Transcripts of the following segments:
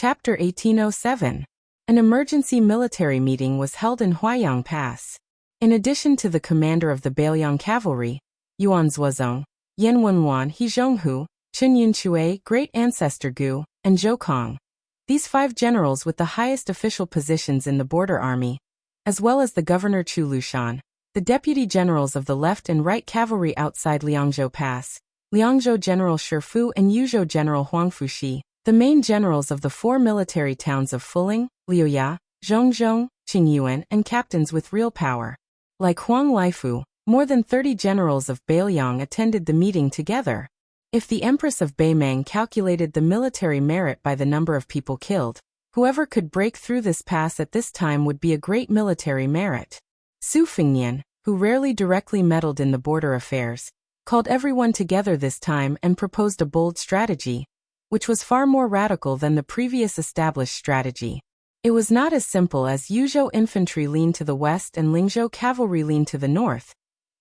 Chapter 1807. An emergency military meeting was held in Huaiyang Pass. In addition to the commander of the Bailiang cavalry, Yuan Zuozong, Yan Wenwan Hezhonghu, Chen Yunchue, Great Ancestor Gu, and Zhou Kong. These 5 generals with the highest official positions in the border army, as well as the governor Chu Lushan, the deputy generals of the left and right cavalry outside Liangzhou Pass, Liangzhou General Shifu and Yuzhou General Huang Fuxi, the main generals of the 4 military towns of Fuling, Liuya, Zhongzhong, Qingyuan, and captains with real power. Like Huang Laifu, more than 30 generals of Bailiang attended the meeting together. If the Empress of Beimang calculated the military merit by the number of people killed, whoever could break through this pass at this time would be a great military merit. Su Fengnian, who rarely directly meddled in the border affairs, called everyone together this time and proposed a bold strategy, which was far more radical than the previous established strategy. It was not as simple as Yuzhou infantry leaned to the west and Lingzhou cavalry leaned to the north,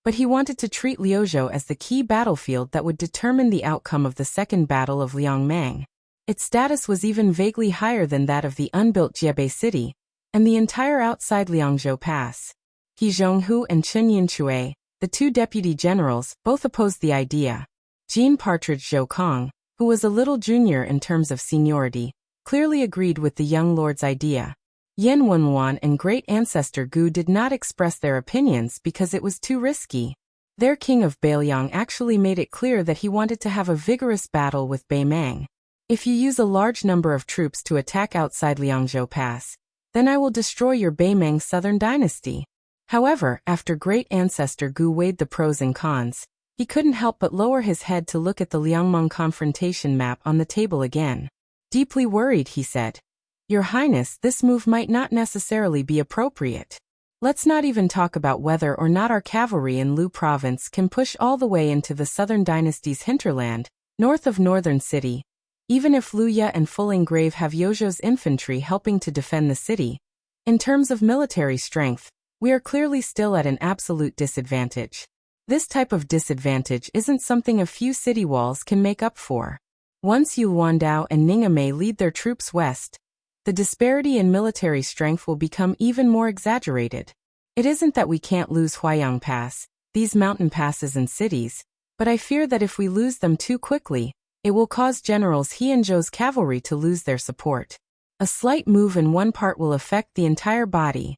but he wanted to treat Liuzhou as the key battlefield that would determine the outcome of the Second Battle of Liangmang. Its status was even vaguely higher than that of the unbuilt Jiebei city, and the entire outside Liangzhou Pass. He Zhonghu and Chen Yunchue, the 2 deputy generals, both opposed the idea. Jean Partridge Zhou Kong, who was a little junior in terms of seniority, clearly agreed with the young lord's idea. Yan Wenwan and Great Ancestor Gu did not express their opinions because it was too risky. Their king of Bailiang actually made it clear that he wanted to have a vigorous battle with Beimang. If you use a large number of troops to attack outside Liangzhou Pass, then I will destroy your Beimang southern dynasty. However, after Great Ancestor Gu weighed the pros and cons, he couldn't help but lower his head to look at the Liangmang confrontation map on the table again. Deeply worried, he said, "Your Highness, this move might not necessarily be appropriate. Let's not even talk about whether or not our cavalry in Lu province can push all the way into the southern dynasty's hinterland, north of northern city. Even if Luya and Fuling Grave have Yozhou's infantry helping to defend the city, in terms of military strength, we are clearly still at an absolute disadvantage. This type of disadvantage isn't something a few city walls can make up for. Once Yu Wandao and Ningamei lead their troops west, the disparity in military strength will become even more exaggerated. It isn't that we can't lose Huaiyang Pass, these mountain passes and cities, but I fear that if we lose them too quickly, it will cause Generals He and Zhou's cavalry to lose their support. A slight move in one part will affect the entire body.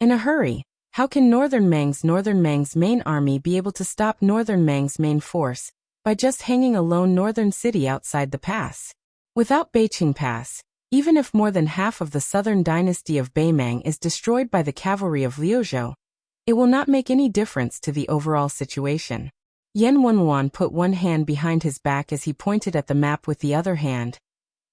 In a hurry, how can Northern Mang's main army be able to stop Northern Mang's main force by just hanging a lone northern city outside the pass? Without Beiqing Pass, even if more than half of the southern dynasty of Beimang is destroyed by the cavalry of Liuzhou, it will not make any difference to the overall situation. Yan Wenwan put one hand behind his back as he pointed at the map with the other hand.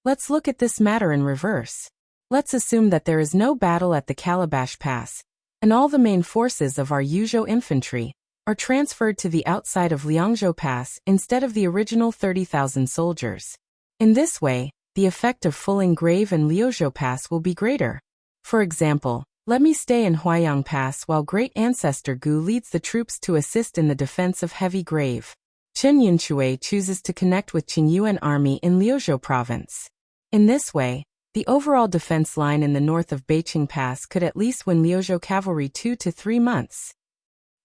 Let's look at this matter in reverse. Let's assume that there is no battle at the Calabash Pass, and all the main forces of our Yuzhou infantry are transferred to the outside of Liangzhou Pass instead of the original 30,000 soldiers. In this way, the effect of Fuling Grave and Liuzhou Pass will be greater. For example, let me stay in Huaiyang Pass while Great Ancestor Gu leads the troops to assist in the defense of Heavy Grave. Chen Yunchue chooses to connect with Qingyuan army in Liuzhou province. In this way, the overall defense line in the north of Beiqing Pass could at least win Liuzhou cavalry 2 to 3 months.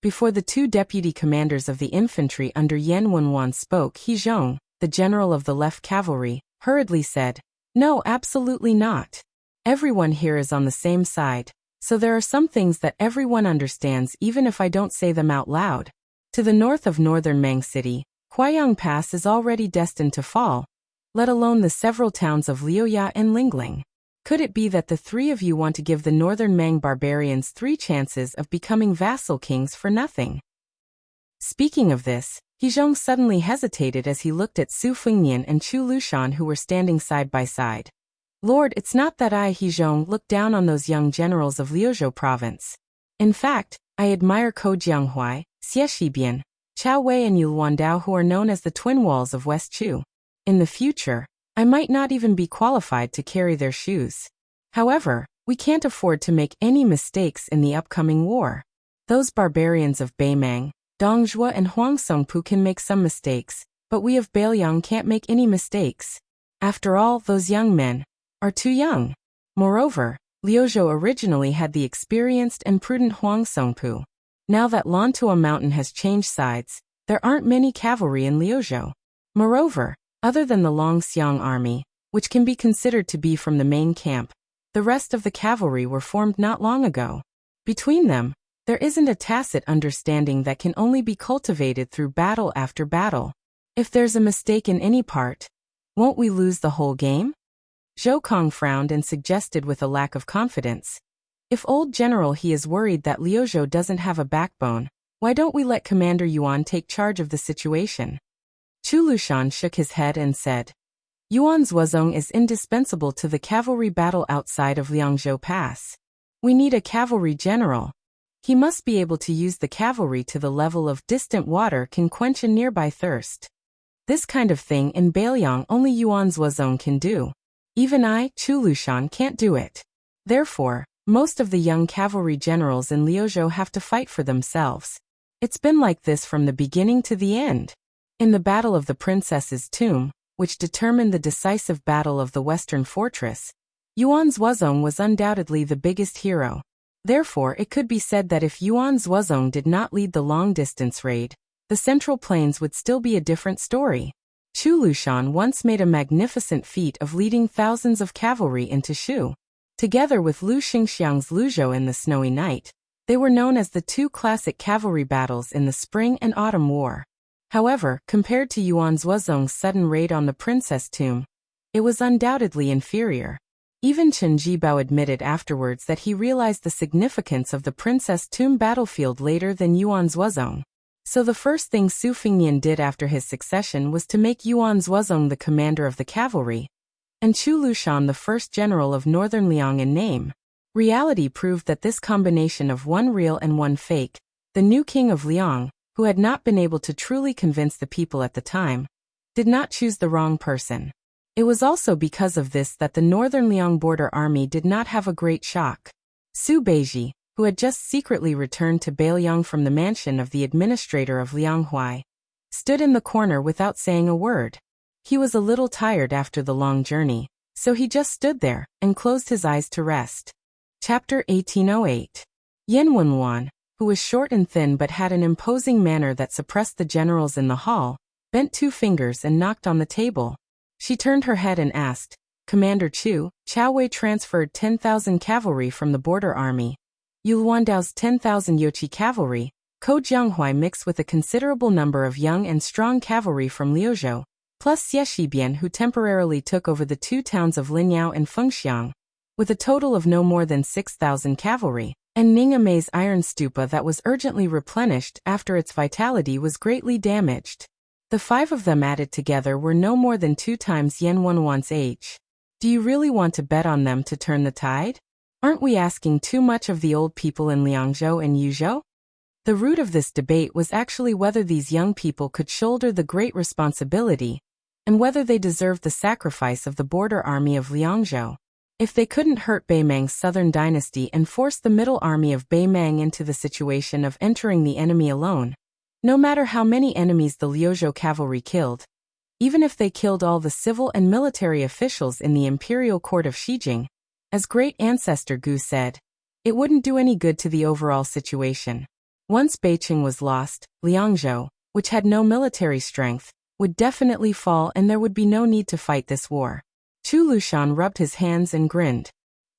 Before the 2 deputy commanders of the infantry under Yan Wenwan spoke, He Zhong, the general of the left cavalry, hurriedly said, "No, absolutely not. Everyone here is on the same side, so there are some things that everyone understands even if I don't say them out loud. To the north of northern Mang City, Huaiyang Pass is already destined to fall, let alone the several towns of Liuya and Lingling. Could it be that the 3 of you want to give the northern Mang barbarians 3 chances of becoming vassal kings for nothing?" Speaking of this, Hezhong suddenly hesitated as he looked at Su Fengnian and Chu Lushan who were standing side by side. "Lord, it's not that I," Hezhong looked down on those young generals of Liuzhou province. "In fact, I admire Ko Jianghuai, Xie Shibian, Chao Wei and Yu Wandao who are known as the twin walls of West Chu. In the future, I might not even be qualified to carry their shoes. However, we can't afford to make any mistakes in the upcoming war. Those barbarians of Beimang, Dongzhua and Huang Songpu can make some mistakes, but we of Bailiang can't make any mistakes. After all, those young men, are too young. Moreover, Liuzhou originally had the experienced and prudent Huang Songpu. Now that Lantua Mountain has changed sides, there aren't many cavalry in Liuzhou. Moreover, other than the Longxiang army, which can be considered to be from the main camp, the rest of the cavalry were formed not long ago. Between them, there isn't a tacit understanding that can only be cultivated through battle after battle. If there's a mistake in any part, won't we lose the whole game? Zhou Kong frowned and suggested with a lack of confidence. If old general he is worried that Liuzhou doesn't have a backbone, why don't we let Commander Yuan take charge of the situation? Chu Lushan shook his head and said, Yuan Zuozong is indispensable to the cavalry battle outside of Liangzhou Pass. We need a cavalry general. He must be able to use the cavalry to the level of distant water can quench a nearby thirst. This kind of thing in Bailiang only Yuan Zuozong can do. Even I, Chu Lushan, can't do it. Therefore, most of the young cavalry generals in Liuzhou have to fight for themselves. It's been like this from the beginning to the end. In the Battle of the Princess's Tomb, which determined the decisive battle of the Western Fortress, Yuan Zuozong was undoubtedly the biggest hero. Therefore, it could be said that if Yuan Zuozong did not lead the long-distance raid, the Central Plains would still be a different story. Chu Lushan once made a magnificent feat of leading thousands of cavalry into Shu. Together with Lu Xingxiang's Luzhou in the Snowy Night, they were known as the two classic cavalry battles in the Spring and Autumn War. However, compared to Yuan Zuozong's sudden raid on the Princess Tomb, it was undoubtedly inferior. Even Chen Jibao admitted afterwards that he realized the significance of the Princess Tomb battlefield later than Yuan Zuozong. So the first thing Su Fengnian did after his succession was to make Yuan Zuozong the commander of the cavalry, and Chu Lushan the first general of northern Liang in name. Reality proved that this combination of one real and one fake, the new king of Liang, who had not been able to truly convince the people at the time, did not choose the wrong person. It was also because of this that the northern Liang border army did not have a great shock. Su Beiji, who had just secretly returned to Bailiang from the mansion of the administrator of Lianghuai, stood in the corner without saying a word. He was a little tired after the long journey, so he just stood there and closed his eyes to rest. Chapter 1808. Yan Wenwan, who was short and thin but had an imposing manner that suppressed the generals in the hall, bent two fingers and knocked on the table. She turned her head and asked, Commander Chu, Chao Wei transferred 10,000 cavalry from the border army. Yu Luandao's 10,000 Yoqi cavalry, Ko Jianghuai mixed with a considerable number of young and strong cavalry from Liuzhou, plus Xie Shibian who temporarily took over the two towns of Linyao and Fengxiang, with a total of no more than 6,000 cavalry, and Ningamei's iron stupa that was urgently replenished after its vitality was greatly damaged. The five of them added together were no more than 2 times Yan Wenwan's age. Do you really want to bet on them to turn the tide? Aren't we asking too much of the old people in Liangzhou and Yuzhou? The root of this debate was actually whether these young people could shoulder the great responsibility, and whether they deserved the sacrifice of the border army of Liangzhou. If they couldn't hurt Beimang's southern dynasty and force the middle army of Beimang into the situation of entering the enemy alone, no matter how many enemies the Liuzhou cavalry killed, even if they killed all the civil and military officials in the imperial court of Xijing, as great ancestor Gu said, it wouldn't do any good to the overall situation. Once Beiqing was lost, Liangzhou, which had no military strength, would definitely fall and there would be no need to fight this war. Chu Lushan rubbed his hands and grinned.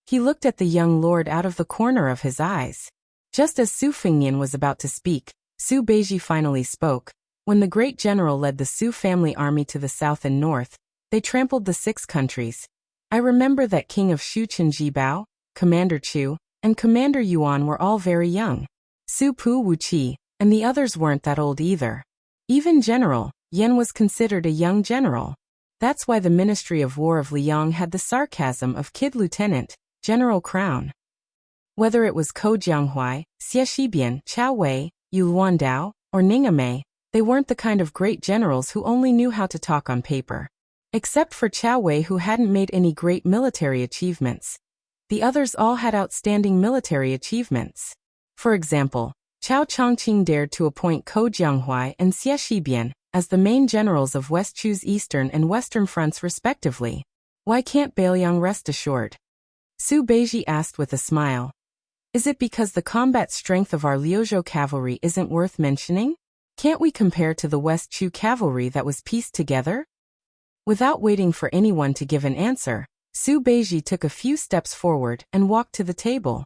He looked at the young lord out of the corner of his eyes. Just as Su Fengnian was about to speak, Su Beiji finally spoke. When the great general led the Su family army to the south and north, they trampled the 6 countries. I remember that King of Shu Chen Jibao, Commander Chu, and Commander Yuan were all very young. Su Pu Wuqi, and the others weren't that old either. Even General Yan was considered a young general. That's why the Ministry of War of Liang had the sarcasm of Kid Lieutenant, General Crown. Whether it was Ko Jianghuai, Xie Shibian, Chao Wei, Yu Luandao, or Ningamei, they weren't the kind of great generals who only knew how to talk on paper. Except for Chao Wei who hadn't made any great military achievements. The others all had outstanding military achievements. For example, Chao Chongqing dared to appoint Ko Jianghuai and Xie Shibian as the main generals of West Chu's eastern and western fronts respectively. Why can't Bailiang rest assured? Su Beiji asked with a smile. Is it because the combat strength of our Liuzhou cavalry isn't worth mentioning? Can't we compare to the West Chu cavalry that was pieced together? Without waiting for anyone to give an answer, Su Beiji took a few steps forward and walked to the table.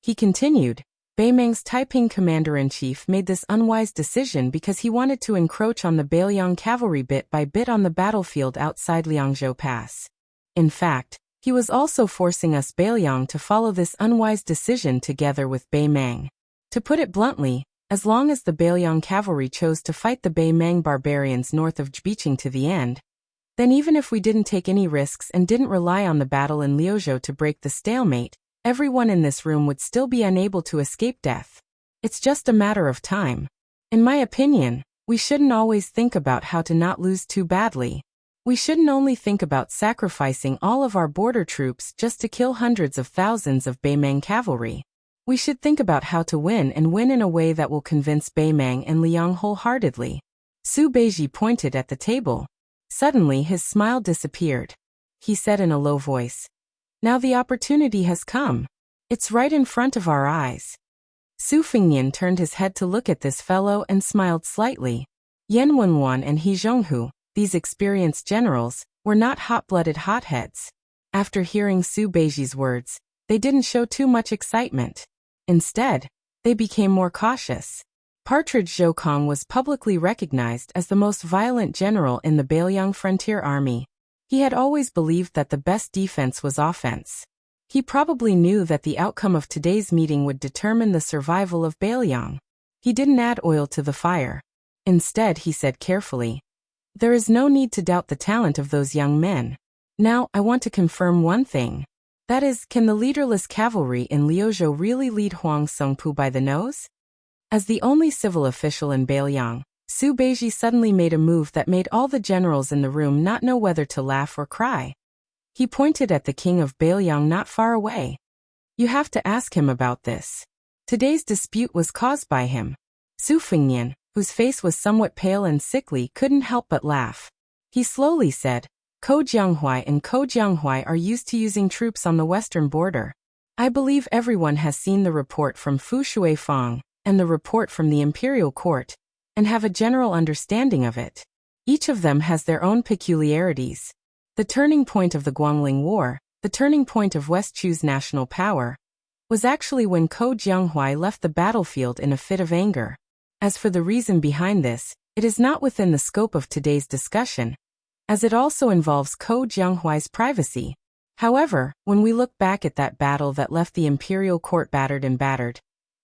He continued, Beimeng's Taiping commander-in-chief made this unwise decision because he wanted to encroach on the Bailiang cavalry bit by bit on the battlefield outside Liangzhou Pass. In fact, he was also forcing us Bailiang to follow this unwise decision together with Beimeng. To put it bluntly, as long as the Bailiang cavalry chose to fight the Beimeng barbarians north of Zbicheng to the end, then even if we didn't take any risks and didn't rely on the battle in Liuzhou to break the stalemate, everyone in this room would still be unable to escape death. It's just a matter of time. In my opinion, we shouldn't always think about how to not lose too badly. We shouldn't only think about sacrificing all of our border troops just to kill hundreds of thousands of Beimeng cavalry. We should think about how to win and win in a way that will convince Beimeng and Liang wholeheartedly. Su Beiji pointed at the table. Suddenly his smile disappeared. He said in a low voice, Now the opportunity has come. It's right in front of our eyes. Su Fengnian turned his head to look at this fellow and smiled slightly. Yan Wenwan and He Zhonghu, these experienced generals, were not hot-blooded hotheads. After hearing Su Beiji's words, they didn't show too much excitement. Instead, they became more cautious. Partridge Zhoukong was publicly recognized as the most violent general in the Bailiang frontier army. He had always believed that the best defense was offense. He probably knew that the outcome of today's meeting would determine the survival of Bailiang. He didn't add oil to the fire. Instead, he said carefully, There is no need to doubt the talent of those young men. Now, I want to confirm one thing. That is, can the leaderless cavalry in Liuzhou really lead Huang Songpu by the nose? As the only civil official in Bailiang, Su Beiji suddenly made a move that made all the generals in the room not know whether to laugh or cry. He pointed at the king of Bailiang not far away. You have to ask him about this. Today's dispute was caused by him. Su Fengnian, whose face was somewhat pale and sickly, couldn't help but laugh. He slowly said, Ko Jianghuai and Ko Jianghuai are used to using troops on the western border. I believe everyone has seen the report from Fu Shuifang and the report from the imperial court, and have a general understanding of it. Each of them has their own peculiarities. The turning point of the Guangling War, the turning point of West Chu's national power, was actually when Ko Jianghuai left the battlefield in a fit of anger. As for the reason behind this, it is not within the scope of today's discussion, as it also involves Ko Jianghuai's privacy. However, when we look back at that battle that left the imperial court battered and battered,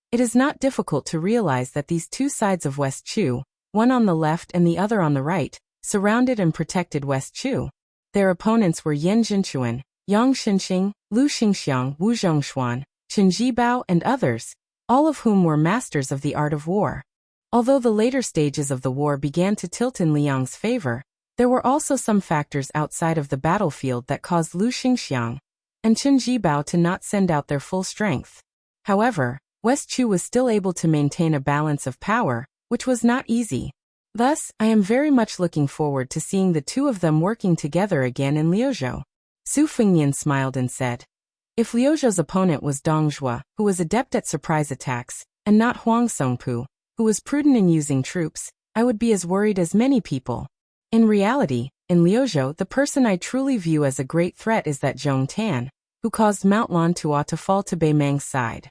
it is not difficult to realize that these two sides of West Chu, one on the left and the other on the right, surrounded and protected West Chu. Their opponents were Yan Jinchuan, Yang Xinxing, Lu Xingxiang, Wu Zhongshuan, Chen Jibao, and others, all of whom were masters of the art of war. Although the later stages of the war began to tilt in Liang's favor, there were also some factors outside of the battlefield that caused Lu Xingxiang and Chen Jibao to not send out their full strength. However, West Chu was still able to maintain a balance of power, which was not easy. Thus, I am very much looking forward to seeing the two of them working together again in Liuzhou. Su Fengnian smiled and said, If Liuzhou's opponent was Dong Zhuo, who was adept at surprise attacks, and not Huang Songpu, who was prudent in using troops, I would be as worried as many people. In reality, in Liuzhou, the person I truly view as a great threat is that Zhong Tan, who caused Mount Lantua to fall to Beimeng's side.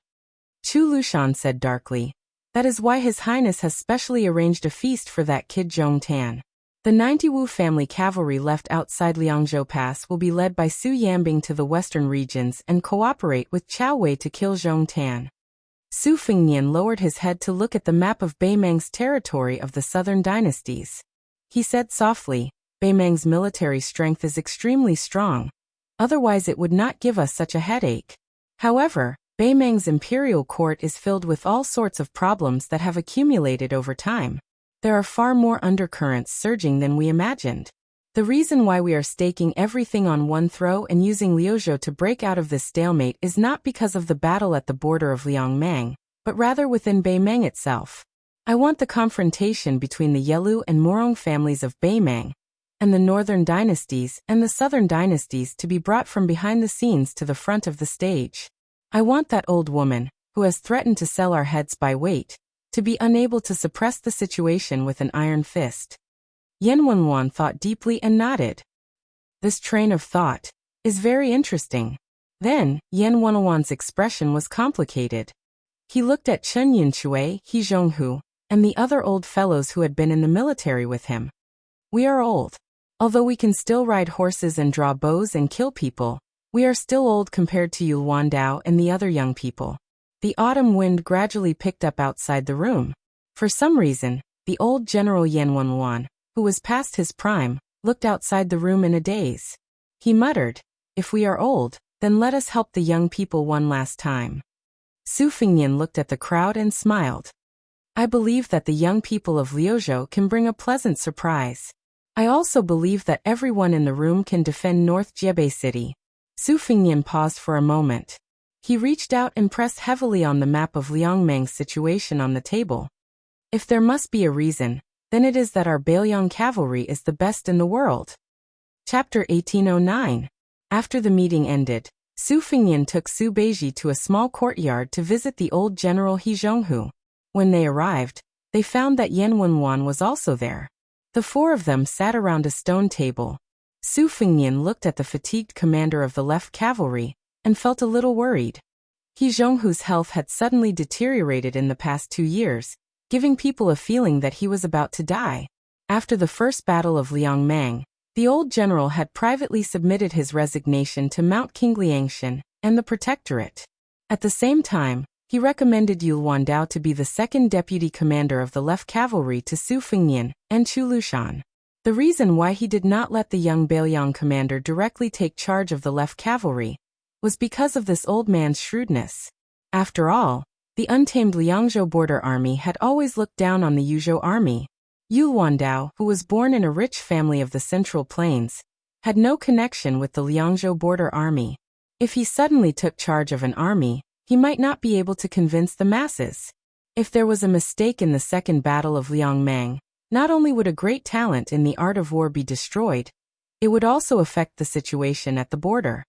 Chu Lushan said darkly, That is why His Highness has specially arranged a feast for that kid Zhong Tan. The 90 Wu family cavalry left outside Liangzhou Pass will be led by Su Yambing to the western regions and cooperate with Chao Wei to kill Zhong Tan. Su Fengnian lowered his head to look at the map of Beimeng's territory of the southern dynasties. He said softly, Beimeng's military strength is extremely strong. Otherwise it would not give us such a headache. However, Beimeng's imperial court is filled with all sorts of problems that have accumulated over time. There are far more undercurrents surging than we imagined. The reason why we are staking everything on one throw and using Liuzhou to break out of this stalemate is not because of the battle at the border of Liangmeng, but rather within Beimeng itself. I want the confrontation between the Yelu and Morong families of Beimeng, and the northern dynasties and the southern dynasties to be brought from behind the scenes to the front of the stage. I want that old woman, who has threatened to sell our heads by weight, to be unable to suppress the situation with an iron fist. Yan Wenwan thought deeply and nodded. This train of thought is very interesting. Then, Yan Wenwan's expression was complicated. He looked at Chen Yinshui, He Zhonghu, and the other old fellows who had been in the military with him. We are old. Although we can still ride horses and draw bows and kill people, we are still old compared to Yu Wandao and the other young people. The autumn wind gradually picked up outside the room. For some reason, the old General Yan Wenwan, who was past his prime, looked outside the room in a daze. He muttered, "If we are old, then let us help the young people one last time." Su Fengnian looked at the crowd and smiled. "I believe that the young people of Liuzhou can bring a pleasant surprise. I also believe that everyone in the room can defend North Jiebei City." Su Fengnian paused for a moment. He reached out and pressed heavily on the map of Liangmeng's situation on the table. "If there must be a reason, then it is that our Bailiang cavalry is the best in the world." Chapter 1809. After the meeting ended, Su Fengnian took Su Beiji to a small courtyard to visit the old General He Zhonghu. When they arrived, they found that Yan Wenwan was also there. The four of them sat around a stone table. Su Fengnian looked at the fatigued commander of the left cavalry and felt a little worried. He Zhonghu's health had suddenly deteriorated in the past 2 years, giving people a feeling that he was about to die. After the first battle of Liangmeng, the old general had privately submitted his resignation to Mount Qingliangshan and the Protectorate. At the same time, he recommended Yu Wandao to be the second deputy commander of the left cavalry to Su Fengnian and Chu Lushan. The reason why he did not let the young Bailiang commander directly take charge of the left cavalry was because of this old man's shrewdness. After all, the untamed Liangzhou border army had always looked down on the Yuzhou army. Yu Wandao, who was born in a rich family of the Central Plains, had no connection with the Liangzhou border army. If he suddenly took charge of an army, he might not be able to convince the masses. If there was a mistake in the Second Battle of Liangmeng, not only would a great talent in the art of war be destroyed, it would also affect the situation at the border.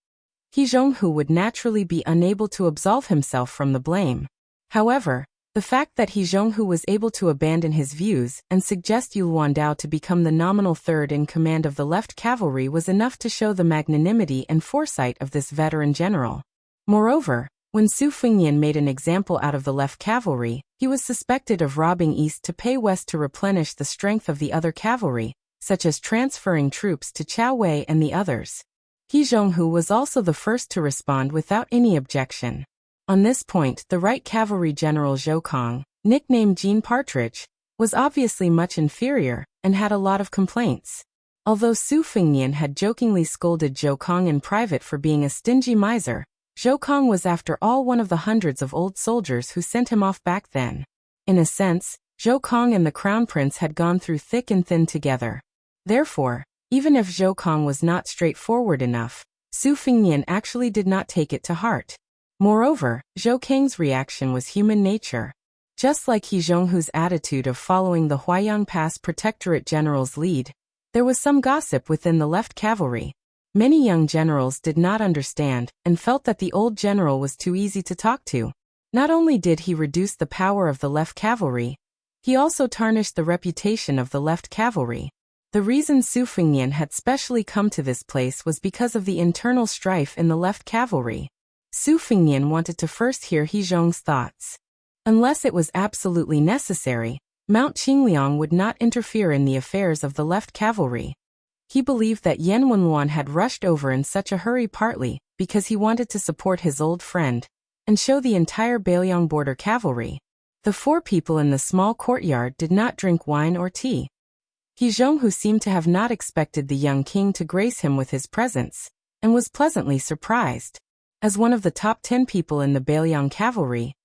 He Zhonghu would naturally be unable to absolve himself from the blame. However, the fact that He Zhonghu was able to abandon his views and suggest Yu Wandao to become the nominal third in command of the left cavalry was enough to show the magnanimity and foresight of this veteran general. Moreover, when Su Fengnian made an example out of the left cavalry, he was suspected of robbing east to pay west to replenish the strength of the other cavalry, such as transferring troops to Chao Wei and the others. He Zhonghu was also the first to respond without any objection. On this point, the right cavalry general Zhou Kong, nicknamed Jean Partridge, was obviously much inferior and had a lot of complaints. Although Su Fengnian had jokingly scolded Zhou Kong in private for being a stingy miser, Zhou Kong was after all one of the hundreds of old soldiers who sent him off back then. In a sense, Zhou Kong and the Crown Prince had gone through thick and thin together. Therefore, even if Zhou Kong was not straightforward enough, Su Fengnian actually did not take it to heart. Moreover, Zhou Kang's reaction was human nature. Just like He Zhonghu's attitude of following the Huaiyang Pass Protectorate general's lead, there was some gossip within the left cavalry. Many young generals did not understand and felt that the old general was too easy to talk to. Not only did he reduce the power of the left cavalry, he also tarnished the reputation of the left cavalry. The reason Su Fengnian had specially come to this place was because of the internal strife in the left cavalry. Su Fengnian wanted to first hear He Zhong's thoughts. Unless it was absolutely necessary, Mount Qingliang would not interfere in the affairs of the left cavalry. He believed that Yan Wenwan had rushed over in such a hurry partly because he wanted to support his old friend and show the entire Bailiang border cavalry. The four people in the small courtyard did not drink wine or tea. He Zhonghu seemed to have not expected the young king to grace him with his presence, and was pleasantly surprised. As one of the top 10 people in the Bailiang cavalry,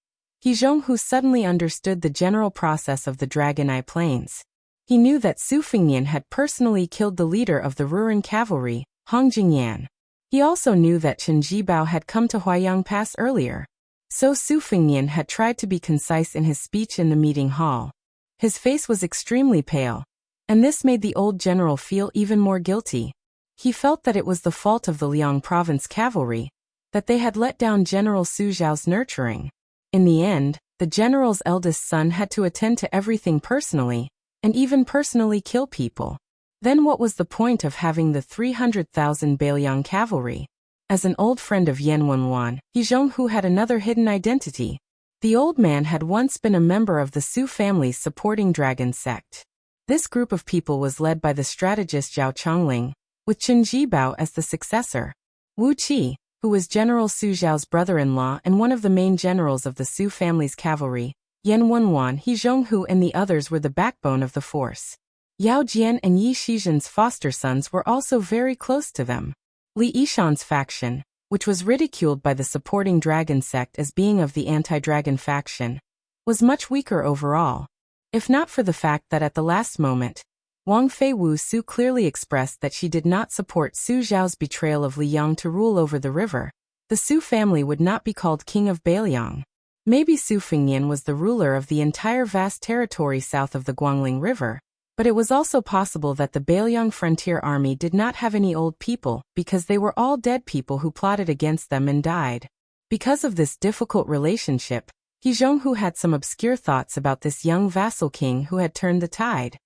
He Zhonghu suddenly understood the general process of the Dragon Eye Plains. He knew that Su Fengnian had personally killed the leader of the Ruren cavalry, Hong Jingyan. He also knew that Chen Jibao had come to Huaiyang Pass earlier. So Su Fengnian had tried to be concise in his speech in the meeting hall. His face was extremely pale. And this made the old general feel even more guilty. He felt that it was the fault of the Liang province cavalry, that they had let down General Su Zhao's nurturing. In the end, the general's eldest son had to attend to everything personally, and even personally kill people. Then what was the point of having the 300,000 Bailiang cavalry? As an old friend of Yan Wenwan, He Zhonghu had another hidden identity. The old man had once been a member of the Su family's supporting dragon sect. This group of people was led by the strategist Zhao Chongling, with Chen Jibao as the successor. Wu Qi, who was General Su Zhao's brother-in-law and one of the main generals of the Su family's cavalry, Yan Wenwan, He Zhonghu and the others were the backbone of the force. Yao Jian and Yi Shizhen's foster sons were also very close to them. Li Yishan's faction, which was ridiculed by the supporting dragon sect as being of the anti-dragon faction, was much weaker overall. If not for the fact that at the last moment, Wang Fei Wu Su clearly expressed that she did not support Su Zhao's betrayal of Liang to rule over the river, the Su family would not be called King of Bailiang. Maybe Su Fengnian was the ruler of the entire vast territory south of the Guangling River, but it was also possible that the Bailiang frontier army did not have any old people because they were all dead people who plotted against them and died. Because of this difficult relationship, He Zhonghu had some obscure thoughts about this young vassal king who had turned the tide.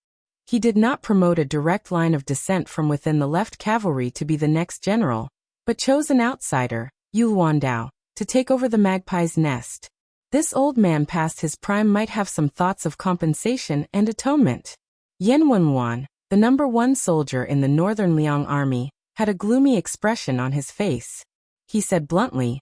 He did not promote a direct line of descent from within the left cavalry to be the next general, but chose an outsider, Yu Luandao, to take over the magpie's nest. This old man past his prime might have some thoughts of compensation and atonement. Yan Wenwan, the #1 soldier in the northern Liang army, had a gloomy expression on his face. He said bluntly,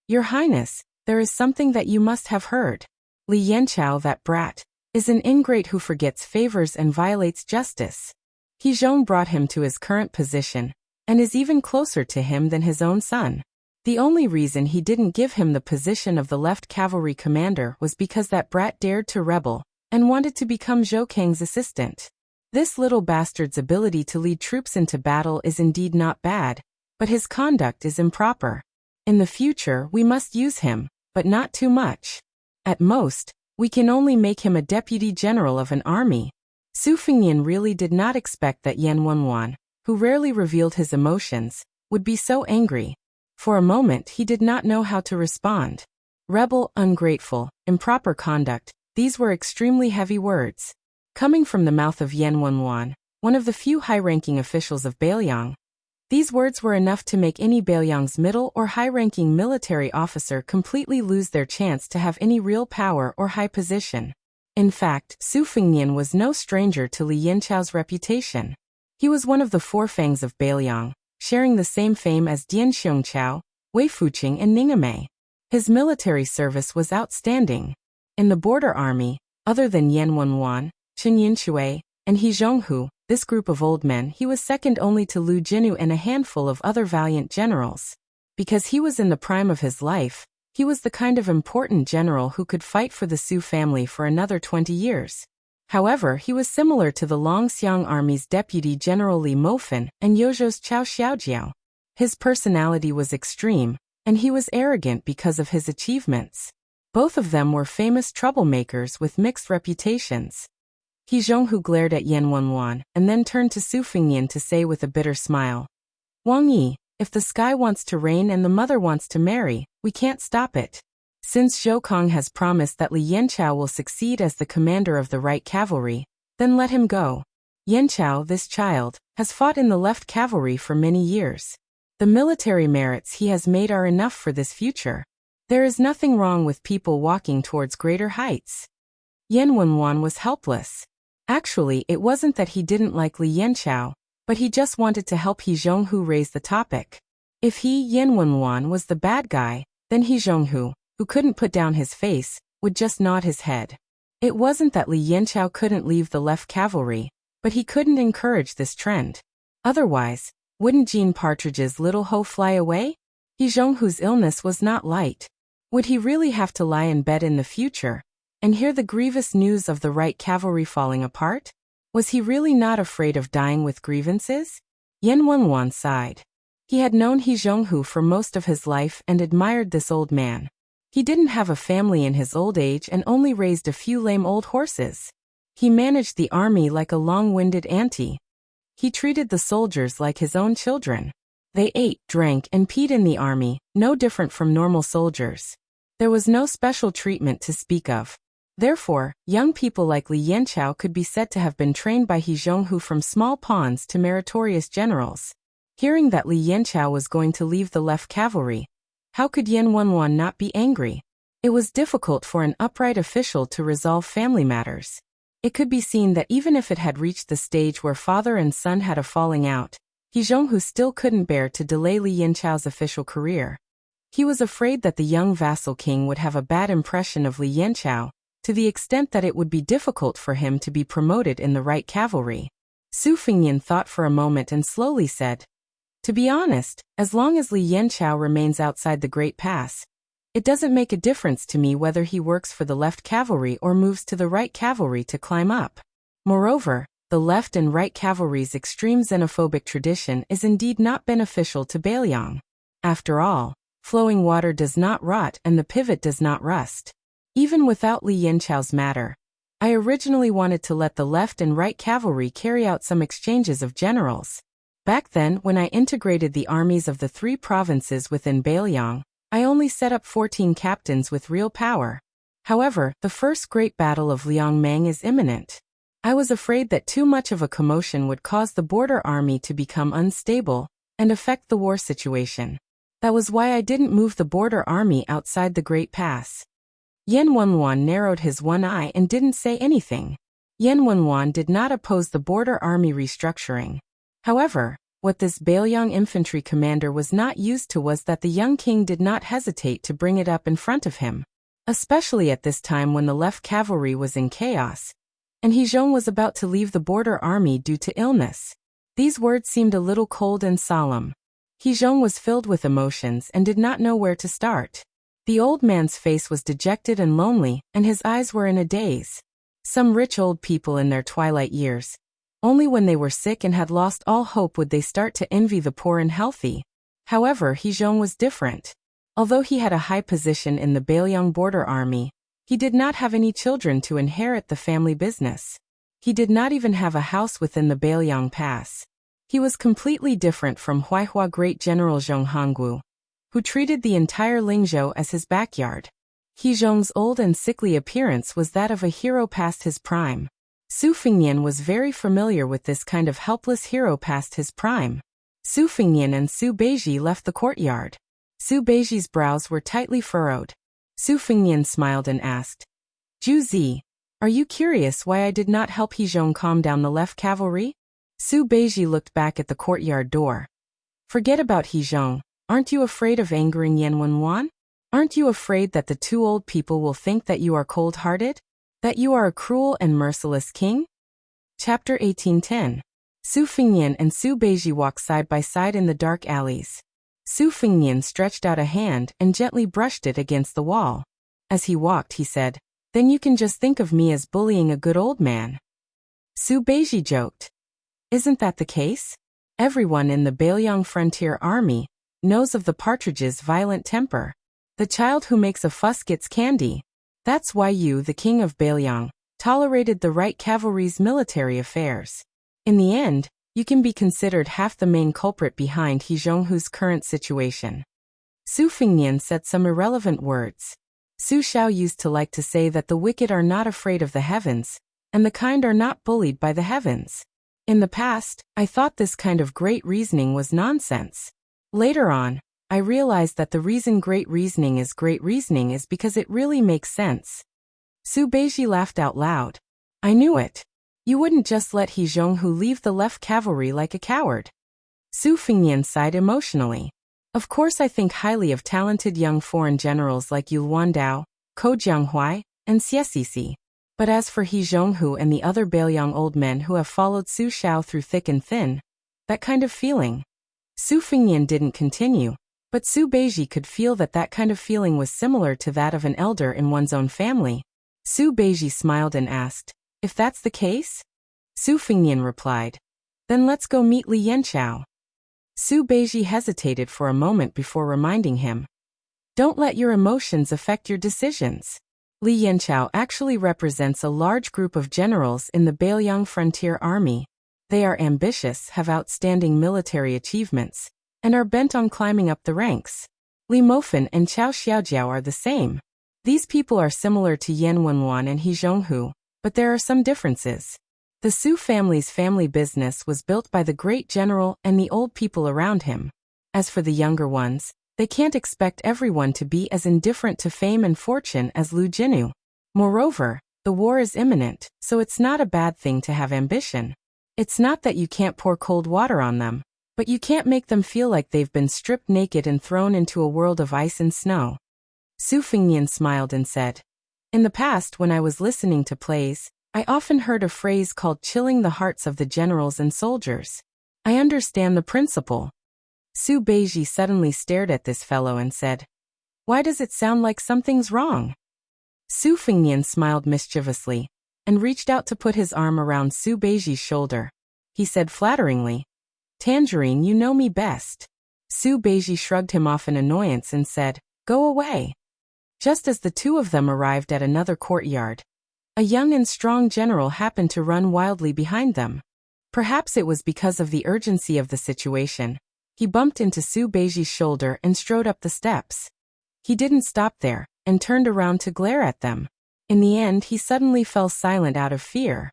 "Your Highness, there is something that you must have heard. Li Yanchao, that brat, is an ingrate who forgets favors and violates justice. He Zhong brought him to his current position, and is even closer to him than his own son. The only reason he didn't give him the position of the left cavalry commander was because that brat dared to rebel, and wanted to become Zhou Kang's assistant. This little bastard's ability to lead troops into battle is indeed not bad, but his conduct is improper. In the future we must use him, but not too much. At most, we can only make him a deputy general of an army." Su Fengnian really did not expect that Yan Wenwan, who rarely revealed his emotions, would be so angry. For a moment he did not know how to respond. Rebel, ungrateful, improper conduct, these were extremely heavy words. Coming from the mouth of Yan Wenwan, one of the few high-ranking officials of Bailiang, these words were enough to make any Bailiang's middle or high-ranking military officer completely lose their chance to have any real power or high position. In fact, Su Fengnian was no stranger to Li Yanchao's reputation. He was one of the four fangs of Bailiang, sharing the same fame as Dian Xiongqiao, Wei Fuqing and Ningamei. His military service was outstanding. In the border army, other than Yan Wenwan, Chen Yinshui, and He Zhonghu, this group of old men, he was second only to Lu Jinu and a handful of other valiant generals. Because he was in the prime of his life, he was the kind of important general who could fight for the Su family for another 20 years. However, he was similar to the Longxiang army's deputy general Li Mofan and Yozhou's Cao Xiaojiao. His personality was extreme, and he was arrogant because of his achievements. Both of them were famous troublemakers with mixed reputations. He Zhonghu glared at Yan Wenwan and then turned to Su Fengnian to say with a bitter smile, "Wang Yi, if the sky wants to rain and the mother wants to marry, we can't stop it. Since Zhou Kang has promised that Li Yanchao will succeed as the commander of the right cavalry, then let him go. Yanchao, this child, has fought in the left cavalry for many years. The military merits he has made are enough for this future. There is nothing wrong with people walking towards greater heights." Yan Wenwan was helpless. Actually, it wasn't that he didn't like Li Yanchao, but he just wanted to help He Zhonghu raise the topic. If he, Yan Wenwan, was the bad guy, then He Zhonghu, who couldn't put down his face, would just nod his head. It wasn't that Li Yanchao couldn't leave the left cavalry, but he couldn't encourage this trend. Otherwise, wouldn't Jean Partridge's little hoe fly away? He Zhonghu's illness was not light. Would he really have to lie in bed in the future and hear the grievous news of the right cavalry falling apart? Was he really not afraid of dying with grievances? Yan Wenwan sighed. He had known He Zhonghu for most of his life and admired this old man. He didn't have a family in his old age and only raised a few lame old horses. He managed the army like a long-winded auntie. He treated the soldiers like his own children. They ate, drank, and peed in the army, no different from normal soldiers. There was no special treatment to speak of. Therefore, young people like Li Yanqiao could be said to have been trained by He Zhonghu from small pawns to meritorious generals. Hearing that Li Yanqiao was going to leave the left cavalry, how could Yan Wenwan not be angry? It was difficult for an upright official to resolve family matters. It could be seen that even if it had reached the stage where father and son had a falling out, He Zhonghu still couldn't bear to delay Li Yanqiao's official career. He was afraid that the young vassal king would have a bad impression of Li Yanqiao, to the extent that it would be difficult for him to be promoted in the right cavalry. Su Fengnian thought for a moment and slowly said, "To be honest, as long as Li Yanqiao remains outside the Great Pass, it doesn't make a difference to me whether he works for the left cavalry or moves to the right cavalry to climb up. Moreover, the left and right cavalry's extreme xenophobic tradition is indeed not beneficial to Bailiang. After all, flowing water does not rot and the pivot does not rust. Even without Li Yanqiao's matter, I originally wanted to let the left and right cavalry carry out some exchanges of generals. Back then, when I integrated the armies of the 3 provinces within Bailiang, I only set up 14 captains with real power. However, the first great battle of Liangmang is imminent. I was afraid that too much of a commotion would cause the border army to become unstable and affect the war situation. That was why I didn't move the border army outside the Great Pass." Yan Wenwan narrowed his one eye and didn't say anything. Yan Wenwan did not oppose the border army restructuring. However, what this Bailiang infantry commander was not used to was that the young king did not hesitate to bring it up in front of him, especially at this time when the left cavalry was in chaos, and He Zhong was about to leave the border army due to illness. These words seemed a little cold and solemn. He Zhong was filled with emotions and did not know where to start. The old man's face was dejected and lonely, and his eyes were in a daze. Some rich old people in their twilight years, only when they were sick and had lost all hope would they start to envy the poor and healthy. However, He Zhong was different. Although he had a high position in the Bailiang border army, he did not have any children to inherit the family business. He did not even have a house within the Bailiang Pass. He was completely different from Huaihua Great General Zhong Honggu, who treated the entire Lingzhou as his backyard. He Zhong's old and sickly appearance was that of a hero past his prime. Su Fengnian was very familiar with this kind of helpless hero past his prime. Su Fengnian and Su Beiji left the courtyard. Su Beiji's brows were tightly furrowed. Su Fengnian smiled and asked, "Zhu Zi, are you curious why I did not help He Zhong calm down the left cavalry?" Su Beiji looked back at the courtyard door. "Forget about He Zhong. Aren't you afraid of angering Yan Wenwan? Aren't you afraid that the 2 old people will think that you are cold-hearted? That you are a cruel and merciless king?" Chapter 18:10. Su Fengnian and Su Beiji walked side by side in the dark alleys. Su Fengnian stretched out a hand and gently brushed it against the wall. As he walked, he said, "Then you can just think of me as bullying a good old man." Su Beiji joked, "Isn't that the case? Everyone in the Bailiang frontier army knows of the partridge's violent temper. The child who makes a fuss gets candy. That's why you, the king of Bailiang, tolerated the right cavalry's military affairs. In the end, you can be considered half the main culprit behind He Zhonghu's current situation." Su Fengnian said some irrelevant words. Su Xiao used to like to say that the wicked are not afraid of the heavens, and the kind are not bullied by the heavens. In the past, I thought this kind of great reasoning was nonsense. Later on, I realized that the reason great reasoning is because it really makes sense. Su Beiji laughed out loud. "I knew it. You wouldn't just let He Zhonghu leave the left cavalry like a coward." Su Fengnian sighed emotionally. "Of course I think highly of talented young foreign generals like Yu Luandao, Ko Jianghuai, and Xie Sisi. But as for He Zhonghu and the other Bailiang old men who have followed Su Xiao through thick and thin, that kind of feeling." Su Fengnian didn't continue, but Su Beiji could feel that that kind of feeling was similar to that of an elder in one's own family. Su Beiji smiled and asked, "If that's the case?" Su Fengnian replied, "Then let's go meet Li Yanqiao." Su Beiji hesitated for a moment before reminding him, "Don't let your emotions affect your decisions. Li Yanchao actually represents a large group of generals in the Bailiang Frontier Army. They are ambitious, have outstanding military achievements, and are bent on climbing up the ranks. Li Mofen and Chao Xiaojiao are the same. These people are similar to Yan Wenwan and He Zhonghu, but there are some differences. The Su family's family business was built by the great general and the old people around him. As for the younger ones, they can't expect everyone to be as indifferent to fame and fortune as Lu Jinu. Moreover, the war is imminent, so it's not a bad thing to have ambition. It's not that you can't pour cold water on them, but you can't make them feel like they've been stripped naked and thrown into a world of ice and snow. Su Fengnian smiled and said, "In the past, when I was listening to plays, I often heard a phrase called chilling the hearts of the generals and soldiers. I understand the principle." Su Beiji suddenly stared at this fellow and said, "Why does it sound like something's wrong?" Su Fengnian smiled mischievously and reached out to put his arm around Su Beiji's shoulder. He said flatteringly, "Tangerine, you know me best." Su Beiji shrugged him off in annoyance and said, "Go away." Just as the two of them arrived at another courtyard, a young and strong general happened to run wildly behind them. Perhaps it was because of the urgency of the situation. He bumped into Su Beiji's shoulder and strode up the steps. He didn't stop there, and turned around to glare at them. In the end, he suddenly fell silent out of fear.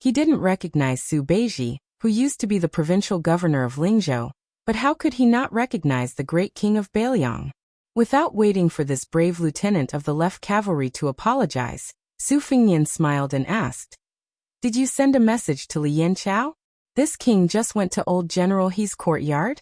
He didn't recognize Su Beiji, who used to be the provincial governor of Lingzhou, but how could he not recognize the great king of Bailiang? Without waiting for this brave lieutenant of the left cavalry to apologize, Su Fengnian smiled and asked, "Did you send a message to Li Yanchao? This king just went to old General He's courtyard?"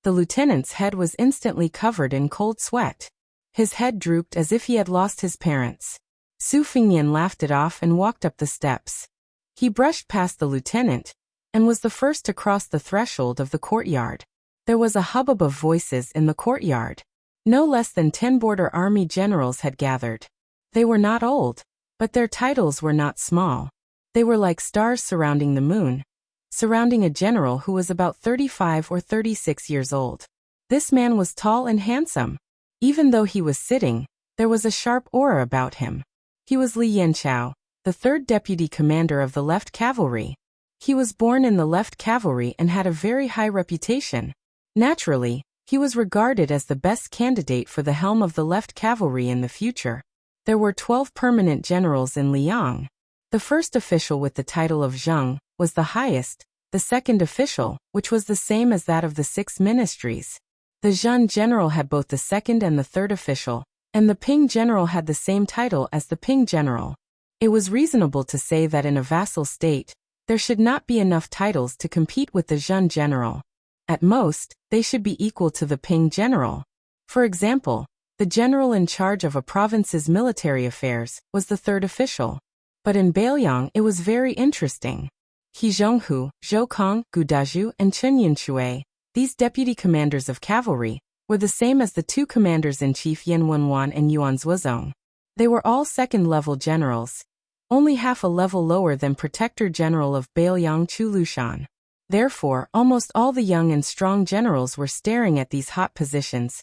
The lieutenant's head was instantly covered in cold sweat. His head drooped as if he had lost his parents. Su Fengnian laughed it off and walked up the steps. He brushed past the lieutenant, and was the first to cross the threshold of the courtyard. There was a hubbub of voices in the courtyard. No less than 10 border army generals had gathered. They were not old, but their titles were not small. They were like stars surrounding the moon, surrounding a general who was about 35 or 36 years old. This man was tall and handsome. Even though he was sitting, there was a sharp aura about him. He was Li Yanchao, the 3rd deputy commander of the left cavalry. He was born in the left cavalry and had a very high reputation. Naturally, he was regarded as the best candidate for the helm of the left cavalry in the future. There were 12 permanent generals in Liang. The first official with the title of Zheng was the highest, the second official, which was the same as that of the 6 ministries. The Zhen general had both the second and the third official, and the Ping general had the same title as the Ping general. It was reasonable to say that in a vassal state, there should not be enough titles to compete with the Zhen general. At most, they should be equal to the Ping general. For example, the general in charge of a province's military affairs was the third official. But in Bailiang it was very interesting. He Zhonghu, Zhou Kong, Gu Dazhu, and Chen Yinshui, these deputy commanders of cavalry, were the same as the 2 commanders-in-chief Yan Wenwan and Yuan Zuozong. They were all second-level generals, only half a level lower than Protector General of Bailiang Chu Lushan. Therefore, almost all the young and strong generals were staring at these hot positions,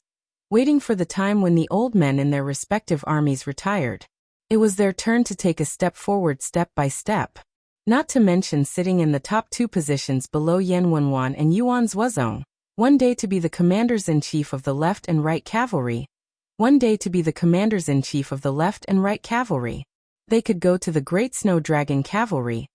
waiting for the time when the old men in their respective armies retired. It was their turn to take a step forward step by step. Not to mention sitting in the top 2 positions below Yan Wenwan and Yuan Zuozong, one day to be the commanders-in-chief of the left and right cavalry, one day to be the commanders-in-chief of the left and right cavalry. They could go to the Great Snow Dragon Cavalry,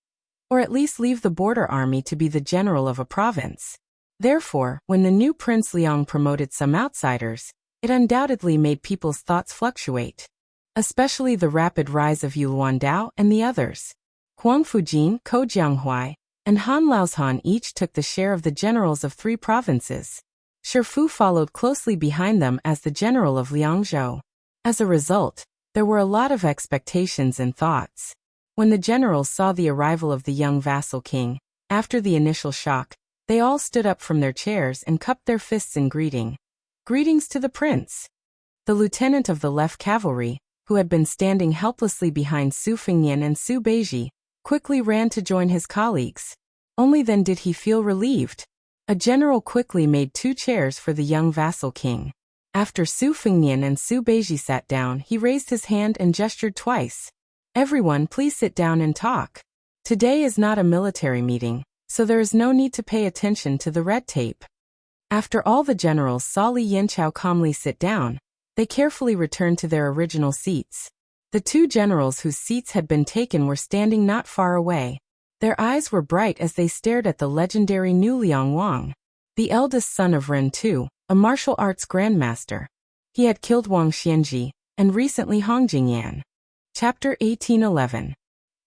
or at least leave the border army to be the general of a province. Therefore, when the new Prince Liang promoted some outsiders, it undoubtedly made people's thoughts fluctuate. Especially the rapid rise of Yu Luandao and the others. Huang Fujin, Ko Jianghuai, and Han Laozhan each took the share of the generals of 3 provinces. Shifu followed closely behind them as the general of Liangzhou. As a result, there were a lot of expectations and thoughts. When the generals saw the arrival of the young vassal king, after the initial shock, they all stood up from their chairs and cupped their fists in greeting. Greetings to the prince. The lieutenant of the left cavalry, who had been standing helplessly behind Su Fengnian and Su Beiji, quickly ran to join his colleagues. Only then did he feel relieved. A general quickly made 2 chairs for the young vassal king. After Su Fengnian and Su Beiji sat down, he raised his hand and gestured twice. Everyone, please sit down and talk. Today is not a military meeting, so there is no need to pay attention to the red tape. After all the generals saw Li Yanqiao calmly sit down, they carefully returned to their original seats. The two generals whose seats had been taken were standing not far away. Their eyes were bright as they stared at the legendary New Liang Wang, the eldest son of Ren Tu, a martial arts grandmaster. He had killed Wang Xianji, and recently Hong Jingyan. Chapter 1811.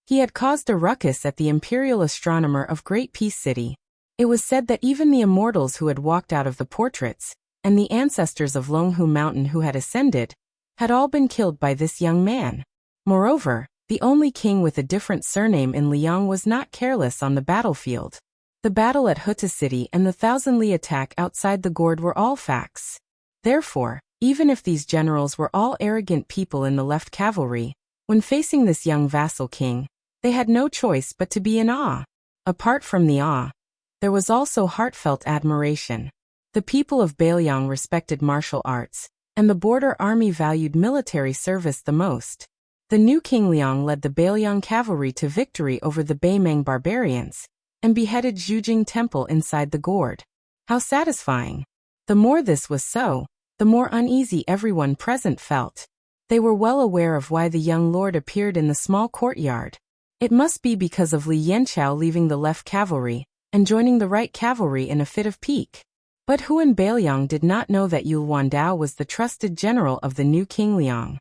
He had caused a ruckus at the imperial astronomer of Great Peace City. It was said that even the immortals who had walked out of the portraits, and the ancestors of Longhu Mountain who had ascended, had all been killed by this young man. Moreover, the only king with a different surname in Liang was not careless on the battlefield. The battle at Huta City and the Thousand Li attack outside the gourd were all facts. Therefore, even if these generals were all arrogant people in the left cavalry, when facing this young vassal king, they had no choice but to be in awe. Apart from the awe, there was also heartfelt admiration. The people of Bailiang respected martial arts, and the border army valued military service the most. The new King Liang led the Bailiang cavalry to victory over the Beimeng barbarians, and beheaded Zhujing Temple inside the gourd. How satisfying! The more this was so, the more uneasy everyone present felt. They were well aware of why the young lord appeared in the small courtyard. It must be because of Li Yanqiao leaving the left cavalry, and joining the right cavalry in a fit of pique. But who in Bailiang did not know that Yul Wandao was the trusted general of the new King Liang?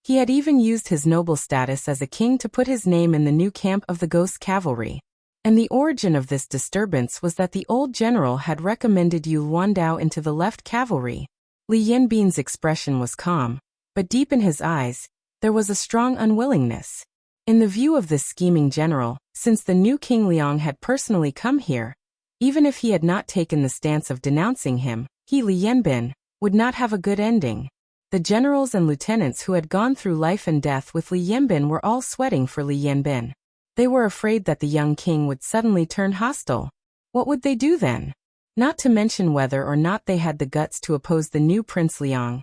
He had even used his noble status as a king to put his name in the new camp of the Ghost Cavalry. And the origin of this disturbance was that the old general had recommended Yul Wandao into the left cavalry. Li Yanbin's expression was calm, but deep in his eyes, there was a strong unwillingness. In the view of this scheming general, since the new King Liang had personally come here, even if he had not taken the stance of denouncing him, he, Li Yanbin, would not have a good ending. The generals and lieutenants who had gone through life and death with Li Yanbin were all sweating for Li Yanbin. They were afraid that the young king would suddenly turn hostile. What would they do then? Not to mention whether or not they had the guts to oppose the new Prince Liang.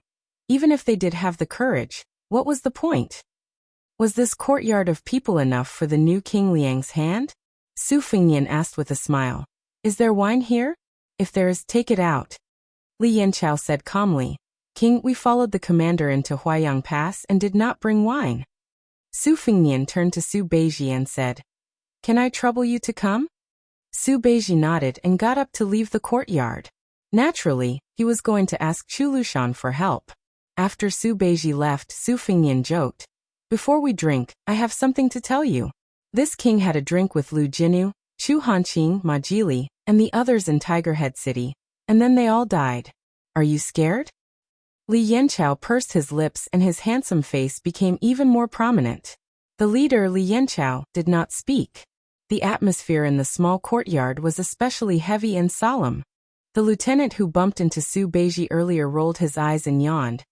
Even if they did have the courage, what was the point? Was this courtyard of people enough for the new King Liang's hand? Su Fengnian asked with a smile. Is there wine here? If there is, take it out. Li Yanqiao said calmly. King, we followed the commander into Huayang Pass and did not bring wine. Su Fengnian turned to Su Beiji and said, Can I trouble you to come? Su Beiji nodded and got up to leave the courtyard. Naturally, he was going to ask Chu Lushan for help. After Su Beiji left, Su Fengnian joked, Before we drink, I have something to tell you. This king had a drink with Lu Jinu, Chu Hanqing, Ma Jili, and the others in Tigerhead City, and then they all died. Are you scared? Li Yanqiao pursed his lips and his handsome face became even more prominent. The leader, Li Yanqiao, did not speak. The atmosphere in the small courtyard was especially heavy and solemn. The lieutenant who bumped into Su Beiji earlier rolled his eyes and yawned.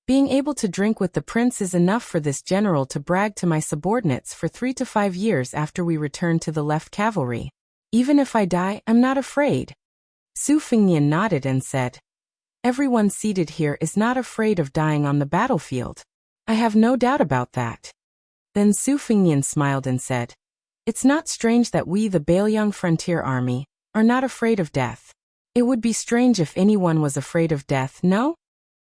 Being able to drink with the prince is enough for this general to brag to my subordinates for 3 to 5 years after we return to the left cavalry. Even if I die, I'm not afraid. Su Fengnian nodded and said, Everyone seated here is not afraid of dying on the battlefield. I have no doubt about that. Then Su Fengnian smiled and said, It's not strange that we, the Bailiang Frontier Army, are not afraid of death. It would be strange if anyone was afraid of death, no?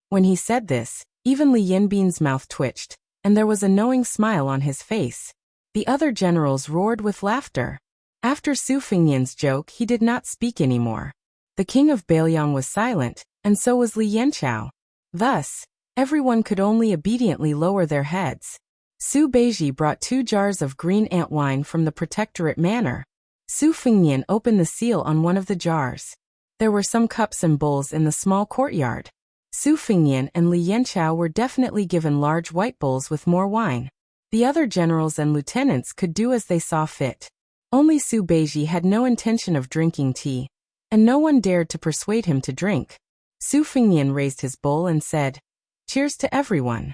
When he said this, even Li Yanbin's mouth twitched, and there was a knowing smile on his face. The other generals roared with laughter. After Su Fengnian's joke, he did not speak anymore. The king of Bailiang was silent, and so was Li Yanqiao. Thus, everyone could only obediently lower their heads. Su Beiji brought 2 jars of green ant wine from the Protectorate Manor. Su Fengnian opened the seal on one of the jars. There were some cups and bowls in the small courtyard. Su Fengnian and Li Yanqiao were definitely given large white bowls with more wine. The other generals and lieutenants could do as they saw fit. Only Su Beiji had no intention of drinking tea, and no one dared to persuade him to drink. Su Fengnian raised his bowl and said, Cheers to everyone.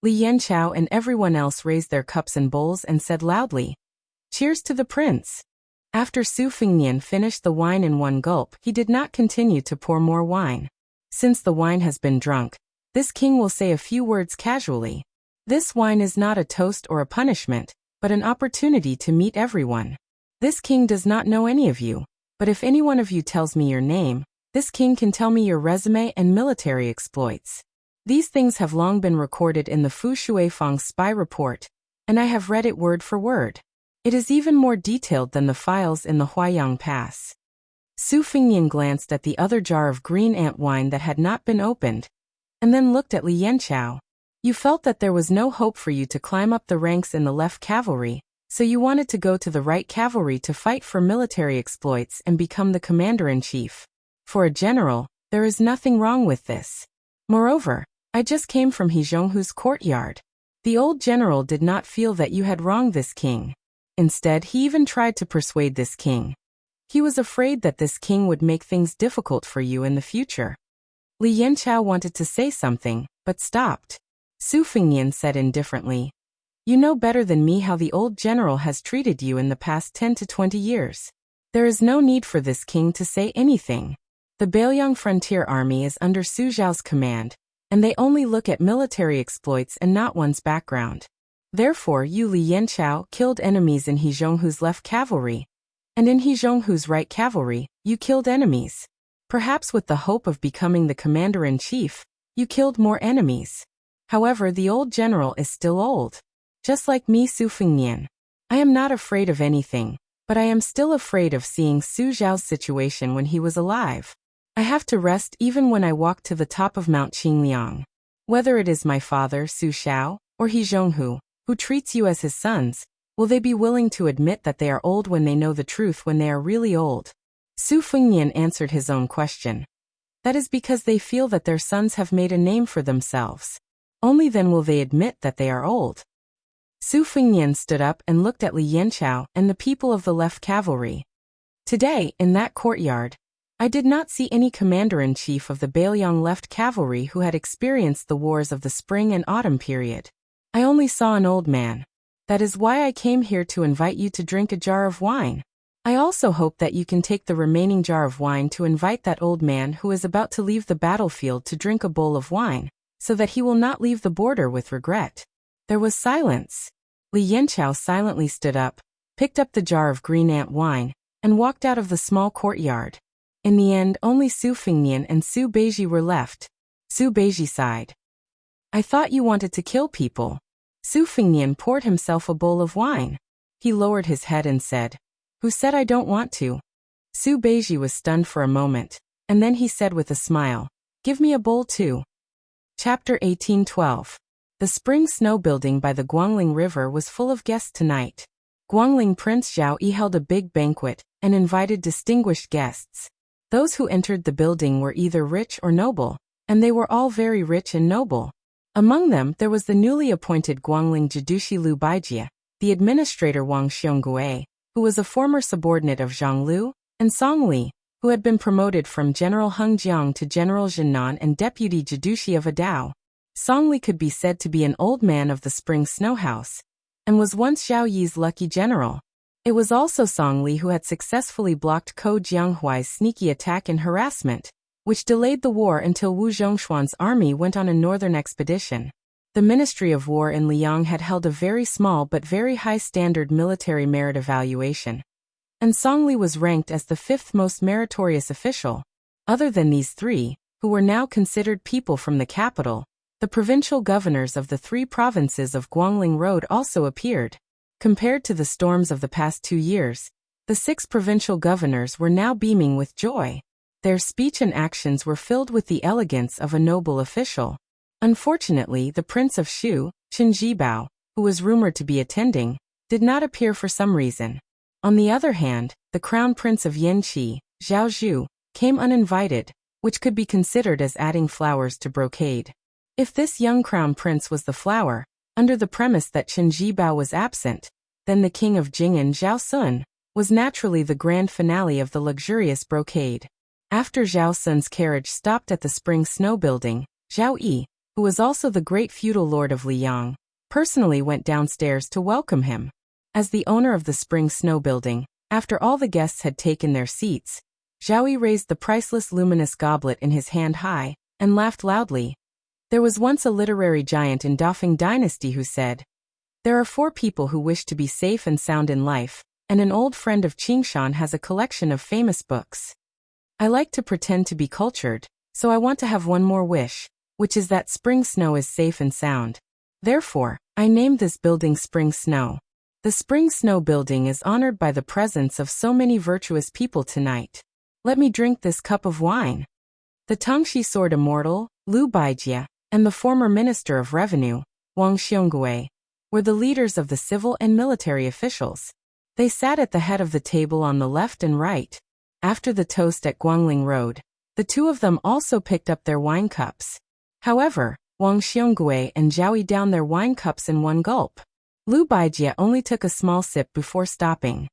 Li Yanqiao and everyone else raised their cups and bowls and said loudly, Cheers to the prince. After Su Fengnian finished the wine in one gulp, he did not continue to pour more wine. Since the wine has been drunk, this king will say a few words casually. This wine is not a toast or a punishment, but an opportunity to meet everyone. This king does not know any of you, but if any one of you tells me your name, this king can tell me your resume and military exploits. These things have long been recorded in the Fu Shuifeng spy report, and I have read it word for word. It is even more detailed than the files in the Huaiyang Pass. Su Fingnian glanced at the other jar of green ant wine that had not been opened, and then looked at Li Yanchao. You felt that there was no hope for you to climb up the ranks in the left cavalry, so you wanted to go to the right cavalry to fight for military exploits and become the commander-in-chief. For a general, there is nothing wrong with this. Moreover, I just came from He Zhonghu's courtyard. The old general did not feel that you had wronged this king. Instead, he even tried to persuade this king. He was afraid that this king would make things difficult for you in the future. Li Yanchao wanted to say something, but stopped. Su Fingnian said indifferently, "You know better than me how the old general has treated you in the past 10 to 20 years. There is no need for this king to say anything. The Bailiang Frontier Army is under Su Zhao's command, and they only look at military exploits and not one's background. Therefore you Li Yanchao killed enemies in He Zhonghu's left cavalry, and in He Zhonghu's right cavalry, you killed enemies. Perhaps with the hope of becoming the commander-in-chief, you killed more enemies. However, the old general is still old. Just like me, Su Fingnian. I am not afraid of anything, but I am still afraid of seeing Su Zhao's situation when he was alive. I have to rest even when I walk to the top of Mount Qingliang. Whether it is my father, Su Xiao, or He Zhonghu, who treats you as his sons, will they be willing to admit that they are old when they know the truth when they are really old?" Su Fingnian answered his own question. That is because they feel that their sons have made a name for themselves. Only then will they admit that they are old. Su Fingnian stood up and looked at Li Yanchao and the people of the left cavalry. Today, in that courtyard, I did not see any commander-in-chief of the Bailiang left cavalry who had experienced the wars of the spring and autumn period. I only saw an old man. That is why I came here to invite you to drink a jar of wine. I also hope that you can take the remaining jar of wine to invite that old man who is about to leave the battlefield to drink a bowl of wine, so that he will not leave the border with regret." There was silence. Li Yanchao silently stood up, picked up the jar of green ant wine, and walked out of the small courtyard. In the end, only Su Fingnian and Su Beiji were left. Su Beiji sighed. "I thought you wanted to kill people." Su Fingnian poured himself a bowl of wine. He lowered his head and said, "Who said I don't want to?" Su Beiji was stunned for a moment, and then he said with a smile, "Give me a bowl too." Chapter 18:12. The spring snow building by the Guangling River was full of guests tonight. Guangling Prince Zhao Yi held a big banquet and invited distinguished guests. Those who entered the building were either rich or noble, and they were all very rich and noble. Among them there was the newly appointed Guangling Jidushi Lu Baijie, the administrator Wang Xiongui, who was a former subordinate of Zhang Lu, and Song Li, who had been promoted from General Heng Jiang to General Zhenan and Deputy Jidushi of Adao. Song Li could be said to be an old man of the spring snow house, and was once Zhao Yi's lucky general. It was also Song Li who had successfully blocked Ko Jianghuai's sneaky attack and harassment, which delayed the war until Wu Zhongshuan's army went on a northern expedition. The Ministry of War in Liang had held a very small but very high-standard military merit evaluation, and Song Li was ranked as the 5th most meritorious official. Other than these three, who were now considered people from the capital, the provincial governors of the 3 provinces of Guangling Road also appeared. Compared to the storms of the past 2 years, the 6 provincial governors were now beaming with joy. Their speech and actions were filled with the elegance of a noble official. Unfortunately, the Prince of Shu, Qin Jibao, who was rumored to be attending, did not appear for some reason. On the other hand, the Crown Prince of Yanqi, Zhao Zhu, came uninvited, which could be considered as adding flowers to brocade. If this young Crown Prince was the flower, under the premise that Qin Jibao was absent, then the King of Jing'an, Zhao Sun, was naturally the grand finale of the luxurious brocade. After Zhao Sun's carriage stopped at the spring snow building, Zhao Yi, who was also the great feudal lord of Liang, personally went downstairs to welcome him. As the owner of the spring snow building, after all the guests had taken their seats, Zhao Yi raised the priceless luminous goblet in his hand high, and laughed loudly. There was once a literary giant in Dafeng dynasty who said, "There are 4 people who wish to be safe and sound in life, and an old friend of Qingshan has a collection of famous books. I like to pretend to be cultured, so I want to have one more wish, which is that spring snow is safe and sound. Therefore, I named this building Spring Snow. The Spring Snow building is honored by the presence of so many virtuous people tonight. Let me drink this cup of wine." The Tangxi sword immortal, Lu Baijie, and the former Minister of Revenue, Wang Xiongui, were the leaders of the civil and military officials. They sat at the head of the table on the left and right. After the toast at Guangling Road, the 2 of them also picked up their wine cups. However, Wang Xiongui and Zhao Yi downed their wine cups in one gulp. Lu Baijie only took a small sip before stopping.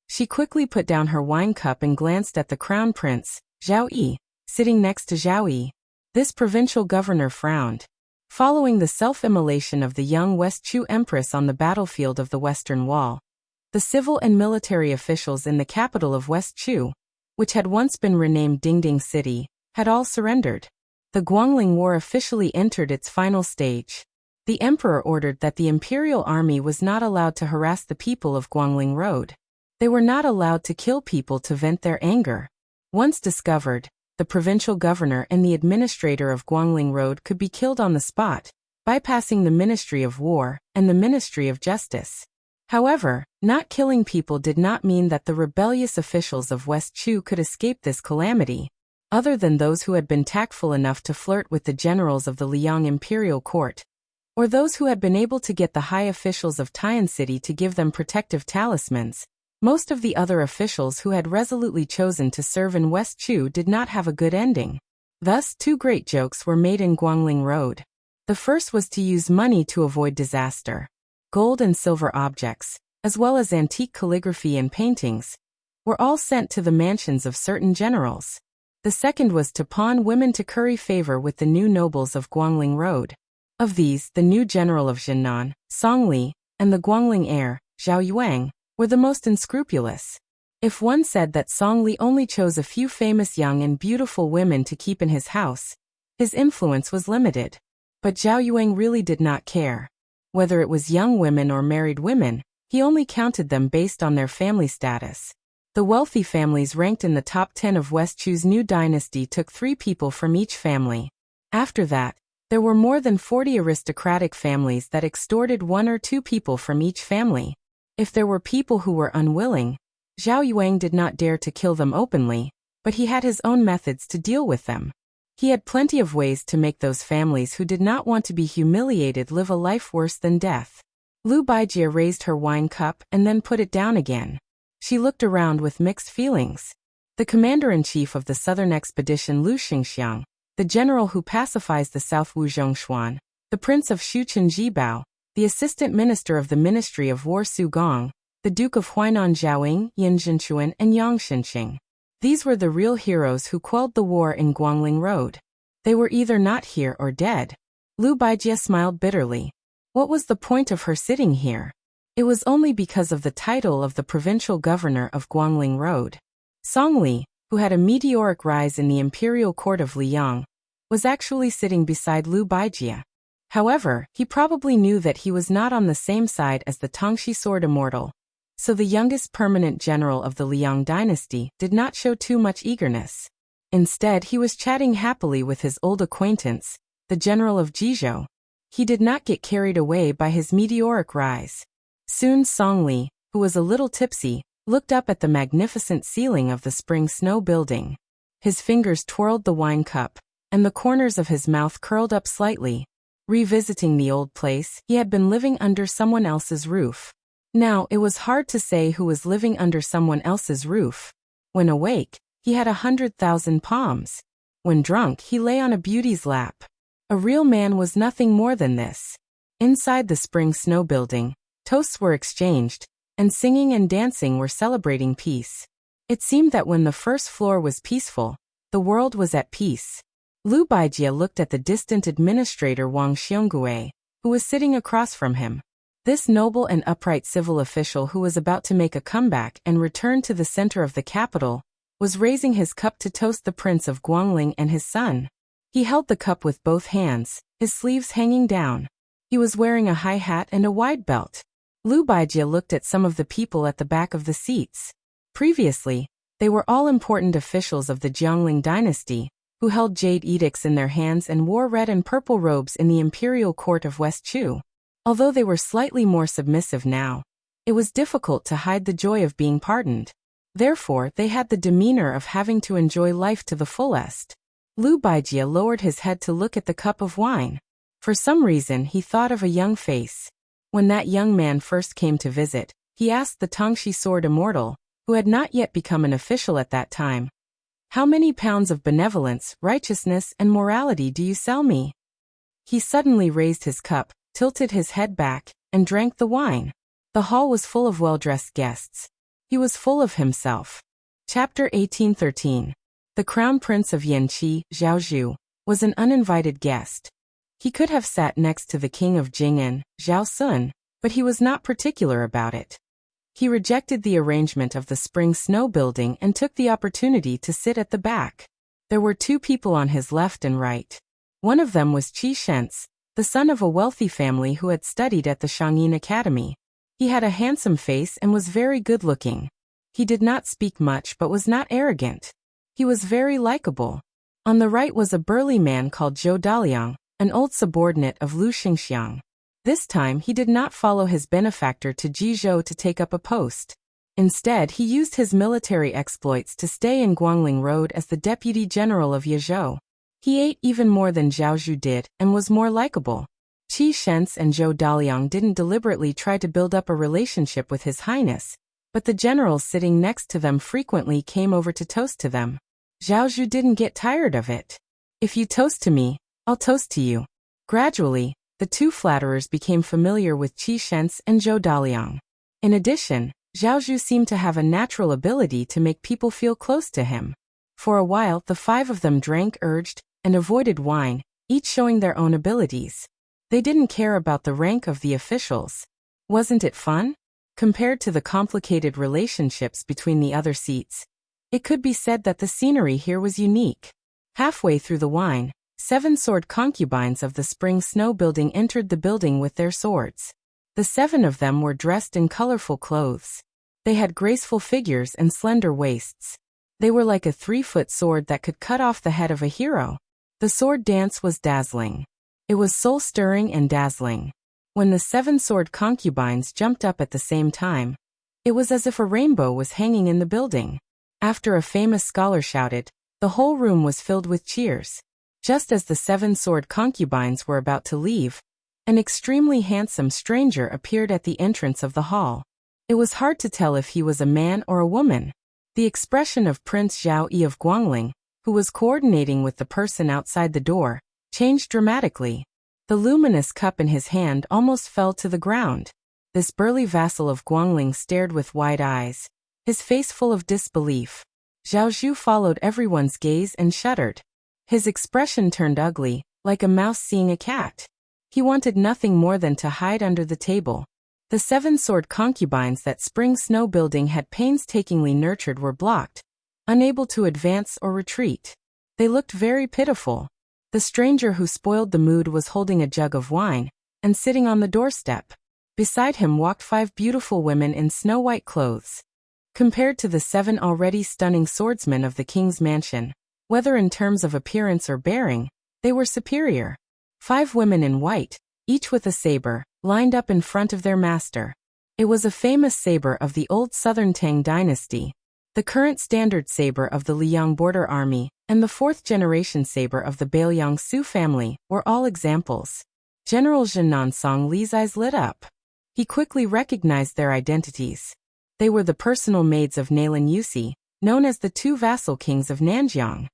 She quickly put down her wine cup and glanced at the crown prince, Zhao Yi, sitting next to Zhao Yi. This provincial governor frowned. Following the self-immolation of the young West Chu Empress on the battlefield of the Western Wall, the civil and military officials in the capital of West Chu, which had once been renamed Dingding City, had all surrendered. The Guangling War officially entered its final stage. The emperor ordered that the imperial army was not allowed to harass the people of Guangling Road. They were not allowed to kill people to vent their anger. Once discovered, the provincial governor and the administrator of Guangling Road could be killed on the spot, bypassing the Ministry of War and the Ministry of Justice. However, not killing people did not mean that the rebellious officials of West Chu could escape this calamity, other than those who had been tactful enough to flirt with the generals of the Liang imperial court, or those who had been able to get the high officials of Tian City to give them protective talismans. Most of the other officials who had resolutely chosen to serve in West Chu did not have a good ending. Thus, 2 great jokes were made in Guangling Road. The first was to use money to avoid disaster. Gold and silver objects, as well as antique calligraphy and paintings, were all sent to the mansions of certain generals. The second was to pawn women to curry favor with the new nobles of Guangling Road. Of these, the new general of Jinan, Song Li, and the Guangling heir, Zhao Yuang, were the most unscrupulous. If one said that Song Li only chose a few famous young and beautiful women to keep in his house, his influence was limited. But Zhao Yuang really did not care. Whether it was young women or married women, he only counted them based on their family status. The wealthy families ranked in the top 10 of West Chu's new dynasty took 3 people from each family. After that, there were more than 40 aristocratic families that extorted 1 or 2 people from each family. If there were people who were unwilling, Zhao Yuang did not dare to kill them openly, but he had his own methods to deal with them. He had plenty of ways to make those families who did not want to be humiliated live a life worse than death. Lu Baijie raised her wine cup and then put it down again. She looked around with mixed feelings. The commander-in-chief of the southern expedition Lu Xingxiang, the general who pacifies the South Wu Zhongshuan, the prince of Shuchen Jibao, the assistant minister of the Ministry of War Su Gong, the Duke of Huainan Zhaoying, Yin Zhenchuan, and Yang Shenqing. These were the real heroes who quelled the war in Guangling Road. They were either not here or dead. Lu Baijie smiled bitterly. What was the point of her sitting here? It was only because of the title of the provincial governor of Guangling Road. Song Li, who had a meteoric rise in the imperial court of Liang, was actually sitting beside Lu Baijie. However, he probably knew that he was not on the same side as the Tangxi sword immortal, so the youngest permanent general of the Liang dynasty did not show too much eagerness. Instead, he was chatting happily with his old acquaintance, the general of Jizhou. He did not get carried away by his meteoric rise. Soon Song Li, who was a little tipsy, looked up at the magnificent ceiling of the Spring Snow building. His fingers twirled the wine cup, and the corners of his mouth curled up slightly. Revisiting the old place, he had been living under someone else's roof. Now, it was hard to say who was living under someone else's roof. When awake, he had 100,000 palms. When drunk, he lay on a beauty's lap. A real man was nothing more than this. Inside the Spring Snow building, toasts were exchanged, and singing and dancing were celebrating peace. It seemed that when the first floor was peaceful, the world was at peace. Lu Baijie looked at the distant administrator Wang Xiongui, who was sitting across from him. This noble and upright civil official who was about to make a comeback and return to the center of the capital, was raising his cup to toast the prince of Guangling and his son. He held the cup with both hands, his sleeves hanging down. He was wearing a high hat and a wide belt. Liu Baijie looked at some of the people at the back of the seats. Previously, they were all important officials of the Jiangling dynasty, who held jade edicts in their hands and wore red and purple robes in the imperial court of West Chu. Although they were slightly more submissive now, it was difficult to hide the joy of being pardoned. Therefore, they had the demeanor of having to enjoy life to the fullest. Liu Baijie lowered his head to look at the cup of wine. For some reason, he thought of a young face. When that young man first came to visit, he asked the Tongshi sword immortal, who had not yet become an official at that time, "How many pounds of benevolence, righteousness, and morality do you sell me?" He suddenly raised his cup, tilted his head back, and drank the wine. The hall was full of well-dressed guests. He was full of himself. Chapter 1813. The Crown Prince of Yanqi, Zhao Zhu, was an uninvited guest. He could have sat next to the king of Jing'an, Zhao Sun, but he was not particular about it. He rejected the arrangement of the spring snow building and took the opportunity to sit at the back. There were two people on his left and right. One of them was Qi Shentz, the son of a wealthy family who had studied at the Shangyin Academy. He had a handsome face and was very good-looking. He did not speak much but was not arrogant. He was very likable. On the right was a burly man called Zhou Daliang, an old subordinate of Lu Xingxiang. This time he did not follow his benefactor to Jizhou to take up a post. Instead, he used his military exploits to stay in Guangling Road as the deputy general of Yezhou. He ate even more than Zhao Zhu did and was more likable. Qi Shentz and Zhou Daliang didn't deliberately try to build up a relationship with His Highness, but the generals sitting next to them frequently came over to toast to them. Zhao Zhu didn't get tired of it. "If you toast to me, I'll toast to you." Gradually, the two flatterers became familiar with Qi Shentz and Zhou Daliang. In addition, Zhao Zhu seemed to have a natural ability to make people feel close to him. For a while, the five of them drank, urged, and avoided wine, each showing their own abilities. They didn't care about the rank of the officials. Wasn't it fun? Compared to the complicated relationships between the other seats, it could be said that the scenery here was unique. Halfway through the wine, 7 sword concubines of the spring snow building entered the building with their swords. The 7 of them were dressed in colorful clothes. They had graceful figures and slender waists. They were like a 3-foot sword that could cut off the head of a hero. The sword dance was dazzling. It was soul-stirring and dazzling. When the 7 sword concubines jumped up at the same time, it was as if a rainbow was hanging in the building. After a famous scholar shouted, the whole room was filled with cheers. Just as the 7 sword concubines were about to leave, an extremely handsome stranger appeared at the entrance of the hall. It was hard to tell if he was a man or a woman. The expression of Prince Zhao Yi of Guangling, who was coordinating with the person outside the door, changed dramatically. The luminous cup in his hand almost fell to the ground. This burly vassal of Guangling stared with wide eyes, his face full of disbelief. Zhao Zhu followed everyone's gaze and shuddered. His expression turned ugly, like a mouse seeing a cat. He wanted nothing more than to hide under the table. The 7 sword concubines that spring snow building had painstakingly nurtured were blocked, unable to advance or retreat. They looked very pitiful. The stranger who spoiled the mood was holding a jug of wine and sitting on the doorstep. Beside him walked 5 beautiful women in snow-white clothes. Compared to the 7 already stunning swordsmen of the king's mansion, whether in terms of appearance or bearing, they were superior. 5 women in white, each with a saber, lined up in front of their master. It was a famous saber of the old southern Tang dynasty, the current standard saber of the Liang border army, and the 4th-generation saber of the Bailiang Su family were all examples. General Zhenan Song Li's eyes lit up. He quickly recognized their identities. They were the personal maids of Nalin Yusi, known as the 2 vassal kings of Nanjiang.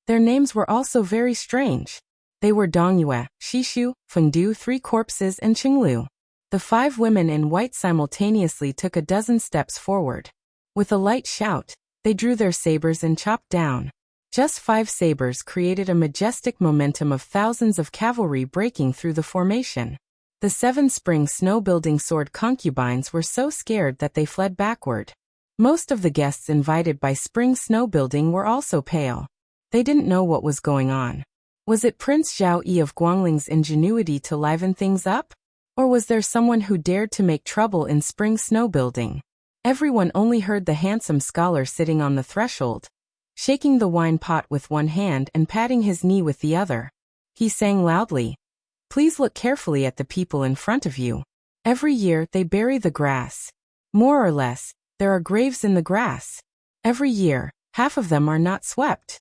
Their names were also very strange. They were Dongyue, Shishu, Fengdu, 3 corpses, and Qinglu. The 5 women in white simultaneously took a dozen steps forward. With a light shout, they drew their sabers and chopped down. Just 5 sabers created a majestic momentum of thousands of cavalry breaking through the formation. The 7 spring snow-building sword concubines were so scared that they fled backward. Most of the guests invited by spring snow building were also pale. They didn't know what was going on. Was it Prince Zhao Yi of Guangling's ingenuity to liven things up? Or was there someone who dared to make trouble in spring snow building? Everyone only heard the handsome scholar sitting on the threshold, shaking the wine pot with one hand and patting his knee with the other. He sang loudly, "Please look carefully at the people in front of you. Every year they bury the grass. More or less, there are graves in the grass. Every year, half of them are not swept."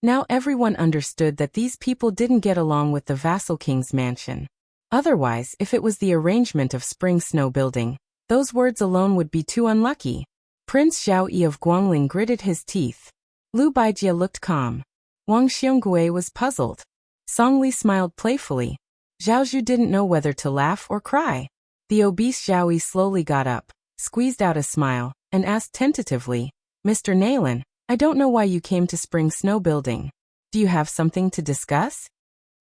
Now everyone understood that these people didn't get along with the vassal king's mansion. Otherwise, if it was the arrangement of spring snow building, those words alone would be too unlucky. Prince Zhao Yi of Guangling gritted his teeth. Lu Baijie looked calm. Wang Xiongui was puzzled. Song Li smiled playfully. Zhao Zhu didn't know whether to laugh or cry. The obese Zhao Yi slowly got up, squeezed out a smile, and asked tentatively, "Mr. Nailan, I don't know why you came to spring snow building. Do you have something to discuss?"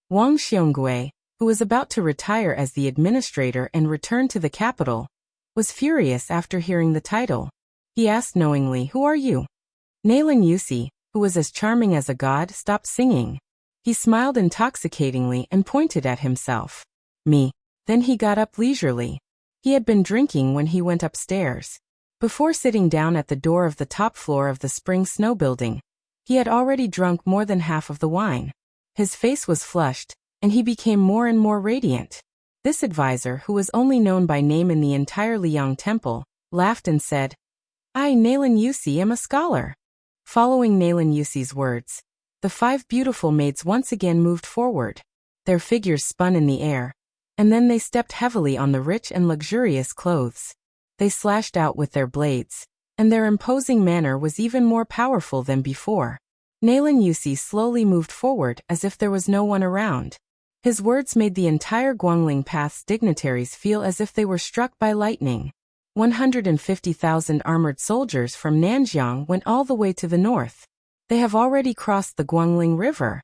Wang Xiongui, who was about to retire as the administrator and return to the capital, was furious after hearing the title. He asked knowingly, "Who are you?" Nailan Yusi, who was as charming as a god, stopped singing. He smiled intoxicatingly and pointed at himself. "Me." Then he got up leisurely. He had been drinking when he went upstairs. Before sitting down at the door of the top floor of the spring snow building, he had already drunk more than half of the wine. His face was flushed, and he became more and more radiant. This advisor, who was only known by name in the entire Liang temple, laughed and said, "I, Nailan Yusi, am a scholar." Following Nailan Yusi's words, the 5 beautiful maids once again moved forward. Their figures spun in the air, and then they stepped heavily on the rich and luxurious clothes. They slashed out with their blades, and their imposing manner was even more powerful than before. Nailan Yusi slowly moved forward as if there was no one around. His words made the entire Guangling Path's dignitaries feel as if they were struck by lightning. 150,000 armored soldiers from Nanjiang went all the way to the north. They have already crossed the Guangling River.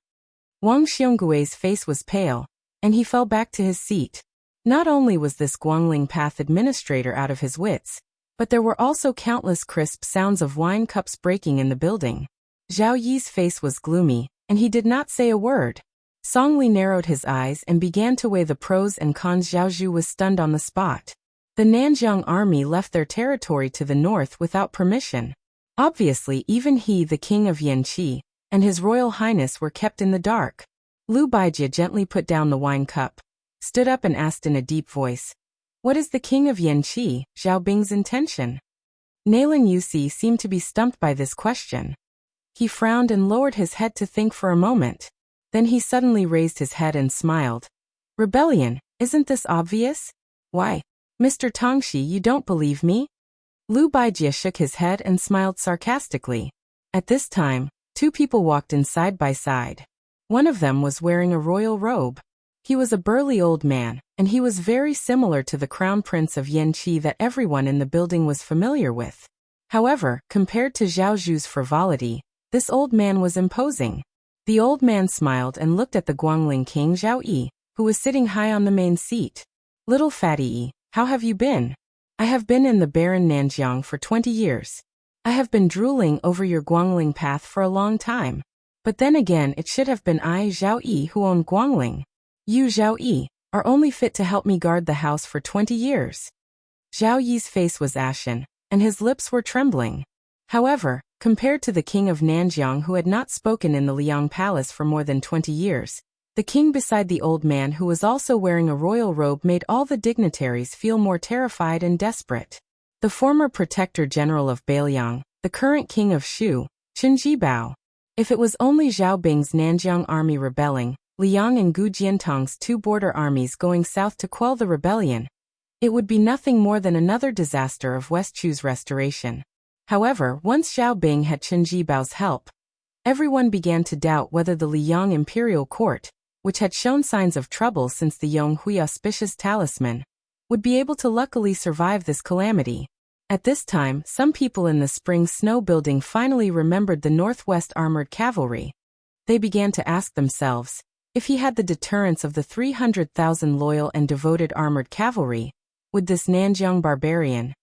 Wang Xionggui's face was pale, and he fell back to his seat. Not only was this Guangling Path administrator out of his wits, but there were also countless crisp sounds of wine cups breaking in the building. Zhao Yi's face was gloomy, and he did not say a word. Song Li narrowed his eyes and began to weigh the pros and cons. Zhao Zhu was stunned on the spot. The Nanjiang army left their territory to the north without permission. Obviously, even he, the king of Yanqi, and his royal highness were kept in the dark. Lu Baijie gently put down the wine cup, stood up and asked in a deep voice, "What is the king of Yanqi, Zhao Bing's intention?" Nailan Yusi seemed to be stumped by this question. He frowned and lowered his head to think for a moment. Then he suddenly raised his head and smiled. "Rebellion, isn't this obvious? Why, Mr. Tongxi, you don't believe me?" Lu Baijie shook his head and smiled sarcastically. At this time, 2 people walked in side by side. One of them was wearing a royal robe. He was a burly old man, and he was very similar to the crown prince of Yanqi that everyone in the building was familiar with. However, compared to Zhao Zhu's frivolity, this old man was imposing. The old man smiled and looked at the Guangling king Zhao Yi, who was sitting high on the main seat. "Little fatty Yi, how have you been?" "I have been in the barren Nanjiang for 20 years. I have been drooling over your Guangling path for a long time. But then again, it should have been I, Zhao Yi, who owned Guangling. You, Zhao Yi, are only fit to help me guard the house for 20 years. Zhao Yi's face was ashen, and his lips were trembling. However, compared to the king of Nanjiang who had not spoken in the Liang Palace for more than 20 years, the king beside the old man who was also wearing a royal robe made all the dignitaries feel more terrified and desperate. The former protector general of Bailiang, the current king of Shu, Chen Jibao. If it was only Zhao Bing's Nanjiang army rebelling, Liang and Gu Jiantong's 2 border armies going south to quell the rebellion, it would be nothing more than another disaster of West Chu's restoration. However, once Zhao Bing had Chen Jibao's help, everyone began to doubt whether the Liang imperial court, which had shown signs of trouble since the Yonghui auspicious talisman, would be able to luckily survive this calamity. At this time, some people in the spring snow building finally remembered the Northwest Armored Cavalry. They began to ask themselves, if he had the deterrence of the 300,000 loyal and devoted armored cavalry, would this Nanjiang barbarian,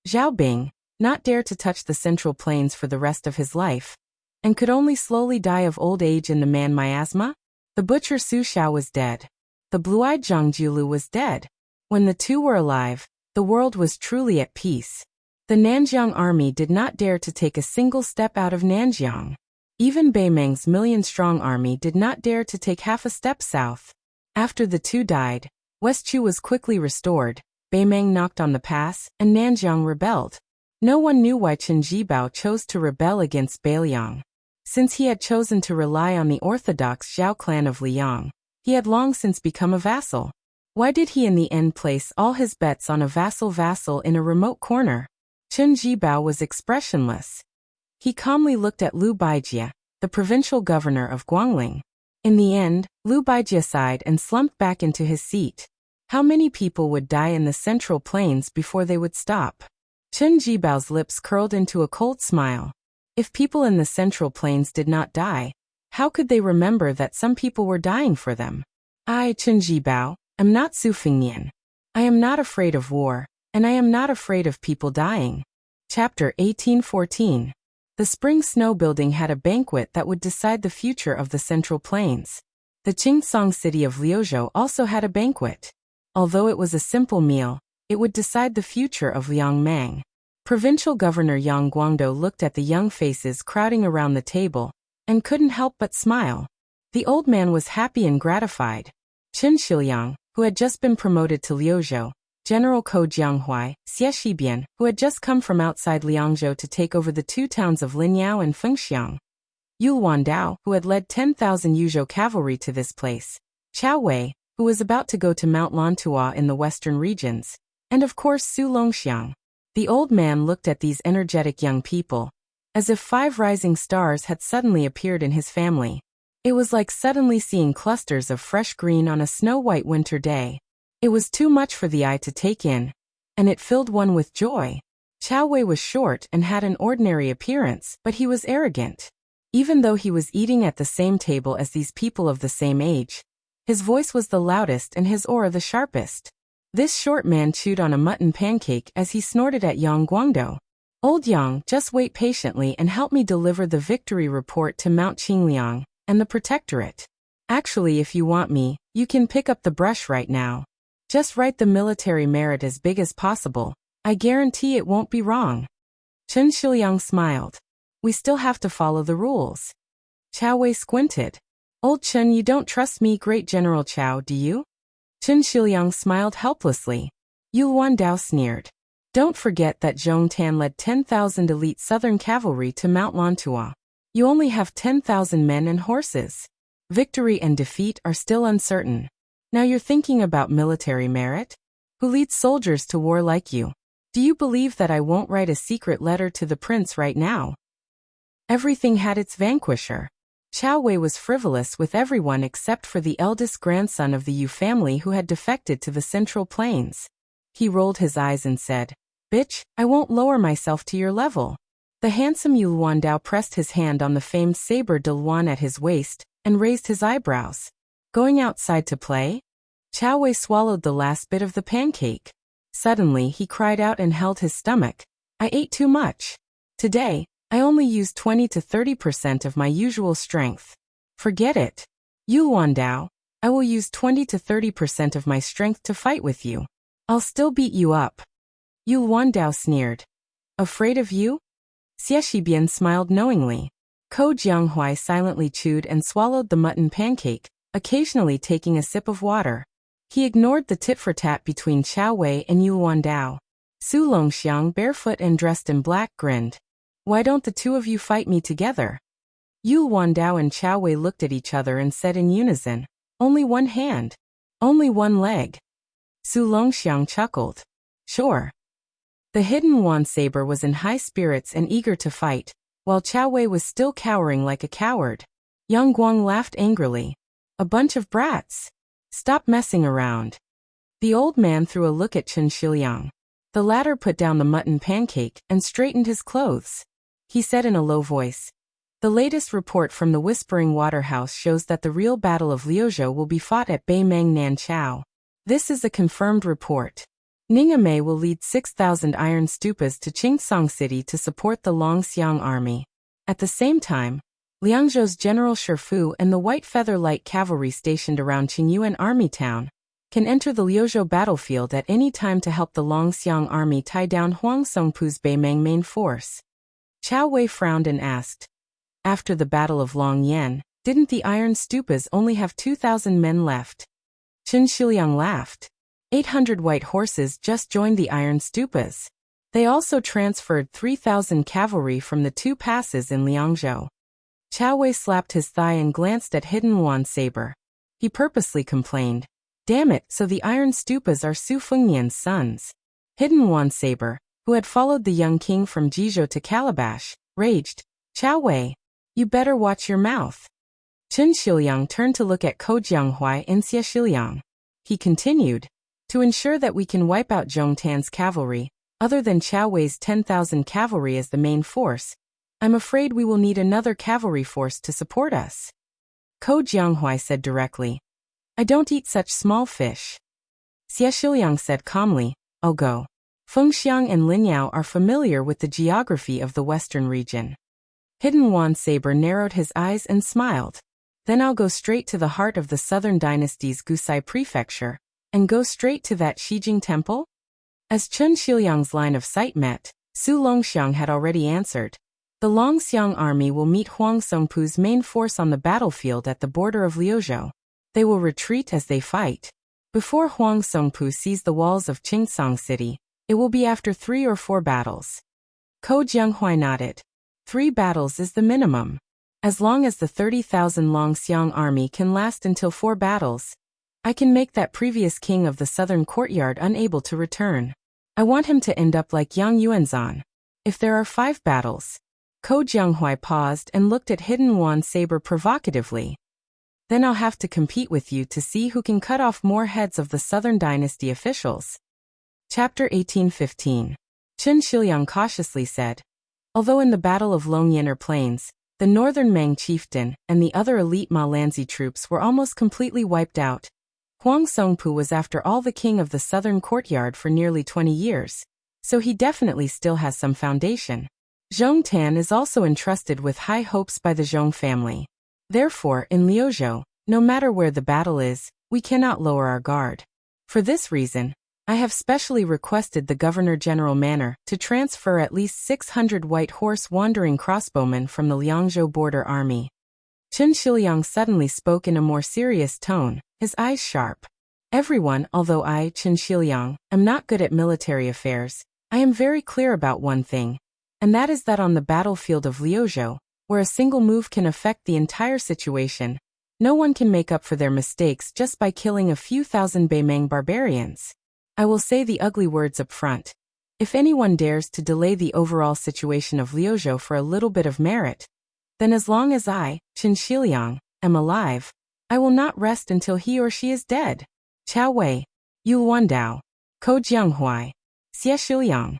Zhao Bing, not dare to touch the Central Plains for the rest of his life, and could only slowly die of old age in the man miasma? The butcher Su Xiao was dead. The blue-eyed Zhang Jiulu was dead. When the two were alive, the world was truly at peace. The Nanjiang army did not dare to take a single step out of Nanjiang. Even Beimeng's million-strong army did not dare to take half a step south. After the two died, Westchu was quickly restored, Beimeng knocked on the pass, and Nanjiang rebelled. No one knew why Chen Jibao chose to rebel against Bailiang. Since he had chosen to rely on the orthodox Zhao clan of Liang, he had long since become a vassal. Why did he in the end place all his bets on a vassal in a remote corner? Chen Jibao was expressionless. He calmly looked at Liu Baijie, the provincial governor of Guangling. In the end, Liu Baijie sighed and slumped back into his seat. How many people would die in the Central Plains before they would stop? Chen Jibao's lips curled into a cold smile. If people in the Central Plains did not die, how could they remember that some people were dying for them? I, Chen Jibao, am not Su Fingnian. I am not afraid of war, and I am not afraid of people dying. Chapter 1814. The spring snow building had a banquet that would decide the future of the Central Plains. The Qingsong city of Liuzhou also had a banquet. Although it was a simple meal, it would decide the future of Liangmang. Provincial Governor Yang Guangdou looked at the young faces crowding around the table, and couldn't help but smile. The old man was happy and gratified. Chen Shiliang, who had just been promoted to Liuzhou, General Ko Jianghuai, Xie Shibian, who had just come from outside Liangzhou to take over the two towns of Linyao and Fengxiang, Yu Wandao, who had led 10,000 Yuzhou cavalry to this place, Chao Wei, who was about to go to Mount Lantua in the western regions, and of course Su Longxiang. The old man looked at these energetic young people, as if 5 rising stars had suddenly appeared in his family. It was like suddenly seeing clusters of fresh green on a snow-white winter day. It was too much for the eye to take in, and it filled one with joy. Chao Wei was short and had an ordinary appearance, but he was arrogant. Even though he was eating at the same table as these people of the same age, his voice was the loudest and his aura the sharpest. This short man chewed on a mutton pancake as he snorted at Yang Guangdou. Old Yang, just wait patiently and help me deliver the victory report to Mount Qingliang and the Protectorate. Actually, if you want me, you can pick up the brush right now. Just write the military merit as big as possible. I guarantee it won't be wrong. Chen Shiliang smiled. We still have to follow the rules. Chao Wei squinted. Old Chen, you don't trust me, Great General Chao, do you? Chen Shiliang smiled helplessly. Yu Wandao sneered. Don't forget that Zhong Tan led 10,000 elite southern cavalry to Mount Lantua. You only have 10,000 men and horses. Victory and defeat are still uncertain. Now you're thinking about military merit? Who leads soldiers to war like you? Do you believe that I won't write a secret letter to the prince right now? Everything had its vanquisher. Chao Wei was frivolous with everyone except for the eldest grandson of the Yu family who had defected to the Central Plains. He rolled his eyes and said, Bitch, I won't lower myself to your level. The handsome Yu Wandao pressed his hand on the famed saber de Luan at his waist, and raised his eyebrows. Going outside to play? Chao Wei swallowed the last bit of the pancake. Suddenly he cried out and held his stomach. I ate too much. Today, I only used 20 to 30% of my usual strength. Forget it. Yu Wandao, I will use 20 to 30% of my strength to fight with you. I'll still beat you up. Yu Wandao sneered. Afraid of you? Xie Shibian smiled knowingly. Ko Jianghuai silently chewed and swallowed the mutton pancake, occasionally taking a sip of water. He ignored the tit-for-tat between Chao Wei and Yu Wandao. Su Longxiang, barefoot and dressed in black, grinned. Why don't the two of you fight me together? Yu Wandao and Chao Wei looked at each other and said in unison, Only one hand. Only one leg. Su Longxiang chuckled. Sure. The hidden wand saber was in high spirits and eager to fight, while Chao Wei was still cowering like a coward. Yang Guang laughed angrily. A bunch of brats. Stop messing around. The old man threw a look at Chen Shiliang. The latter put down the mutton pancake and straightened his clothes. He said in a low voice, The latest report from the Whispering Waterhouse shows that the real Battle of Liuzhou will be fought at Beimeng Nanchao. This is a confirmed report. Ningame will lead 6,000 iron stupas to Qingsong City to support the Longxiang army. At the same time, Liangzhou's General Shifu and the White Feather Light Cavalry stationed around Qingyuan Army Town can enter the Liuzhou battlefield at any time to help the Longxiang Army tie down Huang Songpu's Beimeng main force. Chao Wei frowned and asked, "After the Battle of Longyan, didn't the Iron Stupas only have 2,000 men left?" Chen Shiliang laughed. 800 white horses just joined the Iron Stupas. They also transferred 3,000 cavalry from the two passes in Liangzhou. Chao Wei slapped his thigh and glanced at Hidden Wan Saber. He purposely complained, "Damn it, so the Iron Stupas are Su Fengnian's sons." Hidden Wan Saber, who had followed the young king from Jizhou to Calabash, raged, "Chao Wei, you better watch your mouth." Chen Shiliang turned to look at Ko Jianghuai and Xie Shiliang. He continued, "To ensure that we can wipe out Zhong Tan's cavalry, other than Chao Wei's 10,000 cavalry as the main force, I'm afraid we will need another cavalry force to support us." Ko Jianghuai said directly, "I don't eat such small fish." Xie Shiliang said calmly, "I'll go. Fengxiang and Linyao are familiar with the geography of the western region." Hidden Wan Saber narrowed his eyes and smiled. "Then I'll go straight to the heart of the southern dynasty's Gusai prefecture, and go straight to that Shijing temple?" As Chen Shiliang's line of sight met, Su Longxiang had already answered, "The Longxiang army will meet Huang Songpu's main force on the battlefield at the border of Liuzhou. They will retreat as they fight. Before Huang Songpu sees the walls of Qingsong City, it will be after 3 or 4 battles." Ko Jianghuai nodded. 3 battles is the minimum. As long as the 30,000 Longxiang army can last until 4 battles, I can make that previous king of the southern courtyard unable to return. I want him to end up like Yang Yuanzhan. If there are 5 battles. Ko Jianghuai paused and looked at Hidden Wan Saber provocatively. "Then I'll have to compete with you to see who can cut off more heads of the Southern Dynasty officials." Chapter 18:15. Chen Shiliang cautiously said, "Although in the Battle of Longyaner Plains, the northern Meng chieftain and the other elite Ma Lanzi troops were almost completely wiped out, Huang Songpu was after all the king of the southern courtyard for nearly 20 years, so he definitely still has some foundation. Zhong Tan is also entrusted with high hopes by the Zhong family. Therefore, in Liuzhou, no matter where the battle is, we cannot lower our guard. For this reason, I have specially requested the Governor-General Manor to transfer at least 600 white horse wandering crossbowmen from the Liangzhou border army." Chen Shiliang suddenly spoke in a more serious tone, his eyes sharp. "Everyone, although I, Chen Shiliang, am not good at military affairs, I am very clear about one thing, and that is that on the battlefield of Liuzhou, where a single move can affect the entire situation, no one can make up for their mistakes just by killing a few thousand Beimeng barbarians. I will say the ugly words up front. If anyone dares to delay the overall situation of Liuzhou for a little bit of merit, then as long as I, Chen Shiliang, am alive, I will not rest until he or she is dead. Chao Wei, Yu Wandao, Ko Jianghuai, Xie Shiliang."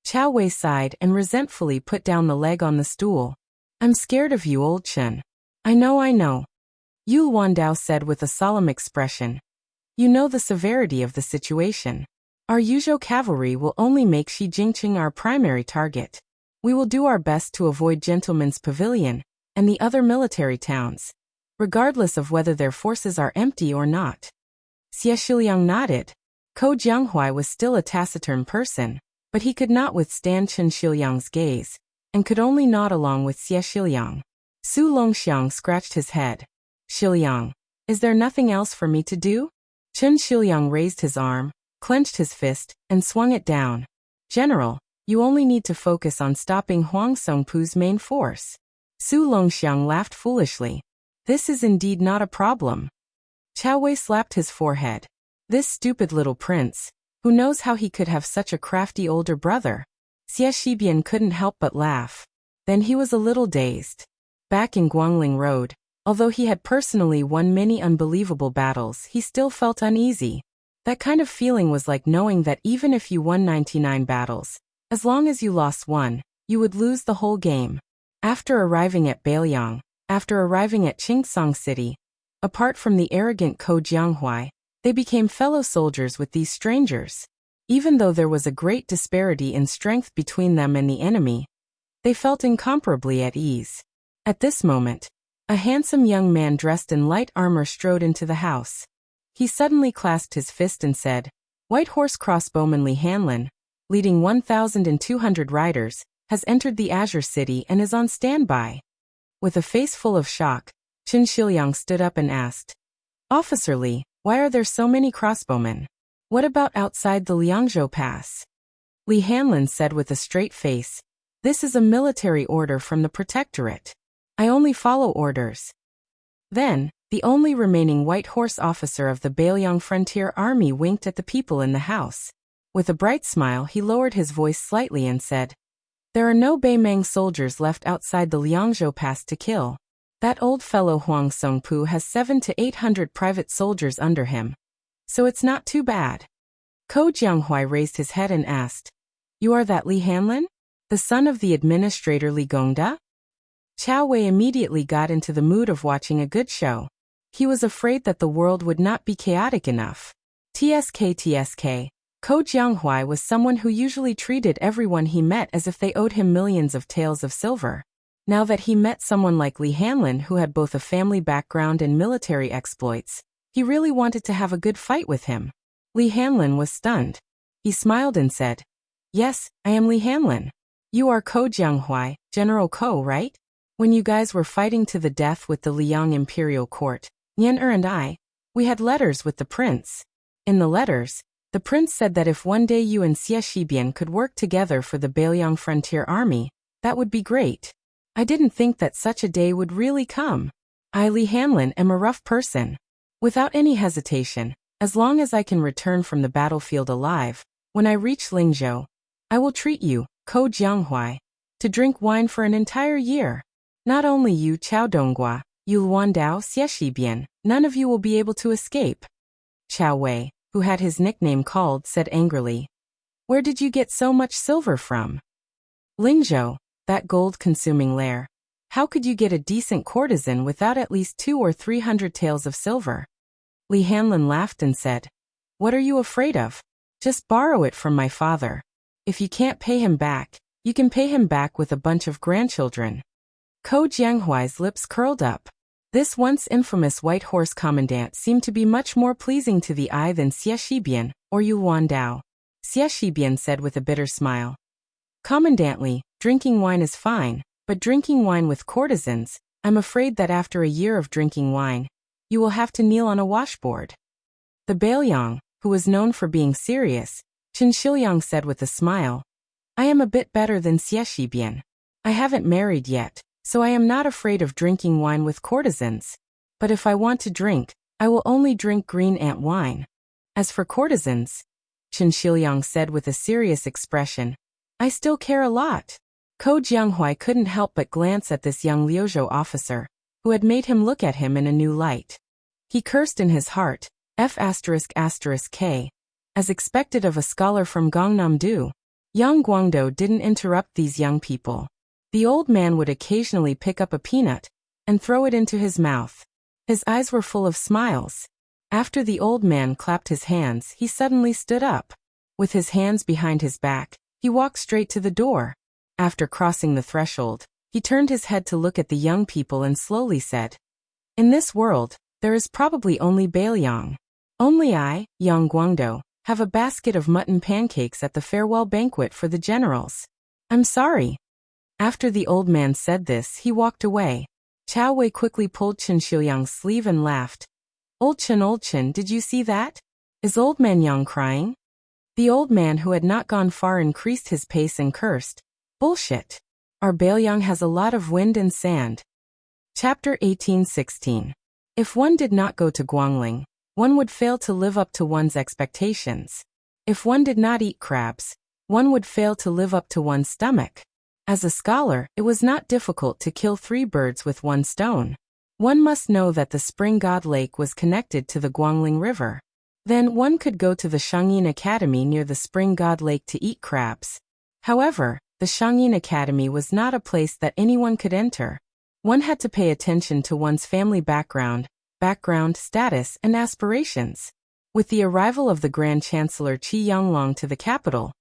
Chao Wei sighed and resentfully put down the leg on the stool. "I'm scared of you, old Chen." I know. Yu Wandao said with a solemn expression. "You know the severity of the situation. Our Yuzhou cavalry will only make Shijingqing our primary target. We will do our best to avoid Gentleman's Pavilion and the other military towns, regardless of whether their forces are empty or not." Xie Shiliang nodded. Ko Jianghuai was still a taciturn person, but he could not withstand Chen Shiliang's gaze, and could only nod along with Xie Shiliang. Su Longxiang scratched his head. "Shiliang, is there nothing else for me to do?" Chen Shiliang raised his arm, clenched his fist, and swung it down. "General, you only need to focus on stopping Huang Songpu's main force." Su Longxiang laughed foolishly. "This is indeed not a problem." Chao Wei slapped his forehead. This stupid little prince, who knows how he could have such a crafty older brother? Xie Shibian couldn't help but laugh. Then he was a little dazed. Back in Guangling Road, although he had personally won many unbelievable battles, he still felt uneasy. That kind of feeling was like knowing that even if you won 99 battles, as long as you lost one, you would lose the whole game. After arriving at Bailiang, after arriving at Qingsong City, apart from the arrogant Ko Jianghuai, they became fellow soldiers with these strangers. Even though there was a great disparity in strength between them and the enemy, they felt incomparably at ease. At this moment, a handsome young man dressed in light armor strode into the house. He suddenly clasped his fist and said, "White Horse Crossbowman Li Hanlin, leading 1,200 riders, has entered the Azure City and is on standby." With a face full of shock, Qin Shiliang stood up and asked, "Officer Li, why are there so many crossbowmen? What about outside the Liangzhou Pass?" Li Hanlin said with a straight face, "This is a military order from the Protectorate. I only follow orders." Then, the only remaining white horse officer of the Bailiang Frontier Army winked at the people in the house. With a bright smile, he lowered his voice slightly and said, "There are no Beimang soldiers left outside the Liangzhou Pass to kill. That old fellow Huang Songpu has 700 to 800 private soldiers under him. So it's not too bad." Ko Jianghuai raised his head and asked, "You are that Li Hanlin? The son of the administrator Li Gongda?" Chao Wei immediately got into the mood of watching a good show. He was afraid that the world would not be chaotic enough. TSK. Ko Jianghuai was someone who usually treated everyone he met as if they owed him millions of taels of silver. Now that he met someone like Li Hanlin who had both a family background and military exploits, he really wanted to have a good fight with him. Li Hanlin was stunned. He smiled and said, "Yes, I am Li Hanlin. You are Ko Jianghuai, General Ko, right? When you guys were fighting to the death with the Liang Imperial Court, Nian and I, we had letters with the prince. In the letters, the prince said that if one day you and Xie Shibian could work together for the Bailiang Frontier Army, that would be great. I didn't think that such a day would really come. I, Li Hanlin, am a rough person. Without any hesitation, as long as I can return from the battlefield alive, when I reach Lingzhou, I will treat you, Ko Jianghuai, to drink wine for an entire year. Not only you Chao Donghua, you Luandao Xie Shibian, none of you will be able to escape." Chao Wei, who had his nickname called, said angrily, "Where did you get so much silver from?" "Lingzhou, that gold-consuming lair. How could you get a decent courtesan without at least 200 or 300 taels of silver?" Li Hanlin laughed and said, "What are you afraid of? Just borrow it from my father. If you can't pay him back, you can pay him back with a bunch of grandchildren." Ko Jianghuai's lips curled up. This once infamous white horse commandant seemed to be much more pleasing to the eye than Xie Shibian or Yu Luandao. Xie Shibian said with a bitter smile, "Commandant Li, drinking wine is fine, but drinking wine with courtesans, I'm afraid that after a year of drinking wine, you will have to kneel on a washboard." The Bailiang, who was known for being serious, Qin Shiliang said with a smile, "I am a bit better than Xie Shibian. I haven't married yet, so I am not afraid of drinking wine with courtesans. But if I want to drink, I will only drink green ant wine. As for courtesans," Qin Shiliang said with a serious expression, "I still care a lot." Ko Jianghuai couldn't help but glance at this young Liuzhou officer, who had made him look at him in a new light. He cursed in his heart, F***K. As expected of a scholar from Gangnam-do, Yang Guangdou didn't interrupt these young people. The old man would occasionally pick up a peanut and throw it into his mouth. His eyes were full of smiles. After the old man clapped his hands, he suddenly stood up. With his hands behind his back, he walked straight to the door. After crossing the threshold, he turned his head to look at the young people and slowly said, "In this world, there is probably only Bailiang. Only I, Yang Guangdou, have a basket of mutton pancakes at the farewell banquet for the generals. I'm sorry." After the old man said this, he walked away. Chao Wei quickly pulled Qin Shiliang's sleeve and laughed. Old Qin, did you see that? Is old man Yang crying?" The old man, who had not gone far, increased his pace and cursed, "Bullshit. Our Bailiang has a lot of wind and sand." Chapter 18:16. If one did not go to Guangling, one would fail to live up to one's expectations. If one did not eat crabs, one would fail to live up to one's stomach. As a scholar, it was not difficult to kill 3 birds with 1 stone. One must know that the Spring God Lake was connected to the Guangling River. Then one could go to the Shangyin Academy near the Spring God Lake to eat crabs. However, the Shangyin Academy was not a place that anyone could enter. One had to pay attention to one's family background, status, and aspirations. With the arrival of the Grand Chancellor Qi Yanglong to the capital,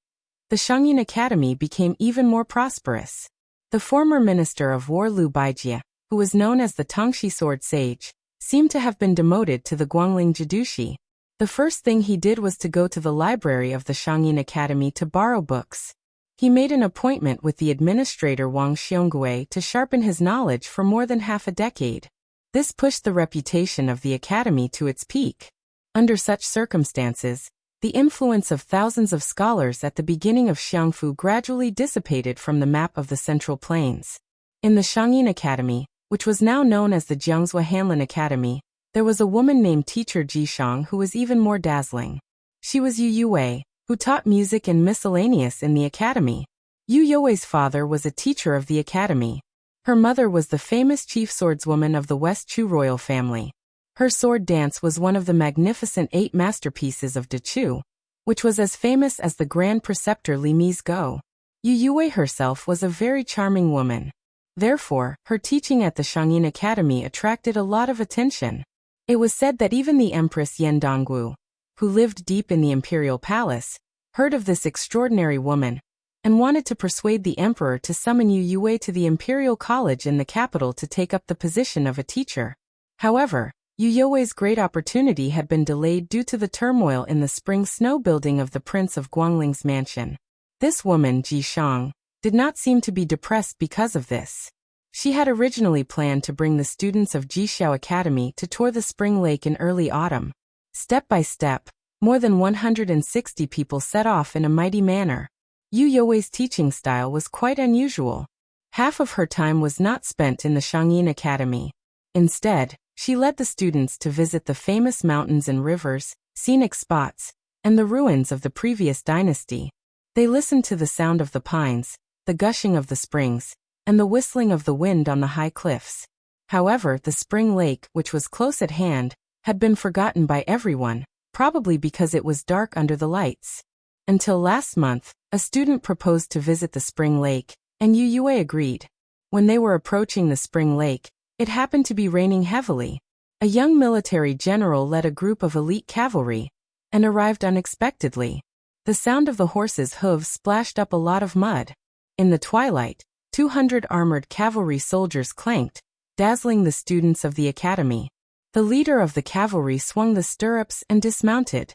the Shangyin Academy became even more prosperous. The former Minister of War Liu Baijie, who was known as the Tangxi sword sage, seemed to have been demoted to the Guangling Jidushi. The first thing he did was to go to the library of the Shangyin Academy to borrow books. He made an appointment with the administrator Wang Xiongui to sharpen his knowledge for more than half a decade. This pushed the reputation of the academy to its peak. Under such circumstances, the influence of thousands of scholars at the beginning of Xiangfu gradually dissipated from the map of the Central Plains. In the Shangyin Academy, which was now known as the Jiangzhou Hanlin Academy, there was a woman named Teacher Jishang who was even more dazzling. She was Yu Yue, who taught music and miscellaneous in the academy. Yu Yue's father was a teacher of the academy. Her mother was the famous chief swordswoman of the West Chu royal family. Her sword dance was one of the magnificent 8 masterpieces of De Chu, which was as famous as the Grand Preceptor Li Mi's Go. Yu Yue herself was a very charming woman. Therefore, her teaching at the Shangyin Academy attracted a lot of attention. It was said that even the Empress Yan Dongwu, who lived deep in the imperial palace, heard of this extraordinary woman, and wanted to persuade the emperor to summon Yu Yue to the imperial college in the capital to take up the position of a teacher. However, Yu Yue's great opportunity had been delayed due to the turmoil in the spring snow building of the Prince of Guangling's mansion. This woman, Ji Shang, did not seem to be depressed because of this. She had originally planned to bring the students of Jixiao Academy to tour the spring lake in early autumn. Step by step, more than 160 people set off in a mighty manner. Yu Yue's teaching style was quite unusual. Half of her time was not spent in the Shangyin Academy. Instead, she led the students to visit the famous mountains and rivers, scenic spots, and the ruins of the previous dynasty. They listened to the sound of the pines, the gushing of the springs, and the whistling of the wind on the high cliffs. However, the spring lake, which was close at hand, had been forgotten by everyone, probably because it was dark under the lights. Until last month, a student proposed to visit the spring lake, and Yu Yue agreed. When they were approaching the spring lake, it happened to be raining heavily. A young military general led a group of elite cavalry, and arrived unexpectedly. The sound of the horses' hooves splashed up a lot of mud. In the twilight, 200 armored cavalry soldiers clanked, dazzling the students of the academy. The leader of the cavalry swung the stirrups and dismounted.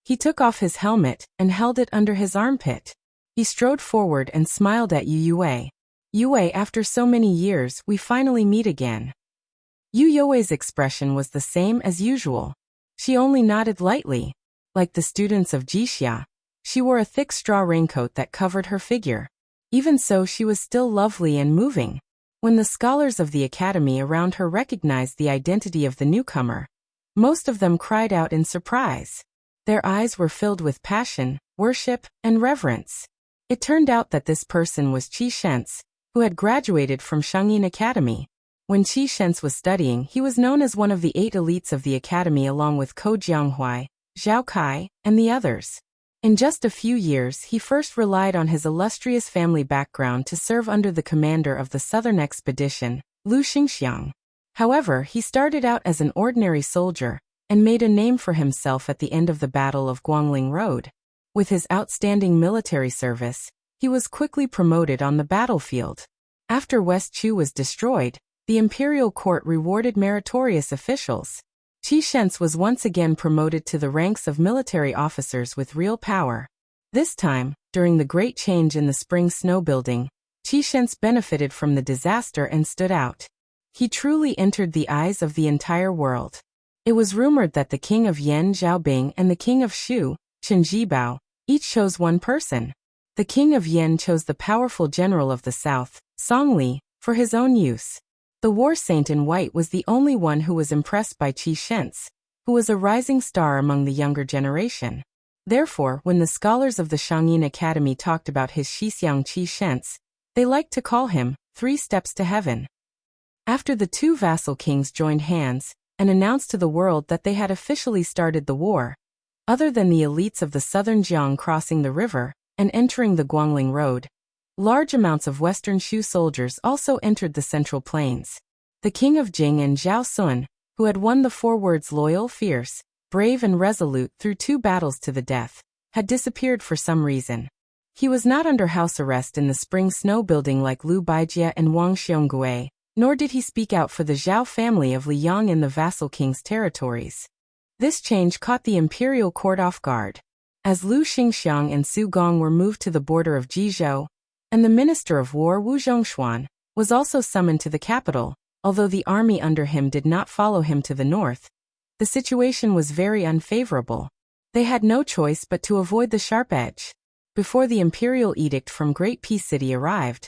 He took off his helmet and held it under his armpit. He strode forward and smiled at Yu Yue. Yue, after so many years, we finally meet again. Yu Yue's expression was the same as usual. She only nodded lightly. Like the students of Jixia, she wore a thick straw raincoat that covered her figure. Even so, she was still lovely and moving. When the scholars of the academy around her recognized the identity of the newcomer, most of them cried out in surprise. Their eyes were filled with passion, worship, and reverence. It turned out that this person was Qi Shentz, who had graduated from Shangyin Academy. When Qi Shentz was studying, he was known as one of the 8 elites of the academy along with Ko Jianghuai, Zhao Kai, and the others. In just a few years, he first relied on his illustrious family background to serve under the commander of the southern expedition, Lu Xingxiang. However, he started out as an ordinary soldier, and made a name for himself at the end of the Battle of Guangling Road. With his outstanding military service, he was quickly promoted on the battlefield. After West Chu was destroyed, the imperial court rewarded meritorious officials. Qi Shentz was once again promoted to the ranks of military officers with real power. This time, during the great change in the spring snow building, Qi Shentz benefited from the disaster and stood out. He truly entered the eyes of the entire world. It was rumored that the king of Yan Zhaobing and the king of Shu, Chen Jibao, each chose one person. The king of Yan chose the powerful general of the south, Song Li, for his own use. The war saint in white was the only one who was impressed by Qi Shentz, who was a rising star among the younger generation. Therefore, when the scholars of the Shangyin Academy talked about his Xixiang Qi Shentz, they liked to call him 3 steps to heaven. After the 2 vassal kings joined hands and announced to the world that they had officially started the war, other than the elites of the southern Jiang crossing the river and entering the Guangling Road, large amounts of western Shu soldiers also entered the Central Plains. The king of Jing and Zhao Sun, who had won the 4 words loyal, fierce, brave and resolute through 2 battles to the death, had disappeared for some reason. He was not under house arrest in the spring snow building like Lu Baijie and Wang Xiongui, nor did he speak out for the Zhao family of Liang in the vassal king's territories. This change caught the imperial court off guard. As Lu Xingxiang and Su Gong were moved to the border of Jizhou, and the minister of war Wu Zhongshuan was also summoned to the capital, although the army under him did not follow him to the north, the situation was very unfavorable. They had no choice but to avoid the sharp edge. Before the imperial edict from Great Peace City arrived,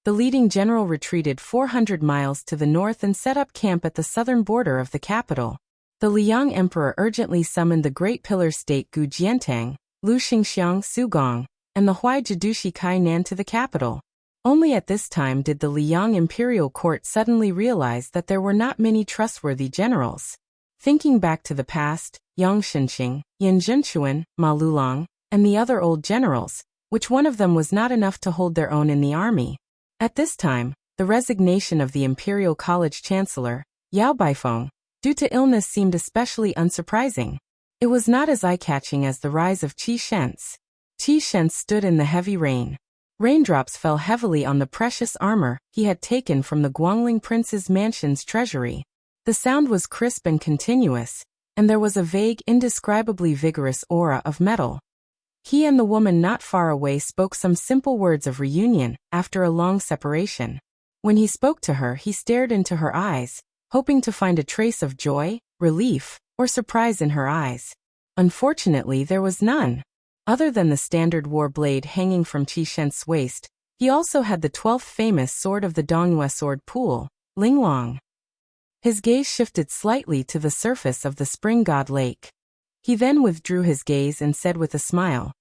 the leading general retreated 400 miles to the north and set up camp at the southern border of the capital. The Liang emperor urgently summoned the great pillar state Gu Jiantang, Lu Xingxiang, Su Gong, and the Huai Jidushi Kainan to the capital. Only at this time did the Liang imperial court suddenly realize that there were not many trustworthy generals. Thinking back to the past, Yang Shenxing, Yin Zhenchuan, Ma Lulong, and the other old generals, which one of them was not enough to hold their own in the army. At this time, the resignation of the imperial college chancellor, Yao Baifeng, due to illness seemed especially unsurprising. It was not as eye-catching as the rise of Qi Shentz. Qi Shentz stood in the heavy rain. Raindrops fell heavily on the precious armor he had taken from the Guangling prince's mansion's treasury. The sound was crisp and continuous, and there was a vague, indescribably vigorous aura of metal. He and the woman not far away spoke some simple words of reunion after a long separation. When he spoke to her, he stared into her eyes, hoping to find a trace of joy, relief, or surprise in her eyes. Unfortunately, there was none. Other than the standard war blade hanging from Qi Shentz's waist, he also had the 12th famous sword of the Dongyue sword pool, Linglong. His gaze shifted slightly to the surface of the spring god lake. He then withdrew his gaze and said with a smile,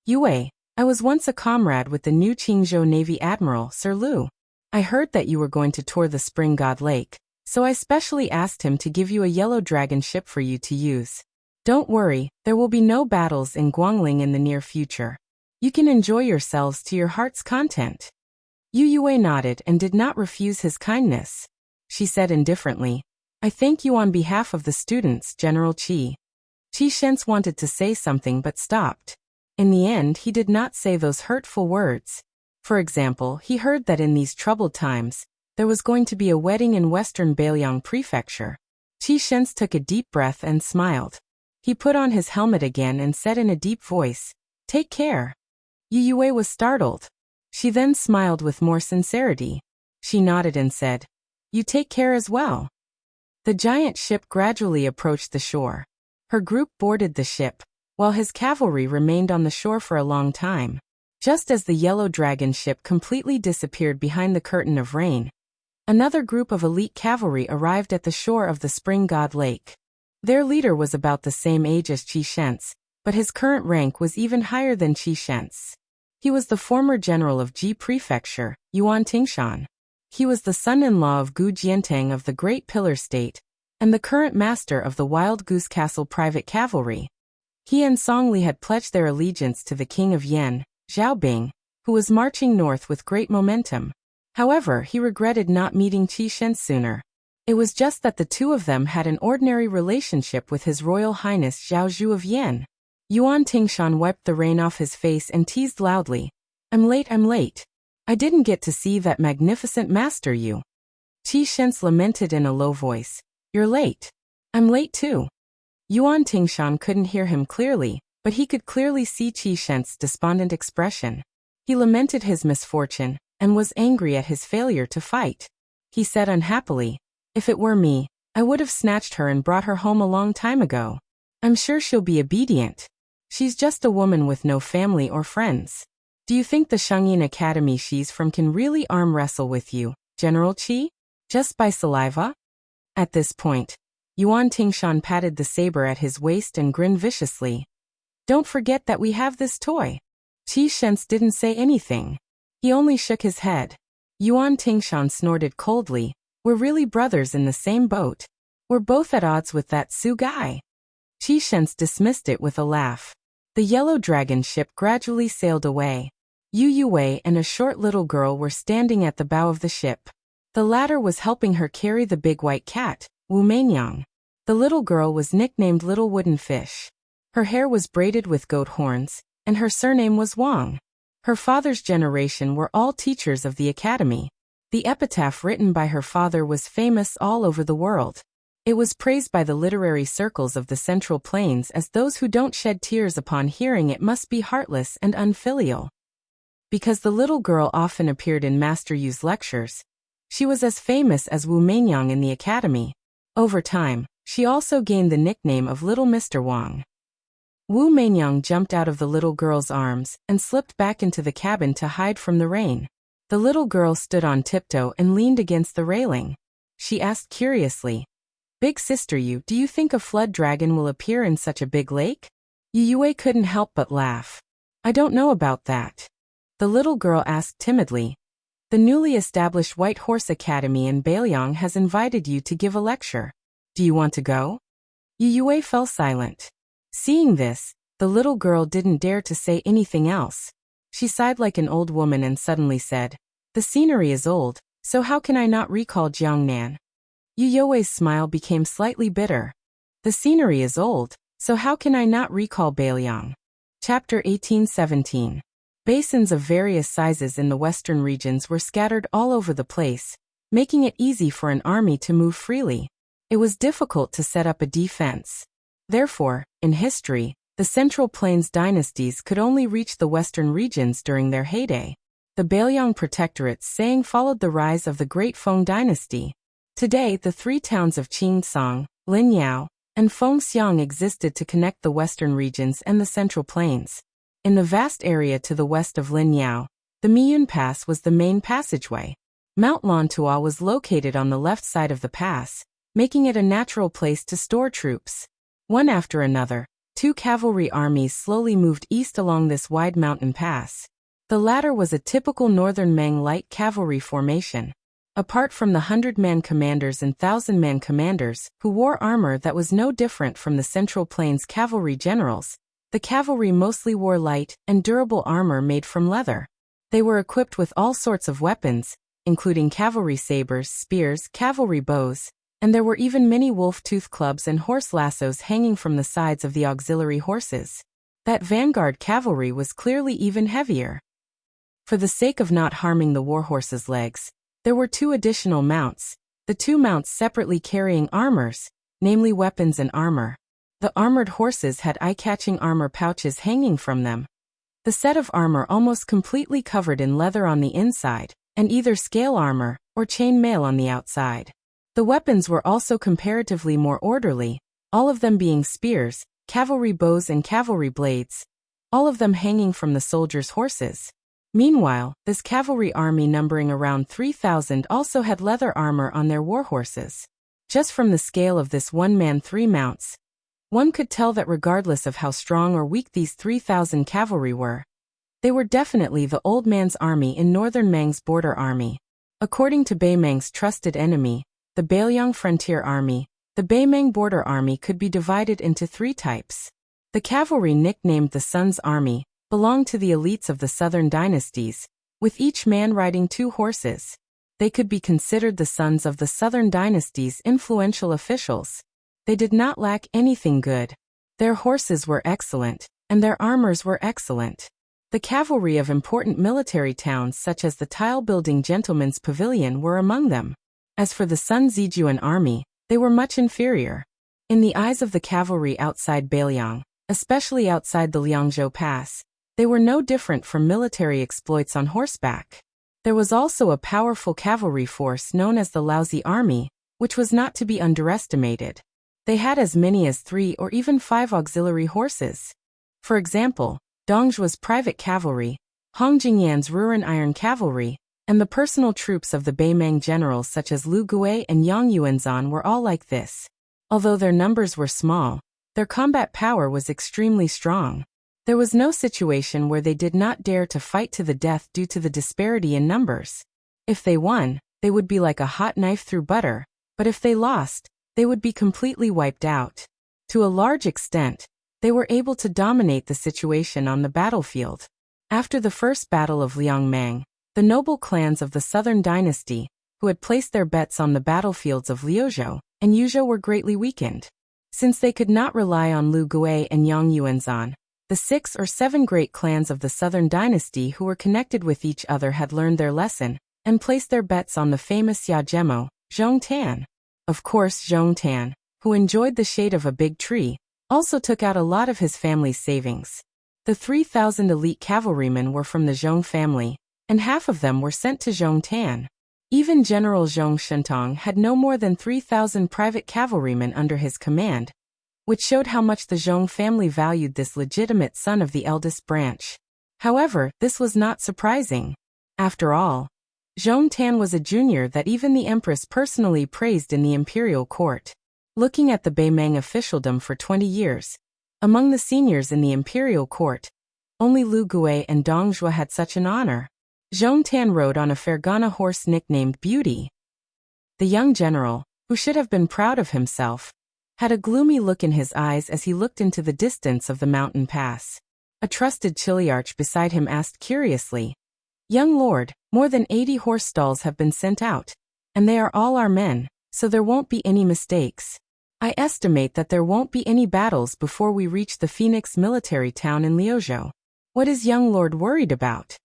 "Yue, I was once a comrade with the new Qingzhou Navy Admiral, Sir Lu. I heard that you were going to tour the spring god lake, so I specially asked him to give you a yellow dragon ship for you to use. Don't worry, there will be no battles in Guangling in the near future. You can enjoy yourselves to your heart's content." Yu Yue nodded and did not refuse his kindness. She said indifferently, "I thank you on behalf of the students, General Qi." Qi Shentz wanted to say something but stopped. In the end, he did not say those hurtful words. For example, he heard that in these troubled times, there was going to be a wedding in western Bailiang Prefecture. Qi Shentz took a deep breath and smiled. He put on his helmet again and said in a deep voice, "Take care." Yu Yue was startled. She then smiled with more sincerity. She nodded and said, "You take care as well." The giant ship gradually approached the shore. Her group boarded the ship, while his cavalry remained on the shore for a long time. Just as the yellow dragon ship completely disappeared behind the curtain of rain, another group of elite cavalry arrived at the shore of the Spring God Lake. Their leader was about the same age as Qi Shentz, but his current rank was even higher than Qi Shentz. He was the former general of Ji Prefecture, Yuan Tingshan. He was the son-in-law of Gu Jiantang of the Great Pillar State, and the current master of the Wild Goose Castle Private Cavalry. He and Song Li had pledged their allegiance to the king of Yen, Zhao Bing, who was marching north with great momentum. However, he regretted not meeting Qi Shentz sooner. It was just that the two of them had an ordinary relationship with His Royal Highness Zhao Zhu of Yen. Yuan Tingshan wiped the rain off his face and teased loudly, I'm late. I didn't get to see that magnificent master you." Qi Shentz lamented in a low voice, "You're late. I'm late too." Yuan Tingshan couldn't hear him clearly, but he could clearly see Qi Shentz's despondent expression. He lamented his misfortune, and was angry at his failure to fight. He said unhappily, "If it were me, I would have snatched her and brought her home a long time ago. I'm sure she'll be obedient. She's just a woman with no family or friends. Do you think the Shangyin Academy she's from can really arm wrestle with you, General Qi? Just by saliva?" At this point, Yuan Tingshan patted the saber at his waist and grinned viciously. "Don't forget that we have this toy." Qi Shentz didn't say anything. He only shook his head. Yuan Tingshan snorted coldly, "We're really brothers in the same boat. We're both at odds with that Su guy." Qi Shentz dismissed it with a laugh. The yellow dragon ship gradually sailed away. Yu Yue and a short little girl were standing at the bow of the ship. The latter was helping her carry the big white cat, Wu Mainyang. The little girl was nicknamed Little Wooden Fish. Her hair was braided with goat horns, and her surname was Wang. Her father's generation were all teachers of the academy. The epitaph written by her father was famous all over the world. It was praised by the literary circles of the Central Plains as those who don't shed tears upon hearing it must be heartless and unfilial. Because the little girl often appeared in Master Yu's lectures, she was as famous as Wu Meinyang in the academy. Over time, she also gained the nickname of Little Mr. Wang. Wu Meinyang jumped out of the little girl's arms and slipped back into the cabin to hide from the rain. The little girl stood on tiptoe and leaned against the railing. She asked curiously, "Big sister Yu, do you think a flood dragon will appear in such a big lake?" Yu Yue couldn't help but laugh. "I don't know about that." The little girl asked timidly. "The newly established White Horse Academy in Bailiang has invited you to give a lecture. Do you want to go?" Yu Yue fell silent. Seeing this, the little girl didn't dare to say anything else. She sighed like an old woman and suddenly said, "The scenery is old, so how can I not recall Jiangnan?" Yu Yue's smile became slightly bitter. "The scenery is old, so how can I not recall Bailiang?" Chapter 18-17. Basins of various sizes in the western regions were scattered all over the place, making it easy for an army to move freely. It was difficult to set up a defense. Therefore, in history, the Central Plains dynasties could only reach the western regions during their heyday. The Bailiang Protectorate's saying followed the rise of the Great Feng dynasty. Today, the three towns of Qingsong, Linyao, and Fengxiang existed to connect the western regions and the Central Plains. In the vast area to the west of Linyao, the Miyun Pass was the main passageway. Mount Lantua was located on the left side of the pass, making it a natural place to store troops. One after another, two cavalry armies slowly moved east along this wide mountain pass. The latter was a typical northern Meng light cavalry formation. Apart from the 100-man commanders and 1,000-man commanders, who wore armor that was no different from the Central Plains cavalry generals, the cavalry mostly wore light and durable armor made from leather. They were equipped with all sorts of weapons, including cavalry sabers, spears, cavalry bows, and there were even many wolf-tooth clubs and horse lassos hanging from the sides of the auxiliary horses. That vanguard cavalry was clearly even heavier. For the sake of not harming the warhorses' legs, there were two additional mounts, the two mounts separately carrying armors, namely weapons and armor. The armored horses had eye-catching armor pouches hanging from them. The set of armor almost completely covered in leather on the inside, and either scale armor or chain mail on the outside. The weapons were also comparatively more orderly, all of them being spears, cavalry bows and cavalry blades, all of them hanging from the soldiers' horses. Meanwhile, this cavalry army numbering around 3,000 also had leather armor on their warhorses. Just from the scale of this one man three mounts, one could tell that regardless of how strong or weak these 3,000 cavalry were, they were definitely the old man's army in northern Meng's border army. According to Beimeng's trusted enemy, the Bailiang Frontier Army, the Beimeng Border Army could be divided into three types. The cavalry, nicknamed the Sun's Army, belonged to the elites of the southern dynasties, with each man riding two horses. They could be considered the sons of the southern dynasty's influential officials. They did not lack anything good. Their horses were excellent, and their armors were excellent. The cavalry of important military towns such as the tile-building Gentleman's Pavilion were among them. As for the Sun Zijuan army, they were much inferior. In the eyes of the cavalry outside Bailiang, especially outside the Liangzhou Pass, they were no different from military exploits on horseback. There was also a powerful cavalry force known as the Laozi Army, which was not to be underestimated. They had as many as 3 or even 5 auxiliary horses. For example, Dongzhuo's private cavalry, Hong Jingyan's Ruren Iron Cavalry, and the personal troops of the Beimeng generals such as Lu Gui and Yang Yuanzan were all like this. Although their numbers were small, their combat power was extremely strong. There was no situation where they did not dare to fight to the death due to the disparity in numbers. If they won, they would be like a hot knife through butter, but if they lost, they would be completely wiped out. To a large extent, they were able to dominate the situation on the battlefield. After the first battle of Liangmang, the noble clans of the southern dynasty, who had placed their bets on the battlefields of Liuzhou and Yuzhou, were greatly weakened. Since they could not rely on Lu Gui and Yang Yuanzan, the 6 or 7 great clans of the southern dynasty who were connected with each other had learned their lesson and placed their bets on the famous Yajemo, Zhong Tan. Of course Zhong Tan, who enjoyed the shade of a big tree, also took out a lot of his family's savings. The 3,000 elite cavalrymen were from the Zhong family, and half of them were sent to Zhong Tan. Even General Zhong Shentong had no more than 3,000 private cavalrymen under his command, which showed how much the Zhong family valued this legitimate son of the eldest branch. However, this was not surprising. After all, Zhong Tan was a junior that even the empress personally praised in the imperial court. Looking at the Beimang officialdom for 20 years, among the seniors in the imperial court, only Lu Gui and Dong Zhuo had such an honor. Zhong Tan rode on a Fergana horse nicknamed Beauty. The young general, who should have been proud of himself, had a gloomy look in his eyes as he looked into the distance of the mountain pass. A trusted chiliarch beside him asked curiously, "Young lord, more than 80 horse stalls have been sent out, and they are all our men, so there won't be any mistakes. I estimate that there won't be any battles before we reach the Phoenix military town in Liuzhou. What is young lord worried about?"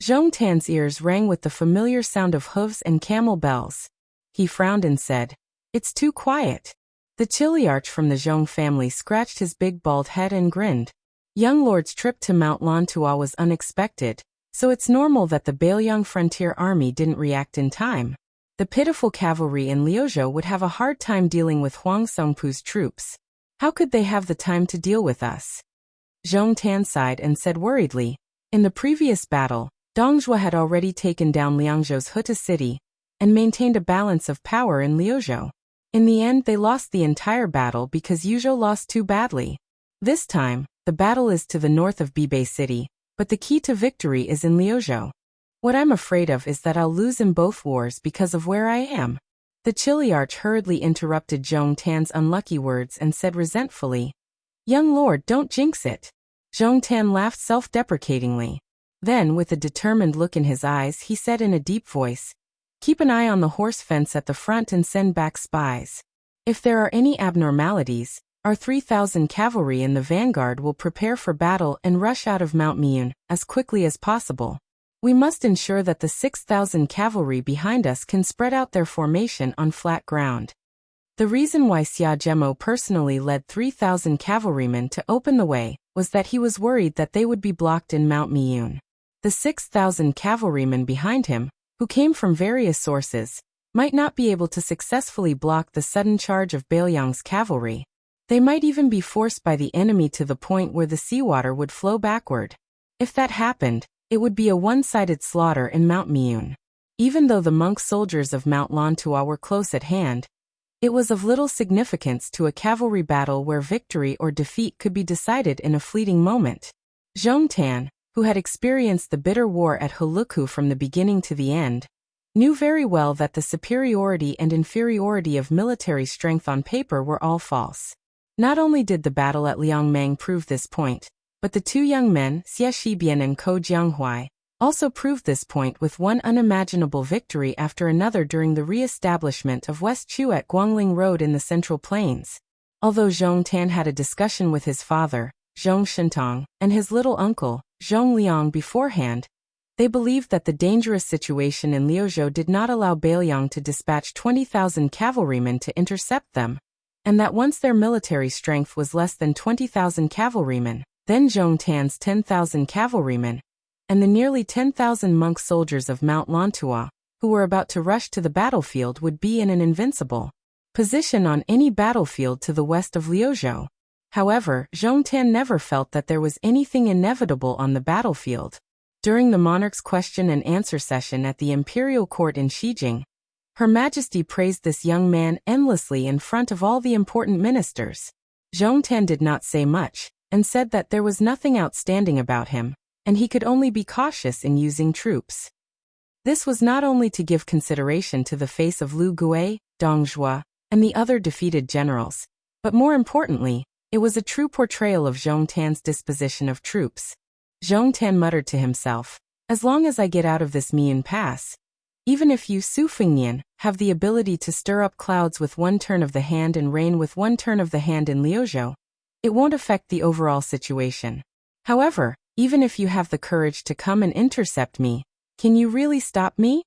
Zhong Tan's ears rang with the familiar sound of hooves and camel bells. He frowned and said, "It's too quiet." The chiliarch from the Zhong family scratched his big bald head and grinned. Young lord's trip to Mount Lantua was unexpected, so it's normal that the Bailiang frontier army didn't react in time. The pitiful cavalry in Liuzhou would have a hard time dealing with Huang Songpu's troops. How could they have the time to deal with us? Zhong Tan sighed and said worriedly, "In the previous battle, Dong Zhuo had already taken down Liangzhou's Huta city and maintained a balance of power in Liuzhou. In the end, they lost the entire battle because Yuzhou lost too badly. This time, the battle is to the north of Bibei City, but the key to victory is in Liuzhou. What I'm afraid of is that I'll lose in both wars because of where I am." The chiliarch hurriedly interrupted Zhong Tan's unlucky words and said resentfully, "Young lord, don't jinx it." Zhong Tan laughed self-deprecatingly. Then, with a determined look in his eyes, he said in a deep voice, "Keep an eye on the horse fence at the front and send back spies. If there are any abnormalities, our 3,000 cavalry in the vanguard will prepare for battle and rush out of Mount Miyun as quickly as possible. We must ensure that the 6,000 cavalry behind us can spread out their formation on flat ground." The reason why Xia Zhemo personally led 3,000 cavalrymen to open the way was that he was worried that they would be blocked in Mount Miyun. The 6,000 cavalrymen behind him, who came from various sources, might not be able to successfully block the sudden charge of Bailiang's cavalry. They might even be forced by the enemy to the point where the seawater would flow backward. If that happened, it would be a one-sided slaughter in Mount Miyun. Even though the monk soldiers of Mount Lantua were close at hand, it was of little significance to a cavalry battle where victory or defeat could be decided in a fleeting moment. Zhong Tan, who had experienced the bitter war at Huluku from the beginning to the end, knew very well that the superiority and inferiority of military strength on paper were all false. Not only did the battle at Liangmang prove this point, but the two young men, Xie Shibian and Ko Jianghuai, also proved this point with one unimaginable victory after another during the re-establishment of West Chu at Guangling Road in the Central Plains. Although Zhong Tan had a discussion with his father, Zhong Shentong, and his little uncle, Zhong Liang beforehand, they believed that the dangerous situation in Liuzhou did not allow Bailiang to dispatch 20,000 cavalrymen to intercept them, and that once their military strength was less than 20,000 cavalrymen, then Zhong Tan's 10,000 cavalrymen, and the nearly 10,000 monk soldiers of Mount Lantua, who were about to rush to the battlefield, would be in an invincible position on any battlefield to the west of Liuzhou. However, Zhong Tan never felt that there was anything inevitable on the battlefield. During the monarch's question and answer session at the imperial court in Xijing, Her Majesty praised this young man endlessly in front of all the important ministers. Zhong Tan did not say much, and said that there was nothing outstanding about him, and he could only be cautious in using troops. This was not only to give consideration to the face of Lu Gui, Dong Zhuo, and the other defeated generals, but more importantly, it was a true portrayal of Zhong Tan's disposition of troops. Zhong Tan muttered to himself, "As long as I get out of this Miyun Pass, even if you, Su Fengnian, have the ability to stir up clouds with one turn of the hand and rain with one turn of the hand in Liuzhou, it won't affect the overall situation. However, even if you have the courage to come and intercept me, can you really stop me?"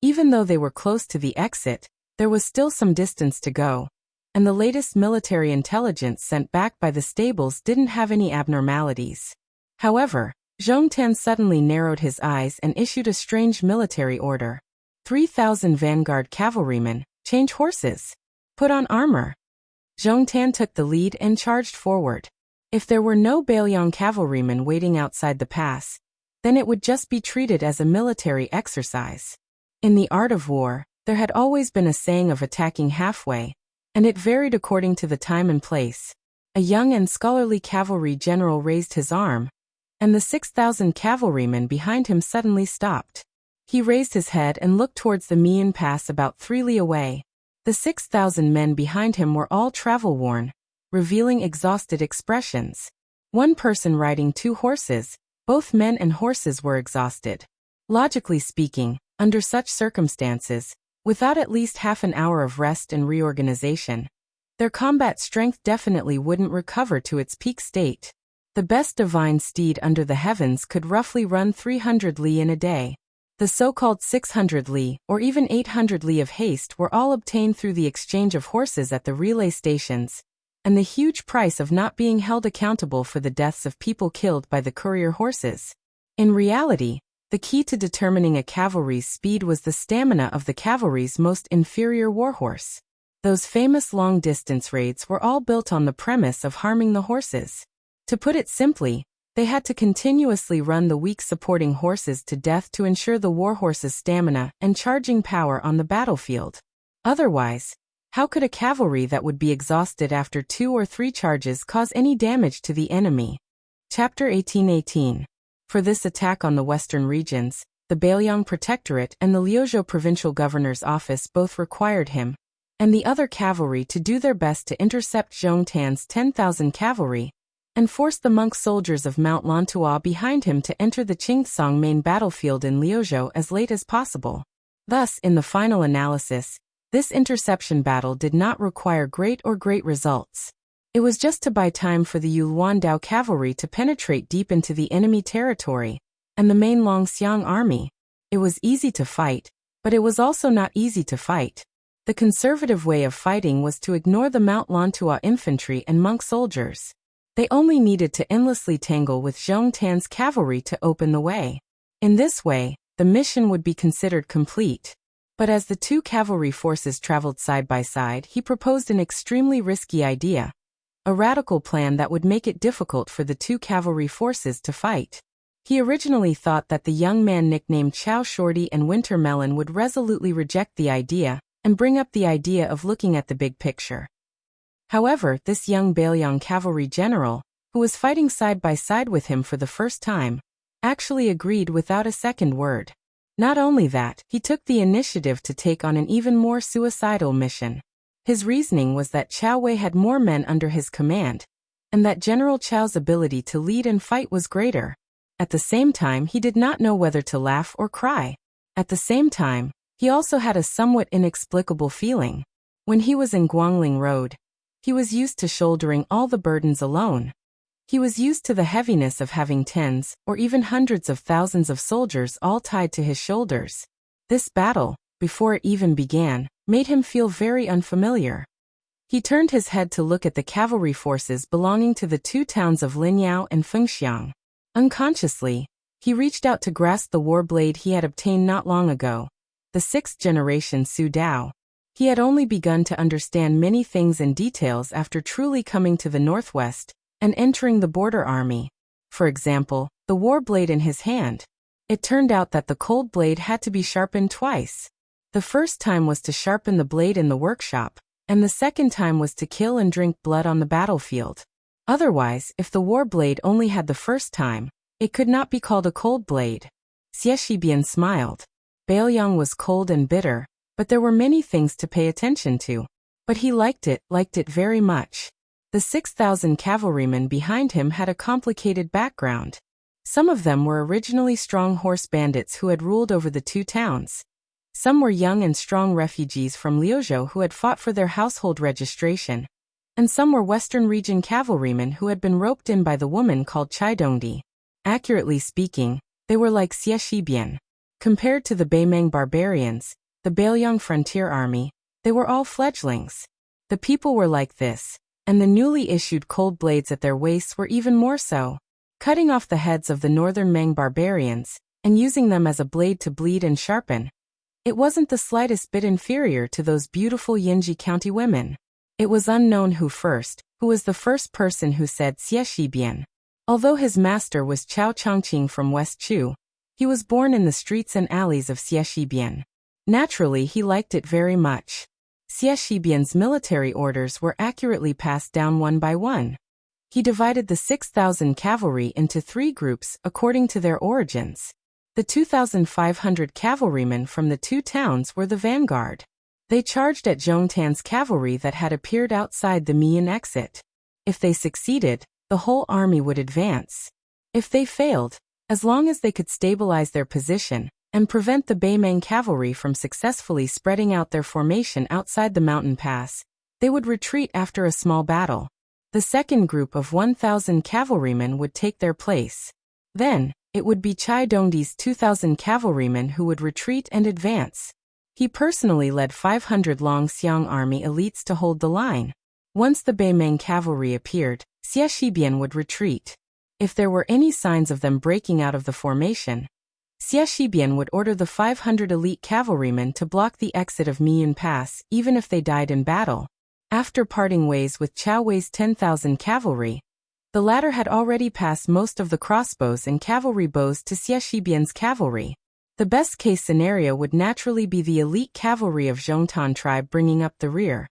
Even though they were close to the exit, there was still some distance to go, and the latest military intelligence sent back by the stables didn't have any abnormalities. However, Zhong Tan suddenly narrowed his eyes and issued a strange military order. 3,000 vanguard cavalrymen, change horses. Put on armor. Zhong Tan took the lead and charged forward. If there were no Bailiang cavalrymen waiting outside the pass, then it would just be treated as a military exercise. In the art of war, there had always been a saying of attacking halfway, and it varied according to the time and place. A young and scholarly cavalry general raised his arm, and the 6,000 cavalrymen behind him suddenly stopped. He raised his head and looked towards the Mian Pass about 3 li away. The 6,000 men behind him were all travel-worn, revealing exhausted expressions. One person riding 2 horses, both men and horses were exhausted. Logically speaking, under such circumstances, without at least half an hour of rest and reorganization, their combat strength definitely wouldn't recover to its peak state. The best divine steed under the heavens could roughly run 300 li in a day. The so-called 600 li, or even 800 li of haste were all obtained through the exchange of horses at the relay stations, and the huge price of not being held accountable for the deaths of people killed by the courier horses. In reality, the key to determining a cavalry's speed was the stamina of the cavalry's most inferior warhorse. Those famous long-distance raids were all built on the premise of harming the horses. To put it simply, they had to continuously run the weak supporting horses to death to ensure the warhorse's stamina and charging power on the battlefield. Otherwise, how could a cavalry that would be exhausted after 2 or 3 charges cause any damage to the enemy? Chapter 1818. For this attack on the western regions, the Bailiang Protectorate and the Liuzhou Provincial Governor's Office both required him and the other cavalry to do their best to intercept Zhong Tan's 10,000 cavalry and force the monk soldiers of Mount Lantua behind him to enter the Qingtsong main battlefield in Liuzhou as late as possible. Thus, in the final analysis, this interception battle did not require great results. It was just to buy time for the Yuluandao cavalry to penetrate deep into the enemy territory, and the main Longxiang army. It was easy to fight, but it was also not easy to fight. The conservative way of fighting was to ignore the Mount Lantua infantry and monk soldiers. They only needed to endlessly tangle with Zhong Tan's cavalry to open the way. In this way, the mission would be considered complete. But as the 2 cavalry forces traveled side by side, he proposed an extremely risky idea. A radical plan that would make it difficult for the 2 cavalry forces to fight. He originally thought that the young man nicknamed Chow Shorty and Winter Melon would resolutely reject the idea and bring up the idea of looking at the big picture. However, this young Bailiang cavalry general, who was fighting side by side with him for the first time, actually agreed without a second word. Not only that, he took the initiative to take on an even more suicidal mission. His reasoning was that Chow Wei had more men under his command, and that General Chow's ability to lead and fight was greater. At the same time, he did not know whether to laugh or cry. At the same time, he also had a somewhat inexplicable feeling. When he was in Guangling Road, he was used to shouldering all the burdens alone. He was used to the heaviness of having tens or even hundreds of thousands of soldiers all tied to his shoulders. This battle, before it even began, made him feel very unfamiliar. He turned his head to look at the cavalry forces belonging to the 2 towns of Linyao and Fengxiang. Unconsciously, he reached out to grasp the war blade he had obtained not long ago, the 6th generation Su Dao. He had only begun to understand many things and details after truly coming to the northwest and entering the border army. For example, the war blade in his hand. It turned out that the cold blade had to be sharpened twice. The first time was to sharpen the blade in the workshop, and the second time was to kill and drink blood on the battlefield. Otherwise, if the war blade only had the first time, it could not be called a cold blade. Xie Shibian smiled. Bailiang was cold and bitter, but there were many things to pay attention to. But he liked it very much. The 6,000 cavalrymen behind him had a complicated background. Some of them were originally strong horse bandits who had ruled over the 2 towns. Some were young and strong refugees from Liuzhou who had fought for their household registration. And some were Western region cavalrymen who had been roped in by the woman called Chai Dongdi. Accurately speaking, they were like Xie Shibian. Compared to the Beimeng barbarians, the Bailiang frontier army, they were all fledglings. The people were like this, and the newly issued cold blades at their waists were even more so. Cutting off the heads of the northern Meng barbarians, and using them as a blade to bleed and sharpen. It wasn't the slightest bit inferior to those beautiful Yinji County women. It was unknown who was the first person who said Xie Shibian. Although his master was Chao Chongqing from West Chu, he was born in the streets and alleys of Xie Shibian. Naturally, he liked it very much. Xie Shibian's military orders were accurately passed down one by one. He divided the 6,000 cavalry into 3 groups according to their origins. The 2,500 cavalrymen from the 2 towns were the vanguard. They charged at Zhongtan's cavalry that had appeared outside the Mian exit. If they succeeded, the whole army would advance. If they failed, as long as they could stabilize their position and prevent the Beimeng cavalry from successfully spreading out their formation outside the mountain pass, they would retreat after a small battle. The second group of 1,000 cavalrymen would take their place. Then, it would be Chai Dongdi's 2,000 cavalrymen who would retreat and advance. He personally led 500 Longxiang army elites to hold the line. Once the Beimeng cavalry appeared, Xie Shibian would retreat. If there were any signs of them breaking out of the formation, Xie Shibian would order the 500 elite cavalrymen to block the exit of Mian Pass even if they died in battle. After parting ways with Chao Wei's 10,000 cavalry, the latter had already passed most of the crossbows and cavalry bows to Xie Shibian's cavalry. The best-case scenario would naturally be the elite cavalry of Zhongtan tribe bringing up the rear,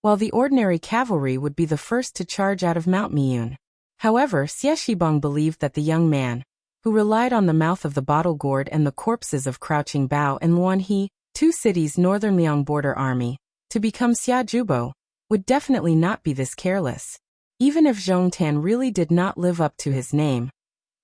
while the ordinary cavalry would be the first to charge out of Mount Miyun. However, Xie Shibang believed that the young man, who relied on the mouth of the bottle gourd and the corpses of Crouching Bao and Luanhe, 2 cities' northern Liang border army, to become Xia Jubo, would definitely not be this careless. Even if Zhongtan really did not live up to his name,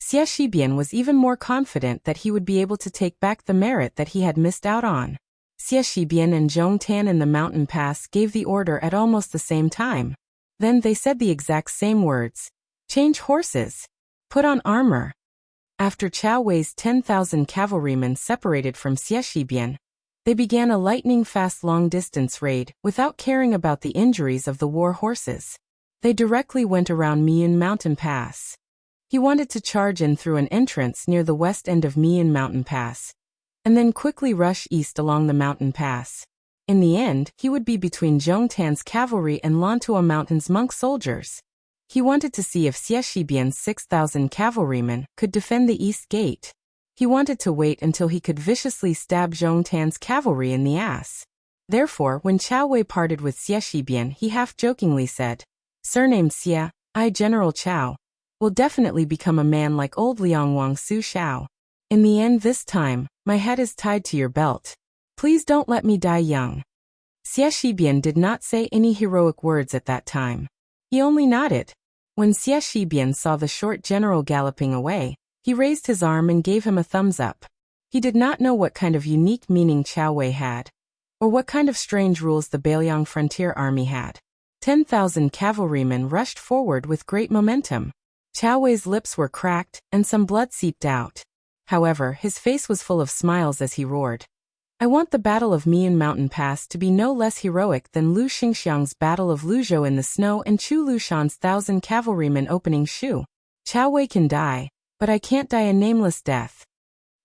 Xie Shibian was even more confident that he would be able to take back the merit that he had missed out on. Xie Shibian and Zhongtan in the mountain pass gave the order at almost the same time. Then they said the exact same words. Change horses. Put on armor. After Chao Wei's 10,000 cavalrymen separated from Xie Shibian, they began a lightning-fast long-distance raid without caring about the injuries of the war horses. They directly went around Mian Mountain Pass. He wanted to charge in through an entrance near the west end of Mian Mountain Pass, and then quickly rush east along the mountain pass. In the end, he would be between Zhongtan's cavalry and Lantua Mountain's monk soldiers. He wanted to see if Xie Shibian's 6,000 cavalrymen could defend the east gate. He wanted to wait until he could viciously stab Zhongtan's cavalry in the ass. Therefore, when Chao Wei parted with Xie Shibian, he half-jokingly said, "Surnamed Xie, I, General Chao, will definitely become a man like old Liang Wang Su Shao. In the end this time, my head is tied to your belt. Please don't let me die young." Xie Shibian did not say any heroic words at that time. He only nodded. When Xie Shibian saw the short general galloping away, he raised his arm and gave him a thumbs up. He did not know what kind of unique meaning Chao Wei had, or what kind of strange rules the Bailiang frontier army had. 10,000 cavalrymen rushed forward with great momentum. Chao Wei's lips were cracked, and some blood seeped out. However, his face was full of smiles as he roared. "I want the Battle of Mian Mountain Pass to be no less heroic than Lu Xingxiang's Battle of Luzhou in the snow and Chu Lushan's 1,000 cavalrymen opening Shu. Chao Wei can die, but I can't die a nameless death."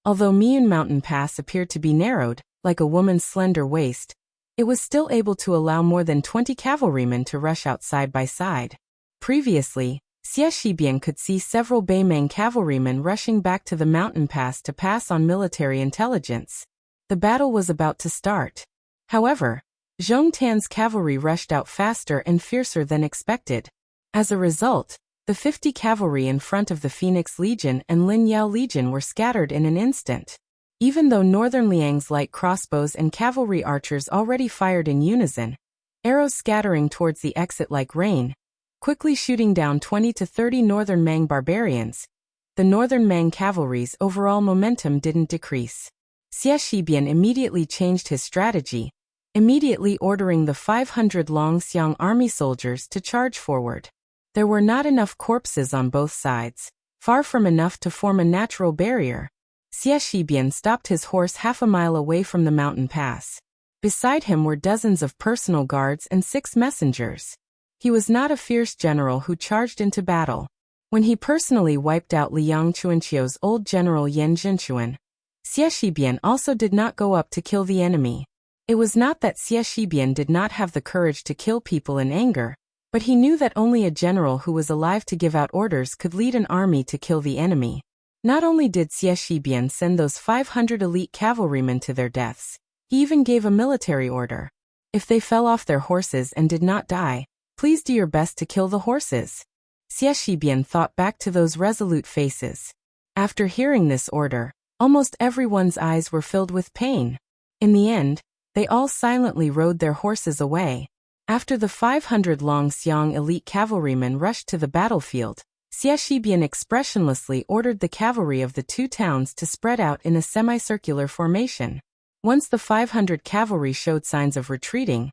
Although Mian Mountain Pass appeared to be narrowed, like a woman's slender waist, it was still able to allow more than 20 cavalrymen to rush out side by side. Previously, Xie Shibian could see several Beimeng cavalrymen rushing back to the mountain pass to pass on military intelligence. The battle was about to start. However, Zhongtan's cavalry rushed out faster and fiercer than expected. As a result, the 50 cavalry in front of the Phoenix Legion and Lin Yao Legion were scattered in an instant. Even though Northern Liang's light crossbows and cavalry archers already fired in unison, arrows scattering towards the exit like rain, quickly shooting down 20 to 30 Northern Mang barbarians, the Northern Mang cavalry's overall momentum didn't decrease. Xie Shibian immediately changed his strategy, immediately ordering the 500 Longxiang army soldiers to charge forward. There were not enough corpses on both sides, far from enough to form a natural barrier. Xie Shibian stopped his horse half a mile away from the mountain pass. Beside him were dozens of personal guards and 6 messengers. He was not a fierce general who charged into battle. When he personally wiped out Liang Chuanqiu's old general Yan Zhenchuan, Xie Shibian also did not go up to kill the enemy. It was not that Xie Shibian did not have the courage to kill people in anger, but he knew that only a general who was alive to give out orders could lead an army to kill the enemy. Not only did Xie Shibian send those 500 elite cavalrymen to their deaths, he even gave a military order. If they fell off their horses and did not die, please do your best to kill the horses. Xie Shibian thought back to those resolute faces. After hearing this order, almost everyone's eyes were filled with pain. In the end, they all silently rode their horses away. After the 500 Long Xiang elite cavalrymen rushed to the battlefield, Xie Shibian expressionlessly ordered the cavalry of the 2 towns to spread out in a semicircular formation. Once the 500 cavalry showed signs of retreating,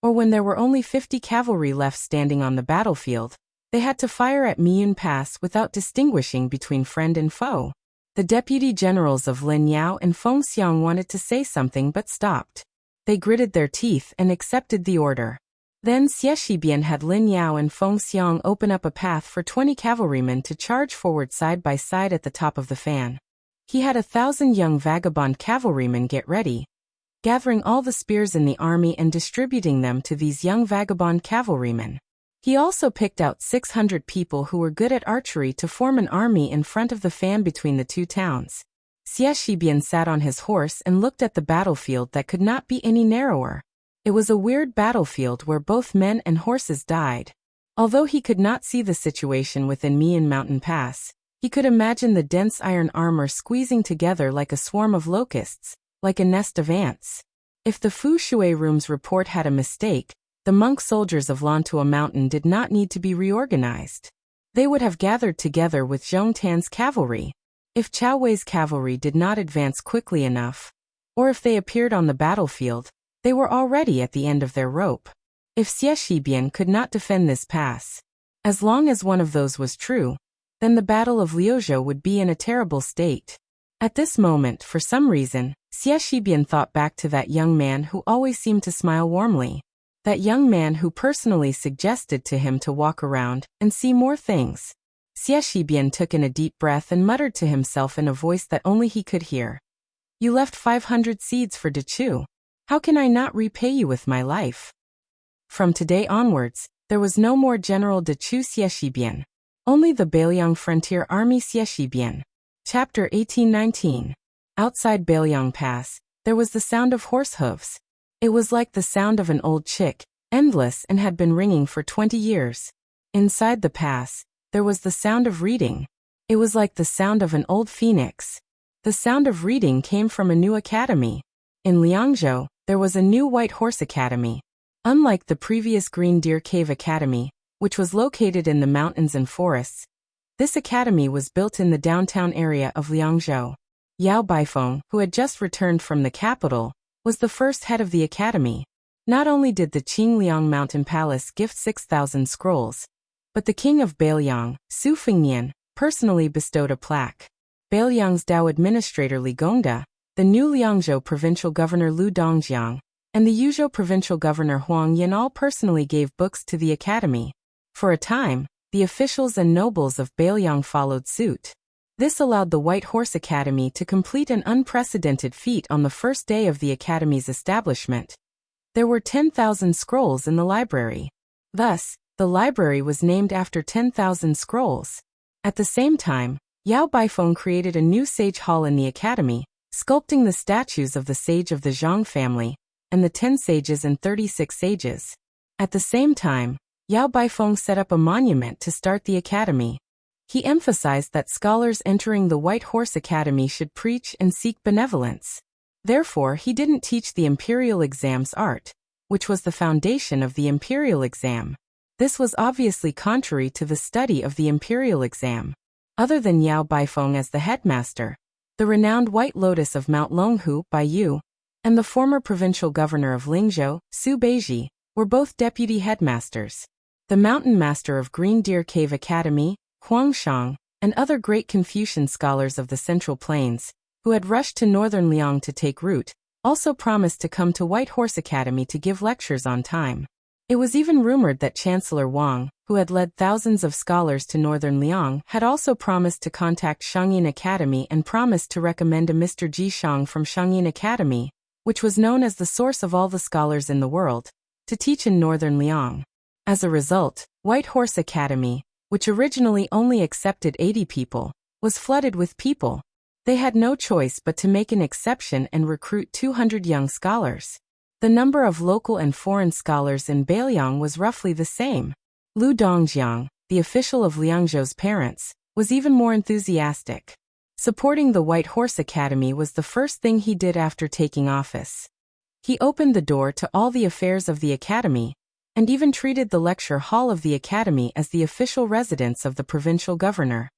or when there were only 50 cavalry left standing on the battlefield, they had to fire at Miyun Pass without distinguishing between friend and foe. The deputy generals of Lin Yao and Feng Xiang wanted to say something but stopped. They gritted their teeth and accepted the order. Then Xie Shibian had Lin Yao and Feng Xiang open up a path for 20 cavalrymen to charge forward side by side at the top of the fan. He had 1,000 young vagabond cavalrymen get ready, gathering all the spears in the army and distributing them to these young vagabond cavalrymen. He also picked out 600 people who were good at archery to form an army in front of the fan between the 2 towns. Xie Shibian sat on his horse and looked at the battlefield that could not be any narrower. It was a weird battlefield where both men and horses died. Although he could not see the situation within Mian Mountain Pass, he could imagine the dense iron armor squeezing together like a swarm of locusts, like a nest of ants. If the Fu Shui Room's report had a mistake, the monk soldiers of Lantua Mountain did not need to be reorganized. They would have gathered together with Zhong Tan's cavalry. If Chao Wei's cavalry did not advance quickly enough, or if they appeared on the battlefield, they were already at the end of their rope. If Xie Shibian could not defend this pass, as long as one of those was true, then the Battle of Liuzhou would be in a terrible state. At this moment, for some reason, Xie Shibian thought back to that young man who always seemed to smile warmly. That young man who personally suggested to him to walk around and see more things. Xie Shibian took in a deep breath and muttered to himself in a voice that only he could hear. You left 500 seeds for Dechu. How can I not repay you with my life? From today onwards, there was no more General Dechu Xie Shibian. Only the Bailiang Frontier Army Xie Shibian. Chapter 1819. Outside Bailiang Pass, there was the sound of horse hooves. It was like the sound of an old chick, endless and had been ringing for 20 years. Inside the pass, there was the sound of reading. It was like the sound of an old phoenix. The sound of reading came from a new academy. In Liangzhou, there was a new White Horse Academy. Unlike the previous Green Deer Cave Academy, which was located in the mountains and forests, this academy was built in the downtown area of Liangzhou. Yao Baifeng, who had just returned from the capital, was the first head of the academy. Not only did the Qingliang Mountain Palace gift 6,000 scrolls, but the king of Bailiang, Su Fengnian, personally bestowed a plaque. Bailiang's Dao administrator Li Gongda, the new Liangzhou provincial governor Lu Dongjiang, and the Yuzhou provincial governor Huang Yin all personally gave books to the academy. For a time, the officials and nobles of Bailiang followed suit. This allowed the White Horse Academy to complete an unprecedented feat on the first day of the academy's establishment. There were 10,000 scrolls in the library. Thus, the library was named after 10,000 scrolls. At the same time, Yao Baifeng created a new sage hall in the academy, sculpting the statues of the sage of the Zhang family, and the 10 sages and 36 sages. At the same time, Yao Baifeng set up a monument to start the academy. He emphasized that scholars entering the White Horse Academy should preach and seek benevolence. Therefore, he didn't teach the imperial exam's art, which was the foundation of the imperial exam. This was obviously contrary to the study of the imperial exam. Other than Yao Baifeng as the headmaster, the renowned White Lotus of Mount Longhu, Bai Yu, and the former provincial governor of Lingzhou, Su Beiji, were both deputy headmasters. The mountain master of Green Deer Cave Academy, Huang Shang, and other great Confucian scholars of the Central Plains, who had rushed to northern Liang to take root, also promised to come to White Horse Academy to give lectures on time. It was even rumored that Chancellor Wang, who had led thousands of scholars to northern Liang, had also promised to contact Shangyin Academy and promised to recommend a Mr. Ji Shang from Shangyin Academy, which was known as the source of all the scholars in the world, to teach in northern Liang. As a result, White Horse Academy, which originally only accepted 80 people, was flooded with people. They had no choice but to make an exception and recruit 200 young scholars. The number of local and foreign scholars in Beiliang was roughly the same. Lu Dongjiang, the official of Liangzhou's parents, was even more enthusiastic. Supporting the White Horse Academy was the first thing he did after taking office. He opened the door to all the affairs of the academy, and even treated the lecture hall of the academy as the official residence of the provincial governor.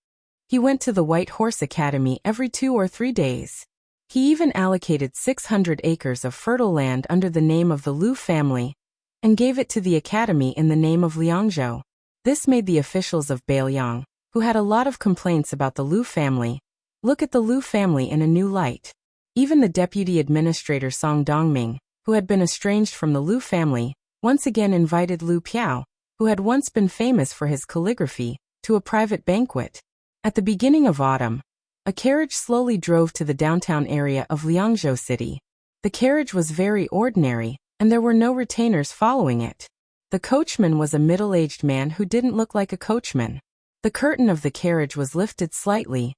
He went to the White Horse Academy every 2 or 3 days. He even allocated 600 acres of fertile land under the name of the Lu family, and gave it to the academy in the name of Liangzhou. This made the officials of Beiliang, who had a lot of complaints about the Lu family, look at the Lu family in a new light. Even the deputy administrator Song Dongming, who had been estranged from the Lu family, once again invited Lu Piao, who had once been famous for his calligraphy, to a private banquet. At the beginning of autumn, a carriage slowly drove to the downtown area of Liangzhou City. The carriage was very ordinary, and there were no retainers following it. The coachman was a middle-aged man who didn't look like a coachman. The curtain of the carriage was lifted slightly,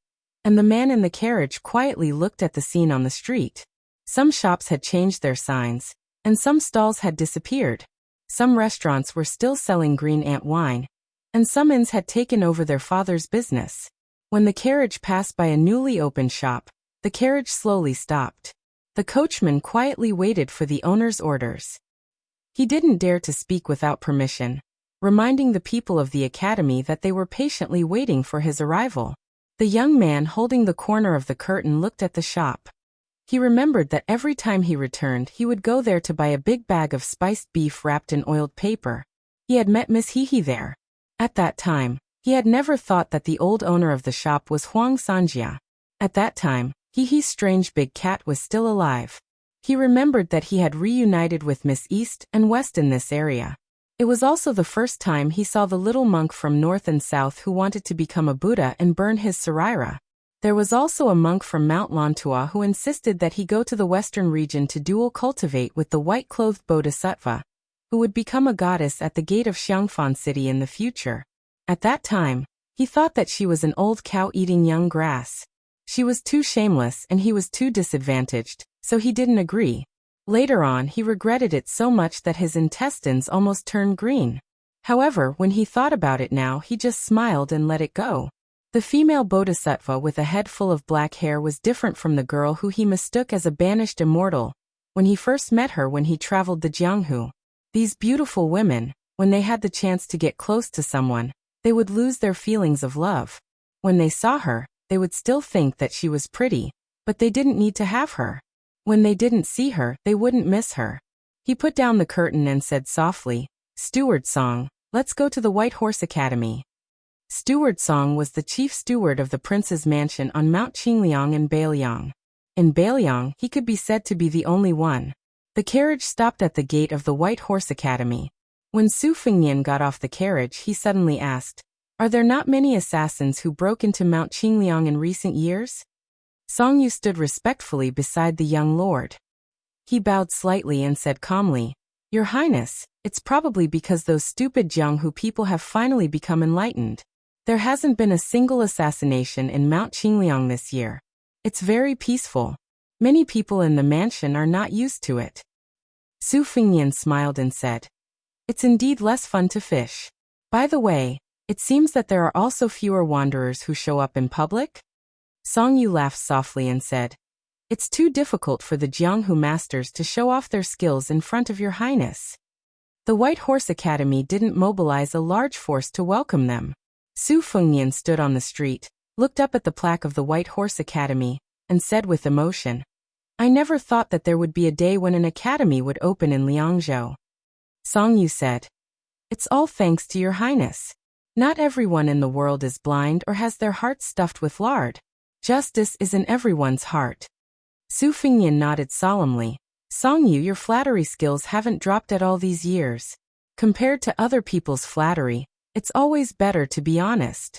and the man in the carriage quietly looked at the scene on the street. Some shops had changed their signs, and some stalls had disappeared. Some restaurants were still selling green ant wine, and some inns had taken over their father's business. When the carriage passed by a newly opened shop, the carriage slowly stopped. The coachman quietly waited for the owner's orders. He didn't dare to speak without permission, reminding the people of the academy that they were patiently waiting for his arrival. The young man holding the corner of the curtain looked at the shop. He remembered that every time he returned he would go there to buy a big bag of spiced beef wrapped in oiled paper. He had met Miss Hehe there. At that time, he had never thought that the old owner of the shop was Huang Sanjia. At that time, Hehe's strange big cat was still alive. He remembered that he had reunited with Miss East and West in this area. It was also the first time he saw the little monk from north and south who wanted to become a Buddha and burn his saraira. There was also a monk from Mount Lantua who insisted that he go to the western region to dual cultivate with the white-clothed Bodhisattva, who would become a goddess at the gate of Xiangfan City in the future. At that time, he thought that she was an old cow eating young grass. She was too shameless and he was too disadvantaged, so he didn't agree. Later on he regretted it so much that his intestines almost turned green. However, when he thought about it now he just smiled and let it go. The female bodhisattva with a head full of black hair was different from the girl who he mistook as a banished immortal when he first met her when he traveled the Jianghu. These beautiful women, when they had the chance to get close to someone, they would lose their feelings of love. When they saw her, they would still think that she was pretty, but they didn't need to have her. When they didn't see her, they wouldn't miss her. He put down the curtain and said softly, "Steward Song, let's go to the White Horse Academy." Steward Song was the chief steward of the prince's mansion on Mount Qingliang in Beiliang. In Beiliang, he could be said to be the only one. The carriage stopped at the gate of the White Horse Academy. When Su Fengnian got off the carriage, he suddenly asked, "Are there not many assassins who broke into Mount Qingliang in recent years?" Song Yu stood respectfully beside the young lord. He bowed slightly and said calmly, "Your Highness, it's probably because those stupid Jianghu people have finally become enlightened. There hasn't been a single assassination in Mount Qingliang this year. It's very peaceful. Many people in the mansion are not used to it." Su Fengnian smiled and said, "It's indeed less fun to fish. By the way, it seems that there are also fewer wanderers who show up in public?" Song Yu laughed softly and said, "It's too difficult for the Jianghu masters to show off their skills in front of your highness." The White Horse Academy didn't mobilize a large force to welcome them. Su Fengnian stood on the street, looked up at the plaque of the White Horse Academy, and said with emotion, "I never thought that there would be a day when an academy would open in Liangzhou." Song Yu said, "It's all thanks to your highness. Not everyone in the world is blind or has their hearts stuffed with lard. Justice is in everyone's heart. Su Fingnian nodded solemnly. Songyu, your flattery skills haven't dropped at all these years. Compared to other people's flattery, it's always better to be honest.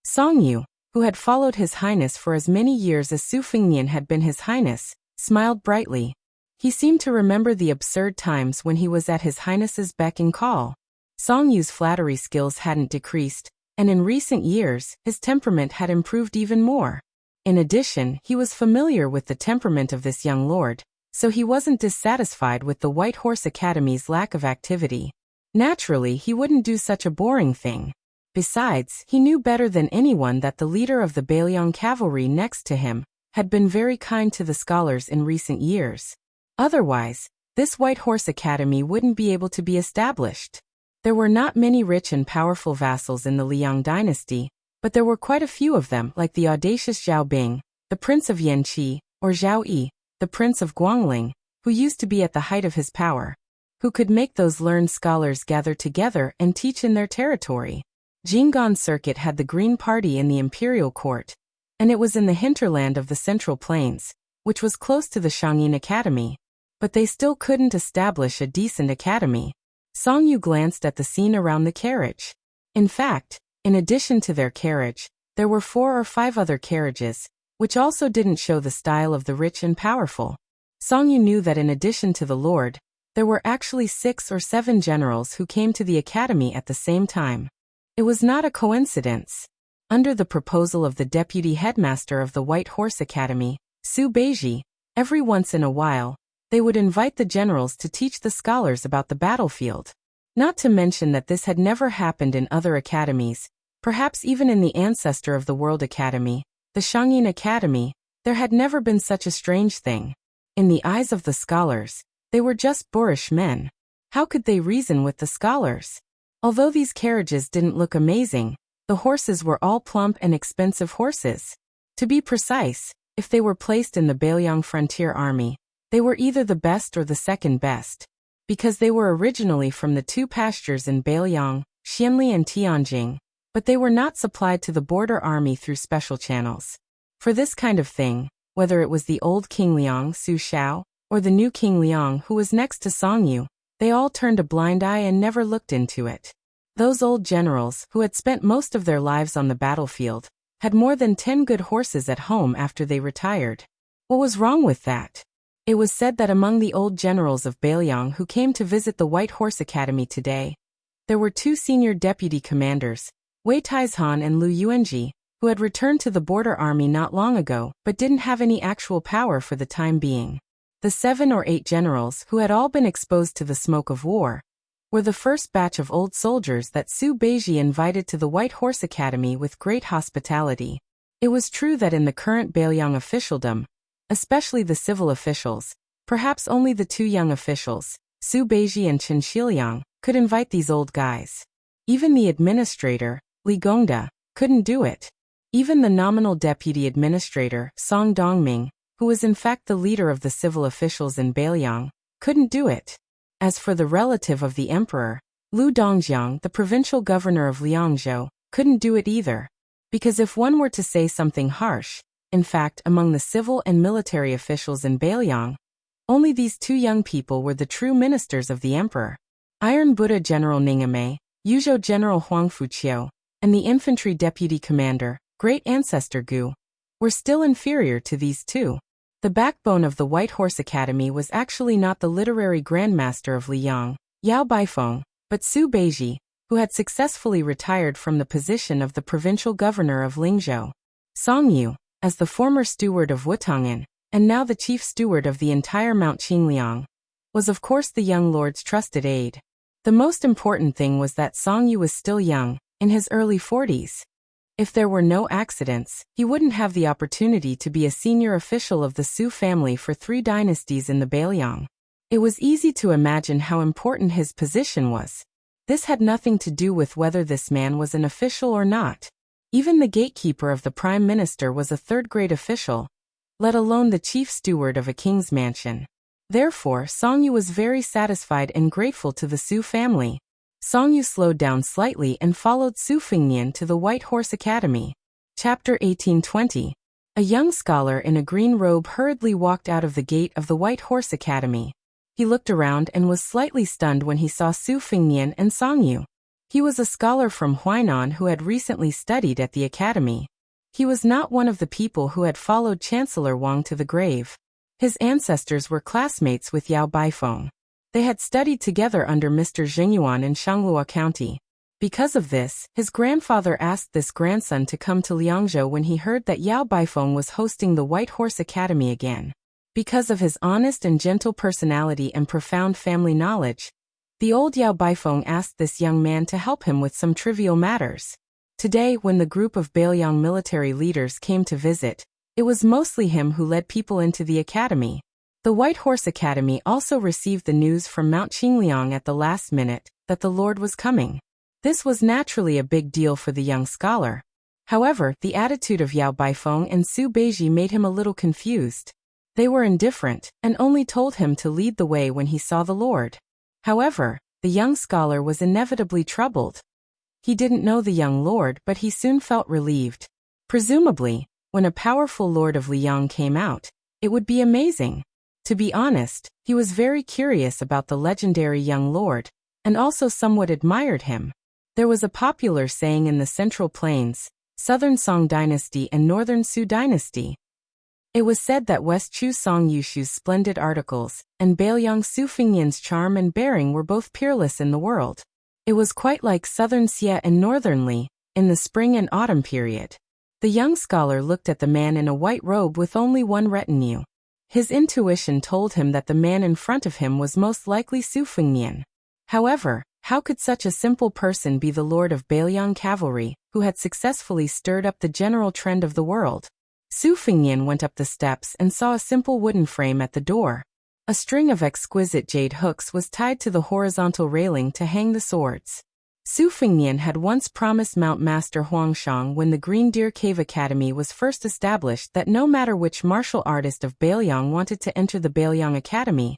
Songyu, who had followed His Highness for as many years as Su Fingnian had been His Highness, smiled brightly. He seemed to remember the absurd times when he was at His Highness's beck and call. Songyu's flattery skills hadn't decreased, and in recent years, his temperament had improved even more. In addition, he was familiar with the temperament of this young lord, so he wasn't dissatisfied with the White Horse Academy's lack of activity. Naturally, he wouldn't do such a boring thing. Besides, he knew better than anyone that the leader of the Bailiang cavalry next to him had been very kind to the scholars in recent years. Otherwise, this White Horse Academy wouldn't be able to be established. There were not many rich and powerful vassals in the Liang dynasty, but there were quite a few of them, like the audacious Zhao Bing, the Prince of Yanqi, or Zhao Yi, the Prince of Guangling, who used to be at the height of his power, who could make those learned scholars gather together and teach in their territory. Jinggan Circuit had the Green Party in the imperial court, and it was in the hinterland of the Central Plains, which was close to the Shangyin Academy. But they still couldn't establish a decent academy. Songyu glanced at the scene around the carriage. In fact, in addition to their carriage, there were 4 or 5 other carriages, which also didn't show the style of the rich and powerful. Songyu knew that in addition to the lord, there were actually 6 or 7 generals who came to the academy at the same time. It was not a coincidence. Under the proposal of the deputy headmaster of the White Horse Academy, Su Beiji, every once in a while, they would invite the generals to teach the scholars about the battlefield. Not to mention that this had never happened in other academies, perhaps even in the ancestor of the World Academy, the Shangyin Academy, there had never been such a strange thing. In the eyes of the scholars, they were just boorish men. How could they reason with the scholars? Although these carriages didn't look amazing, the horses were all plump and expensive horses. To be precise, if they were placed in the Bailiang Frontier Army, they were either the best or the second best, because they were originally from the 2 pastures in Bailiang, Xianli and Tianjing, but they were not supplied to the border army through special channels. For this kind of thing, whether it was the old King Liang Su Shao, or the new King Liang who was next to Songyu, they all turned a blind eye and never looked into it. Those old generals, who had spent most of their lives on the battlefield, had more than 10 good horses at home after they retired. What was wrong with that? It was said that among the old generals of Bailiang who came to visit the White Horse Academy today, there were 2 senior deputy commanders, Wei Taizhan and Lu Yuanji, who had returned to the border army not long ago but didn't have any actual power for the time being. The 7 or 8 generals who had all been exposed to the smoke of war were the first batch of old soldiers that Su Beiji invited to the White Horse Academy with great hospitality. It was true that in the current Bailiang officialdom, especially the civil officials, perhaps only the 2 young officials, Su Beiji and Chen Xiliang, could invite these old guys. Even the administrator, Li Gongda, couldn't do it. Even the nominal deputy administrator, Song Dongming, who was in fact the leader of the civil officials in Bailiang, couldn't do it. As for the relative of the emperor, Lu Dongjiang, the provincial governor of Liangzhou, couldn't do it either. Because if one were to say something harsh, in fact, among the civil and military officials in Bailiang, only these 2 young people were the true ministers of the emperor. Iron Buddha General Ningame, Yuzhou General Huang Fuqiu, and the infantry deputy commander, Great Ancestor Gu, were still inferior to these 2. The backbone of the White Horse Academy was actually not the literary grandmaster of Liang, Yao Baifeng, but Su Beiji, who had successfully retired from the position of the provincial governor of Lingzhou. Songyu, as the former steward of Wutong'an, and now the chief steward of the entire Mount Qingliang, was of course the young lord's trusted aide. The most important thing was that Songyu was still young, in his early 40s. If there were no accidents, he wouldn't have the opportunity to be a senior official of the Su family for 3 dynasties in the Bailiang. It was easy to imagine how important his position was. This had nothing to do with whether this man was an official or not. Even the gatekeeper of the prime minister was a 3rd-grade official, let alone the chief steward of a king's mansion. Therefore, Songyu was very satisfied and grateful to the Su family. Songyu slowed down slightly and followed Su Fingnian to the White Horse Academy. Chapter 1820. A young scholar in a green robe hurriedly walked out of the gate of the White Horse Academy. He looked around and was slightly stunned when he saw Su Fengnian and Song Yu. He was a scholar from Huainan who had recently studied at the academy. He was not one of the people who had followed Chancellor Wang to the grave. His ancestors were classmates with Yao Baifeng. They had studied together under Mr. Zhengyuan in Shanglua County. Because of this, his grandfather asked this grandson to come to Liangzhou when he heard that Yao Baifeng was hosting the White Horse Academy again. Because of his honest and gentle personality and profound family knowledge, the old Yao Baifeng asked this young man to help him with some trivial matters. Today, when the group of Bailiang military leaders came to visit, it was mostly him who led people into the academy. The White Horse Academy also received the news from Mount Qingliang at the last minute that the Lord was coming. This was naturally a big deal for the young scholar. However, the attitude of Yao Baifeng and Su Beiji made him a little confused. They were indifferent, and only told him to lead the way when he saw the Lord. However, the young scholar was inevitably troubled. He didn't know the young lord, but he soon felt relieved. Presumably, when a powerful lord of Liang came out, it would be amazing. To be honest, he was very curious about the legendary young lord, and also somewhat admired him. There was a popular saying in the Central Plains, Southern Song Dynasty and Northern Su Dynasty. It was said that West Chu Song Yushu's splendid articles, and Bailiang Su Fengnian's charm and bearing were both peerless in the world. It was quite like Southern Xie and Northern Li, in the spring and autumn period. The young scholar looked at the man in a white robe with only one retinue. His intuition told him that the man in front of him was most likely Su Fengnian. However, how could such a simple person be the lord of Bailiang cavalry, who had successfully stirred up the general trend of the world? Su Fengnian went up the steps and saw a simple wooden frame at the door. A string of exquisite jade hooks was tied to the horizontal railing to hang the swords. Su Fengnian had once promised Mount Master Huangshang when the Green Deer Cave Academy was first established that no matter which martial artist of Bailiang wanted to enter the Bailiang Academy,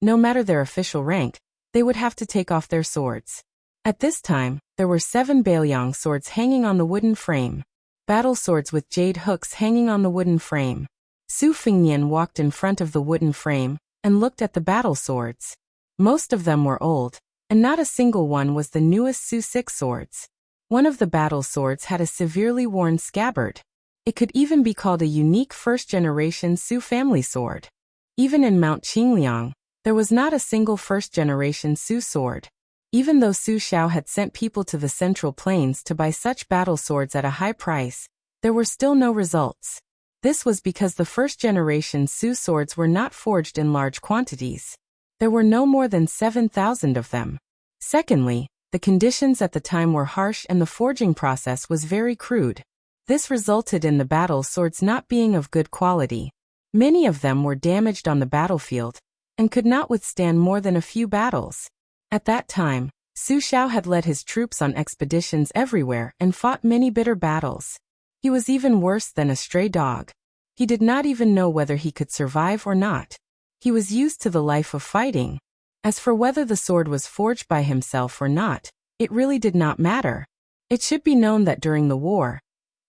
no matter their official rank, they would have to take off their swords. At this time, there were 7 Bailiang swords hanging on the wooden frame. Battle swords with jade hooks hanging on the wooden frame. Su Fengnian walked in front of the wooden frame and looked at the battle swords. Most of them were old, and not a single one was the newest Su 6 swords. One of the battle swords had a severely worn scabbard. It could even be called a unique first-generation Su family sword. Even in Mount Qingliang, there was not a single first-generation Su sword. Even though Su Xiao had sent people to the Central Plains to buy such battle swords at a high price, there were still no results. This was because the first-generation Su swords were not forged in large quantities. There were no more than 7,000 of them. Secondly, the conditions at the time were harsh and the forging process was very crude. This resulted in the battle swords not being of good quality. Many of them were damaged on the battlefield, and could not withstand more than a few battles. At that time, Su Xiao had led his troops on expeditions everywhere and fought many bitter battles. He was even worse than a stray dog. He did not even know whether he could survive or not. He was used to the life of fighting. As for whether the sword was forged by himself or not, it really did not matter. It should be known that during the war,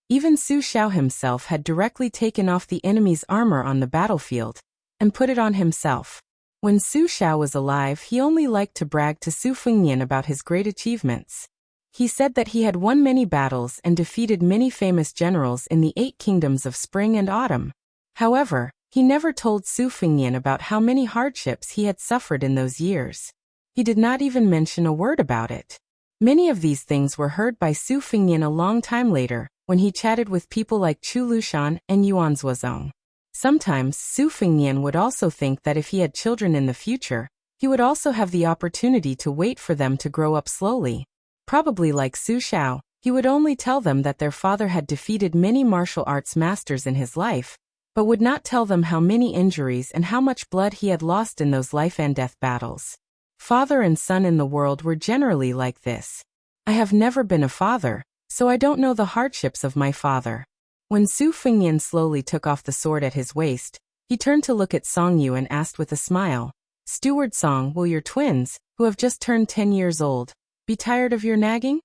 even Su Xiao himself had directly taken off the enemy's armor on the battlefield and put it on himself. When Su Xiao was alive, he only liked to brag to Su Fengnian about his great achievements. He said that he had won many battles and defeated many famous generals in the 8 kingdoms of spring and autumn. However, he never told Su Fengnian about how many hardships he had suffered in those years. He did not even mention a word about it. Many of these things were heard by Su Fengnian a long time later, when he chatted with people like Chu Lushan and Yuan Zuozong. Sometimes, Su Fengnian would also think that if he had children in the future, he would also have the opportunity to wait for them to grow up slowly. Probably like Su Xiao, he would only tell them that their father had defeated many martial arts masters in his life, but would not tell them how many injuries and how much blood he had lost in those life-and-death battles. Father and son in the world were generally like this. I have never been a father, so I don't know the hardships of my father. When Su Fengnian slowly took off the sword at his waist, he turned to look at Song Yu and asked with a smile, "Steward Song, will your twins, who have just turned 10 years old, be tired of your nagging?"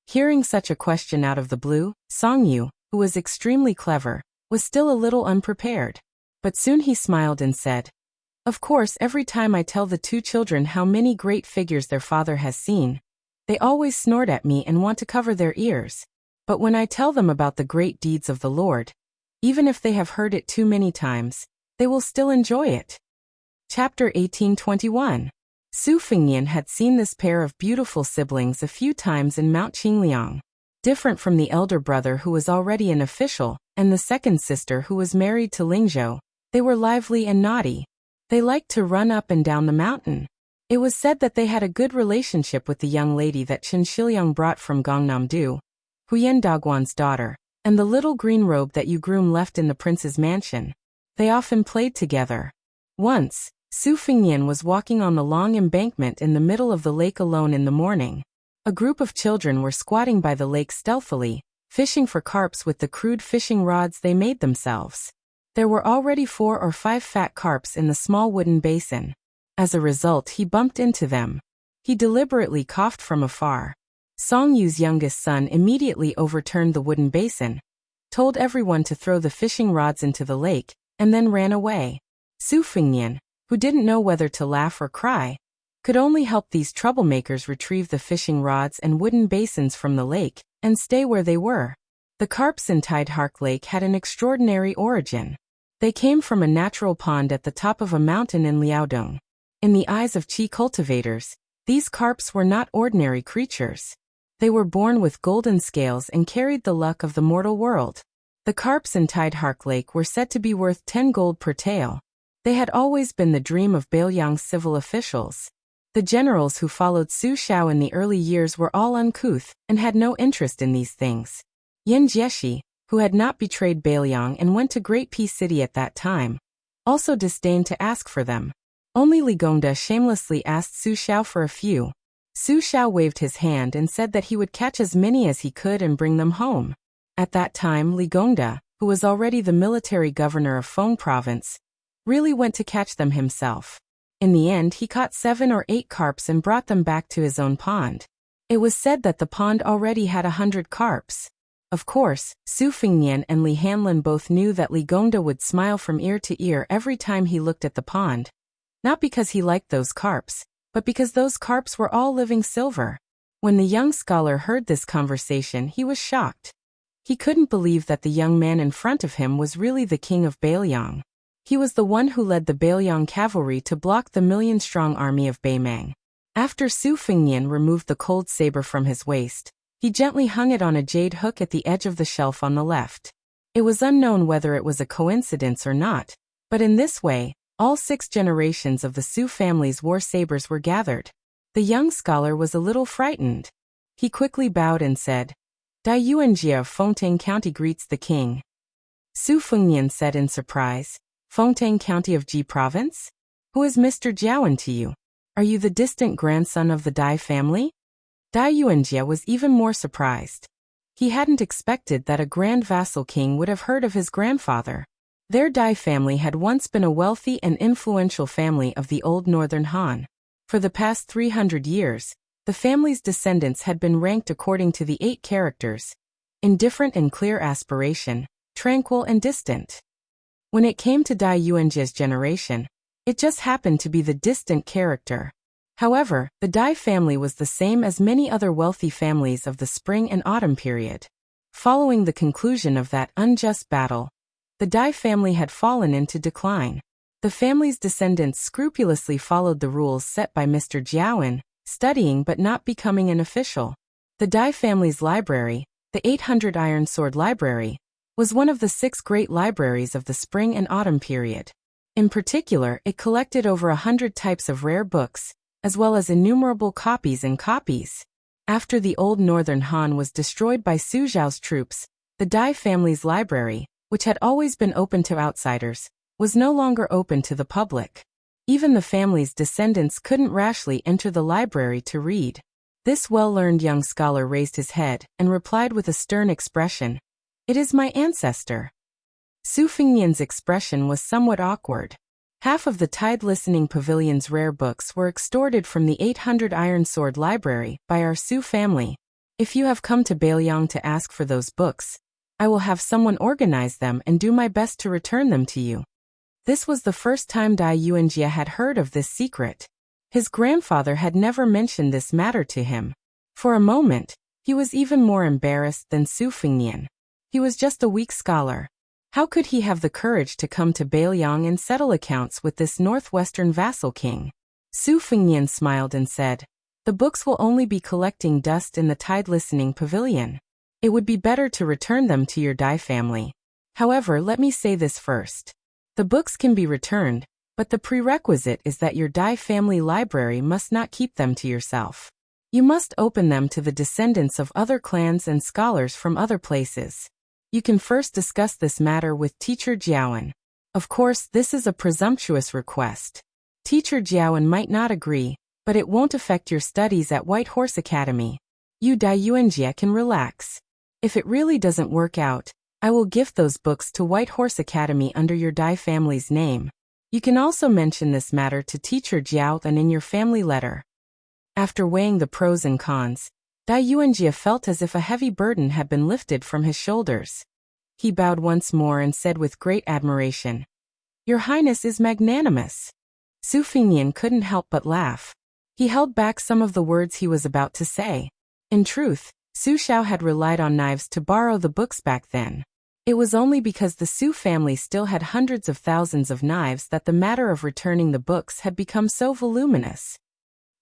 Hearing such a question out of the blue, Song Yu, who was extremely clever, was still a little unprepared. But soon he smiled and said, "Of course, every time I tell the two children how many great figures their father has seen, they always snort at me and want to cover their ears. But when I tell them about the great deeds of the Lord, even if they have heard it too many times, they will still enjoy it." Chapter 1821. Su Fengnian had seen this pair of beautiful siblings a few times in Mount Qingliang. Different from the elder brother who was already an official, and the second sister who was married to Lingzhou, they were lively and naughty. They liked to run up and down the mountain. It was said that they had a good relationship with the young lady that Chen Shiliang brought from Gangnam-do, Huyen Dagwan's daughter, and the little green robe that Yu Groom left in the prince's mansion. They often played together. Once, Su Fengnian was walking on the long embankment in the middle of the lake alone in the morning. A group of children were squatting by the lake stealthily, fishing for carps with the crude fishing rods they made themselves. There were already 4 or 5 fat carps in the small wooden basin. As a result, he bumped into them. He deliberately coughed from afar. Song Yu's youngest son immediately overturned the wooden basin, told everyone to throw the fishing rods into the lake, and then ran away. Su Fengnian, who didn't know whether to laugh or cry, could only help these troublemakers retrieve the fishing rods and wooden basins from the lake, and stay where they were. The carps in Tidehark Lake had an extraordinary origin. They came from a natural pond at the top of a mountain in Liaodong. In the eyes of Qi cultivators, these carps were not ordinary creatures. They were born with golden scales and carried the luck of the mortal world. The carps in Tidehark Lake were said to be worth 10 gold per tael. They had always been the dream of Beiliang's civil officials. The generals who followed Su Xiao in the early years were all uncouth and had no interest in these things. Yin Jieshi, who had not betrayed Beiliang and went to Great Peace City at that time, also disdained to ask for them. Only Li Gongda shamelessly asked Su Xiao for a few. Su Xiao waved his hand and said that he would catch as many as he could and bring them home. At that time, Li Gongda, who was already the military governor of Feng Province, really went to catch them himself. In the end, he caught 7 or 8 carps and brought them back to his own pond. It was said that the pond already had 100 carps. Of course, Su Fengnian and Li Hanlin both knew that Li Gongda would smile from ear to ear every time he looked at the pond. Not because he liked those carps, but because those carps were all living silver. When the young scholar heard this conversation, he was shocked. He couldn't believe that the young man in front of him was really the king of Beiliang. He was the one who led the Beiliang cavalry to block the million-strong army of Beimang. After Su Fengnian removed the cold saber from his waist, he gently hung it on a jade hook at the edge of the shelf on the left. It was unknown whether it was a coincidence or not, but in this way, all 6 generations of the Su family's war sabers were gathered. The young scholar was a little frightened. He quickly bowed and said, "Dai Yuanjia of Fengtang County greets the king." Su Fengnian said in surprise, "Fengtang County of Ji Province? Who is Mr. Jiawen to you? Are you the distant grandson of the Dai family?" Dai Yuanjia was even more surprised. He hadn't expected that a grand vassal king would have heard of his grandfather. Their Dai family had once been a wealthy and influential family of the old northern Han. For the past 300 years, the family's descendants had been ranked according to the 8 characters: indifferent and clear aspiration, tranquil and distant. When it came to Dai Yuanjia's generation, it just happened to be the distant character. However, the Dai family was the same as many other wealthy families of the spring and autumn period. Following the conclusion of that unjust battle, the Dai family had fallen into decline. The family's descendants scrupulously followed the rules set by Mr. Jiawen, studying but not becoming an official. The Dai family's library, the 800 Iron Sword Library, was one of the 6 great libraries of the spring and autumn period. In particular, it collected over 100 types of rare books, as well as innumerable copies and copies. After the old northern Han was destroyed by Su Zhao's troops, the Dai family's library, which had always been open to outsiders, was no longer open to the public. Even the family's descendants couldn't rashly enter the library to read. This well-learned young scholar raised his head and replied with a stern expression, "It is my ancestor." Su Fengnian's expression was somewhat awkward. Half of the Tide Listening Pavilion's rare books were extorted from the 800 Iron Sword Library by our Su family. If you have come to Beiliang to ask for those books, I will have someone organize them and do my best to return them to you. This was the first time Dai Yuanjie had heard of this secret. His grandfather had never mentioned this matter to him. For a moment, he was even more embarrassed than Su Fengnian. He was just a weak scholar. How could he have the courage to come to Bailiang and settle accounts with this northwestern vassal king? Su Fengnian smiled and said, "The books will only be collecting dust in the tide listening pavilion. It would be better to return them to your Dai family. However, let me say this first. The books can be returned, but the prerequisite is that your Dai family library must not keep them to yourself. You must open them to the descendants of other clans and scholars from other places. You can first discuss this matter with Teacher Jiawen. Of course, this is a presumptuous request. Teacher Jiawen might not agree, but it won't affect your studies at White Horse Academy. You Dai Yuanjie can relax. If it really doesn't work out, I will gift those books to White Horse Academy under your Dai family's name. You can also mention this matter to Teacher Jiao and in your family letter." After weighing the pros and cons, Dai Yuanjie felt as if a heavy burden had been lifted from his shoulders. He bowed once more and said with great admiration, "Your Highness is magnanimous." Su Fengnian couldn't help but laugh. He held back some of the words he was about to say. In truth, Su Xiao had relied on knives to borrow the books back then. It was only because the Su family still had hundreds of thousands of knives that the matter of returning the books had become so voluminous.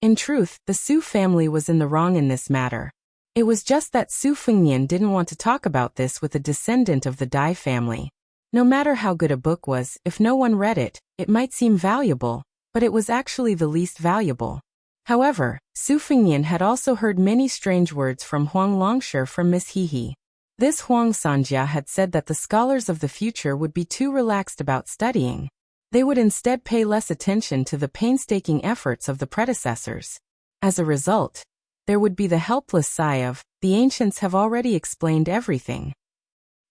In truth, the Su family was in the wrong in this matter. It was just that Su Fengnian didn't want to talk about this with a descendant of the Dai family. No matter how good a book was, if no one read it, it might seem valuable, but it was actually the least valuable. However, Su Fengnian had also heard many strange words from Huang Longshi from Miss Hehe. This Huang Sanjia had said that the scholars of the future would be too relaxed about studying. They would instead pay less attention to the painstaking efforts of the predecessors. As a result, there would be the helpless sigh of, "The ancients have already explained everything."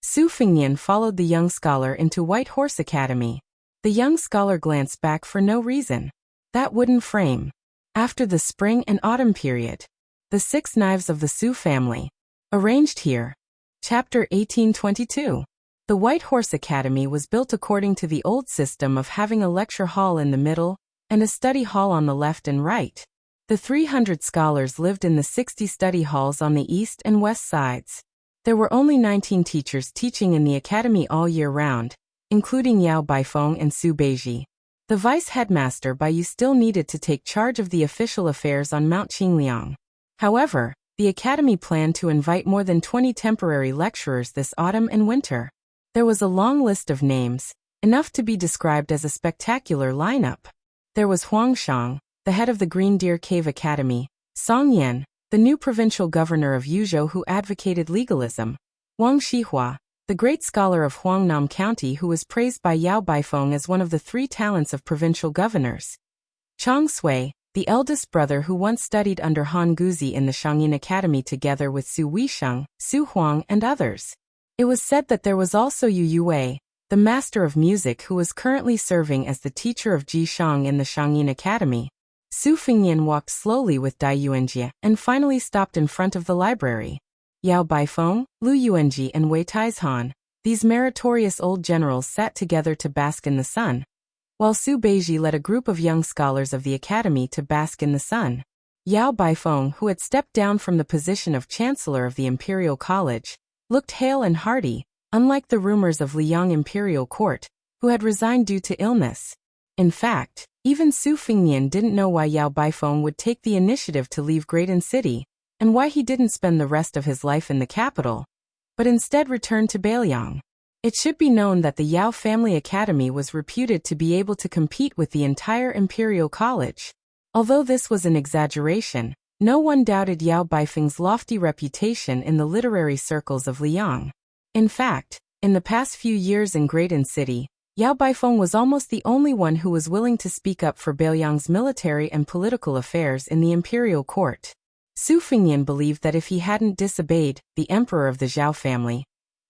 Su Fengnian followed the young scholar into White Horse Academy. The young scholar glanced back for no reason. That wooden frame. After the spring and autumn period. The 6 knives of the Su family. Arranged here. Chapter 1822. The White Horse Academy was built according to the old system of having a lecture hall in the middle, and a study hall on the left and right. The 300 scholars lived in the 60 study halls on the east and west sides. There were only 19 teachers teaching in the academy all year round, including Yao Baifeng and Su Beiji. The vice headmaster Baiyu still needed to take charge of the official affairs on Mount Qingliang. However, the academy planned to invite more than 20 temporary lecturers this autumn and winter. There was a long list of names, enough to be described as a spectacular lineup. There was Huang Shang, the head of the Green Deer Cave Academy, Song Yan, the new provincial governor of Yuzhou who advocated legalism, Wang Shihua, the great scholar of Huangnam County who was praised by Yao Baifeng as one of the 3 talents of provincial governors, Chang Sui, the eldest brother who once studied under Han Guzi in the Shangyin Academy together with Su Weisheng, Su Huang and others. It was said that there was also Yu Yue, the master of music who was currently serving as the teacher of Ji Shang in the Shangyin Academy. Su Fengnian walked slowly with Dai Yuanjie and finally stopped in front of the library. Yao Baifeng, Lu Yuanji and Wei Taizhan, these meritorious old generals sat together to bask in the sun, while Su Beiji led a group of young scholars of the academy to bask in the sun. Yao Baifeng, who had stepped down from the position of chancellor of the Imperial College, looked hale and hearty, unlike the rumors of Liang Imperial Court, who had resigned due to illness. In fact, even Su Fengnian didn't know why Yao Baifeng would take the initiative to leave Graydon City, and why he didn't spend the rest of his life in the capital, but instead returned to Bailiang. It should be known that the Yao Family Academy was reputed to be able to compete with the entire Imperial College. Although this was an exaggeration, no one doubted Yao Baifeng's lofty reputation in the literary circles of Liang. In fact, in the past few years in Graydon City, Yao Baifeng was almost the only one who was willing to speak up for Bailiang's military and political affairs in the imperial court. Su Fengnian believed that if he hadn't disobeyed the emperor of the Zhao family,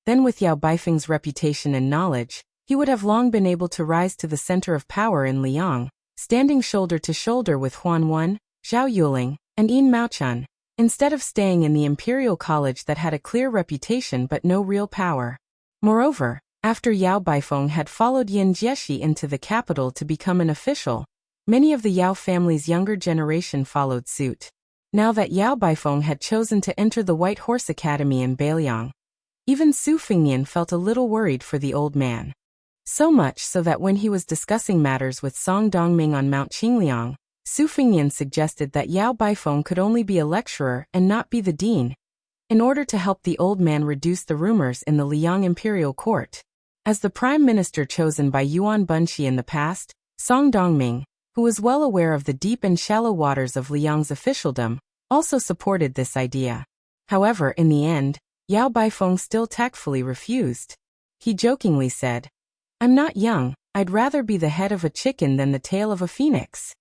then with Yao Baifeng's reputation and knowledge, he would have long been able to rise to the center of power in Liang, standing shoulder to shoulder with Huan Wen, Zhao Yuling, and Yin Maochun. instead of staying in the imperial college that had a clear reputation but no real power. Moreover, after Yao Baifeng had followed Yin Jieshi into the capital to become an official, many of the Yao family's younger generation followed suit. Now that Yao Baifeng had chosen to enter the White Horse Academy in Beiliang, even Su Fengnian felt a little worried for the old man. So much so that when he was discussing matters with Song Dongming on Mount Qingliang, Su Fengnian suggested that Yao Baifeng could only be a lecturer and not be the dean, in order to help the old man reduce the rumors in the Liang imperial court. As the prime minister chosen by Yuan Bunshi in the past, Song Dongming, who was well aware of the deep and shallow waters of Liang's officialdom, also supported this idea. However, in the end, Yao Baifeng still tactfully refused. He jokingly said, "I'm not young, I'd rather be the head of a chicken than the tail of a phoenix."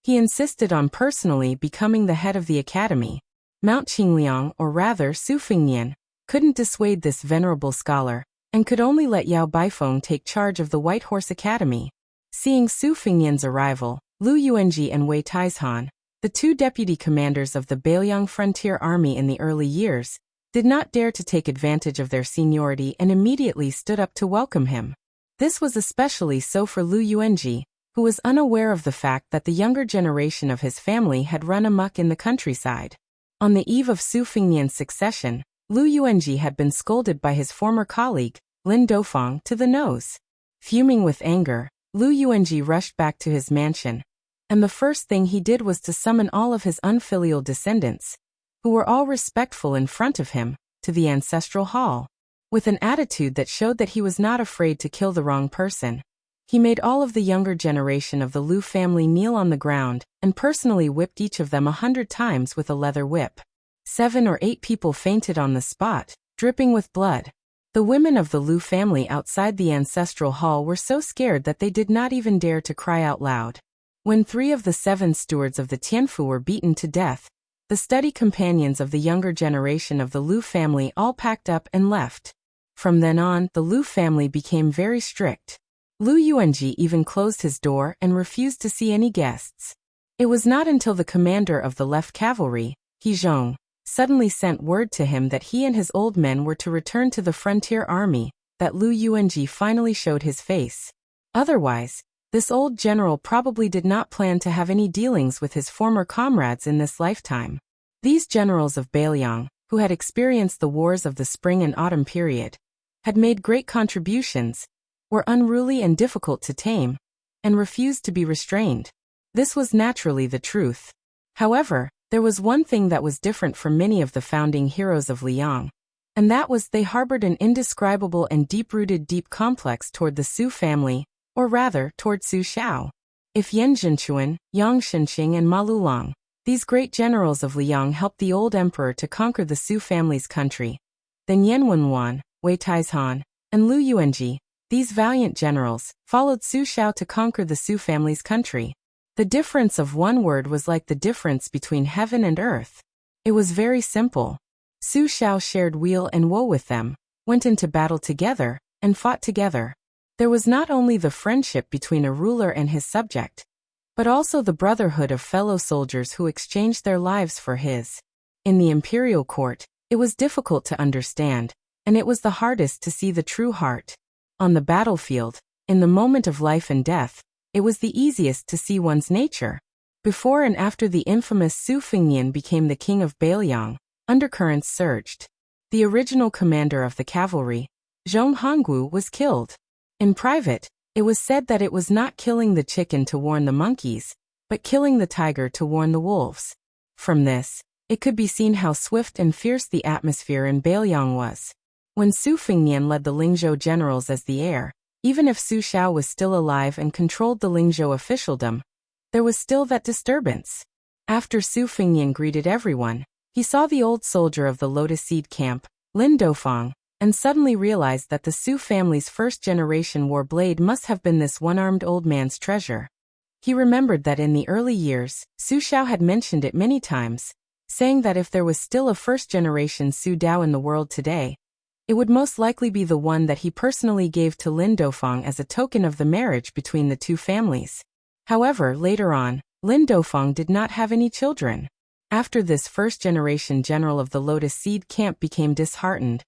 He insisted on personally becoming the head of the academy. Mount Qingliang, or rather Su Fengnian, couldn't dissuade this venerable scholar, and could only let Yao Baifeng take charge of the White Horse Academy. Seeing Su Fengnian's arrival, Lu Yuanji and Wei Taizhan, the two deputy commanders of the Beiliang Frontier Army in the early years, did not dare to take advantage of their seniority and immediately stood up to welcome him. This was especially so for Lu Yuanji, who was unaware of the fact that the younger generation of his family had run amok in the countryside. On the eve of Su Fengnian's succession, Lu Yuanji had been scolded by his former colleague, Lin Dofang, to the nose. Fuming with anger, Lu Yuanji rushed back to his mansion, and the first thing he did was to summon all of his unfilial descendants, who were all respectful in front of him, to the ancestral hall. With an attitude that showed that he was not afraid to kill the wrong person, he made all of the younger generation of the Lu family kneel on the ground and personally whipped each of them 100 times with a leather whip. 7 or 8 people fainted on the spot, dripping with blood. The women of the Lu family outside the ancestral hall were so scared that they did not even dare to cry out loud. When 3 of the 7 stewards of the Tianfu were beaten to death, the study companions of the younger generation of the Lu family all packed up and left. From then on, the Lu family became very strict. Lu Yuanji even closed his door and refused to see any guests. It was not until the commander of the left cavalry, He Zhong, suddenly sent word to him that he and his old men were to return to the frontier army, that Lu Yuanji finally showed his face. Otherwise, this old general probably did not plan to have any dealings with his former comrades in this lifetime. These generals of Beiliang, who had experienced the wars of the spring and autumn period, had made great contributions, were unruly and difficult to tame, and refused to be restrained. This was naturally the truth. However, there was one thing that was different from many of the founding heroes of Liang, and that was they harbored an indescribable and deep-rooted deep complex toward the Su family, or rather, toward Su Shao. If Yan Zhenchuan, Yang Shenxing and Ma Lulang, these great generals of Liang, helped the old emperor to conquer the Su family's country, then Yan Wenwan, Wei Taizhan, and Lu Yuanji, these valiant generals, followed Su Shao to conquer the Su family's country. The difference of one word was like the difference between heaven and earth. It was very simple. Su Shao shared weal and woe with them, went into battle together, and fought together. There was not only the friendship between a ruler and his subject, but also the brotherhood of fellow soldiers who exchanged their lives for his. In the imperial court, it was difficult to understand, and it was the hardest to see the true heart. On the battlefield, in the moment of life and death, it was the easiest to see one's nature. Before and after the infamous Su Fengnian became the king of Beiliang, undercurrents surged. The original commander of the cavalry, Zhong Hongwu, was killed. In private, it was said that it was not killing the chicken to warn the monkeys, but killing the tiger to warn the wolves. From this, it could be seen how swift and fierce the atmosphere in Beiliang was. When Su Fengnian led the Lingzhou generals as the heir, even if Su Shao was still alive and controlled the Lingzhou officialdom, there was still that disturbance. After Su Fengnian greeted everyone, he saw the old soldier of the Lotus Seed Camp, Lin Dofang, and suddenly realized that the Su family's first-generation war blade must have been this one-armed old man's treasure. He remembered that in the early years, Su Shao had mentioned it many times, saying that if there was still a first-generation Su Dao in the world today, it would most likely be the one that he personally gave to Lin Dofang as a token of the marriage between the two families. However, later on, Lin Dofang did not have any children. After this, first-generation general of the Lotus Seed Camp became disheartened.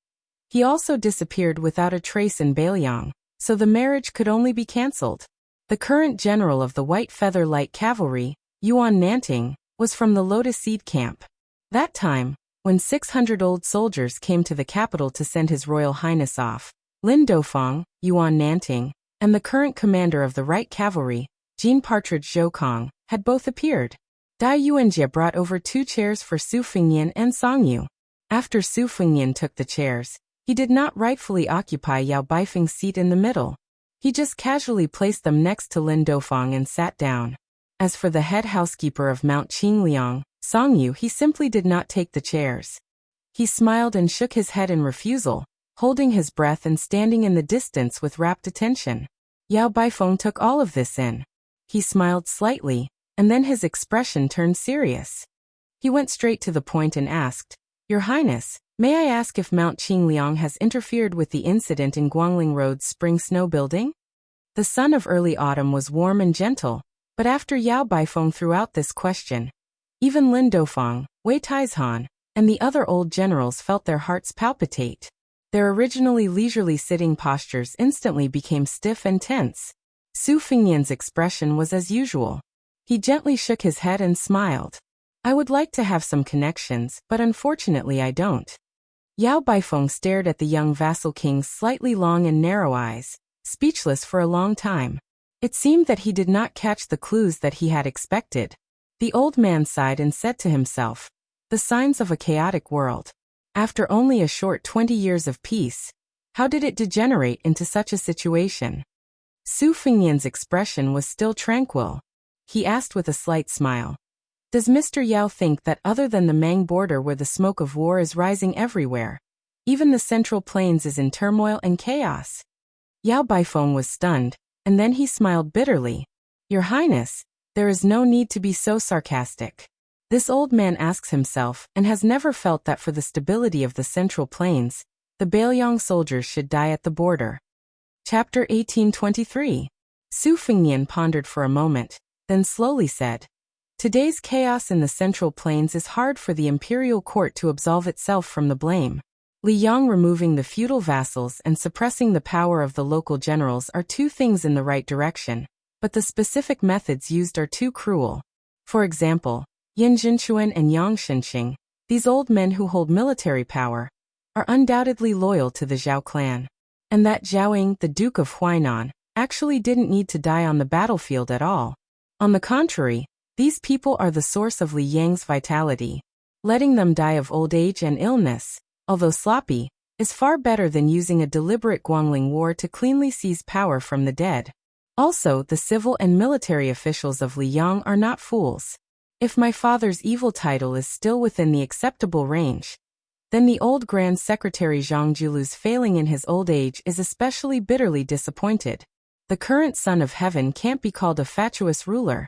He also disappeared without a trace in Bailiang, so the marriage could only be cancelled. The current general of the White Feather Light Cavalry, Yuan Nanting, was from the Lotus Seed Camp. That time, when 600 old soldiers came to the capital to send His Royal Highness off, Lin Dofang, Yuan Nanting, and the current commander of the Right Cavalry, Jean Partridge Zhoukong, had both appeared. Dai Yuanjie brought over 2 chairs for Su Fengnian and Song Yu. After Su Fengnian took the chairs, he did not rightfully occupy Yao Baifeng's seat in the middle. He just casually placed them next to Lin Dofang and sat down. As for the head housekeeper of Mount Qingliang, Song Yu, he simply did not take the chairs. He smiled and shook his head in refusal, holding his breath and standing in the distance with rapt attention. Yao Baifeng took all of this in. He smiled slightly, and then his expression turned serious. He went straight to the point and asked, "Your Highness, may I ask if Mount Qingliang has interfered with the incident in Guangling Road's spring snow building?" The sun of early autumn was warm and gentle, but after Yao Baifeng threw out this question, even Lin Dofang, Wei Taizhan, and the other old generals felt their hearts palpitate. Their originally leisurely sitting postures instantly became stiff and tense. Su Fengnian's expression was as usual. He gently shook his head and smiled. "I would like to have some connections, but unfortunately I don't." Yao Baifeng stared at the young vassal king's slightly long and narrow eyes, speechless for a long time. It seemed that he did not catch the clues that he had expected. The old man sighed and said to himself, "The signs of a chaotic world. After only a short 20 years of peace, how did it degenerate into such a situation?" Su Fengnian's expression was still tranquil. He asked with a slight smile, "Does Mr. Yao think that other than the Mang border where the smoke of war is rising everywhere, even the Central Plains is in turmoil and chaos?" Yao Baifeng was stunned, and then he smiled bitterly. "Your Highness, there is no need to be so sarcastic. This old man asks himself and has never felt that for the stability of the Central Plains, the Bailiang soldiers should die at the border." Chapter 1823. Su Fengnian pondered for a moment, then slowly said, "Today's chaos in the Central Plains is hard for the imperial court to absolve itself from the blame. Li Yang removing the feudal vassals and suppressing the power of the local generals are two things in the right direction, but the specific methods used are too cruel. For example, Yan Jinchuan and Yang Shenxing, these old men who hold military power, are undoubtedly loyal to the Zhao clan. And that Zhaoying, the Duke of Huainan, actually didn't need to die on the battlefield at all. On the contrary, these people are the source of Li Yang's vitality. Letting them die of old age and illness, although sloppy, is far better than using a deliberate Guangling war to cleanly seize power from the dead. Also, the civil and military officials of Li Yang are not fools. If my father's evil title is still within the acceptable range, then the old Grand Secretary Zhang Julu's failing in his old age is especially bitterly disappointed. The current Son of Heaven can't be called a fatuous ruler.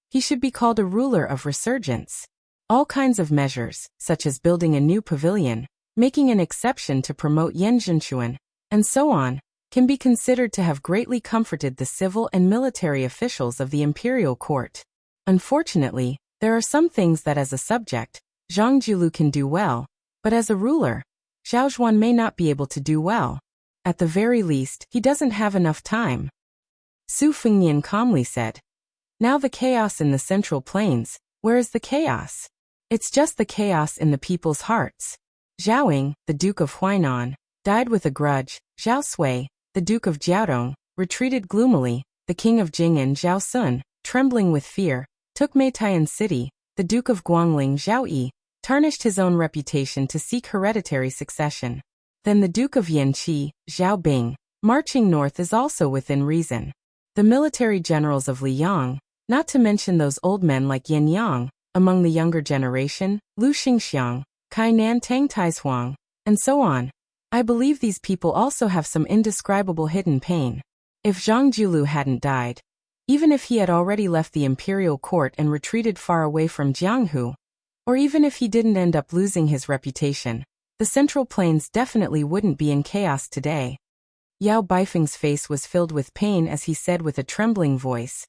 He should be called a ruler of resurgence. All kinds of measures, such as building a new pavilion, making an exception to promote Yan Jinchuan, and so on, can be considered to have greatly comforted the civil and military officials of the imperial court. Unfortunately, there are some things that as a subject, Zhang Julu can do well, but as a ruler, Zhao Zhuan may not be able to do well. At the very least, he doesn't have enough time. Su Fengnian calmly said, "Now the chaos in the Central Plains, where is the chaos? It's just the chaos in the people's hearts. Zhaoying, the Duke of Huainan, died with a grudge. Zhao Sui, the Duke of Jiaodong, retreated gloomily. The King of Jing and Zhao Sun, trembling with fear, took Meitaian City. The Duke of Guangling Zhao Yi tarnished his own reputation to seek hereditary succession. Then the Duke of Yanqi, Zhao Bing, marching north is also within reason. The military generals of Liang, not to mention those old men like Yin Yang, among the younger generation, Lu Xingxiang, Kai Nan Tang Taizuang, and so on. I believe these people also have some indescribable hidden pain. If Zhang Julu hadn't died, even if he had already left the imperial court and retreated far away from Jianghu, or even if he didn't end up losing his reputation, the Central Plains definitely wouldn't be in chaos today." Yao Baifeng's face was filled with pain as he said with a trembling voice,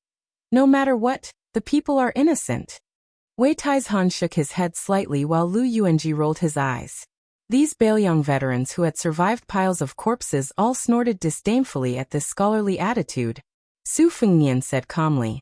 "No matter what, the people are innocent. Wei Taizhan shook his head slightly while Lu Yuanji rolled his eyes. These Bailiang veterans who had survived piles of corpses all snorted disdainfully at this scholarly attitude. Su Fengnian said calmly.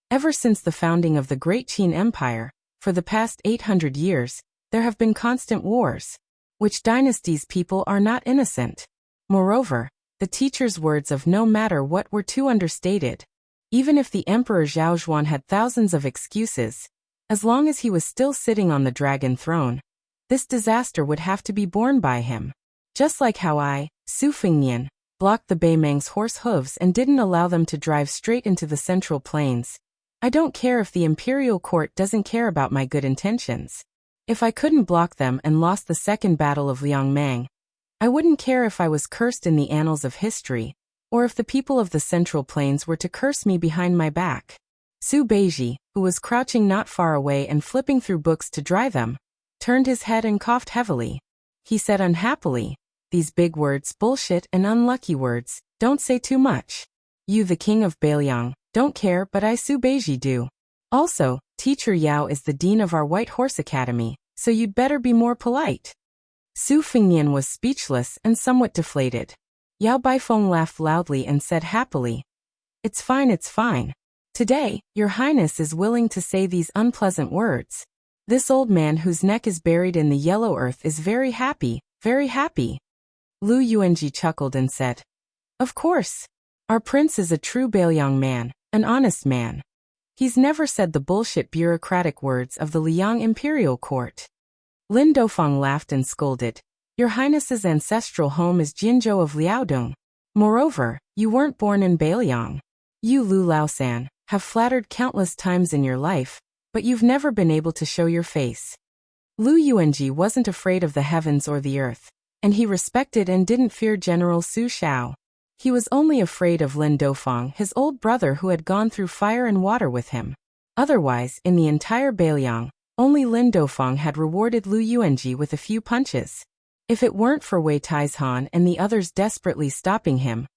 Ever since the founding of the Great Qin Empire, for the past 800 years, there have been constant wars. Which dynasty's people are not innocent. Moreover, the teacher's words of no matter what were too understated. Even if the Emperor Zhao Zhuan had thousands of excuses, as long as he was still sitting on the dragon throne, this disaster would have to be borne by him. Just like how I, Su Fengnian, blocked the Beimang's horse hooves and didn't allow them to drive straight into the central plains. I don't care if the imperial court doesn't care about my good intentions. If I couldn't block them and lost the Second Battle of Liangmang, I wouldn't care if I was cursed in the annals of history, or if the people of the Central Plains were to curse me behind my back. Su Beiji, who was crouching not far away and flipping through books to dry them, turned his head and coughed heavily. He said unhappily, "These big words, bullshit and unlucky words, don't say too much. You, the king of Bailiang, don't care, but I, Su Beiji, do. Also, Teacher Yao is the dean of our White Horse Academy, so you'd better be more polite." Su Fengnian was speechless and somewhat deflated. Yao Baifeng laughed loudly and said happily, It's fine, it's fine. Today, your highness is willing to say these unpleasant words. This old man whose neck is buried in the yellow earth is very happy, very happy." Lu Yuanji chuckled and said, "Of course. Our prince is a true Bailiang man, an honest man. He's never said the bullshit bureaucratic words of the Liang imperial court." Lin Dofang laughed and scolded, "Your highness's ancestral home is Jinzhou of Liaodong. Moreover, you weren't born in Bailiang. You, Lu Laosan, have flattered countless times in your life, but you've never been able to show your face." Lu Yuanji wasn't afraid of the heavens or the earth, and he respected and didn't fear General Su Shao. He was only afraid of Lin Dofang, his old brother who had gone through fire and water with him. Otherwise, in the entire Bailiang, only Lin Dofang had rewarded Lu Yuanji with a few punches. If it weren't for Wei Taizhan and the others desperately stopping him,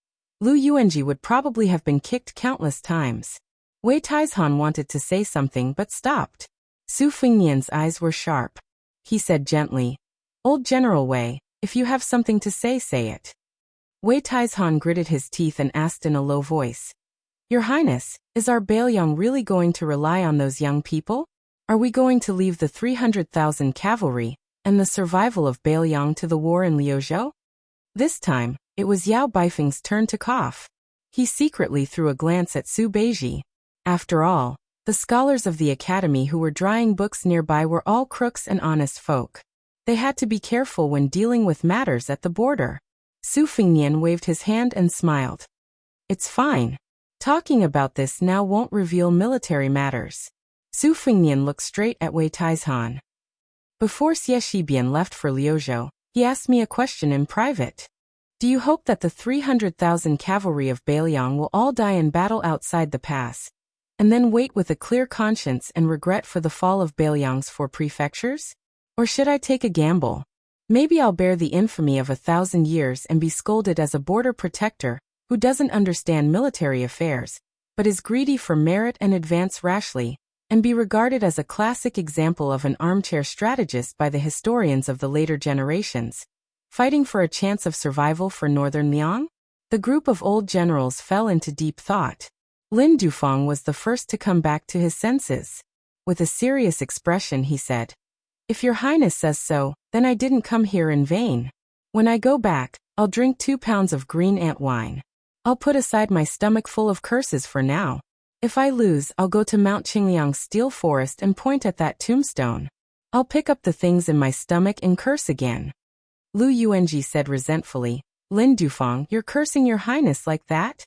Lu Yuanji would probably have been kicked countless times. Wei Taizhan wanted to say something but stopped. Su Fengnian's eyes were sharp. He said gently, "Old General Wei, if you have something to say, say it." Wei Taizhan gritted his teeth and asked in a low voice, "Your Highness, is our Bailiang really going to rely on those young people? Are we going to leave the 300,000 cavalry and the survival of Bailiang to the war in Liuzhou?" This time, it was Yao Baifeng's turn to cough. He secretly threw a glance at Su Beiji. After all, the scholars of the academy who were drying books nearby were all crooks and honest folk. They had to be careful when dealing with matters at the border. Su Fengnian waved his hand and smiled. "It's fine. Talking about this now won't reveal military matters." Su Fengnian looked straight at Wei Taizhan. "Before Xie Shibian left for Liuzhou, he asked me a question in private. Do you hope that the 300,000 cavalry of Bailiang will all die in battle outside the pass, and then wait with a clear conscience and regret for the fall of Bailiang's 4 prefectures? Or should I take a gamble? Maybe I'll bear the infamy of 1,000 years and be scolded as a border protector who doesn't understand military affairs, but is greedy for merit and advance rashly, and be regarded as a classic example of an armchair strategist by the historians of the later generations, fighting for a chance of survival for northern Liang?" The group of old generals fell into deep thought. Lin Dufang was the first to come back to his senses. With a serious expression he said, "If your highness says so, then I didn't come here in vain. When I go back, I'll drink 2 pounds of green ant wine. I'll put aside my stomach full of curses for now. If I lose, I'll go to Mount Qingliang's steel forest and point at that tombstone. I'll pick up the things in my stomach and curse again." Lu Yuanji said resentfully, "Lin Dufang, you're cursing your highness like that?"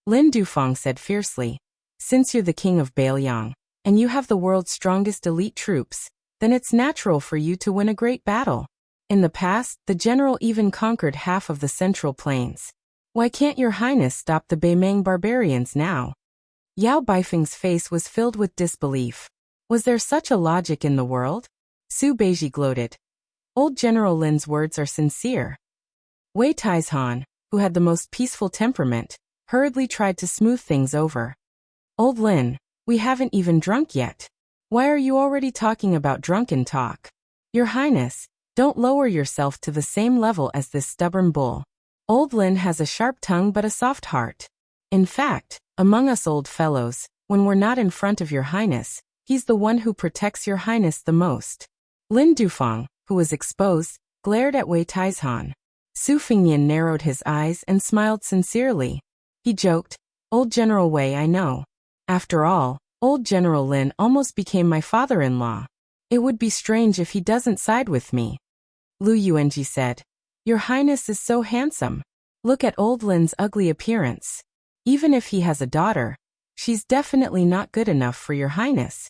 Lin Dufang said fiercely, "Since you're the king of Bailiang, and you have the world's strongest elite troops, then it's natural for you to win a great battle. In the past, the general even conquered half of the Central Plains. Why can't your highness stop the Beimang barbarians now?" Yao Baifeng's face was filled with disbelief. Was there such a logic in the world? Su Beiji gloated. "Old General Lin's words are sincere." Wei Taizhan, who had the most peaceful temperament, hurriedly tried to smooth things over. "Old Lin, we haven't even drunk yet. Why are you already talking about drunken talk? Your Highness, don't lower yourself to the same level as this stubborn bull. Old Lin has a sharp tongue but a soft heart. In fact, among us old fellows, when we're not in front of Your Highness, he's the one who protects Your Highness the most. Lin Dufang, who was exposed, glared at Wei Taizhan. Su Fengnian narrowed his eyes and smiled sincerely. He joked, "Old General Wei, I know. After all, old General Lin almost became my father-in-law. It would be strange if he doesn't side with me." Lu Yuanji said, "Your Highness is so handsome. Look at old Lin's ugly appearance. Even if he has a daughter, she's definitely not good enough for Your Highness."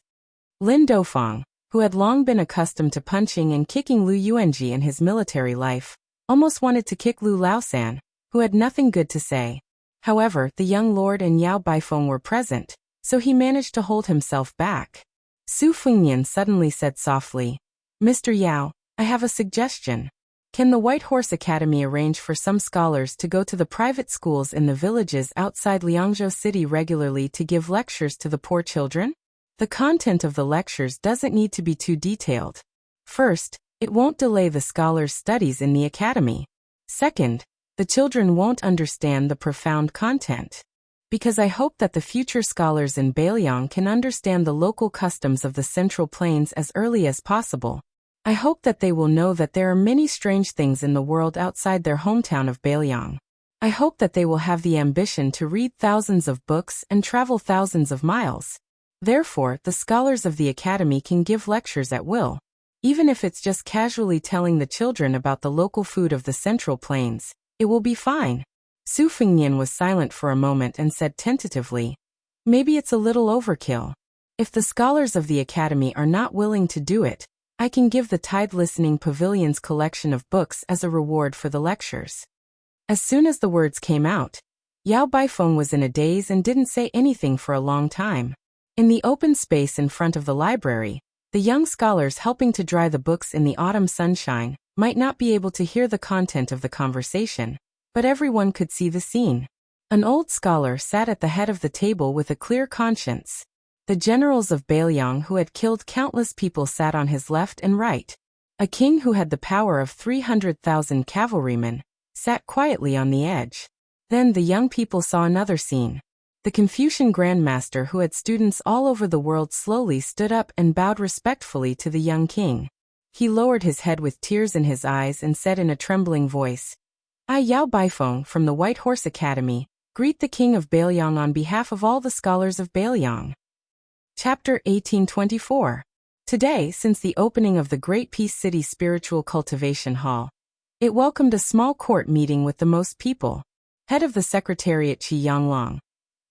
Lin Dofang, who had long been accustomed to punching and kicking Lu Yuanji in his military life, almost wanted to kick Lu Laosan, who had nothing good to say. However, the young lord and Yao Baifeng were present, so he managed to hold himself back. Su Fengnian suddenly said softly, "Mr. Yao, I have a suggestion. Can the White Horse Academy arrange for some scholars to go to the private schools in the villages outside Liangzhou City regularly to give lectures to the poor children? The content of the lectures doesn't need to be too detailed. First, it won't delay the scholars' studies in the academy. Second, the children won't understand the profound content. Because I hope that the future scholars in Beiliang can understand the local customs of the Central Plains as early as possible. I hope that they will know that there are many strange things in the world outside their hometown of Beiliang. I hope that they will have the ambition to read thousands of books and travel thousands of miles. Therefore, the scholars of the academy can give lectures at will. Even if it's just casually telling the children about the local food of the Central Plains, it will be fine." Su Fengnian was silent for a moment and said tentatively, "Maybe it's a little overkill. If the scholars of the academy are not willing to do it, I can give the Tide Listening Pavilion's collection of books as a reward for the lectures." As soon as the words came out, Yao Baifeng was in a daze and didn't say anything for a long time. In the open space in front of the library, the young scholars helping to dry the books in the autumn sunshine might not be able to hear the content of the conversation, but everyone could see the scene. An old scholar sat at the head of the table with a clear conscience. The generals of Beiliang who had killed countless people sat on his left and right. A king who had the power of 300,000 cavalrymen sat quietly on the edge. Then the young people saw another scene. The Confucian grandmaster who had students all over the world slowly stood up and bowed respectfully to the young king. He lowered his head with tears in his eyes and said in a trembling voice, "I, Yao Baifeng from the White Horse Academy, greet the king of Beiliang on behalf of all the scholars of Beiliang." Chapter 1824. Today, since the opening of the Great Peace City Spiritual Cultivation Hall, it welcomed a small court meeting with the most people. Head of the Secretariat Qi Yanglong,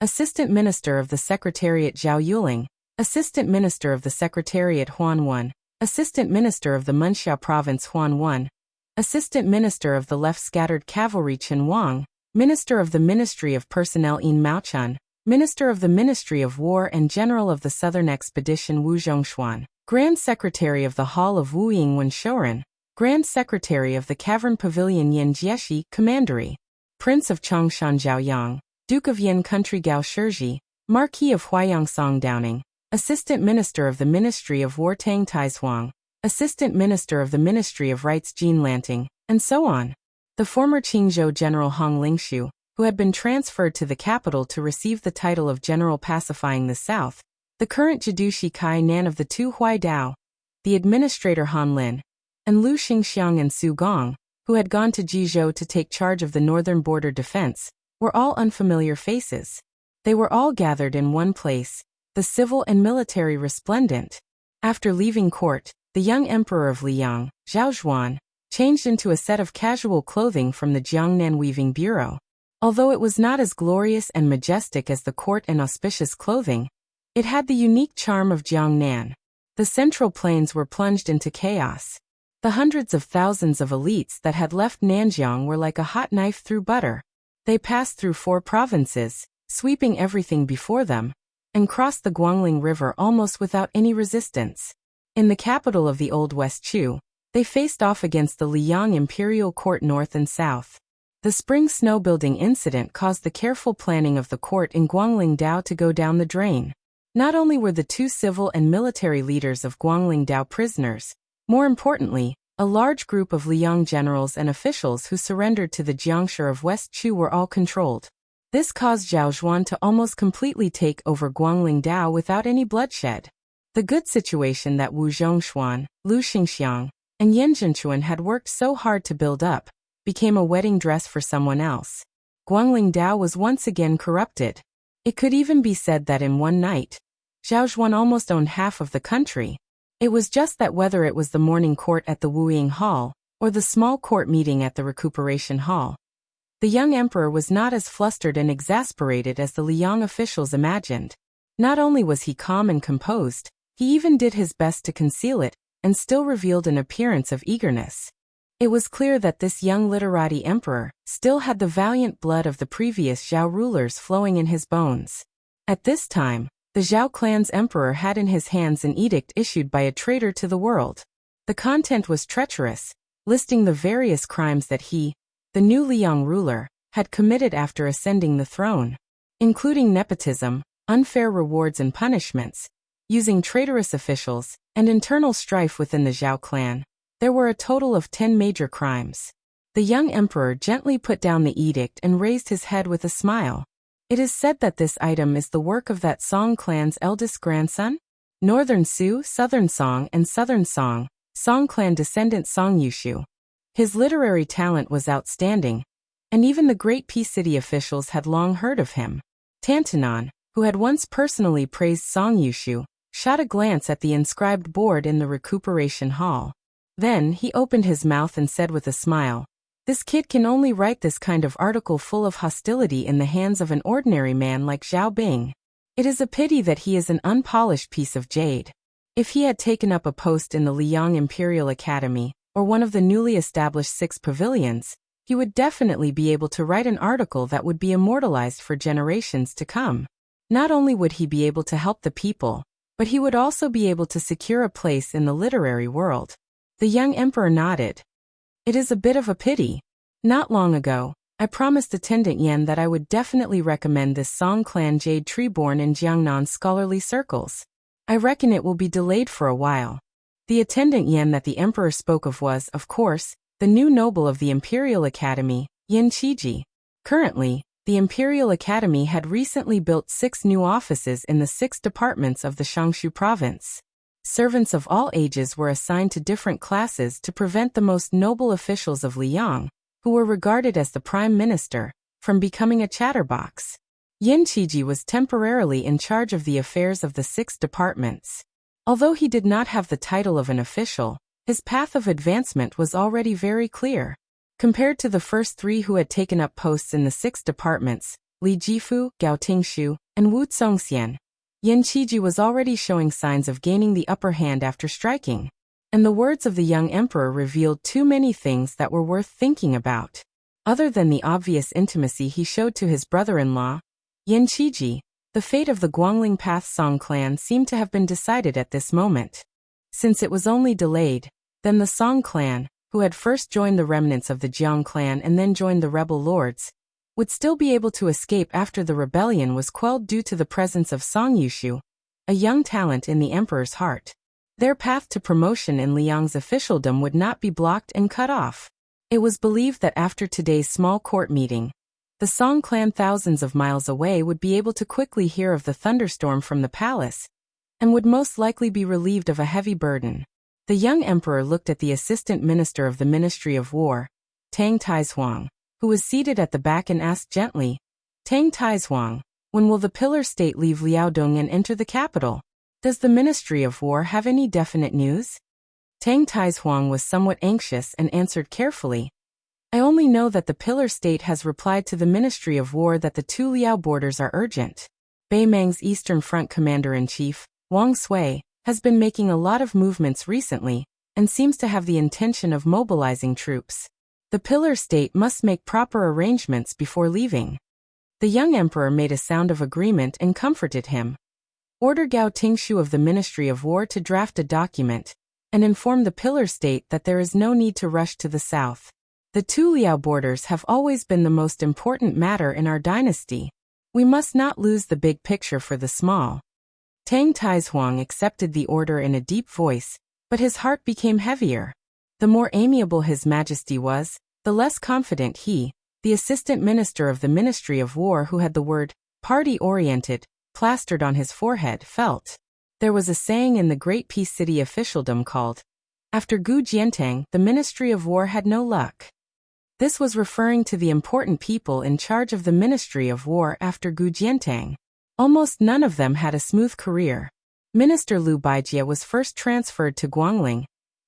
Assistant Minister of the Secretariat Zhao Yuling, Assistant Minister of the Secretariat Huan Wen, Assistant Minister of the Munxiao Province Huan Wen, Assistant Minister of the Left Scattered Cavalry Chen Wang, Minister of the Ministry of Personnel In Maochun, Minister of the Ministry of War and General of the Southern Expedition Wu Zhongshuan, Grand Secretary of the Hall of Wu Yingwen Shouren, Grand Secretary of the Cavern Pavilion Yin Jieshi Commandery, Prince of Chongshan Zhaoyang, Duke of Yin Country Gao Shizhi, Marquis of Huayang Song Downing, Assistant Minister of the Ministry of War Tang Taizuang, Assistant Minister of the Ministry of Rights Jean Lanting, and so on. The former Qingzhou General Hong Lingshu, who had been transferred to the capital to receive the title of General Pacifying the South, the current Jidushi Kai Nan of the two Huai Dao, the Administrator Han Lin, and Lu Xingxiang and Su Gong, who had gone to Jizhou to take charge of the northern border defense, were all unfamiliar faces. They were all gathered in one place, the civil and military resplendent. After leaving court, the young emperor of Liang, Zhao Zhuan, changed into a set of casual clothing from the Jiangnan Weaving Bureau. Although it was not as glorious and majestic as the court and auspicious clothing, it had the unique charm of Jiangnan. The Central Plains were plunged into chaos. The hundreds of thousands of elites that had left Nanjiang were like a hot knife through butter. They passed through 4 provinces, sweeping everything before them, and crossed the Guangling River almost without any resistance. In the capital of the Old West Chu, they faced off against the Liang Imperial Court north and south. The spring snowbuilding incident caused the careful planning of the court in Guangling Dao to go down the drain. Not only were the two civil and military leaders of Guangling Dao prisoners, more importantly, a large group of Liang generals and officials who surrendered to the Jiangshi of West Chu were all controlled. This caused Zhao Zhuan to almost completely take over Guangling Dao without any bloodshed. The good situation that Wu Zhongshuan, Lu Xingxiang, and Yan Zhenchuan had worked so hard to build up became a wedding dress for someone else. Guangling Dao was once again corrupted. It could even be said that in one night, Zhao Zhuan almost owned half of the country. It was just that whether it was the morning court at the Wuying Hall or the small court meeting at the Recuperation Hall, the young emperor was not as flustered and exasperated as the Liang officials imagined. Not only was he calm and composed, he even did his best to conceal it, and still revealed an appearance of eagerness. It was clear that this young literati emperor still had the valiant blood of the previous Zhao rulers flowing in his bones. At this time, the Zhao clan's emperor had in his hands an edict issued by a traitor to the world. The content was treacherous, listing the various crimes that he, the new Liang ruler, had committed after ascending the throne, including nepotism, unfair rewards and punishments, using traitorous officials, and internal strife within the Zhao clan. There were a total of 10 major crimes. The young emperor gently put down the edict and raised his head with a smile. It is said that this item is the work of that Song clan's eldest grandson? Northern Su, Southern Song and Southern Song, Song clan descendant Song Yushu. His literary talent was outstanding, and even the great Peace City officials had long heard of him. Tantanon, who had once personally praised Song Yushu, shot a glance at the inscribed board in the Recuperation Hall. Then he opened his mouth and said with a smile, "This kid can only write this kind of article full of hostility in the hands of an ordinary man like Zhao Bing. It is a pity that he is an unpolished piece of jade. If he had taken up a post in the Liang Imperial Academy, or one of the newly established 6 pavilions, he would definitely be able to write an article that would be immortalized for generations to come. Not only would he be able to help the people, but he would also be able to secure a place in the literary world." The young emperor nodded. "It is a bit of a pity. Not long ago, I promised Attendant Yan that I would definitely recommend this Song clan jade tree born in Jiangnan scholarly circles. I reckon it will be delayed for a while." The Attendant Yan that the emperor spoke of was, of course, the new noble of the Imperial Academy, Yin Qiji. Currently, the Imperial Academy had recently built 6 new offices in the 6 departments of the Shangshu province. Servants of all ages were assigned to different classes to prevent the most noble officials of Liang, who were regarded as the prime minister, from becoming a chatterbox. Yin Qiji was temporarily in charge of the affairs of the 6 departments. Although he did not have the title of an official, his path of advancement was already very clear. Compared to the first 3 who had taken up posts in the 6 departments, Li Jifu, Gao Tingshu, and Wu Congxian, Yin Qiji was already showing signs of gaining the upper hand after striking. And the words of the young emperor revealed too many things that were worth thinking about. Other than the obvious intimacy he showed to his brother-in-law, Yin Qiji, the fate of the Guangling Path Song clan seemed to have been decided at this moment. Since it was only delayed, then the Song clan, who had first joined the remnants of the Jiang clan and then joined the rebel lords, would still be able to escape after the rebellion was quelled due to the presence of Song Yushu, a young talent in the emperor's heart. Their path to promotion in Liang's officialdom would not be blocked and cut off. It was believed that after today's small court meeting, the Song clan thousands of miles away would be able to quickly hear of the thunderstorm from the palace, and would most likely be relieved of a heavy burden. The young emperor looked at the assistant minister of the Ministry of War, Tang Taizuang, who was seated at the back and asked gently, "Tang Taizuang, when will the Pillar State leave Liaodong and enter the capital? Does the Ministry of War have any definite news?" Tang Taizuang was somewhat anxious and answered carefully, "I only know that the Pillar State has replied to the Ministry of War that the 2 Liao borders are urgent. Beimang's Eastern Front Commander-in-Chief, Wang Sui, has been making a lot of movements recently, and seems to have the intention of mobilizing troops. The Pillar State must make proper arrangements before leaving." The young emperor made a sound of agreement and comforted him. "Order Gao Tingshu of the Ministry of War to draft a document, and inform the Pillar State that there is no need to rush to the south. The 2 Liao borders have always been the most important matter in our dynasty. We must not lose the big picture for the small." Tang Taizuang accepted the order in a deep voice, but his heart became heavier. The more amiable His Majesty was, the less confident he, the assistant minister of the Ministry of War who had the word party-oriented plastered on his forehead, felt. There was a saying in the great peace city officialdom called, "After Gu Jiantang, the Ministry of War had no luck." This was referring to the important people in charge of the Ministry of War after Gu Jiantang. Almost none of them had a smooth career. Minister Liu Baijie was first transferred to Guangling,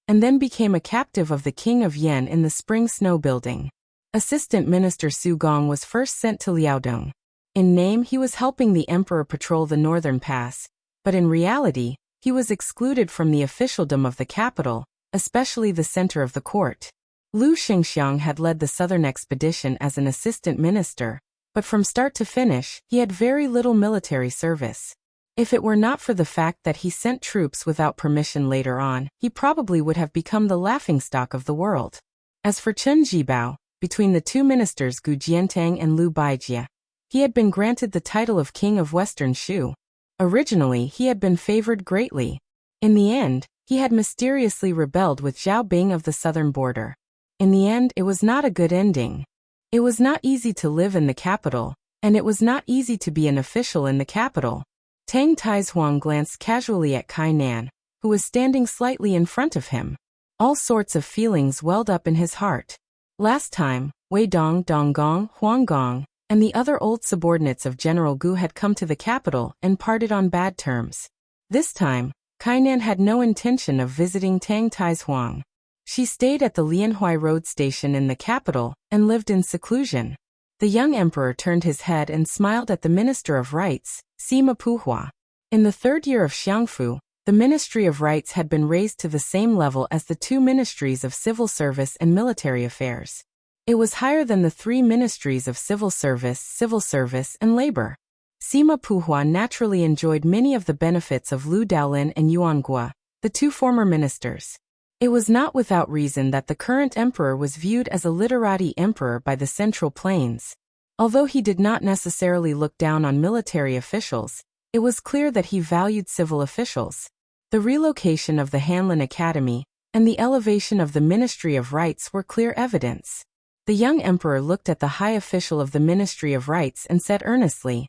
and then became a captive of the King of Yan in the Spring Snow Building. Assistant Minister Su Gong was first sent to Liaodong. In name he was helping the emperor patrol the northern pass, but in reality, he was excluded from the officialdom of the capital, especially the center of the court. Liu Xingxiang had led the southern expedition as an assistant minister, but from start to finish, he had very little military service. If it were not for the fact that he sent troops without permission later on, he probably would have become the laughingstock of the world. As for Chen Jibao, between the two ministers Gu Jiantang and Liu Baijie, he had been granted the title of King of Western Shu. Originally, he had been favored greatly. In the end, he had mysteriously rebelled with Zhao Bing of the southern border. In the end, it was not a good ending. It was not easy to live in the capital, and it was not easy to be an official in the capital. Tang Taizuang glanced casually at Kai Nan, who was standing slightly in front of him. All sorts of feelings welled up in his heart. Last time, Wei Dong, Donggong, Huanggong, and the other old subordinates of General Gu had come to the capital and parted on bad terms. This time, Kai Nan had no intention of visiting Tang Taizuang. She stayed at the Lianhui Road station in the capital and lived in seclusion. The young emperor turned his head and smiled at the Minister of Rights, Sima Puhua. In the third year of Xiangfu, the Ministry of Rights had been raised to the same level as the two ministries of civil service and military affairs. It was higher than the three ministries of civil service, and labor. Sima Puhua naturally enjoyed many of the benefits of Liu Daolin and Yuan Gua, the two former ministers. It was not without reason that the current emperor was viewed as a literati emperor by the Central Plains. Although he did not necessarily look down on military officials, it was clear that he valued civil officials. The relocation of the Hanlin Academy and the elevation of the Ministry of Rights were clear evidence. The young emperor looked at the high official of the Ministry of Rights and said earnestly,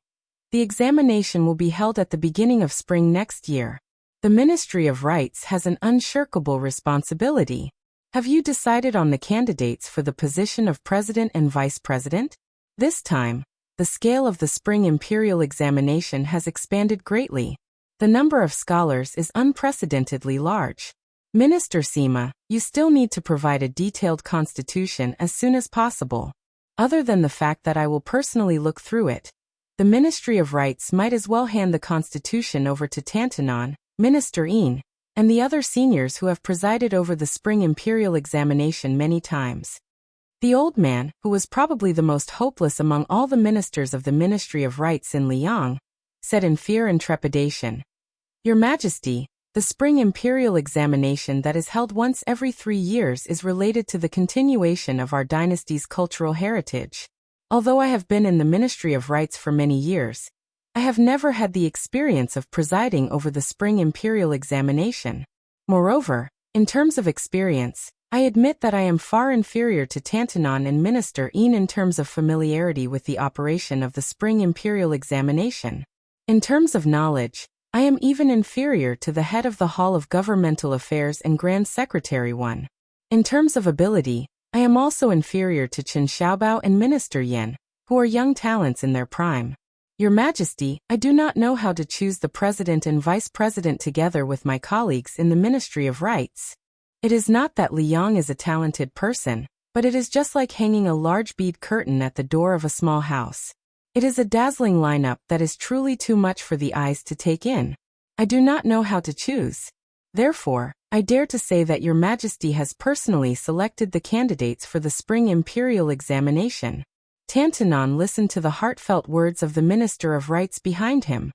"The examination will be held at the beginning of spring next year. The Ministry of Rights has an unshirkable responsibility. Have you decided on the candidates for the position of president and vice president?" This time, the scale of the spring imperial examination has expanded greatly. The number of scholars is unprecedentedly large. Minister Sima, you still need to provide a detailed constitution as soon as possible. Other than the fact that I will personally look through it, the Ministry of Rights might as well hand the constitution over to Tantanon, Minister Yin, and the other seniors who have presided over the spring imperial examination many times. The old man, who was probably the most hopeless among all the ministers of the Ministry of Rights in Liang, said in fear and trepidation, "Your Majesty, the spring imperial examination that is held once every 3 years is related to the continuation of our dynasty's cultural heritage. Although I have been in the Ministry of Rights for many years, I have never had the experience of presiding over the spring imperial examination. Moreover, in terms of experience, I admit that I am far inferior to Tantanon and Minister Yin in terms of familiarity with the operation of the spring imperial examination. In terms of knowledge, I am even inferior to the head of the Hall of Governmental Affairs and Grand Secretary one. In terms of ability, I am also inferior to Chen Xiaobao and Minister Yan, who are young talents in their prime. Your Majesty, I do not know how to choose the president and vice president together with my colleagues in the Ministry of Rights. It is not that Liang is a talented person, but it is just like hanging a large bead curtain at the door of a small house. It is a dazzling lineup that is truly too much for the eyes to take in. I do not know how to choose. Therefore, I dare to say that Your Majesty has personally selected the candidates for the spring imperial examination." Tantanon listened to the heartfelt words of the Minister of Rights behind him.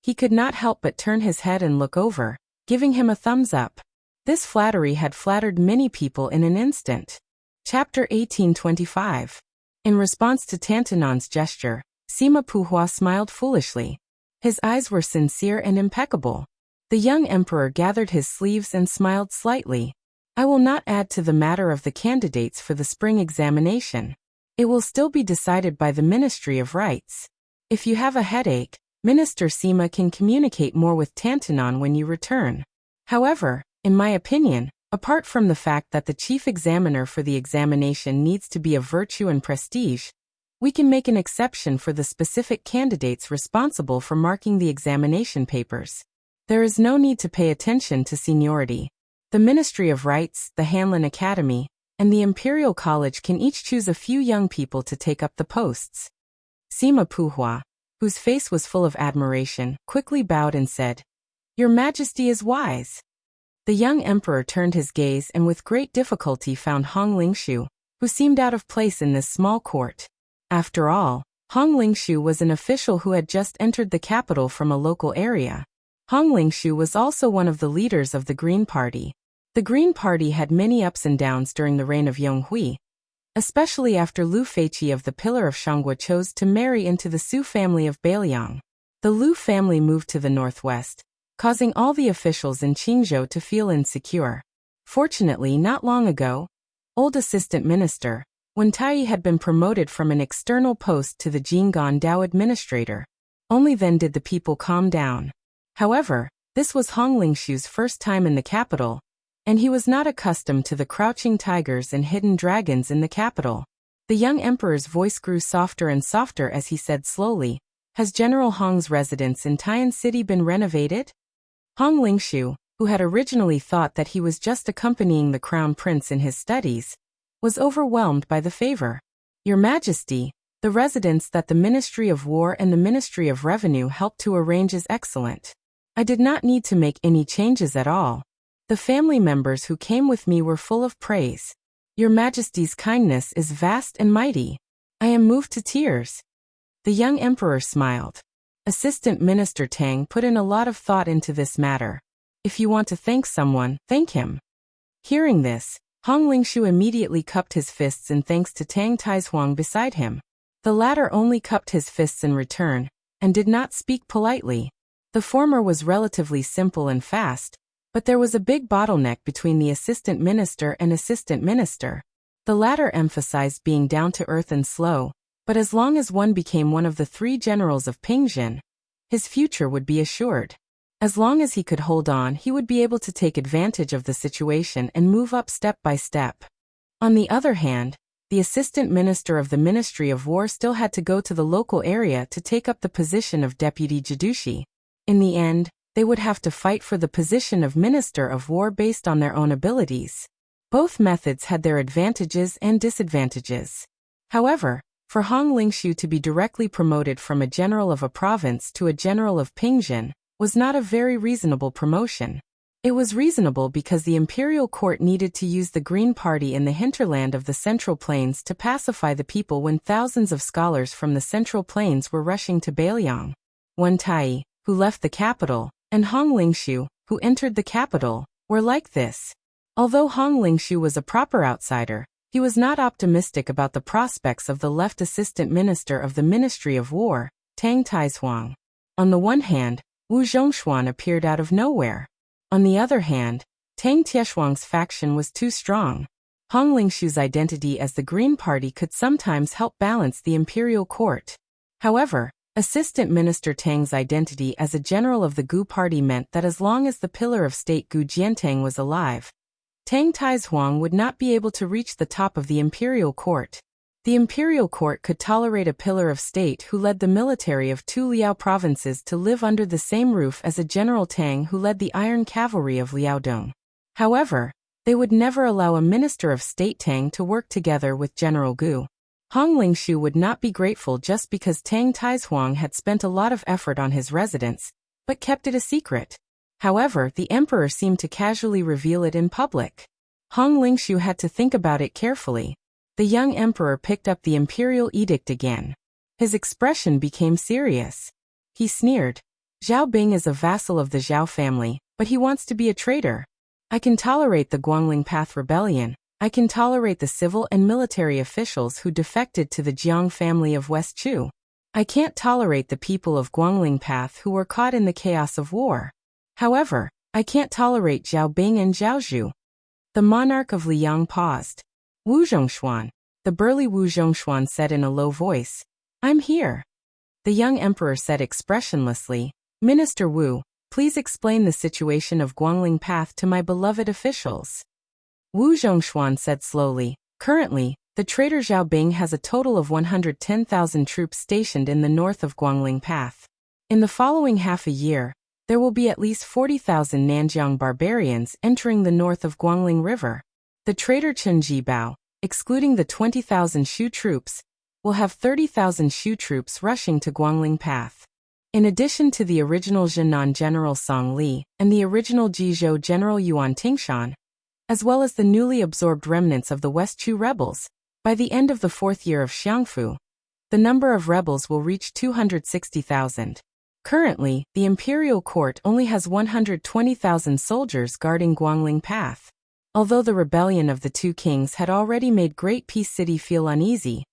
He could not help but turn his head and look over, giving him a thumbs up. This flattery had flattered many people in an instant. Chapter 1825. In response to Tantanon's gesture, Sima Puhua smiled foolishly. His eyes were sincere and impeccable. The young emperor gathered his sleeves and smiled slightly. I will not add to the matter of the candidates for the spring examination. It will still be decided by the Ministry of Rites. If you have a headache, Minister Sima can communicate more with Tantanon when you return. However, in my opinion, apart from the fact that the chief examiner for the examination needs to be of virtue and prestige, we can make an exception for the specific candidates responsible for marking the examination papers. There is no need to pay attention to seniority. The Ministry of Rites, the Hanlin Academy, and the Imperial College can each choose a few young people to take up the posts. Sima Puhua, whose face was full of admiration, quickly bowed and said, "Your Majesty is wise." The young emperor turned his gaze and with great difficulty found Hong Lingshu, who seemed out of place in this small court. After all, Hong Lingshu was an official who had just entered the capital from a local area. Hong Lingshu was also one of the leaders of the Green Party. The Green Party had many ups and downs during the reign of Yonghui, especially after Lu Feiqi of the Pillar of Shanghua chose to marry into the Su family of Bailiang. The Lu family moved to the northwest, causing all the officials in Qingzhou to feel insecure. Fortunately, not long ago, old assistant minister, Wen Tai had been promoted from an external post to the Jinggan Dao administrator. Only then did the people calm down. However, this was Hong Lingshu's first time in the capital, and he was not accustomed to the crouching tigers and hidden dragons in the capital. The young emperor's voice grew softer and softer as he said slowly, "Has General Hong's residence in Tian City been renovated?" Hong Lingshu, who had originally thought that he was just accompanying the crown prince in his studies, was overwhelmed by the favor. "Your Majesty, the residence that the Ministry of War and the Ministry of Revenue helped to arrange is excellent. I did not need to make any changes at all. The family members who came with me were full of praise. Your Majesty's kindness is vast and mighty. I am moved to tears." The young emperor smiled. Assistant Minister Tang put in a lot of thought into this matter. If you want to thank someone, thank him. Hearing this, Hong Lingshu immediately cupped his fists in thanks to Tang Taizuang beside him. The latter only cupped his fists in return, and did not speak politely. The former was relatively simple and fast, but there was a big bottleneck between the assistant minister and assistant minister. The latter emphasized being down to earth and slow, but as long as one became one of the three generals of Pingjin, his future would be assured. As long as he could hold on, he would be able to take advantage of the situation and move up step by step. On the other hand, the assistant minister of the Ministry of War still had to go to the local area to take up the position of deputy Jidushi. In the end, they would have to fight for the position of Minister of War based on their own abilities. Both methods had their advantages and disadvantages. However, for Hong Lingshu to be directly promoted from a general of a province to a general of Pingjin was not a very reasonable promotion. It was reasonable because the imperial court needed to use the Green Party in the hinterland of the Central Plains to pacify the people when thousands of scholars from the Central Plains were rushing to Bailiang. Wen Tai, who left the capital, and Hong Lingshu, who entered the capital, were like this. Although Hong Lingshu was a proper outsider, he was not optimistic about the prospects of the left assistant minister of the Ministry of War, Tang Taizuang. On the one hand, Wu Zhongshuan appeared out of nowhere. On the other hand, Tang Tieshuang's faction was too strong. Hong Lingshu's identity as the Green Party could sometimes help balance the imperial court. However, Assistant Minister Tang's identity as a general of the Gu Party meant that as long as the pillar of state Gu Jiantang was alive, Tang Taizuang would not be able to reach the top of the imperial court. The imperial court could tolerate a pillar of state who led the military of two Liao provinces to live under the same roof as a General Tang who led the iron cavalry of Liaodong. However, they would never allow a minister of state Tang to work together with General Gu. Hong Lingshu would not be grateful just because Tang Taizuang had spent a lot of effort on his residence, but kept it a secret. However, the emperor seemed to casually reveal it in public. Hong Lingshu had to think about it carefully. The young emperor picked up the imperial edict again. His expression became serious. He sneered. Zhao Bing is a vassal of the Zhao family, but he wants to be a traitor. I can tolerate the Guangling Path rebellion. I can tolerate the civil and military officials who defected to the Jiang family of West Chu. I can't tolerate the people of Guangling Path who were caught in the chaos of war. However, I can't tolerate Zhao Bing and Zhao Zhu." The monarch of Liang paused. "Wu Zhongshuan," the burly Wu Zhongshuan said in a low voice. "I'm here." The young emperor said expressionlessly, "Minister Wu, please explain the situation of Guangling Path to my beloved officials." Wu Zhongshuan said slowly, "Currently, the traitor Zhao Bing has a total of 110,000 troops stationed in the north of Guangling Path. In the following half a year, there will be at least 40,000 Nanjiang barbarians entering the north of Guangling River. The traitor Chen Jibao, excluding the 20,000 Shu troops, will have 30,000 Shu troops rushing to Guangling Path. In addition to the original Zhenan General Song Li and the original Jizhou General Yuan Tingshan, as well as the newly absorbed remnants of the West Chu rebels, by the end of the 4th year of Xiangfu, the number of rebels will reach 260,000. Currently, the imperial court only has 120,000 soldiers guarding Guangling Path. Although the rebellion of the two kings had already made Great Peace City feel uneasy,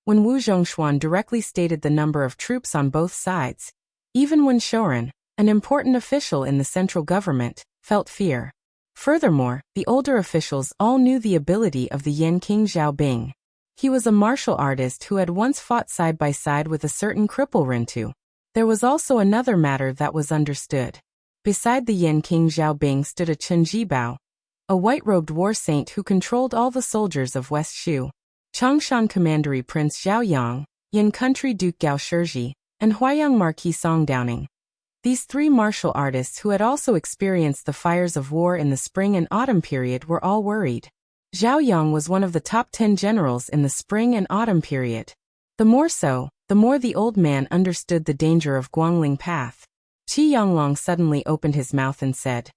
when Wu Zhongshuan directly stated the number of troops on both sides, even Wen Shouren, an important official in the central government, felt fear. Furthermore, the older officials all knew the ability of the Yan King Zhao Bing. He was a martial artist who had once fought side by side with a certain cripple Rintu. There was also another matter that was understood. Beside the Yan King Zhao Bing stood a Chen Jibao, a white-robed war saint who controlled all the soldiers of West Shu. Changshan Commandery Prince Zhao Yang, Yan Country Duke Gao Shizhi, and Huaiyang Marquis Song Downing. These three martial artists who had also experienced the fires of war in the spring and autumn period were all worried. Zhao Yang was one of the top 10 generals in the spring and autumn period. The more so, the more the old man understood the danger of Guangling Path. Qi Yanglong suddenly opened his mouth and said,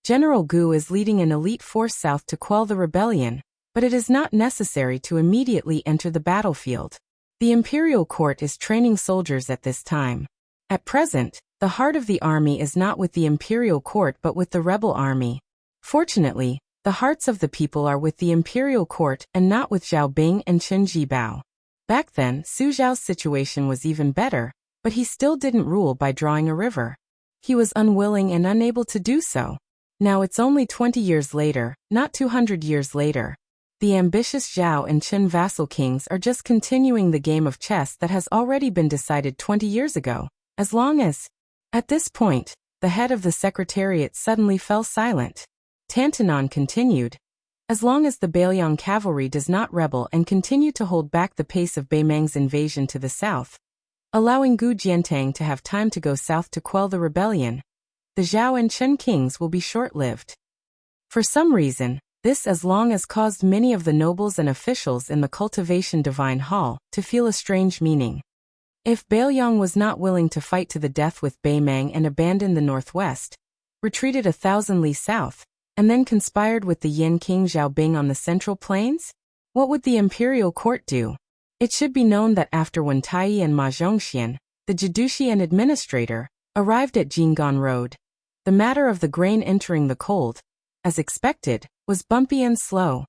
"General Gu is leading an elite force south to quell the rebellion, but it is not necessary to immediately enter the battlefield. The imperial court is training soldiers at this time. At present, the heart of the army is not with the imperial court but with the rebel army. Fortunately, the hearts of the people are with the imperial court and not with Zhao Bing and Chen Jibao." Back then, Su Zhao's situation was even better, but he still didn't rule by drawing a river. He was unwilling and unable to do so. Now it's only 20 years later, not 200 years later. The ambitious Zhao and Chen vassal kings are just continuing the game of chess that has already been decided 20 years ago, as long as... At this point, the head of the secretariat suddenly fell silent. Tantanon continued, "As long as the Bailiang cavalry does not rebel and continue to hold back the pace of Beimang's invasion to the south, allowing Gu Jiantang to have time to go south to quell the rebellion, the Zhao and Chen kings will be short-lived." For some reason, this as long as caused many of the nobles and officials in the Cultivation Divine Hall to feel a strange meaning. If Bailiang was not willing to fight to the death with Beimang and abandon the northwest, retreated 1,000 li south, and then conspired with the Yan King Zhao Bing on the central plains, what would the imperial court do? It should be known that after Wen Taiyi and Ma Zhongxian, the Jidushi and administrator, arrived at Jinggan Road, the matter of the grain entering the cold, as expected, was bumpy and slow.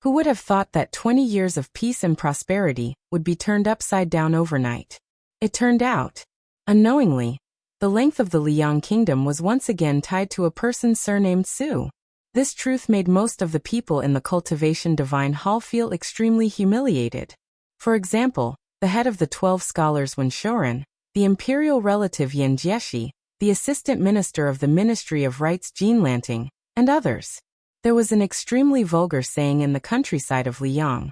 Who would have thought that 20 years of peace and prosperity would be turned upside down overnight? It turned out, unknowingly, the length of the Liang kingdom was once again tied to a person surnamed Su. This truth made most of the people in the Cultivation Divine Hall feel extremely humiliated. For example, the head of the 12 scholars Wen Shouren, the imperial relative Yan Jieshi, the assistant minister of the Ministry of Rites Jean Lanting, and others. There was an extremely vulgar saying in the countryside of Liang.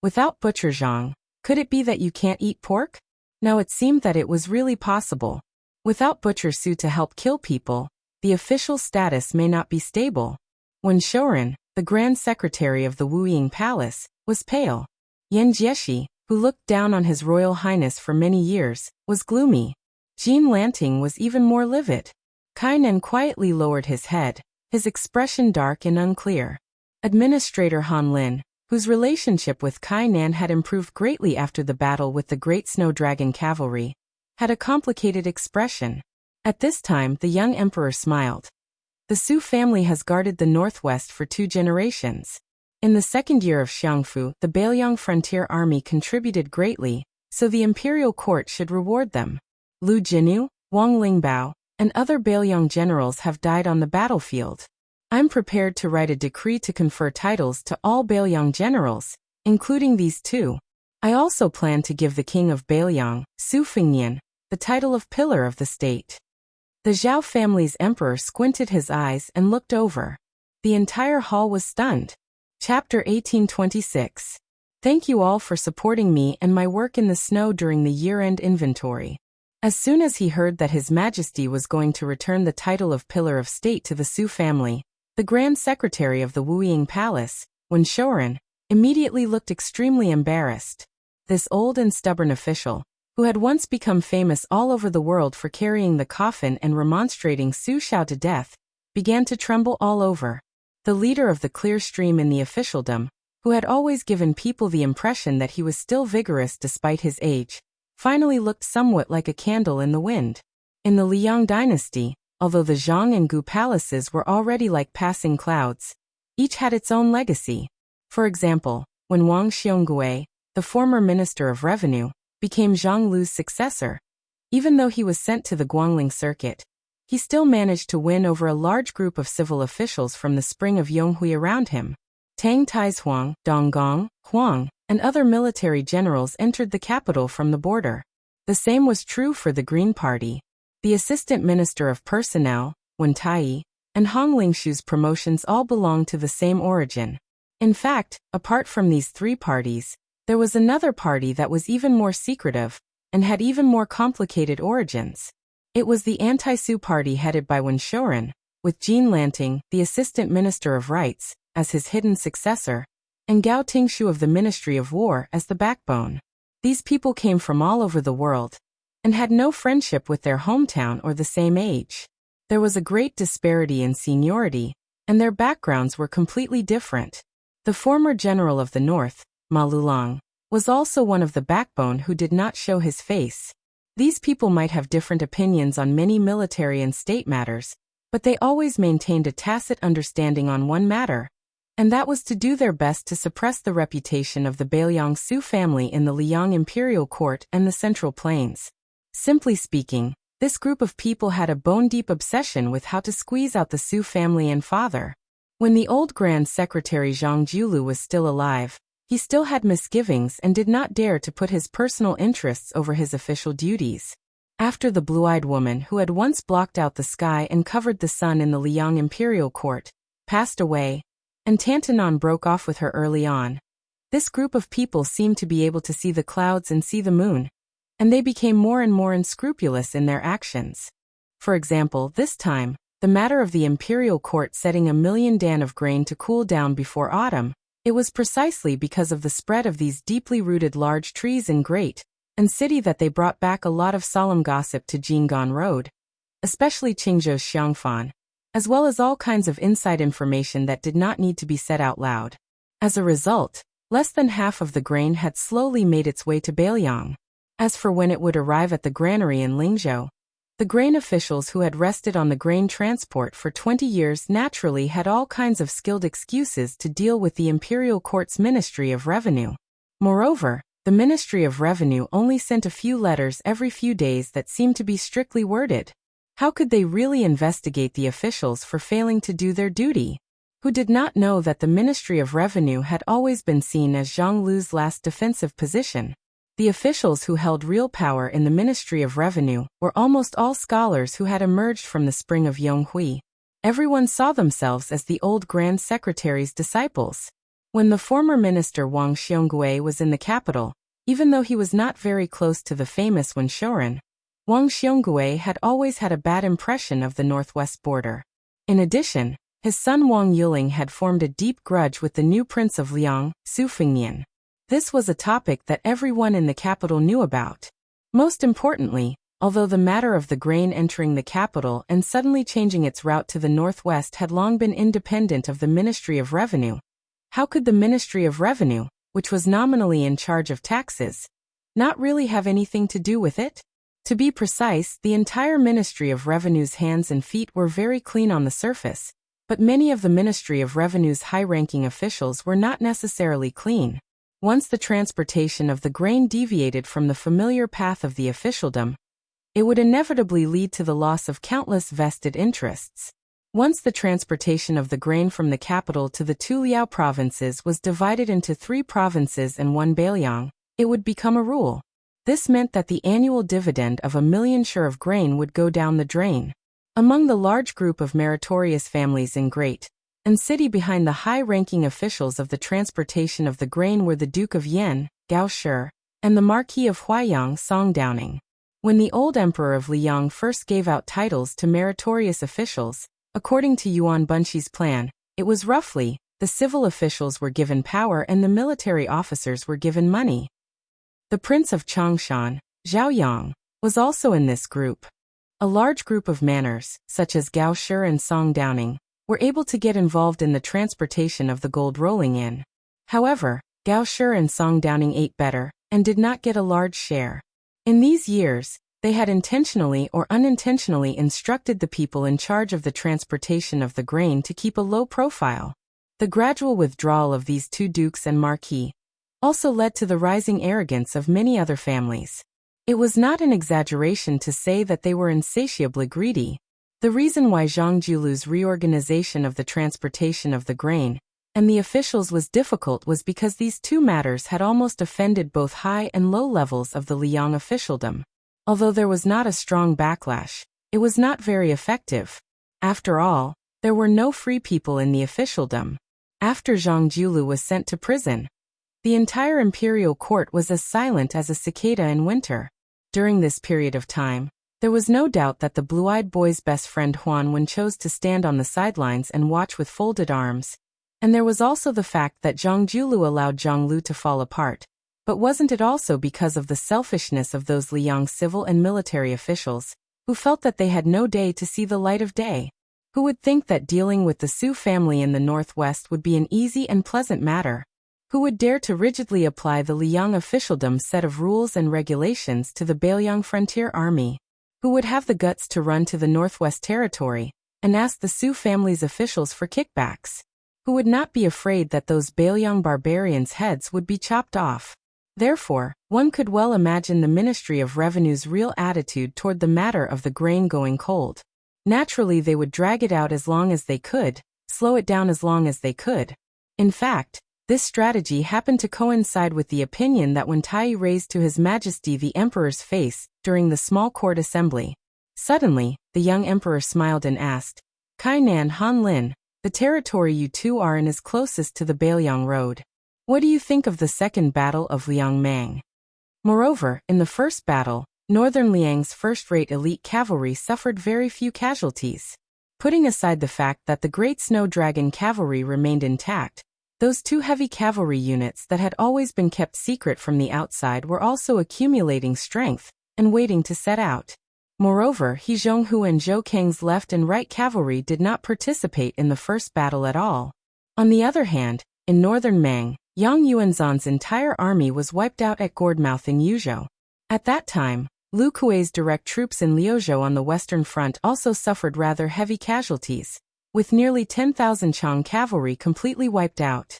Without butcher Zhang, could it be that you can't eat pork? Now it seemed that it was really possible. Without butcher Su to help kill people, the official status may not be stable. Wen Shouren, the Grand Secretary of the Wuying Palace, was pale. Yan Jieshi, who looked down on His Royal Highness for many years, was gloomy. Jean Lanting was even more livid. Kainan quietly lowered his head, his expression dark and unclear. Administrator Han Lin, whose relationship with Kainan had improved greatly after the battle with the Great Snow Dragon Cavalry, had a complicated expression. At this time the young emperor smiled. The Su family has guarded the northwest for 2 generations. In the second year of Xiangfu, the Bailiang frontier army contributed greatly, so the imperial court should reward them. Lu Jinu, Wang Lingbao, and other Bailiang generals have died on the battlefield. I'm prepared to write a decree to confer titles to all Bailiang generals, including these two. I also plan to give the king of Bailiang, Su Fengnian, the title of Pillar of the State. The Zhao family's emperor squinted his eyes and looked over. The entire hall was stunned. Chapter 1826. Thank you all for supporting me and my work in the snow during the year-end inventory. As soon as he heard that His Majesty was going to return the title of Pillar of State to the Su family, the Grand Secretary of the Wuying Palace, Wen Shouren, immediately looked extremely embarrassed. This old and stubborn official, who had once become famous all over the world for carrying the coffin and remonstrating Su Xiao to death, began to tremble all over. The leader of the clear stream in the officialdom, who had always given people the impression that he was still vigorous despite his age, finally looked somewhat like a candle in the wind. In the Liang dynasty, although the Zhang and Gu palaces were already like passing clouds, each had its own legacy. For example, when Wang Xiongui, the former Minister of Revenue, became Zhang Lu's successor, even though he was sent to the Guangling circuit, he still managed to win over a large group of civil officials from the spring of Yonghui around him. Tang Taizuang, Donggong, Huang, and other military generals entered the capital from the border. The same was true for the Green Party. The Assistant Minister of Personnel, Wen Tai, and Hong Lingshu's promotions all belonged to the same origin. In fact, apart from these three parties, there was another party that was even more secretive, and had even more complicated origins. It was the Anti-Su Party headed by Wen Shouren, with Jean Lanting, the Assistant Minister of Rights, as his hidden successor, and Gao Tingshu of the Ministry of War as the backbone. These people came from all over the world, and had no friendship with their hometown or the same age. There was a great disparity in seniority, and their backgrounds were completely different. The former general of the north, Ma Lulang, was also one of the backbone who did not show his face. These people might have different opinions on many military and state matters, but they always maintained a tacit understanding on one matter, and that was to do their best to suppress the reputation of the Bailiang Su family in the Liang imperial court and the Central Plains. Simply speaking, this group of people had a bone-deep obsession with how to squeeze out the Su family and father. When the old Grand Secretary Zhang Julu was still alive, he still had misgivings and did not dare to put his personal interests over his official duties. After the blue-eyed woman who had once blocked out the sky and covered the sun in the Liang imperial court passed away, and Tantanon broke off with her early on, this group of people seemed to be able to see the clouds and see the moon, and they became more and more unscrupulous in their actions. For example, this time, the matter of the imperial court setting 1,000,000 dan of grain to cool down before autumn, it was precisely because of the spread of these deeply rooted large trees in Great and City that they brought back a lot of solemn gossip to Jinggan Road, especially Qingzhou's Xiangfan, as well as all kinds of inside information that did not need to be said out loud. As a result, less than half of the grain had slowly made its way to Bailiang. As for when it would arrive at the granary in Lingzhou, the grain officials who had rested on the grain transport for 20 years naturally had all kinds of skilled excuses to deal with the imperial court's Ministry of Revenue. Moreover, the Ministry of Revenue only sent a few letters every few days that seemed to be strictly worded. How could they really investigate the officials for failing to do their duty? Who did not know that the Ministry of Revenue had always been seen as Zhang Lu's last defensive position? The officials who held real power in the Ministry of Revenue were almost all scholars who had emerged from the spring of Yonghui. Everyone saw themselves as the old Grand Secretary's disciples. When the former minister Wang Xiongui was in the capital, even though he was not very close to the famous Wen Shouren, Wang Xiongui had always had a bad impression of the northwest border. In addition, his son Wang Yuling had formed a deep grudge with the new prince of Liang, Su Fengnian. This was a topic that everyone in the capital knew about. Most importantly, although the matter of the grain entering the capital and suddenly changing its route to the northwest had long been independent of the Ministry of Revenue, how could the Ministry of Revenue, which was nominally in charge of taxes, not really have anything to do with it? To be precise, the entire Ministry of Revenue's hands and feet were very clean on the surface, but many of the Ministry of Revenue's high-ranking officials were not necessarily clean. Once the transportation of the grain deviated from the familiar path of the officialdom, it would inevitably lead to the loss of countless vested interests. Once the transportation of the grain from the capital to the two Liao provinces was divided into 3 provinces and 1 bailiang, it would become a rule. This meant that the annual dividend of 1 million share of grain would go down the drain. Among the large group of meritorious families in Great and city behind the high-ranking officials of the transportation of the grain were the Duke of Yan, Gao Shi, and the Marquis of Huaiyang, Song Downing. When the old emperor of Liang first gave out titles to meritorious officials, according to Yuan Bunxi's plan, it was roughly, the civil officials were given power and the military officers were given money. The Prince of Changshan, Zhao Yang, was also in this group. A large group of manors, such as Gao Shi and Song Downing, were able to get involved in the transportation of the gold rolling in. However, Gao Shi and Song Downing ate better, and did not get a large share. In these years, they had intentionally or unintentionally instructed the people in charge of the transportation of the grain to keep a low profile. The gradual withdrawal of these 2 dukes and marquis also led to the rising arrogance of many other families. It was not an exaggeration to say that they were insatiably greedy. The reason why Zhang Julu's reorganization of the transportation of the grain and the officials was difficult was because these 2 matters had almost offended both high and low levels of the Liang officialdom. Although there was not a strong backlash, it was not very effective. After all, there were no free people in the officialdom. After Zhang Julu was sent to prison, the entire imperial court was as silent as a cicada in winter. During this period of time, there was no doubt that the blue-eyed boy's best friend Huan Wen chose to stand on the sidelines and watch with folded arms. And there was also the fact that Zhang Julu allowed Zhang Lu to fall apart. But wasn't it also because of the selfishness of those Liang civil and military officials, who felt that they had no day to see the light of day? Who would think that dealing with the Su family in the northwest would be an easy and pleasant matter? Who would dare to rigidly apply the Liang officialdom's set of rules and regulations to the Bailiang frontier army? Who would have the guts to run to the Northwest Territory and ask the Su family's officials for kickbacks? Who would not be afraid that those Bailiang barbarians' heads would be chopped off? Therefore, one could well imagine the Ministry of Revenue's real attitude toward the matter of the grain going cold. Naturally, they would drag it out as long as they could, slow it down as long as they could. In fact, this strategy happened to coincide with the opinion that when Tai raised to His Majesty the Emperor's face during the small court assembly. Suddenly, the young emperor smiled and asked, Kainan Han Lin, the territory you 2 are in is closest to the Bailiang road. What do you think of the second battle of Liangmang? Moreover, in the first battle, Northern Liang's first-rate elite cavalry suffered very few casualties. Putting aside the fact that the Great Snow Dragon cavalry remained intact, those 2 heavy cavalry units that had always been kept secret from the outside were also accumulating strength and waiting to set out. Moreover, He Zhonghu and Zhou Kang's left and right cavalry did not participate in the first battle at all. On the other hand, in northern Mang, Yang Yuanzhan's entire army was wiped out at Gourdmouth in Yuzhou. At that time, Lu Kuei's direct troops in Liuzhou on the western front also suffered rather heavy casualties, with nearly 10,000 Chang cavalry completely wiped out.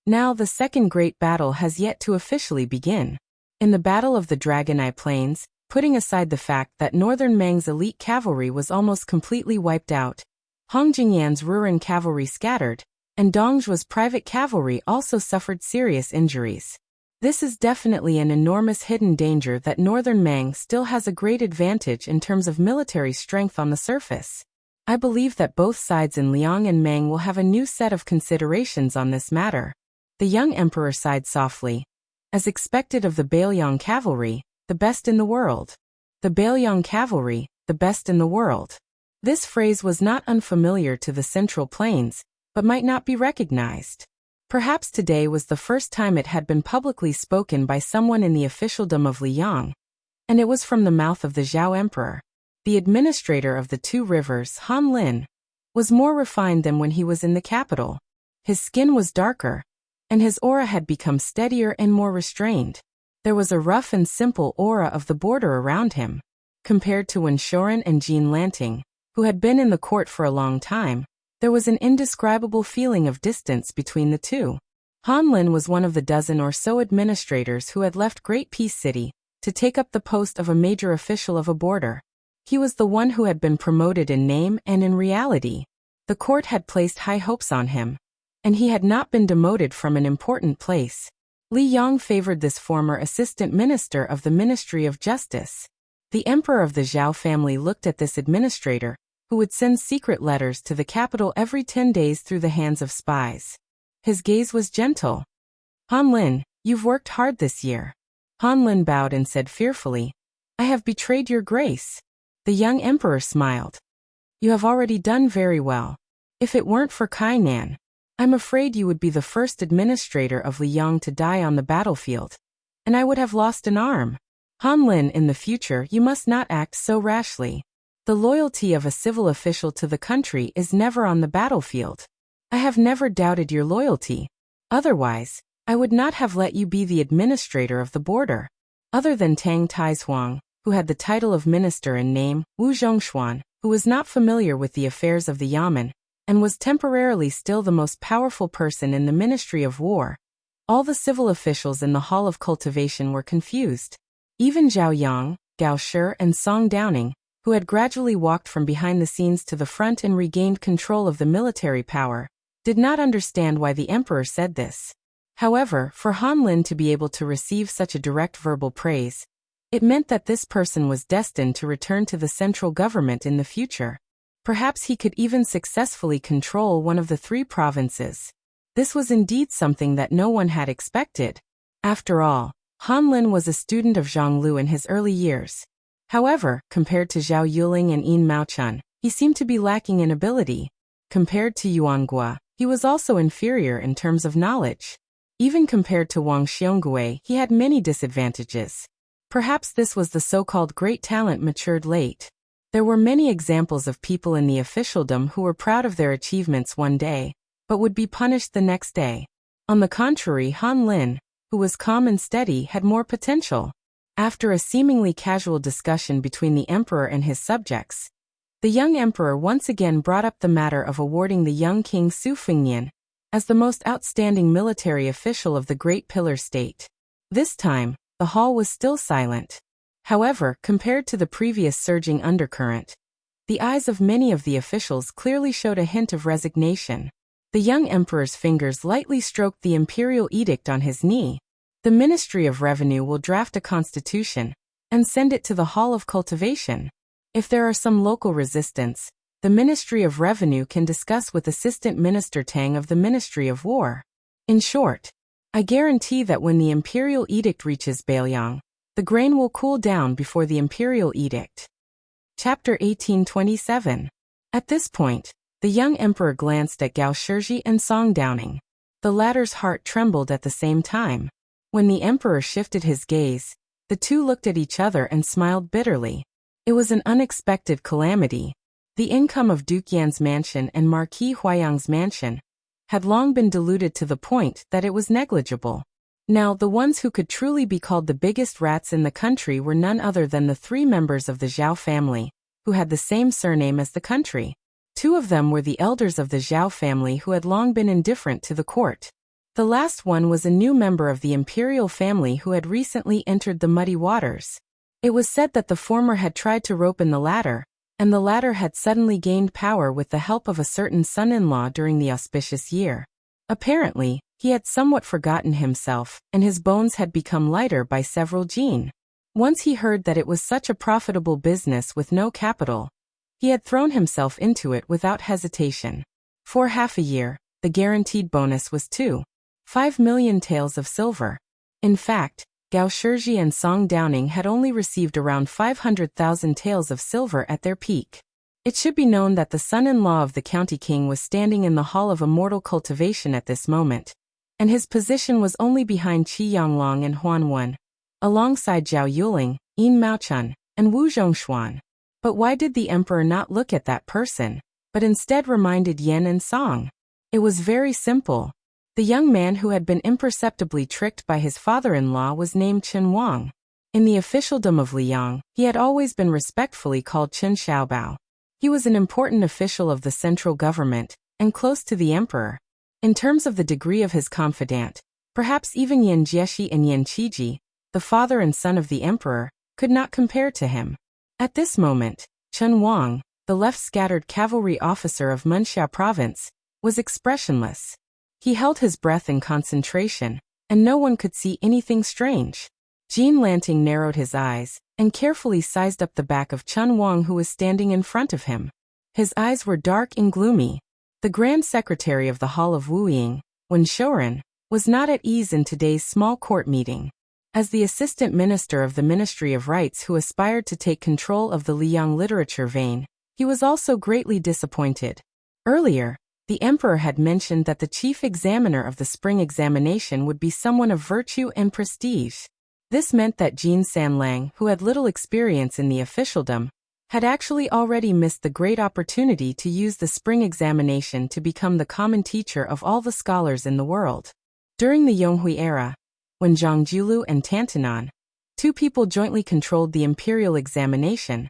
Now the second great battle has yet to officially begin. In the Battle of the Dragon Eye Plains, putting aside the fact that northern Mang's elite cavalry was almost completely wiped out, Hong Jingyan's Ruren cavalry scattered, and Dongzhuo's private cavalry also suffered serious injuries. This is definitely an enormous hidden danger that northern Mang still has a great advantage in terms of military strength on the surface. I believe that both sides in Liang and Mang will have a new set of considerations on this matter. The young emperor sighed softly. As expected of the Bailiang cavalry, the best in the world. The Bailiang cavalry, the best in the world. This phrase was not unfamiliar to the Central Plains, but might not be recognized. Perhaps today was the first time it had been publicly spoken by someone in the officialdom of Liang, and it was from the mouth of the Zhao Emperor. The administrator of the 2 rivers, Han Lin, was more refined than when he was in the capital. His skin was darker, and his aura had become steadier and more restrained. There was a rough and simple aura of the border around him. Compared to when Shorin and Jean Lanting, who had been in the court for a long time, there was an indescribable feeling of distance between the 2. Han Lin was one of the dozen or so administrators who had left Great Peace City to take up the post of a major official of a border. He was the one who had been promoted in name and in reality. The court had placed high hopes on him, and he had not been demoted from an important place. Li Yong favored this former assistant minister of the Ministry of Justice. The emperor of the Zhao family looked at this administrator, who would send secret letters to the capital every 10 days through the hands of spies. His gaze was gentle. Han Lin, you've worked hard this year. Han Lin bowed and said fearfully, I have betrayed your grace. The young emperor smiled. You have already done very well. If it weren't for Kainan, I'm afraid you would be the first administrator of Liang to die on the battlefield, and I would have lost an arm. Han Lin, in the future you must not act so rashly. The loyalty of a civil official to the country is never on the battlefield. I have never doubted your loyalty. Otherwise, I would not have let you be the administrator of the border. Other than Tang Taizuang, who had the title of minister in name, Wu Zhongshuan, who was not familiar with the affairs of the Yamen, and was temporarily still the most powerful person in the Ministry of War, all the civil officials in the Hall of Cultivation were confused. Even Zhao Yang, Gao Shi, and Song Downing, who had gradually walked from behind the scenes to the front and regained control of the military power, did not understand why the emperor said this. However, for Han Lin to be able to receive such a direct verbal praise, it meant that this person was destined to return to the central government in the future. Perhaps he could even successfully control one of the 3 provinces. This was indeed something that no one had expected. After all, Han Lin was a student of Zhang Lu in his early years. However, compared to Zhao Yuling and Yin Maochun, he seemed to be lacking in ability. Compared to Yuan Gua, he was also inferior in terms of knowledge. Even compared to Wang Xiongui, he had many disadvantages. Perhaps this was the so-called great talent matured late. There were many examples of people in the officialdom who were proud of their achievements one day, but would be punished the next day. On the contrary, Han Lin, who was calm and steady, had more potential. After a seemingly casual discussion between the emperor and his subjects, the young emperor once again brought up the matter of awarding the young king Su Fengnian as the most outstanding military official of the Great Pillar State. This time, the hall was still silent. However, compared to the previous surging undercurrent, the eyes of many of the officials clearly showed a hint of resignation. The young emperor's fingers lightly stroked the imperial edict on his knee. The Ministry of Revenue will draft a constitution and send it to the Hall of Cultivation. If there are some local resistance, the Ministry of Revenue can discuss with Assistant Minister Tang of the Ministry of War. In short, I guarantee that when the imperial edict reaches Bailiang, the grain will cool down before the imperial edict. Chapter 1827. At this point, the young emperor glanced at Gao Shiji and Song Downing. The latter's heart trembled at the same time. When the emperor shifted his gaze, the two looked at each other and smiled bitterly. It was an unexpected calamity. The income of Duke Yan's mansion and Marquis Huayang's mansion had long been diluted to the point that it was negligible. Now, the ones who could truly be called the biggest rats in the country were none other than the 3 members of the Zhao family, who had the same surname as the country. 2 of them were the elders of the Zhao family who had long been indifferent to the court. The last one was a new member of the imperial family who had recently entered the muddy waters. It was said that the former had tried to rope in the latter, and the latter had suddenly gained power with the help of a certain son-in-law during the auspicious year. Apparently, he had somewhat forgotten himself, and his bones had become lighter by several jin. Once he heard that it was such a profitable business with no capital, he had thrown himself into it without hesitation. For half a year, the guaranteed bonus was 5 million taels of silver. In fact, Gao Shiji and Song Downing had only received around 500,000 taels of silver at their peak. It should be known that the son-in-law of the county king was standing in the Hall of Immortal Cultivation at this moment, and his position was only behind Qi Yanglong and Huan Wen, alongside Zhao Yuling, Yin Maochun, and Wu Zhongshuan. But why did the emperor not look at that person, but instead reminded Yen and Song? It was very simple. The young man who had been imperceptibly tricked by his father-in-law was named Chen Wang. In the officialdom of Liang, he had always been respectfully called Chen Xiaobao. He was an important official of the central government, and close to the emperor. In terms of the degree of his confidant, perhaps even Yin Jieshi and Yin Qiji, the father and son of the emperor, could not compare to him. At this moment, Chen Wang, the left-scattered cavalry officer of Munxia province, was expressionless. He held his breath in concentration, and no one could see anything strange. Jean Lanting narrowed his eyes and carefully sized up the back of Chen Wang, who was standing in front of him. His eyes were dark and gloomy. The Grand Secretary of the Hall of Wuying, Wen Shouren, was not at ease in today's small court meeting. As the Assistant Minister of the Ministry of Rites who aspired to take control of the Liang literature vein, he was also greatly disappointed. Earlier, the emperor had mentioned that the chief examiner of the spring examination would be someone of virtue and prestige. This meant that Jin Sanlang, who had little experience in the officialdom, had actually already missed the great opportunity to use the spring examination to become the common teacher of all the scholars in the world. During the Yonghui era, when Zhang Julu and Tantanan, two people jointly controlled the imperial examination,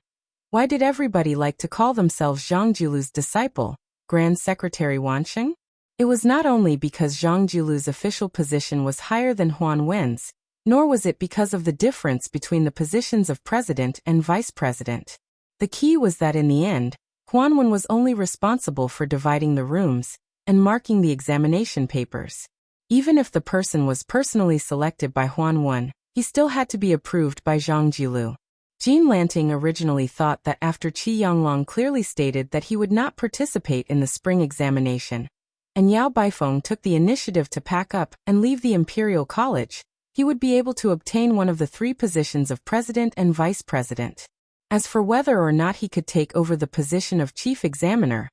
why did everybody like to call themselves Zhang Julu's disciple, Grand Secretary Wansheng? It was not only because Zhang Julu's official position was higher than Huan Wen's, nor was it because of the difference between the positions of president and vice president. The key was that in the end, Huan Wen was only responsible for dividing the rooms and marking the examination papers. Even if the person was personally selected by Huan Wen, he still had to be approved by Zhang Jilu. Jean Lanting originally thought that after Qi Yanglong clearly stated that he would not participate in the spring examination, and Yao Baifeng took the initiative to pack up and leave the Imperial College, he would be able to obtain one of the three positions of president and vice president. As for whether or not he could take over the position of chief examiner,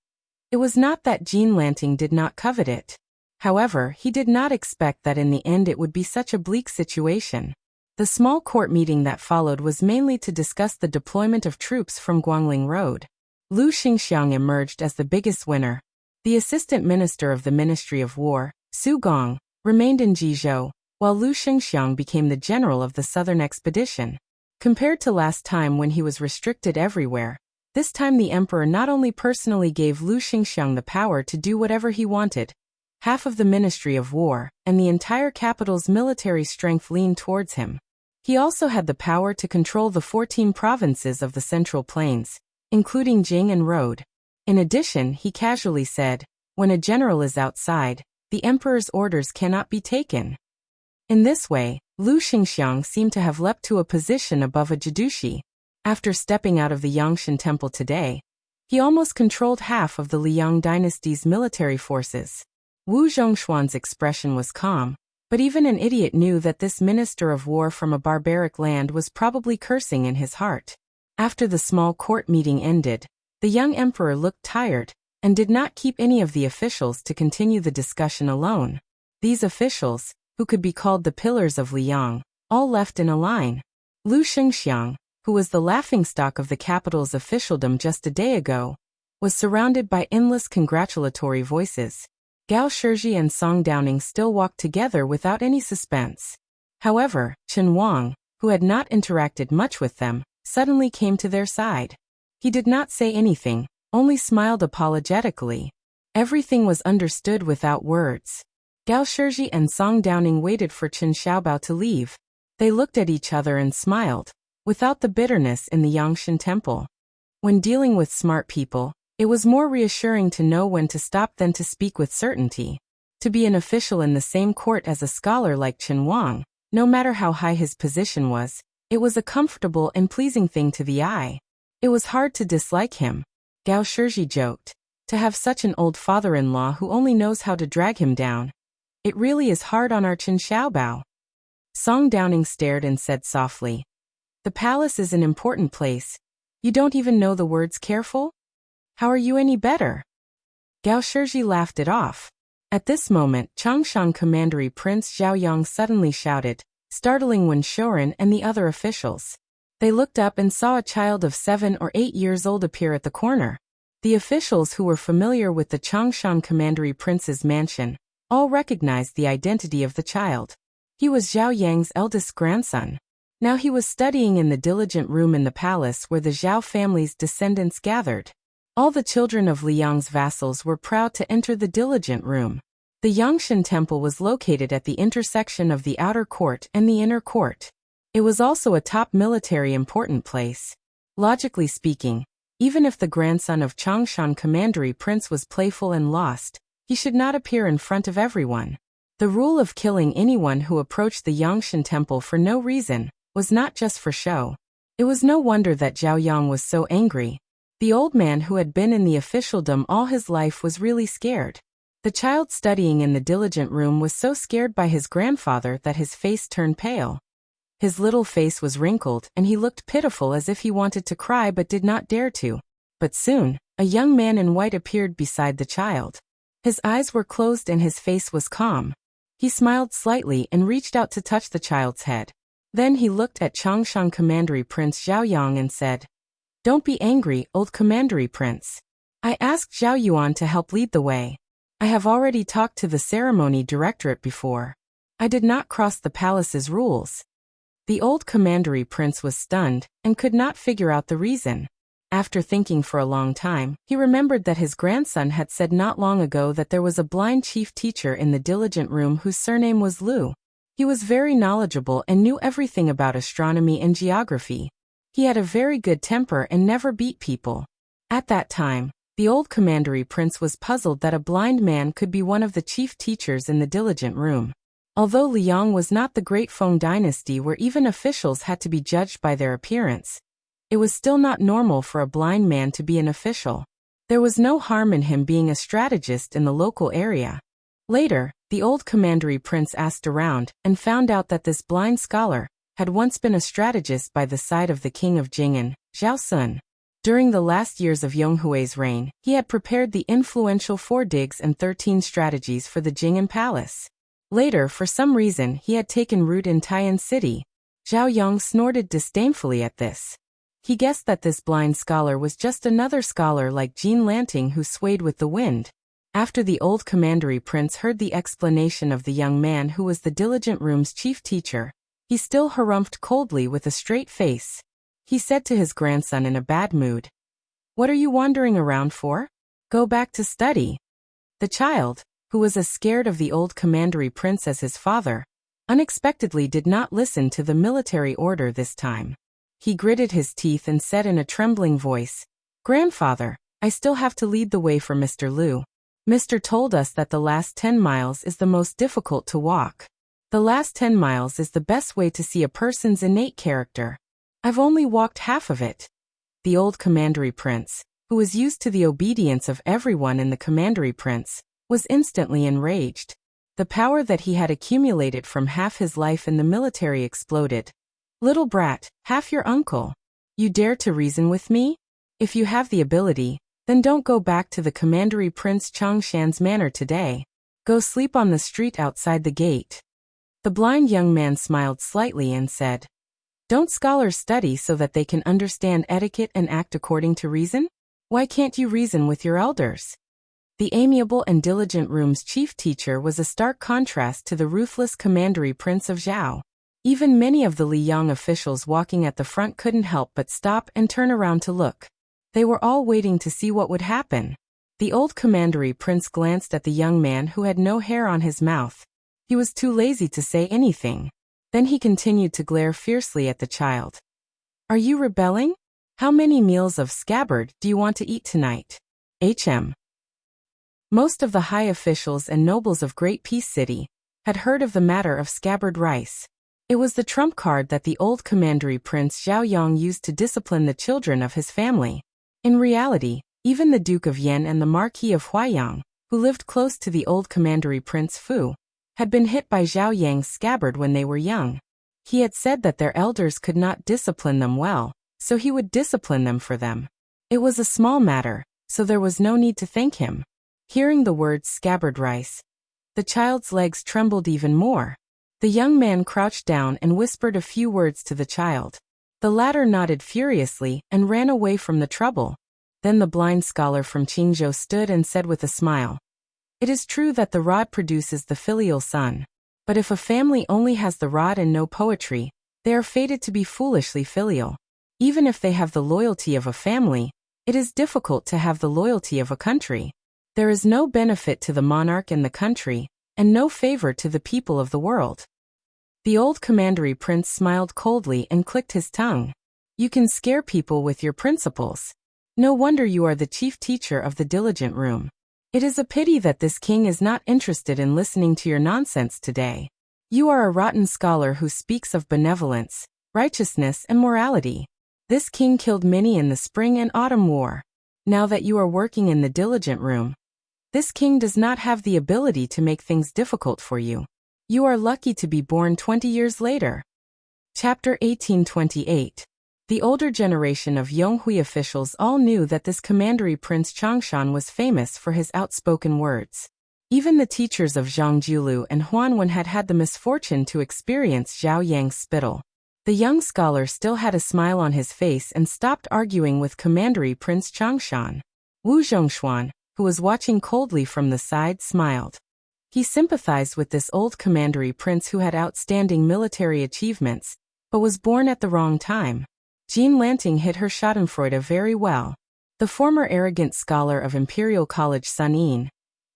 it was not that Jean Lanting did not covet it. However, he did not expect that in the end it would be such a bleak situation. The small court meeting that followed was mainly to discuss the deployment of troops from Guangling Road. Lu Xingxiang emerged as the biggest winner. The assistant minister of the Ministry of War, Su Gong, remained in Jizhou, while Lu Xingxiang became the general of the southern expedition. Compared to last time when he was restricted everywhere, this time the emperor not only personally gave Lu Xingxiang the power to do whatever he wanted, half of the Ministry of War and the entire capital's military strength leaned towards him. He also had the power to control the 14 provinces of the Central Plains, including Jing and Road. In addition, he casually said, "When a general is outside, the emperor's orders cannot be taken." In this way, Lu Xingxiang seemed to have leapt to a position above a Jidushi. After stepping out of the Yangshan temple today, he almost controlled half of the Liang dynasty's military forces. Wu Zhongshuan's expression was calm, but even an idiot knew that this minister of war from a barbaric land was probably cursing in his heart. After the small court meeting ended, the young emperor looked tired and did not keep any of the officials to continue the discussion alone. These officials, who could be called the pillars of Liang, all left in a line. Lu Xingxiang, who was the laughingstock of the capital's officialdom just a day ago, was surrounded by endless congratulatory voices. Gao Shizhi and Song Downing still walked together without any suspense. However, Chen Wang, who had not interacted much with them, suddenly came to their side. He did not say anything, only smiled apologetically. Everything was understood without words. Gao Shizhi and Song Downing waited for Chen Xiaobao to leave. They looked at each other and smiled, without the bitterness in the Yangshan temple. When dealing with smart people, it was more reassuring to know when to stop than to speak with certainty. To be an official in the same court as a scholar like Chen Wang, no matter how high his position was, it was a comfortable and pleasing thing to the eye. It was hard to dislike him. Gao Shizhi joked. To have such an old father-in-law who only knows how to drag him down. It really is hard on our Chen Xiaobao. Song Downing stared and said softly, "The palace is an important place. You don't even know the words careful? How are you any better?" Gao Shizhi laughed it off. At this moment, Changshan Commandery Prince Zhao Yang suddenly shouted, startling Wen Shouren and the other officials. They looked up and saw a child of 7 or 8 years old appear at the corner. The officials who were familiar with the Changshan Commandery Prince's mansion all recognized the identity of the child. He was Zhao Yang's eldest grandson. Now he was studying in the diligent room in the palace where the Zhao family's descendants gathered. All the children of Liang's vassals were proud to enter the diligent room. The Yangshan Temple was located at the intersection of the outer court and the inner court. It was also a top military important place. Logically speaking, even if the grandson of Changshan Commandery Prince was playful and lost, he should not appear in front of everyone. The rule of killing anyone who approached the Yangshan Temple for no reason was not just for show. It was no wonder that Zhao Yang was so angry. The old man who had been in the officialdom all his life was really scared. The child studying in the diligent room was so scared by his grandfather that his face turned pale. His little face was wrinkled and he looked pitiful as if he wanted to cry but did not dare to. But soon, a young man in white appeared beside the child. His eyes were closed and his face was calm. He smiled slightly and reached out to touch the child's head. Then he looked at Changshan Commandery Prince Zhao Yang and said, "Don't be angry, old Commandery Prince. I asked Zhao Yuan to help lead the way. I have already talked to the ceremony directorate before. I did not cross the palace's rules." The old Commandery Prince was stunned and could not figure out the reason. After thinking for a long time, he remembered that his grandson had said not long ago that there was a blind chief teacher in the diligent room whose surname was Lu. He was very knowledgeable and knew everything about astronomy and geography. He had a very good temper and never beat people. At that time, the old Commandery Prince was puzzled that a blind man could be one of the chief teachers in the diligent room. Although Liang was not the great Feng dynasty where even officials had to be judged by their appearance, it was still not normal for a blind man to be an official. There was no harm in him being a strategist in the local area. Later, the old Commandery Prince asked around and found out that this blind scholar had once been a strategist by the side of the king of Jing'an, Zhao Sun. During the last years of Yonghui's reign, he had prepared the influential 4 digs and 13 strategies for the Jing'an palace. Later, for some reason, he had taken root in Taiyan City. Zhao Yang snorted disdainfully at this. He guessed that this blind scholar was just another scholar like Jean Lanting who swayed with the wind. After the old Commandery Prince heard the explanation of the young man who was the diligent room's chief teacher, he still harumphed coldly with a straight face. He said to his grandson in a bad mood, "What are you wandering around for? Go back to study." The child, who was as scared of the old Commandery Prince as his father, unexpectedly did not listen to the military order this time. He gritted his teeth and said in a trembling voice, "Grandfather, I still have to lead the way for Mr. Lu. Mr. told us that the last 10 miles is the most difficult to walk. The last 10 miles is the best way to see a person's innate character. I've only walked half of it." The old Commandery Prince, who was used to the obedience of everyone in the Commandery Prince, was instantly enraged. The power that he had accumulated from half his life in the military exploded. "Little brat, half your uncle. You dare to reason with me? If you have the ability, then don't go back to the Commandery Prince Changshan's manor today. Go sleep on the street outside the gate." The blind young man smiled slightly and said, "Don't scholars study so that they can understand etiquette and act according to reason? Why can't you reason with your elders?" The amiable and diligent room's chief teacher was a stark contrast to the ruthless Commandery Prince of Zhao. Even many of the Liyang officials walking at the front couldn't help but stop and turn around to look. They were all waiting to see what would happen. The old Commandery Prince glanced at the young man who had no hair on his mouth. He was too lazy to say anything. Then he continued to glare fiercely at the child. "Are you rebelling? How many meals of scabbard do you want to eat tonight?" HM. Most of the high officials and nobles of Great Peace City had heard of the matter of scabbard rice. It was the trump card that the old Commandery Prince Zhao Yang used to discipline the children of his family. In reality, even the Duke of Yan and the Marquis of Huaiyang, who lived close to the old Commandery Prince Fu, had been hit by Zhao Yang's scabbard when they were young. He had said that their elders could not discipline them well, so he would discipline them for them. It was a small matter, so there was no need to thank him. Hearing the words scabbard rice, the child's legs trembled even more. The young man crouched down and whispered a few words to the child. The latter nodded furiously and ran away from the trouble. Then the blind scholar from Qingzhou stood and said with a smile, "It is true that the rod produces the filial son. But if a family only has the rod and no poetry, they are fated to be foolishly filial. Even if they have the loyalty of a family, it is difficult to have the loyalty of a country. There is no benefit to the monarch and the country, and no favor to the people of the world. The old commandery prince smiled coldly and clicked his tongue. You can scare people with your principles. No wonder you are the chief teacher of the diligent room. It is a pity that this king is not interested in listening to your nonsense today. You are a rotten scholar who speaks of benevolence, righteousness, and morality. This king killed many in the spring and autumn war. Now that you are working in the diligent room, this king does not have the ability to make things difficult for you. You are lucky to be born 20 years later. Chapter 1828. The older generation of Yonghui officials all knew that this commandery Prince Changshan was famous for his outspoken words. Even the teachers of Zhang Julu and Huanwen had had the misfortune to experience Zhao Yang's spittle. The young scholar still had a smile on his face and stopped arguing with commandery Prince Changshan. Wu Zhongshuan, who was watching coldly from the side, smiled. He sympathized with this old commandery prince who had outstanding military achievements, but was born at the wrong time. Jean Lanting hit her schadenfreude very well. The former arrogant scholar of Imperial College Sun Yin,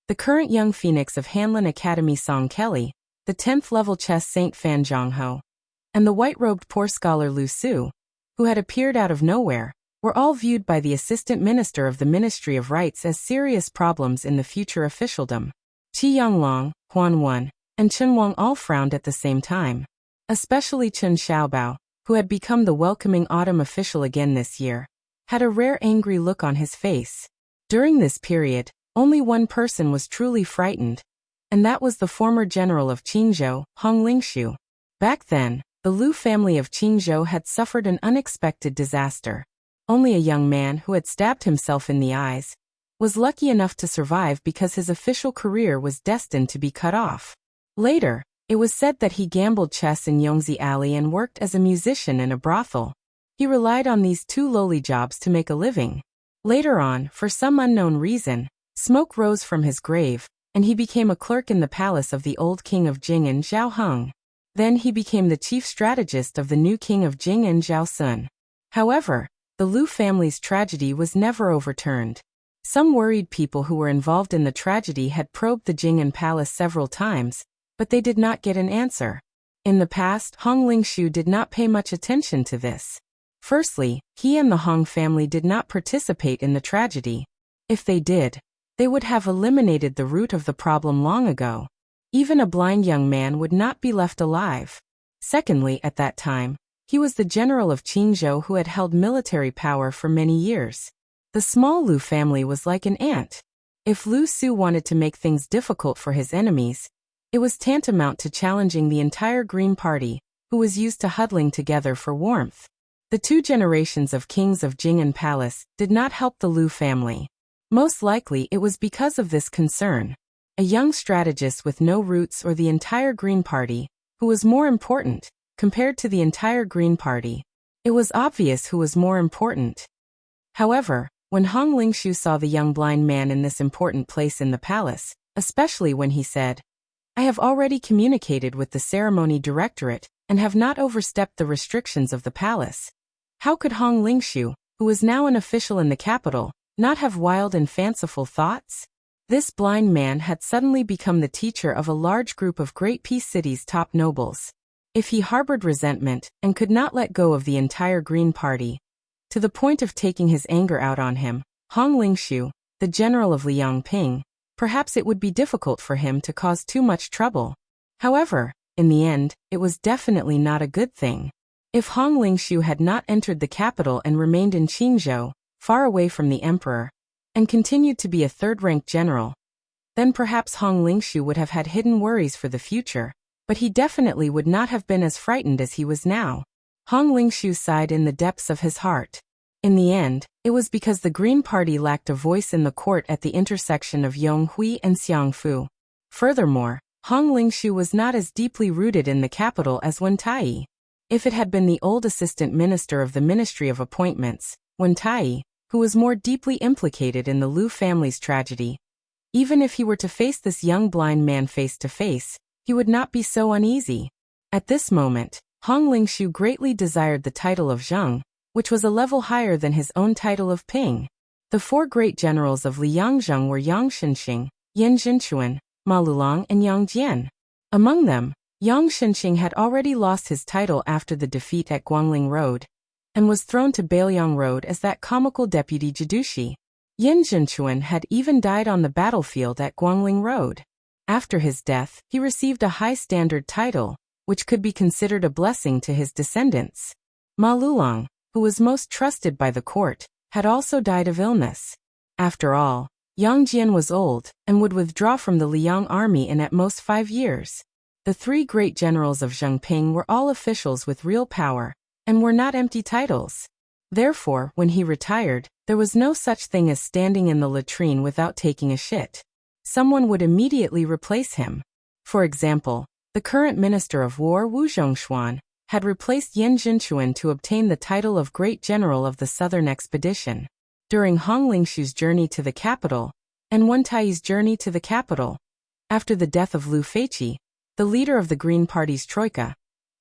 the current young phoenix of Hanlin Academy Song Kelly, the 10th level chess saint Fan Zhongho, and the white-robed poor scholar Lu Su, who had appeared out of nowhere, were all viewed by the assistant minister of the Ministry of Rights as serious problems in the future officialdom. Qi Yonglong, Huan Wen, and Chen Wang all frowned at the same time. Especially Chen Xiaobao, who had become the welcoming autumn official again this year, had a rare angry look on his face. During this period, only one person was truly frightened, and that was the former general of Qingzhou, Hong Lingshu. Back then, the Lu family of Qingzhou had suffered an unexpected disaster. Only a young man who had stabbed himself in the eyes was lucky enough to survive because his official career was destined to be cut off. Later, it was said that he gambled chess in Yongzi Alley and worked as a musician in a brothel. He relied on these two lowly jobs to make a living. Later on, for some unknown reason, smoke rose from his grave, and he became a clerk in the palace of the old king of Jing'an, Zhao Heng. Then he became the chief strategist of the new king of Jing'an, Zhao Sun. However, the Lu family's tragedy was never overturned. Some worried people who were involved in the tragedy had probed the Jing'an palace several times, but they did not get an answer. In the past, Hong Lingshu did not pay much attention to this. Firstly, he and the Hong family did not participate in the tragedy. If they did, they would have eliminated the root of the problem long ago. Even a blind young man would not be left alive. Secondly, at that time, he was the general of Qingzhou who had held military power for many years. The small Lu family was like an ant. If Lu Su wanted to make things difficult for his enemies, it was tantamount to challenging the entire Green Party, who was used to huddling together for warmth. The two generations of kings of Jing'an Palace did not help the Lu family. Most likely it was because of this concern. A young strategist with no roots or the entire Green Party, who was more important, compared to the entire Green Party. It was obvious who was more important. However, when Hong Lingshu saw the young blind man in this important place in the palace, especially when he said, "I have already communicated with the ceremony directorate and have not overstepped the restrictions of the palace." How could Hong Lingshu, who was now an official in the capital, not have wild and fanciful thoughts? This blind man had suddenly become the teacher of a large group of Great Peace City's top nobles. If he harbored resentment and could not let go of the entire Green Party, to the point of taking his anger out on him, Hong Lingshu, the general of Liangping, perhaps it would be difficult for him to cause too much trouble. However, in the end, it was definitely not a good thing. If Hong Lingshu had not entered the capital and remained in Qingzhou, far away from the emperor, and continued to be a third-rank general, then perhaps Hong Lingshu would have had hidden worries for the future, but he definitely would not have been as frightened as he was now. Hong Lingshu sighed in the depths of his heart. In the end, it was because the Green Party lacked a voice in the court at the intersection of Yonghui and Xiangfu. Furthermore, Hong Lingshu was not as deeply rooted in the capital as Wen Tai. If it had been the old assistant minister of the Ministry of Appointments, Wen Tai, who was more deeply implicated in the Lu family's tragedy, even if he were to face this young blind man face to face, he would not be so uneasy. At this moment, Hong Lingshu greatly desired the title of Zheng, which was a level higher than his own title of Ping. The four great generals of Liangzheng were Yang Shenxing, Yan Jinchuan, Ma Lulong, and Yang Jian. Among them, Yang Shenxing had already lost his title after the defeat at Guangling Road, and was thrown to Bailiang Road as that comical deputy Jidushi. Yan Jinchuan had even died on the battlefield at Guangling Road. After his death, he received a high-standard title, which could be considered a blessing to his descendants. Ma Lulong, who was most trusted by the court, had also died of illness. After all, Yang Jian was old, and would withdraw from the Liang army in at most 5 years. The three great generals of Zhengping were all officials with real power, and were not empty titles. Therefore, when he retired, there was no such thing as standing in the latrine without taking a shit. Someone would immediately replace him. For example, the current Minister of War Wu Zhongshuan had replaced Yan Jinchuan to obtain the title of Great General of the Southern Expedition. During Hong Lingshu's journey to the capital, and Wen Tai's journey to the capital, after the death of Lu Feiqi, the leader of the Green Party's troika,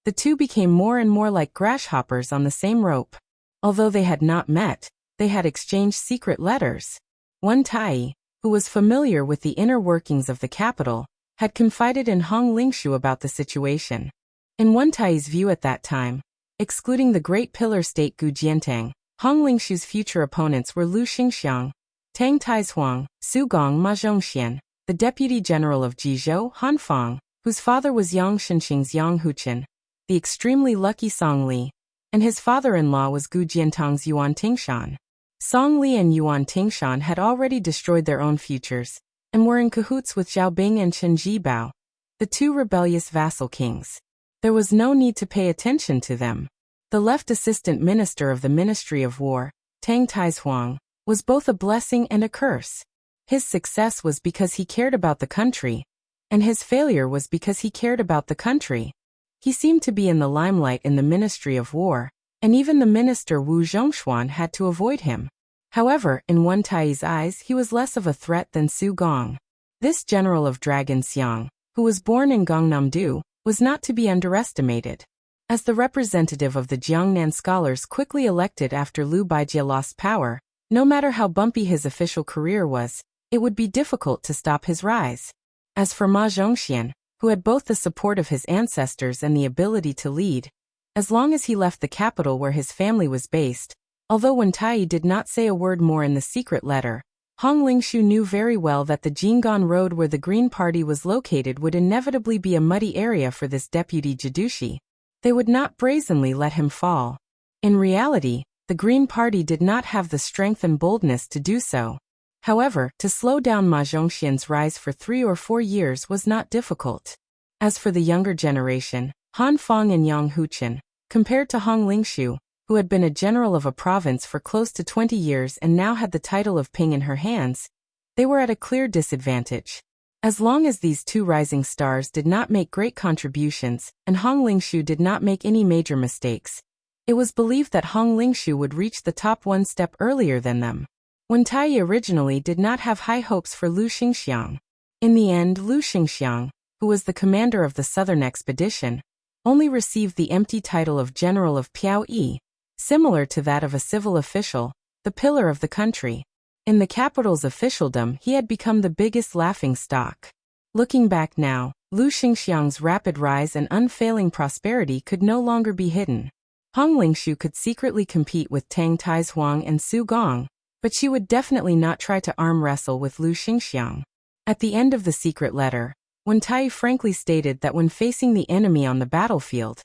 the two became more and more like grasshoppers on the same rope. Although they had not met, they had exchanged secret letters. Wen Tai, who was familiar with the inner workings of the capital, had confided in Hong Lingshu about the situation. In Wen Tai's view at that time, excluding the great pillar state Gu Jiantang, Hong Lingshu's future opponents were Lu Xingxiang, Tang Taizuang, Su Gong Ma Zhongxian, the deputy general of Jizhou Han Fang, whose father was Yang Shenxing's Yang Huchen, the extremely lucky Song Li, and his father-in-law was Gu Jiantang's Yuan Tingshan. Song Li and Yuan Tingshan had already destroyed their own futures, and were in cahoots with Zhao Bing and Chen Jibao, the two rebellious vassal kings. There was no need to pay attention to them. The left assistant minister of the Ministry of War, Tang Taizuang, was both a blessing and a curse. His success was because he cared about the country, and his failure was because he cared about the country. He seemed to be in the limelight in the Ministry of War, and even the minister Wu Zhongshuan had to avoid him. However, in Wen Tai's eyes he was less of a threat than Su Gong. This general of Dragon Xiang, who was born in Gangnam-do, was not to be underestimated. As the representative of the Jiangnan scholars quickly elected after Liu Baijie lost power, no matter how bumpy his official career was, it would be difficult to stop his rise. As for Ma Zhongxian, who had both the support of his ancestors and the ability to lead, as long as he left the capital where his family was based, although Wen Tai did not say a word more in the secret letter, Hong Lingshu knew very well that the Jinggan Road where the Green Party was located would inevitably be a muddy area for this deputy Jidushi. They would not brazenly let him fall. In reality, the Green Party did not have the strength and boldness to do so. However, to slow down Ma Zhongxian's rise for 3 or 4 years was not difficult. As for the younger generation, Han Fang and Yang Huchen, compared to Hong Lingshu, who had been a general of a province for close to 20 years and now had the title of Ping in her hands, they were at a clear disadvantage. As long as these two rising stars did not make great contributions, and Hong Lingshu did not make any major mistakes, it was believed that Hong Lingshu would reach the top one step earlier than them. Wen Tai originally did not have high hopes for Lu Xingxiang. In the end, Lu Xingxiang, who was the commander of the southern expedition, only received the empty title of General of Piao Yi, similar to that of a civil official, the pillar of the country. In the capital's officialdom, he had become the biggest laughingstock. Looking back now, Lu Xingxiang's rapid rise and unfailing prosperity could no longer be hidden. Hong Lingshu could secretly compete with Tang Taizuang and Su Gong, but she would definitely not try to arm wrestle with Lu Xingxiang. At the end of the secret letter, Wen Tai frankly stated that when facing the enemy on the battlefield,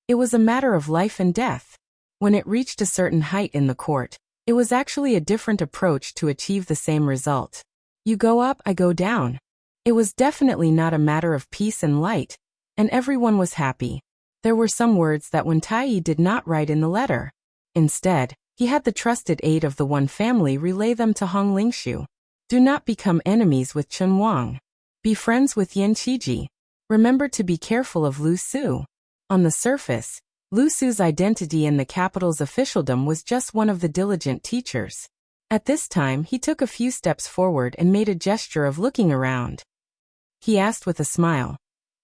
it was a matter of life and death. When it reached a certain height in the court, it was actually a different approach to achieve the same result. You go up, I go down. It was definitely not a matter of peace and light, and everyone was happy. There were some words that Wen Tai did not write in the letter. Instead, he had the trusted aid of the one family relay them to Hong Lingshu. Do not become enemies with Chen Wang. Be friends with Yan Qiji. Remember to be careful of Lu Su. On the surface, Lu Su's identity in the capital's officialdom was just one of the diligent teachers. At this time, he took a few steps forward and made a gesture of looking around. He asked with a smile,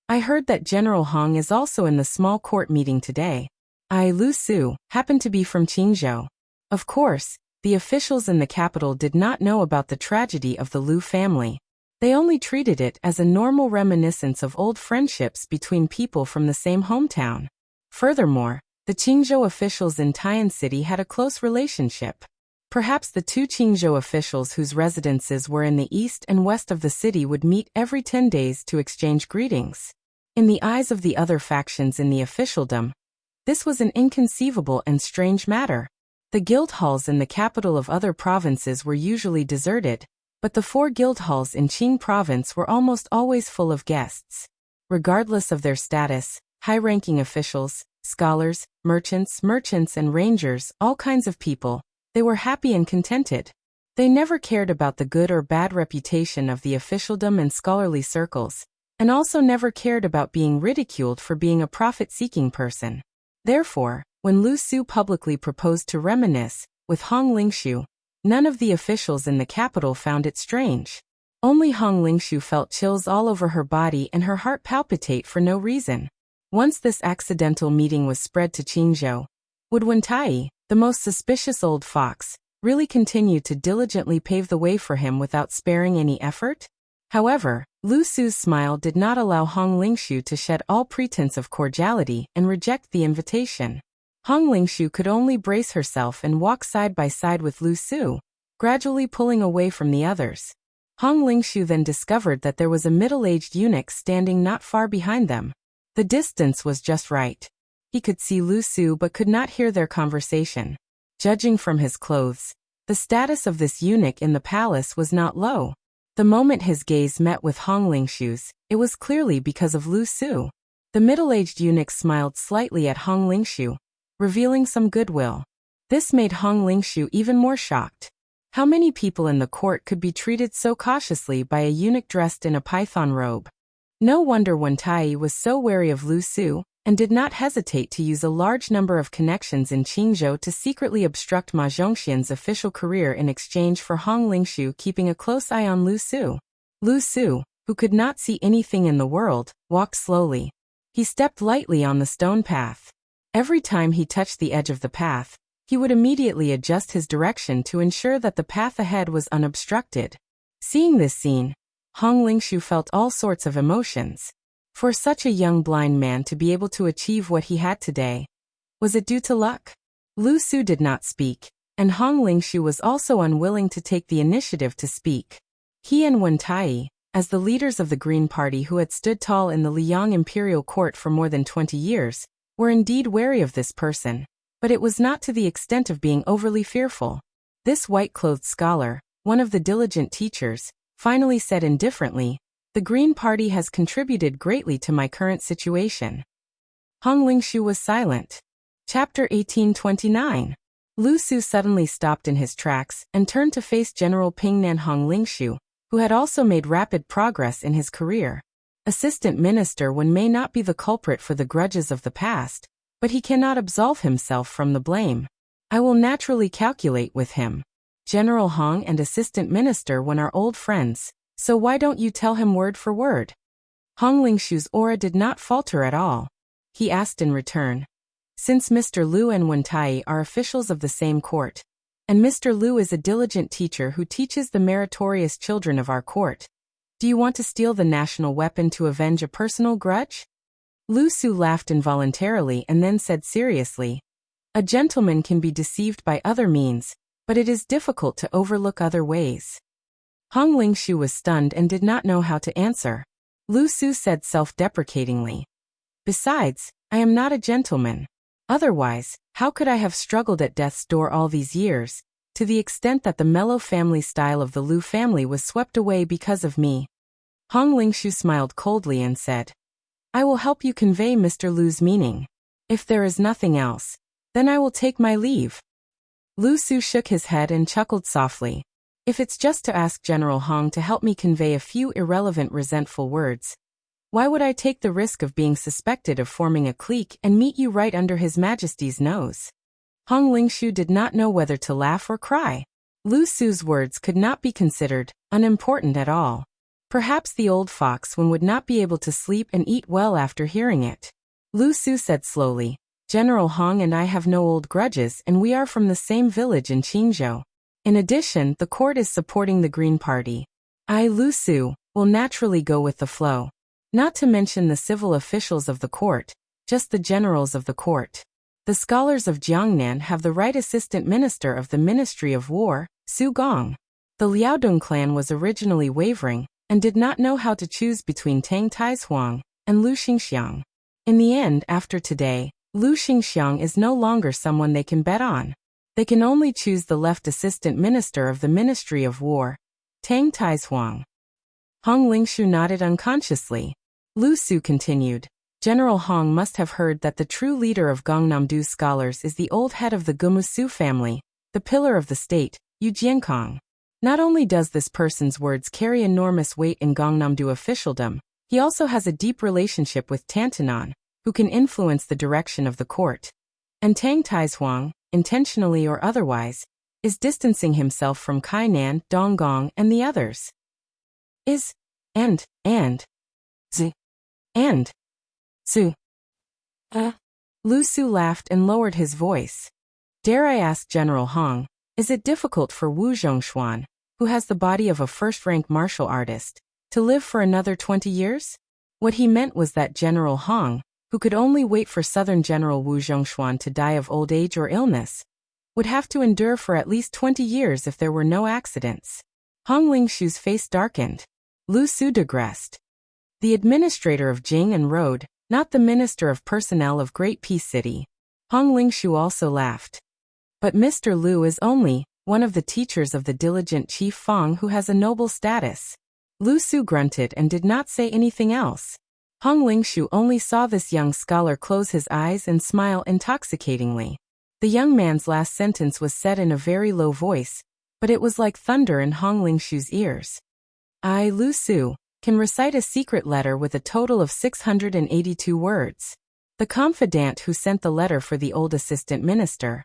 I heard that General Hong is also in the small court meeting today. I, Lu Su, happen to be from Qingzhou. Of course, the officials in the capital did not know about the tragedy of the Lu family. They only treated it as a normal reminiscence of old friendships between people from the same hometown. Furthermore, the Qingzhou officials in Tian City had a close relationship. Perhaps the two Qingzhou officials whose residences were in the east and west of the city would meet every 10 days to exchange greetings. In the eyes of the other factions in the officialdom, this was an inconceivable and strange matter. The guild halls in the capital of other provinces were usually deserted, but the 4 guild halls in Qing province were almost always full of guests. Regardless of their status, high-ranking officials, scholars, merchants and rangers, all kinds of people, they were happy and contented. They never cared about the good or bad reputation of the officialdom and scholarly circles, and also never cared about being ridiculed for being a profit-seeking person. Therefore, when Lu Su publicly proposed to reminisce with Hong Lingshu, none of the officials in the capital found it strange. Only Hong Lingshu felt chills all over her body and her heart palpitate for no reason. Once this accidental meeting was spread to Qingzhou, would Wentai, the most suspicious old fox, really continue to diligently pave the way for him without sparing any effort? However, Lu Su's smile did not allow Hong Lingshu to shed all pretense of cordiality and reject the invitation. Hong Lingshu could only brace herself and walk side by side with Lu Su, gradually pulling away from the others. Hong Lingshu then discovered that there was a middle-aged eunuch standing not far behind them. The distance was just right. He could see Lu Su but could not hear their conversation. Judging from his clothes, the status of this eunuch in the palace was not low. The moment his gaze met with Hong Lingshu's, it was clearly because of Lu Su. The middle-aged eunuch smiled slightly at Hong Lingshu, revealing some goodwill. This made Hong Lingshu even more shocked. How many people in the court could be treated so cautiously by a eunuch dressed in a python robe? No wonder Wentai was so wary of Lu Su, and did not hesitate to use a large number of connections in Qingzhou to secretly obstruct Ma Zhongxian's official career in exchange for Hong Lingshu keeping a close eye on Lu Su. Lu Su, who could not see anything in the world, walked slowly. He stepped lightly on the stone path. Every time he touched the edge of the path, he would immediately adjust his direction to ensure that the path ahead was unobstructed. Seeing this scene, Hong Lingshu felt all sorts of emotions. For such a young blind man to be able to achieve what he had today, was it due to luck? Lu Su did not speak, and Hong Lingshu was also unwilling to take the initiative to speak. He and Wentai, as the leaders of the Green Party who had stood tall in the Liang imperial court for more than 20 years, were indeed wary of this person, but it was not to the extent of being overly fearful. This white-clothed scholar, one of the diligent teachers, finally said indifferently, "The Green Party has contributed greatly to my current situation." Hong Lingshu was silent. Chapter 1829. Lu Su suddenly stopped in his tracks and turned to face General Pingnan Hong Lingshu, who had also made rapid progress in his career. Assistant Minister Wen may not be the culprit for the grudges of the past, but he cannot absolve himself from the blame. I will naturally calculate with him. General Hong and Assistant Minister Wen are old friends, so why don't you tell him word for word? Hong Lingshu's aura did not falter at all. He asked in return. Since Mr. Lu and Wentai are officials of the same court, and Mr. Lu is a diligent teacher who teaches the meritorious children of our court, do you want to steal the national weapon to avenge a personal grudge? Lu Su laughed involuntarily and then said seriously, "A gentleman can be deceived by other means, but it is difficult to overlook other ways." Hong Lingshu was stunned and did not know how to answer. Lu Su said self-deprecatingly, "Besides, I am not a gentleman. Otherwise, how could I have struggled at death's door all these years, to the extent that the mellow family style of the Lu family was swept away because of me?" Hong Lingshu smiled coldly and said, "I will help you convey Mr. Lu's meaning. If there is nothing else, then I will take my leave." Lu Su shook his head and chuckled softly. "If it's just to ask General Hong to help me convey a few irrelevant resentful words, why would I take the risk of being suspected of forming a clique and meet you right under His Majesty's nose?" Hong Lingshu did not know whether to laugh or cry. Lu Su's words could not be considered unimportant at all. Perhaps the old fox would not be able to sleep and eat well after hearing it. Lu Su said slowly, "General Hong and I have no old grudges and we are from the same village in Qingzhou. In addition, the court is supporting the Green Party. Lu Su will naturally go with the flow. Not to mention the civil officials of the court, just the generals of the court. The scholars of Jiangnan have the right assistant minister of the Ministry of War, Su Gong. The Liaodong clan was originally wavering and did not know how to choose between Tang Taihuang and Lu Xingxiang. In the end, after today, Lu Xingxiang is no longer someone they can bet on. They can only choose the left assistant minister of the Ministry of War, Tang Taihuang. Hong Lingshu nodded unconsciously. Lu Su continued. General Hong must have heard that the true leader of Gangnam-do scholars is the old head of the Gumusu family, the pillar of the state, Yu Jiankong. Not only does this person's words carry enormous weight in Gangnam-do officialdom, he also has a deep relationship with Tantanan, who can influence the direction of the court. And Tang Taihuang, intentionally or otherwise, is distancing himself from Kainan, Donggong, and the others. Su. Lu Su laughed and lowered his voice. Dare I ask General Hong, is it difficult for Wu Zhongshuan, who has the body of a first-rank martial artist, to live for another 20 years? What he meant was that General Hong, who could only wait for Southern General Wu Zhongshuan to die of old age or illness, would have to endure for at least 20 years if there were no accidents. Hong Lingshu's face darkened. Lu Su digressed. The administrator of Jing and Road, not the Minister of Personnel of Great Peace City. Hong Lingshu also laughed. But Mr. Lu is only one of the teachers of the diligent Chief Fang who has a noble status. Lu Su grunted and did not say anything else. Hong Lingshu only saw this young scholar close his eyes and smile intoxicatingly. The young man's last sentence was said in a very low voice, but it was like thunder in Hong Lingshu's ears. Lu Su can recite a secret letter with a total of 682 words. The confidant who sent the letter for the old assistant minister.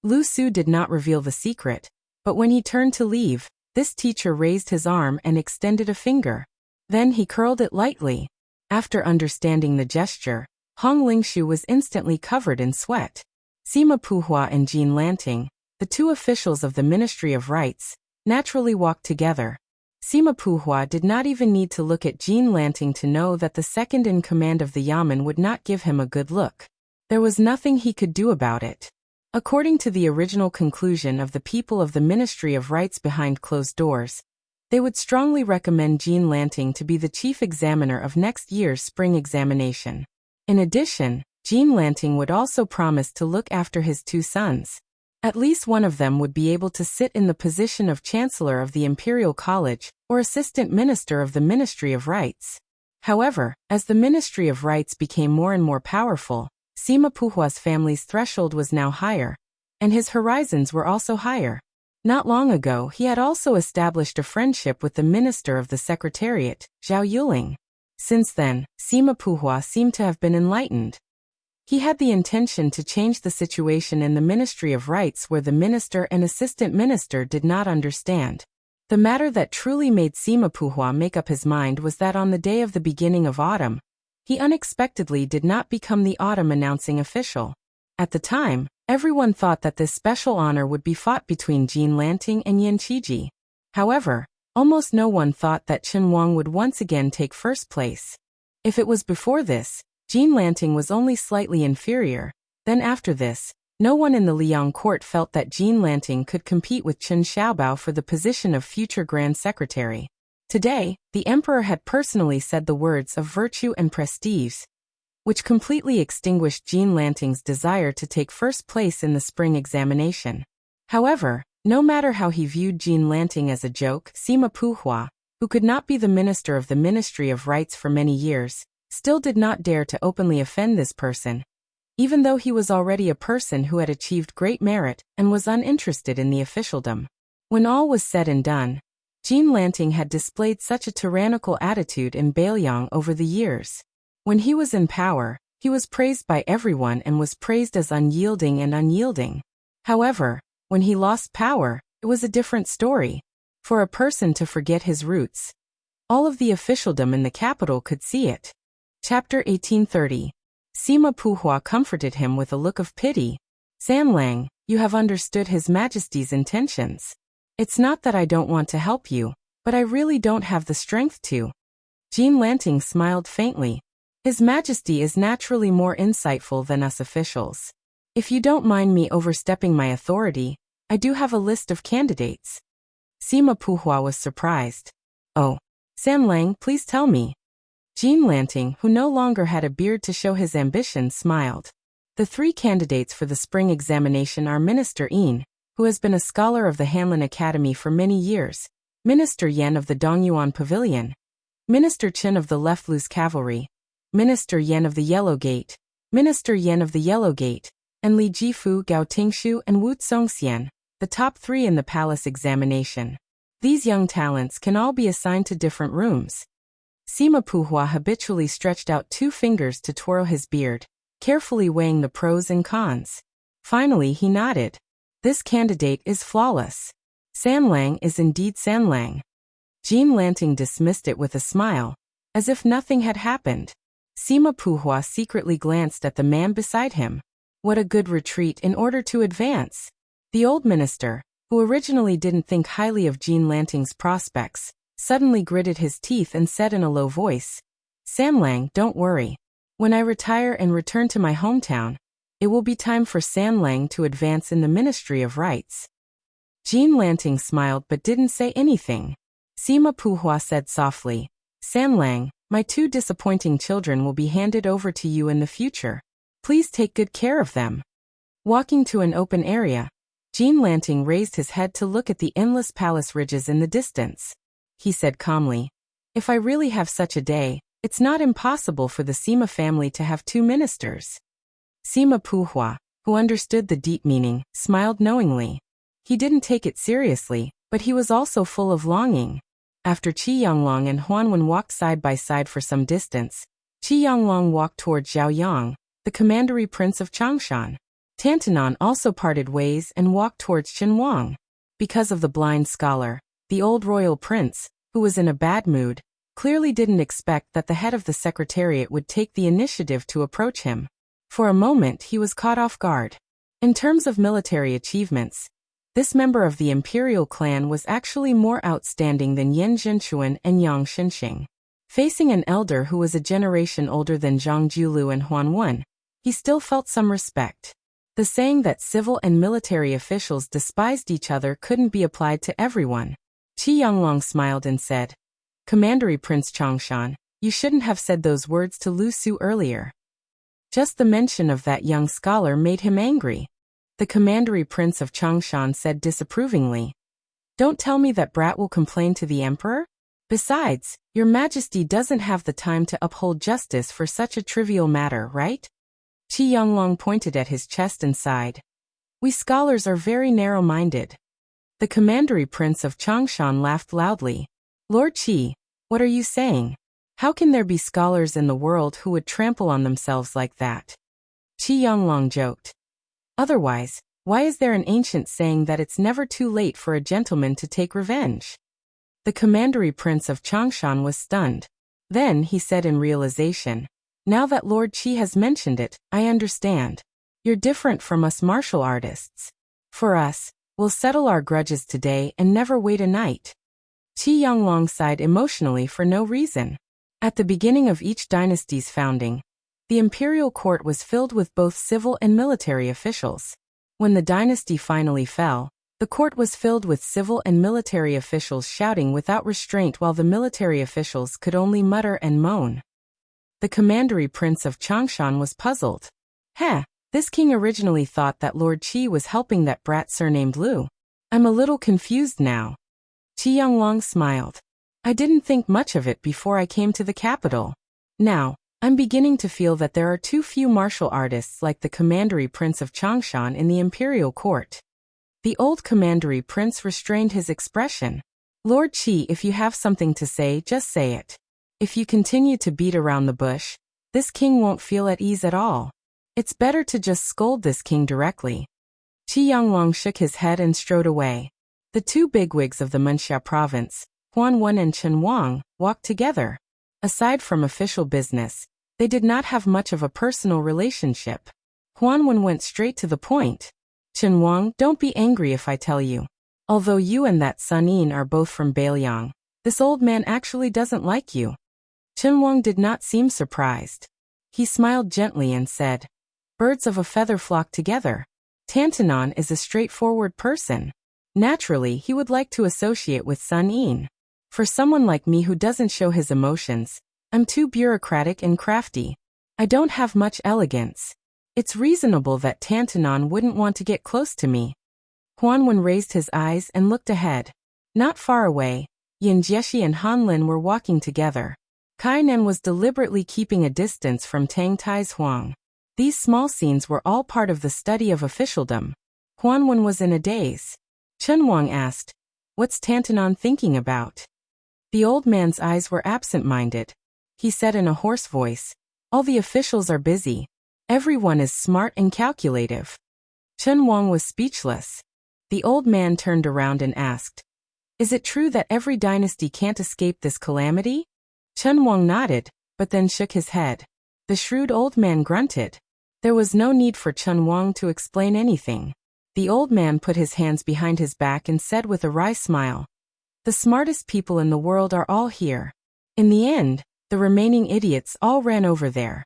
Lu Su did not reveal the secret, but when he turned to leave, this teacher raised his arm and extended a finger. Then he curled it lightly. After understanding the gesture, Hong Lingshu was instantly covered in sweat. Sima Puhua and Jean Lanting, the two officials of the Ministry of Rights, naturally walked together. Sima Puhua did not even need to look at Jean Lanting to know that the second in command of the Yamen would not give him a good look. There was nothing he could do about it. According to the original conclusion of the people of the Ministry of Rights behind closed doors, they would strongly recommend Jean Lanting to be the chief examiner of next year's spring examination. In addition, Jean Lanting would also promise to look after his two sons. At least one of them would be able to sit in the position of Chancellor of the Imperial College or Assistant Minister of the Ministry of Rights. However, as the Ministry of Rights became more and more powerful, Sima Puhua's family's threshold was now higher, and his horizons were also higher. Not long ago, he had also established a friendship with the Minister of the Secretariat, Zhao Yuling. Since then, Sima Puhua seemed to have been enlightened. He had the intention to change the situation in the Ministry of Rights where the minister and assistant minister did not understand. The matter that truly made Sima Puhua make up his mind was that on the day of the beginning of autumn, he unexpectedly did not become the autumn announcing official. At the time, everyone thought that this special honor would be fought between Jean Lanting and Yan Qiji. However, almost no one thought that Chen Wang would once again take first place. If it was before this, Jean Lanting was only slightly inferior. Then after this, no one in the Liang court felt that Jean Lanting could compete with Chen Xiaobao for the position of future Grand Secretary. Today, the emperor had personally said the words of virtue and prestige, which completely extinguished Jean Lanting's desire to take first place in the spring examination. However, no matter how he viewed Jean Lanting as a joke, Sima Puhua, who could not be the minister of the Ministry of Rights for many years, still did not dare to openly offend this person, even though he was already a person who had achieved great merit and was uninterested in the officialdom. When all was said and done, Jean Lanting had displayed such a tyrannical attitude in Bailiang over the years. When he was in power, he was praised by everyone and was praised as unyielding. However, when he lost power, it was a different story. For a person to forget his roots, all of the officialdom in the capital could see it. Chapter 1830. Sima Puhua comforted him with a look of pity. Sanlang, you have understood His Majesty's intentions. It's not that I don't want to help you, but I really don't have the strength to. Jean Lanting smiled faintly. His Majesty is naturally more insightful than us officials. If you don't mind me overstepping my authority, I do have a list of candidates. Sima Puhua was surprised. Oh. Sam Lang, please tell me. Jean Lanting, who no longer had a beard to show his ambition, smiled. The 3 candidates for the spring examination are Minister Yin, who has been a scholar of the Hanlin Academy for many years, Minister Yen of the Dongyuan Pavilion, Minister Chen of the Left-Loose Cavalry, Minister Yen of the Yellow Gate, Minister Yen of the Yellow Gate, and Li Jifu, Gao Tingshu, and Wu Tsongxian, the top 3 in the palace examination. These young talents can all be assigned to different rooms. Sima Puhua habitually stretched out 2 fingers to twirl his beard, carefully weighing the pros and cons. Finally he nodded. This candidate is flawless. Sam Lang is indeed Sam Lang. Jean Lanting dismissed it with a smile, as if nothing had happened. Sima Puhua secretly glanced at the man beside him. What a good retreat in order to advance. The old minister, who originally didn't think highly of Jean Lanting's prospects, suddenly gritted his teeth and said in a low voice, Sam Lang, don't worry. When I retire and return to my hometown, it will be time for Sam Lang to advance in the Ministry of Rights. Jean Lanting smiled but didn't say anything. Sima Puhua said softly, Sam Lang, my 2 disappointing children will be handed over to you in the future. Please take good care of them. Walking to an open area, Jean Lanting raised his head to look at the endless palace ridges in the distance. He said calmly, if I really have such a day, it's not impossible for the Sima family to have 2 ministers. Sima Puhua, who understood the deep meaning, smiled knowingly. He didn't take it seriously, but he was also full of longing. After Qi Yanglong and Huanwen walked side by side for some distance, Qi Yanglong walked toward Zhao Yang, the commandery prince of Changshan. Tantanan also parted ways and walked towards Chen Wang. Because of the blind scholar, the old royal prince, who was in a bad mood, clearly didn't expect that the head of the secretariat would take the initiative to approach him. For a moment he was caught off guard. In terms of military achievements, this member of the imperial clan was actually more outstanding than Yan Zhenchuan and Yang Xinxing. Facing an elder who was a generation older than Zhang Julu and Huan Wen, he still felt some respect. The saying that civil and military officials despised each other couldn't be applied to everyone. Qi Yanglong smiled and said, Commandery Prince Changshan, you shouldn't have said those words to Lu Su earlier. Just the mention of that young scholar made him angry. The Commandery Prince of Changshan said disapprovingly, Don't tell me that brat will complain to the emperor? Besides, your majesty doesn't have the time to uphold justice for such a trivial matter, right? Qi Yanglong pointed at his chest and sighed. We scholars are very narrow-minded. The Commandery Prince of Changshan laughed loudly. Lord Qi, what are you saying? How can there be scholars in the world who would trample on themselves like that? Qi Yanglong joked. Otherwise, why is there an ancient saying that it's never too late for a gentleman to take revenge? The Commandery Prince of Changshan was stunned. Then he said in realization, Now that Lord Qi has mentioned it, I understand. You're different from us martial artists. For us, we'll settle our grudges today and never wait a night. Qi Yanglong sighed emotionally for no reason. At the beginning of each dynasty's founding, the imperial court was filled with both civil and military officials. When the dynasty finally fell, the court was filled with civil and military officials shouting without restraint while the military officials could only mutter and moan. The Commandery Prince of Changshan was puzzled. This king originally thought that Lord Qi was helping that brat surnamed Lu. I'm a little confused now. Qi Yanglong smiled. I didn't think much of it before I came to the capital. Now, I'm beginning to feel that there are too few martial artists like the Commandery Prince of Changshan in the imperial court. The old Commandery Prince restrained his expression. Lord Qi, if you have something to say, just say it. If you continue to beat around the bush, this king won't feel at ease at all. It's better to just scold this king directly. Qi Yanglong shook his head and strode away. The 2 bigwigs of the Munxia province, Huan Wen and Chen Wang, walked together. Aside from official business, they did not have much of a personal relationship. Huan Wen went straight to the point. Chen Wang, don't be angry if I tell you. Although you and that Sun Yin are both from Bailiang, this old man actually doesn't like you. Chen Wang did not seem surprised. He smiled gently and said, birds of a feather flock together. Tantanon is a straightforward person. Naturally, he would like to associate with Sun Yin. For someone like me who doesn't show his emotions, I'm too bureaucratic and crafty. I don't have much elegance. It's reasonable that Tantanon wouldn't want to get close to me. Huanwen raised his eyes and looked ahead. Not far away, Yin Jieshi and Han Lin were walking together. Kai Nen was deliberately keeping a distance from Tang Tai's Huang. These small scenes were all part of the study of officialdom. Huanwen was in a daze. Chen Wang asked, what's Tantanon thinking about? The old man's eyes were absent-minded. He said in a hoarse voice, all the officials are busy. Everyone is smart and calculative. Chen Wang was speechless. The old man turned around and asked, is it true that every dynasty can't escape this calamity? Chen Wang nodded, but then shook his head. The shrewd old man grunted. There was no need for Chen Wang to explain anything. The old man put his hands behind his back and said with a wry smile, the smartest people in the world are all here. In the end, the remaining idiots all ran over there.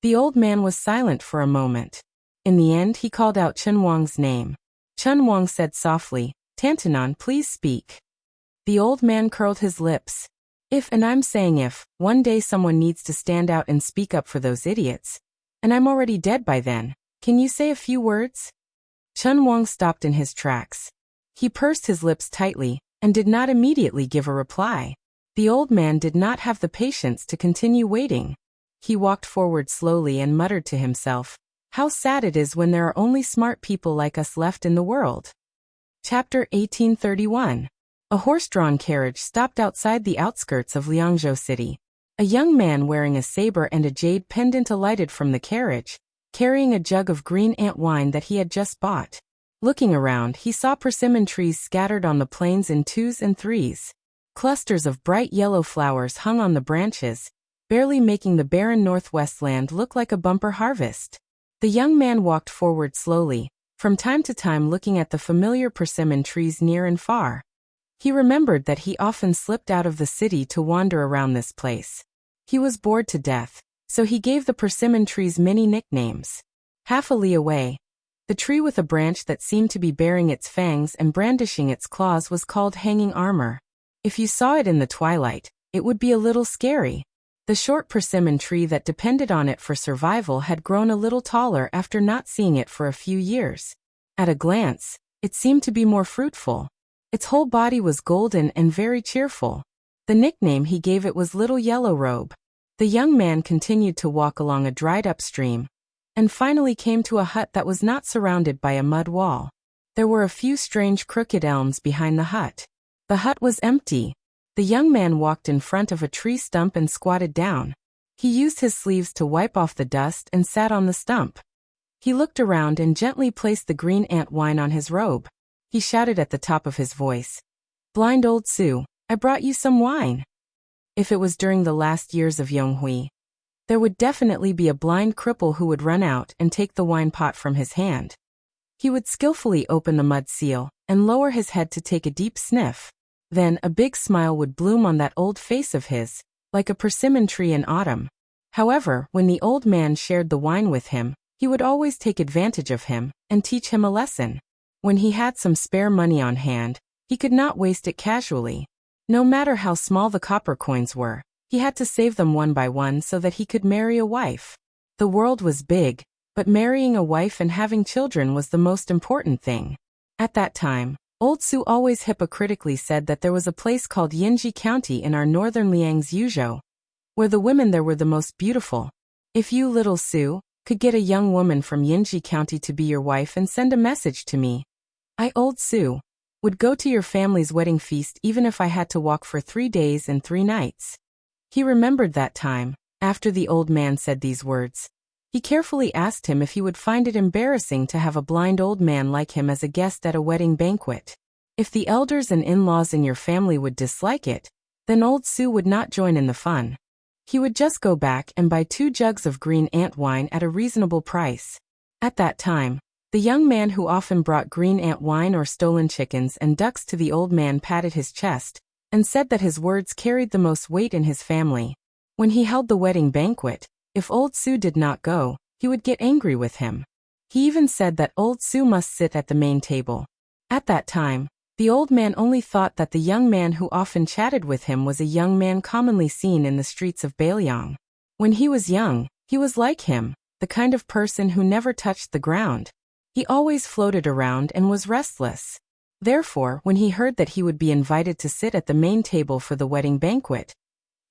The old man was silent for a moment. In the end, he called out Chen Wang's name. Chen Wang said softly, Tantanon, please speak. The old man curled his lips. If, and I'm saying if, one day someone needs to stand out and speak up for those idiots, and I'm already dead by then, can you say a few words? Chen Wang stopped in his tracks. He pursed his lips tightly, and did not immediately give a reply. The old man did not have the patience to continue waiting. He walked forward slowly and muttered to himself, how sad it is when there are only smart people like us left in the world. Chapter 1831. A horse-drawn carriage stopped outside the outskirts of Liangzhou City. A young man wearing a saber and a jade pendant alighted from the carriage, carrying a jug of green ant wine that he had just bought. Looking around, he saw persimmon trees scattered on the plains in twos and threes. Clusters of bright yellow flowers hung on the branches, barely making the barren northwest land look like a bumper harvest. The young man walked forward slowly, from time to time looking at the familiar persimmon trees near and far. He remembered that he often slipped out of the city to wander around this place. He was bored to death, so he gave the persimmon trees many nicknames. Half a li away, the tree with a branch that seemed to be baring its fangs and brandishing its claws was called Hanging Armor. If you saw it in the twilight, it would be a little scary. The short persimmon tree that depended on it for survival had grown a little taller after not seeing it for a few years. At a glance, it seemed to be more fruitful. Its whole body was golden and very cheerful. The nickname he gave it was Little Yellow Robe. The young man continued to walk along a dried-up stream, and finally came to a hut that was not surrounded by a mud wall. There were a few strange crooked elms behind the hut. The hut was empty. The young man walked in front of a tree stump and squatted down. He used his sleeves to wipe off the dust and sat on the stump. He looked around and gently placed the green ant wine on his robe. He shouted at the top of his voice, blind old Su, I brought you some wine. If it was during the last years of Yonghui, there would definitely be a blind cripple who would run out and take the wine pot from his hand. He would skillfully open the mud seal and lower his head to take a deep sniff. Then a big smile would bloom on that old face of his, like a persimmon tree in autumn. However, when the old man shared the wine with him, he would always take advantage of him and teach him a lesson. When he had some spare money on hand, he could not waste it casually. No matter how small the copper coins were, he had to save them one by one so that he could marry a wife. The world was big, but marrying a wife and having children was the most important thing. At that time, Old Su always hypocritically said that there was a place called Yinji County in our northern Liang's Yuzhou, where the women there were the most beautiful. If you, little Su, could get a young woman from Yinji County to be your wife and send a message to me, I, Old Su, would go to your family's wedding feast even if I had to walk for 3 days and 3 nights. He remembered that time. After the old man said these words, he carefully asked him if he would find it embarrassing to have a blind old man like him as a guest at a wedding banquet. If the elders and in-laws in your family would dislike it, then Old Su would not join in the fun. He would just go back and buy 2 jugs of green ant wine at a reasonable price. At that time, The young man who often brought green ant wine or stolen chickens and ducks to the old man patted his chest and said that his words carried the most weight in his family. When he held the wedding banquet, if old Su did not go, he would get angry with him. He even said that old Su must sit at the main table. At that time, the old man only thought that the young man who often chatted with him was a young man commonly seen in the streets of Baelyang. When he was young, he was like him, the kind of person who never touched the ground. He always floated around and was restless. Therefore, when he heard that he would be invited to sit at the main table for the wedding banquet,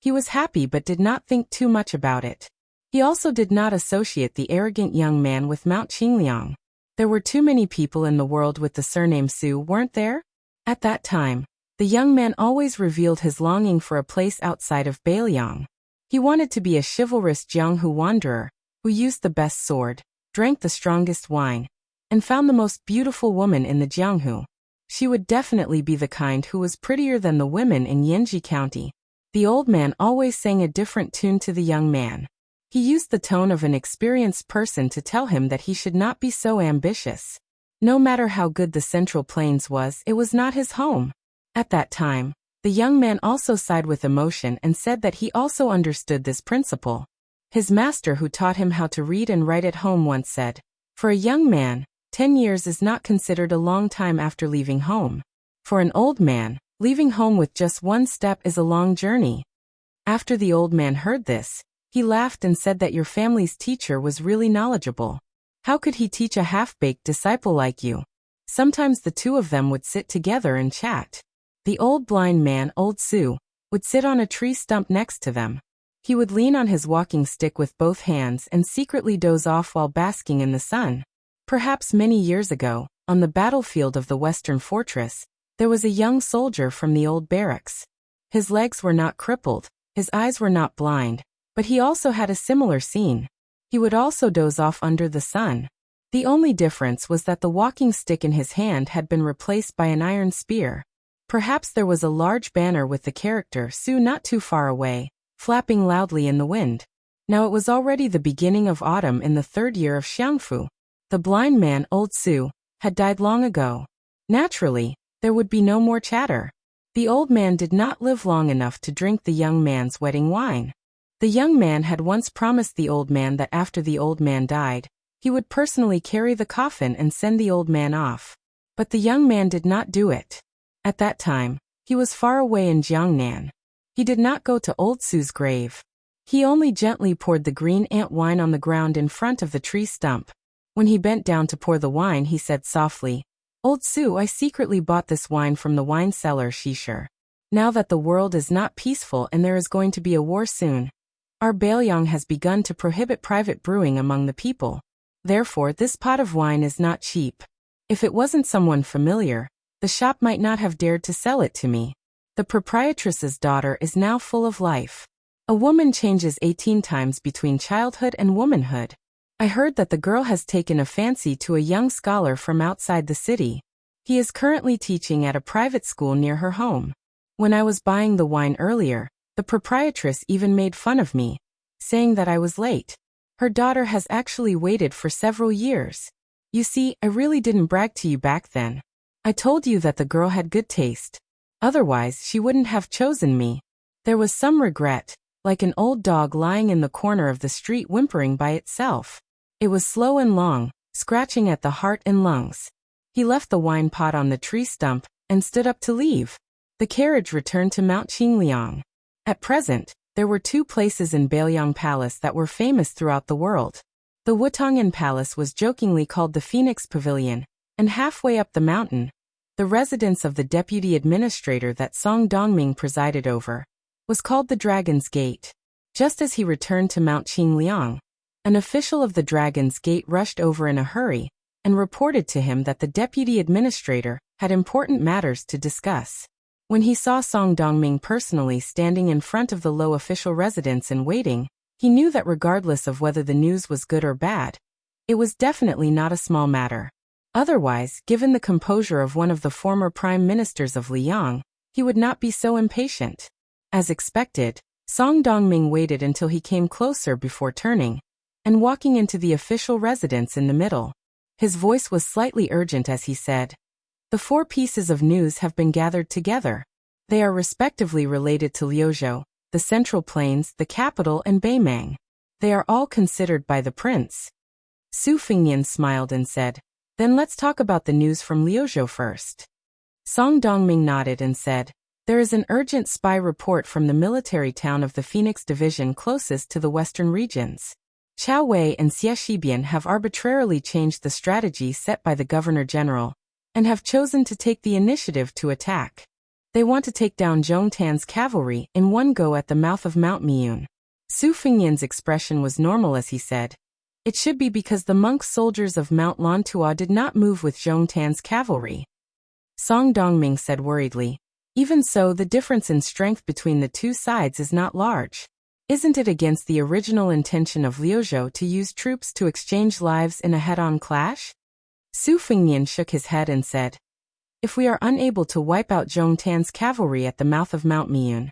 he was happy but did not think too much about it. He also did not associate the arrogant young man with Mount Qingliang. There were too many people in the world with the surname Su, weren't there? At that time, the young man always revealed his longing for a place outside of Baelyang. He wanted to be a chivalrous Jianghu wanderer, who used the best sword, drank the strongest wine, and found the most beautiful woman in the Jianghu. She would definitely be the kind who was prettier than the women in Yanji County. The old man always sang a different tune to the young man. He used the tone of an experienced person to tell him that he should not be so ambitious. No matter how good the Central Plains was, it was not his home. At that time, the young man also sighed with emotion and said that he also understood this principle. His master who taught him how to read and write at home once said, "For a young man, 10 years is not considered a long time after leaving home. For an old man, leaving home with just one step is a long journey." After the old man heard this, he laughed and said that your family's teacher was really knowledgeable. How could he teach a half-baked disciple like you? Sometimes the two of them would sit together and chat. The old blind man, old Su, would sit on a tree stump next to them. He would lean on his walking stick with both hands and secretly doze off while basking in the sun. Perhaps many years ago, on the battlefield of the Western Fortress, there was a young soldier from the old barracks. His legs were not crippled, his eyes were not blind, but he also had a similar scene. He would also doze off under the sun. The only difference was that the walking stick in his hand had been replaced by an iron spear. Perhaps there was a large banner with the character Su not too far away, flapping loudly in the wind. Now it was already the beginning of autumn in the 3rd year of Xiangfu. The blind man, old Su, had died long ago. Naturally, there would be no more chatter. The old man did not live long enough to drink the young man's wedding wine. The young man had once promised the old man that after the old man died, he would personally carry the coffin and send the old man off. But the young man did not do it. At that time, he was far away in Jiangnan. He did not go to old Su's grave. He only gently poured the green ant wine on the ground in front of the tree stump. When he bent down to pour the wine, he said softly, "Old Su, I secretly bought this wine from the wine seller Shisher. Now that the world is not peaceful and there is going to be a war soon, our Baelyang has begun to prohibit private brewing among the people. Therefore, this pot of wine is not cheap. If it wasn't someone familiar, the shop might not have dared to sell it to me. The proprietress's daughter is now full of life. A woman changes 18 times between childhood and womanhood. I heard that the girl has taken a fancy to a young scholar from outside the city. He is currently teaching at a private school near her home. When I was buying the wine earlier, the proprietress even made fun of me, saying that I was late. Her daughter has actually waited for several years. You see, I really didn't brag to you back then. I told you that the girl had good taste. Otherwise, she wouldn't have chosen me." There was some regret, like an old dog lying in the corner of the street whimpering by itself. It was slow and long, scratching at the heart and lungs. He left the wine pot on the tree stump and stood up to leave. The carriage returned to Mount Qingliang. At present, there were 2 places in Baelyang Palace that were famous throughout the world. The Wutongyan Palace was jokingly called the Phoenix Pavilion, and halfway up the mountain, the residence of the deputy administrator that Song Dongming presided over, was called the Dragon's Gate. Just as he returned to Mount Qingliang, an official of the Dragon's Gate rushed over in a hurry and reported to him that the deputy administrator had important matters to discuss. When he saw Song Dongming personally standing in front of the low official residence and waiting, he knew that regardless of whether the news was good or bad, it was definitely not a small matter. Otherwise, given the composure of one of the former prime ministers of Liang, he would not be so impatient. As expected, Song Dongming waited until he came closer before turning and walking into the official residence in the middle. His voice was slightly urgent as he said, "The 4 pieces of news have been gathered together. They are respectively related to Liuzhou, the Central Plains, the capital, and Beimang. They are all considered by the prince." Su Fengnian smiled and said, "Then let's talk about the news from Liuzhou first." Song Dongming nodded and said, "There is an urgent spy report from the military town of the Phoenix Division closest to the western regions. Qiao Wei and Xie Shibian have arbitrarily changed the strategy set by the Governor-General, and have chosen to take the initiative to attack. They want to take down Zhong Tan's cavalry in one go at the mouth of Mount Miyun." Su Fengnian's expression was normal as he said, "It should be because the monk soldiers of Mount Lantua did not move with Zhong Tan's cavalry." Song Dongming said worriedly, "Even so, the difference in strength between the 2 sides is not large. Isn't it against the original intention of Liuzhou to use troops to exchange lives in a head-on clash?" Su Fengnian shook his head and said, "If we are unable to wipe out Zhong Tan's cavalry at the mouth of Mount Miyun,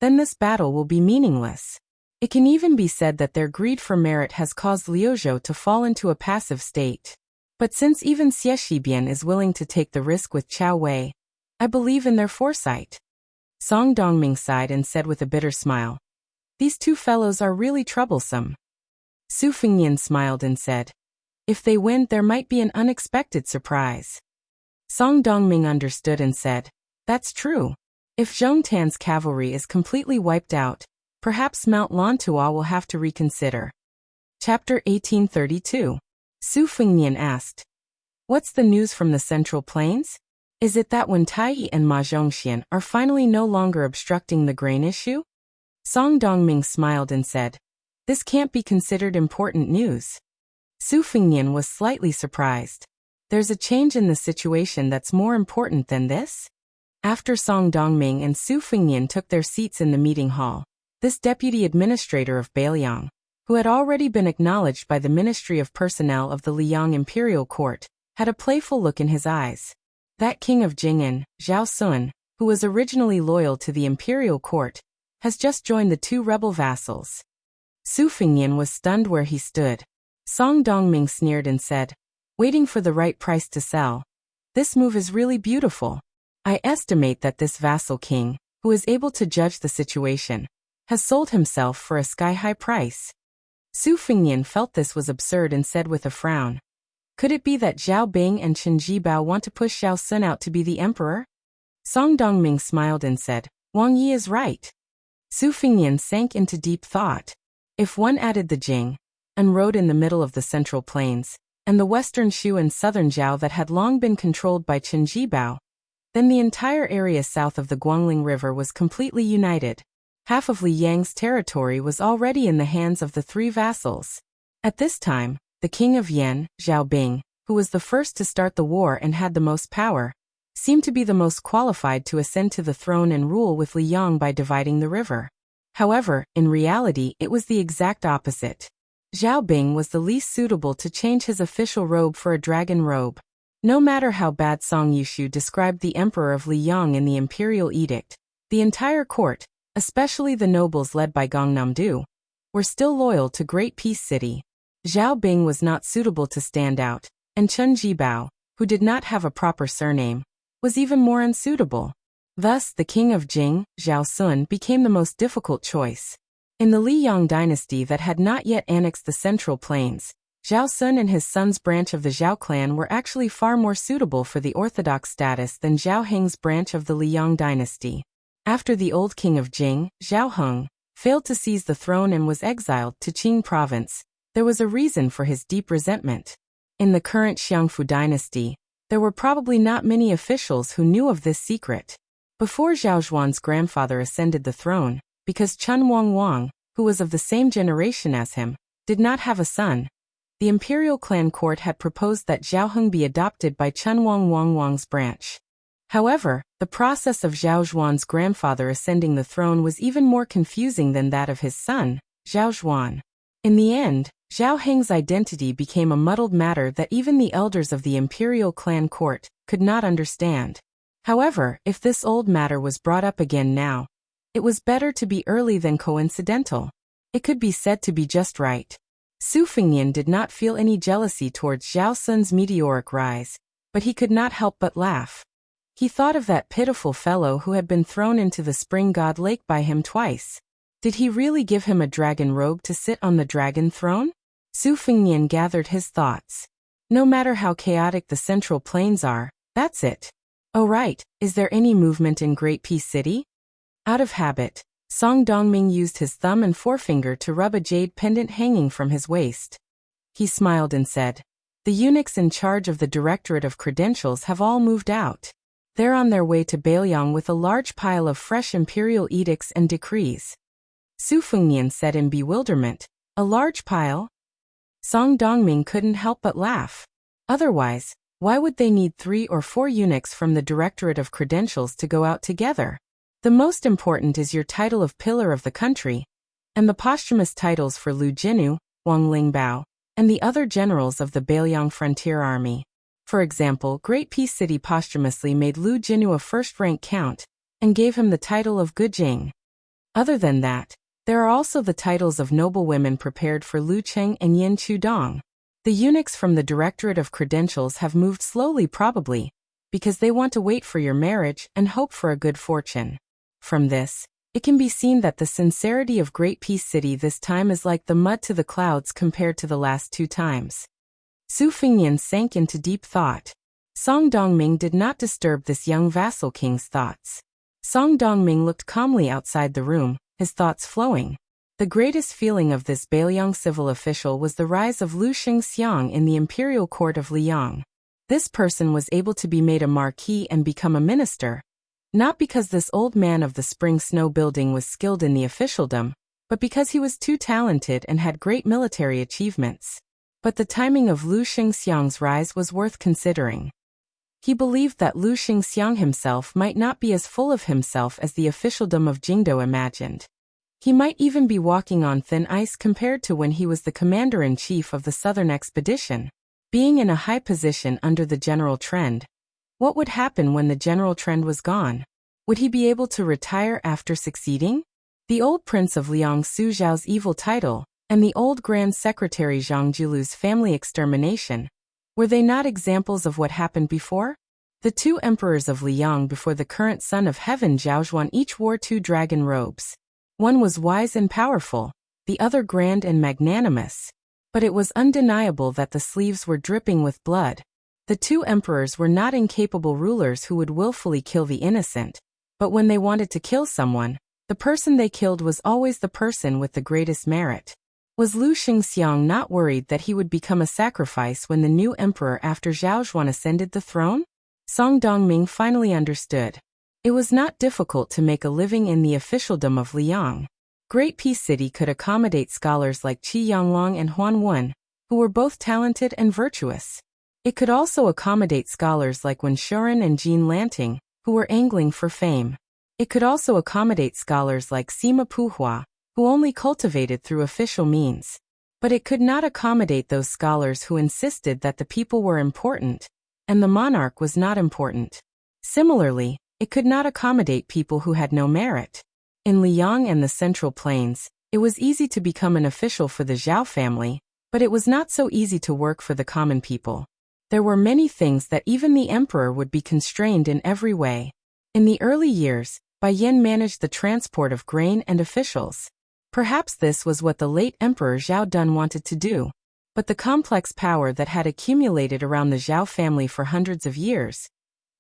then this battle will be meaningless. It can even be said that their greed for merit has caused Liuzhou to fall into a passive state. But since even Xie Shibian is willing to take the risk with Qiao Wei, I believe in their foresight." Song Dongming sighed and said with a bitter smile, "These 2 fellows are really troublesome." Su Fengnian smiled and said, "If they win, there might be an unexpected surprise." Song Dongming understood and said, "That's true. If Zhong Tan's cavalry is completely wiped out, perhaps Mount Lantua will have to reconsider." Chapter 1832. Su Fengnian asked, "What's the news from the Central Plains? Is it that Wen Taiyi and Ma Zhongxian are finally no longer obstructing the grain issue?" Song Dongming smiled and said, "This can't be considered important news." Su Fengnian was slightly surprised. "There's a change in the situation that's more important than this?" After Song Dongming and Su Fengnian took their seats in the meeting hall, this deputy administrator of Beiliang, who had already been acknowledged by the Ministry of Personnel of the Liang Imperial Court, had a playful look in his eyes. That king of Jing'an, Zhao Sun, who was originally loyal to the Imperial Court, has just joined the 2 rebel vassals. Su Fengnian was stunned where he stood. Song Dongming sneered and said, "Waiting for the right price to sell. This move is really beautiful. I estimate that this vassal king, who is able to judge the situation, has sold himself for a sky-high price." Su Fengnian felt this was absurd and said with a frown, "Could it be that Zhao Bing and Chen Jibao want to push Zhao Sun out to be the emperor?" Song Dongming smiled and said, "Wang Yi is right." Su Fengnian sank into deep thought. If one added the Jing, and road in the middle of the Central Plains, and the western Shu and southern Zhao that had long been controlled by Chen Jibao, then the entire area south of the Guangling River was completely united. Half of Li Yang's territory was already in the hands of the 3 vassals. At this time, the king of Yan, Zhao Bing, who was the first to start the war and had the most power, seemed to be the most qualified to ascend to the throne and rule with Liang by dividing the river. However, in reality it was the exact opposite. Zhao Bing was the least suitable to change his official robe for a dragon robe. No matter how bad Song Yushu described the emperor of Liang in the imperial edict, the entire court, especially the nobles led by Gong Namdu, were still loyal to Great Peace City. Zhao Bing was not suitable to stand out, and Chen Jibao, who did not have a proper surname, was even more unsuitable. Thus, the king of Jing, Zhao Sun, became the most difficult choice. In the Liyang dynasty that had not yet annexed the Central Plains, Zhao Sun and his son's branch of the Zhao clan were actually far more suitable for the orthodox status than Zhao Heng's branch of the Liyang dynasty. After the old king of Jing, Zhao Heng, failed to seize the throne and was exiled to Qing province, there was a reason for his deep resentment. In the current Xiangfu dynasty, there were probably not many officials who knew of this secret. Before Zhao Zhuan's grandfather ascended the throne, because Chen Wang, who was of the same generation as him, did not have a son, the imperial clan court had proposed that Zhao Heng be adopted by Chen Wang's branch. However, the process of Zhao Zhuan's grandfather ascending the throne was even more confusing than that of his son, Zhao Zhuan. In the end, Zhao Heng's identity became a muddled matter that even the elders of the imperial clan court could not understand. However, if this old matter was brought up again now, it was better to be early than coincidental. It could be said to be just right. Su Fengnian did not feel any jealousy towards Zhao Sun's meteoric rise, but he could not help but laugh. He thought of that pitiful fellow who had been thrown into the spring god lake by him twice. Did he really give him a dragon robe to sit on the dragon throne? Su Fengnian gathered his thoughts. No matter how chaotic the Central Plains are, that's it. Oh right, is there any movement in Great Peace City? Out of habit, Song Dongming used his thumb and forefinger to rub a jade pendant hanging from his waist. He smiled and said, "The eunuchs in charge of the Directorate of Credentials have all moved out. They're on their way to Bailiang with a large pile of fresh imperial edicts and decrees." Su Fengnian said in bewilderment, "A large pile?" Song Dongming couldn't help but laugh. Otherwise, why would they need 3 or 4 eunuchs from the Directorate of Credentials to go out together? The most important is your title of Pillar of the Country, and the posthumous titles for Lu Jinu, Wang Lingbao, and the other generals of the Bailiang Frontier Army. For example, Great Peace City posthumously made Lu Jinu a first-rank count, and gave him the title of Gujing. Other than that, there are also the titles of noble women prepared for Lu Cheng and Yin Chudong. The eunuchs from the Directorate of Credentials have moved slowly probably, because they want to wait for your marriage and hope for a good fortune. From this, it can be seen that the sincerity of Great Peace City this time is like the mud to the clouds compared to the last 2 times. Su Fengnian sank into deep thought. Song Dongming did not disturb this young vassal king's thoughts. Song Dongming looked calmly outside the room, his thoughts flowing. The greatest feeling of this Bailiang civil official was the rise of Lu Xingxiang in the imperial court of Liang. This person was able to be made a marquis and become a minister, not because this old man of the spring snow building was skilled in the officialdom, but because he was too talented and had great military achievements. But the timing of Lu Xingxiang's rise was worth considering. He believed that Lu Xingxiang himself might not be as full of himself as the officialdom of Jingdo imagined. He might even be walking on thin ice compared to when he was the commander-in-chief of the southern expedition. Being in a high position under the general trend, what would happen when the general trend was gone? Would he be able to retire after succeeding? The old prince of Liang Su Zhao's evil title, and the old Grand Secretary Zhang Julu's family extermination, were they not examples of what happened before? The 2 emperors of Liang before the current son of heaven Zhao Zhuan each wore 2 dragon robes. One was wise and powerful, the other grand and magnanimous. But it was undeniable that the sleeves were dripping with blood. The 2 emperors were not incapable rulers who would willfully kill the innocent, but when they wanted to kill someone, the person they killed was always the person with the greatest merit. Was Lu Xingxiang not worried that he would become a sacrifice when the new emperor after Zhao Zhuan ascended the throne? Song Dongming finally understood. It was not difficult to make a living in the officialdom of Liang. Great Peace City could accommodate scholars like Qi Yanglong and Huan Wen, who were both talented and virtuous. It could also accommodate scholars like Wen Shuren and Jean Lanting, who were angling for fame. It could also accommodate scholars like Sima Puhua, who only cultivated through official means. But it could not accommodate those scholars who insisted that the people were important, and the monarch was not important. Similarly, it could not accommodate people who had no merit. In Liang and the Central Plains, it was easy to become an official for the Zhao family, but it was not so easy to work for the common people. There were many things that even the emperor would be constrained in every way. In the early years, Bai Yin managed the transport of grain and officials. Perhaps this was what the late Emperor Zhao Dun wanted to do. But the complex power that had accumulated around the Zhao family for hundreds of years,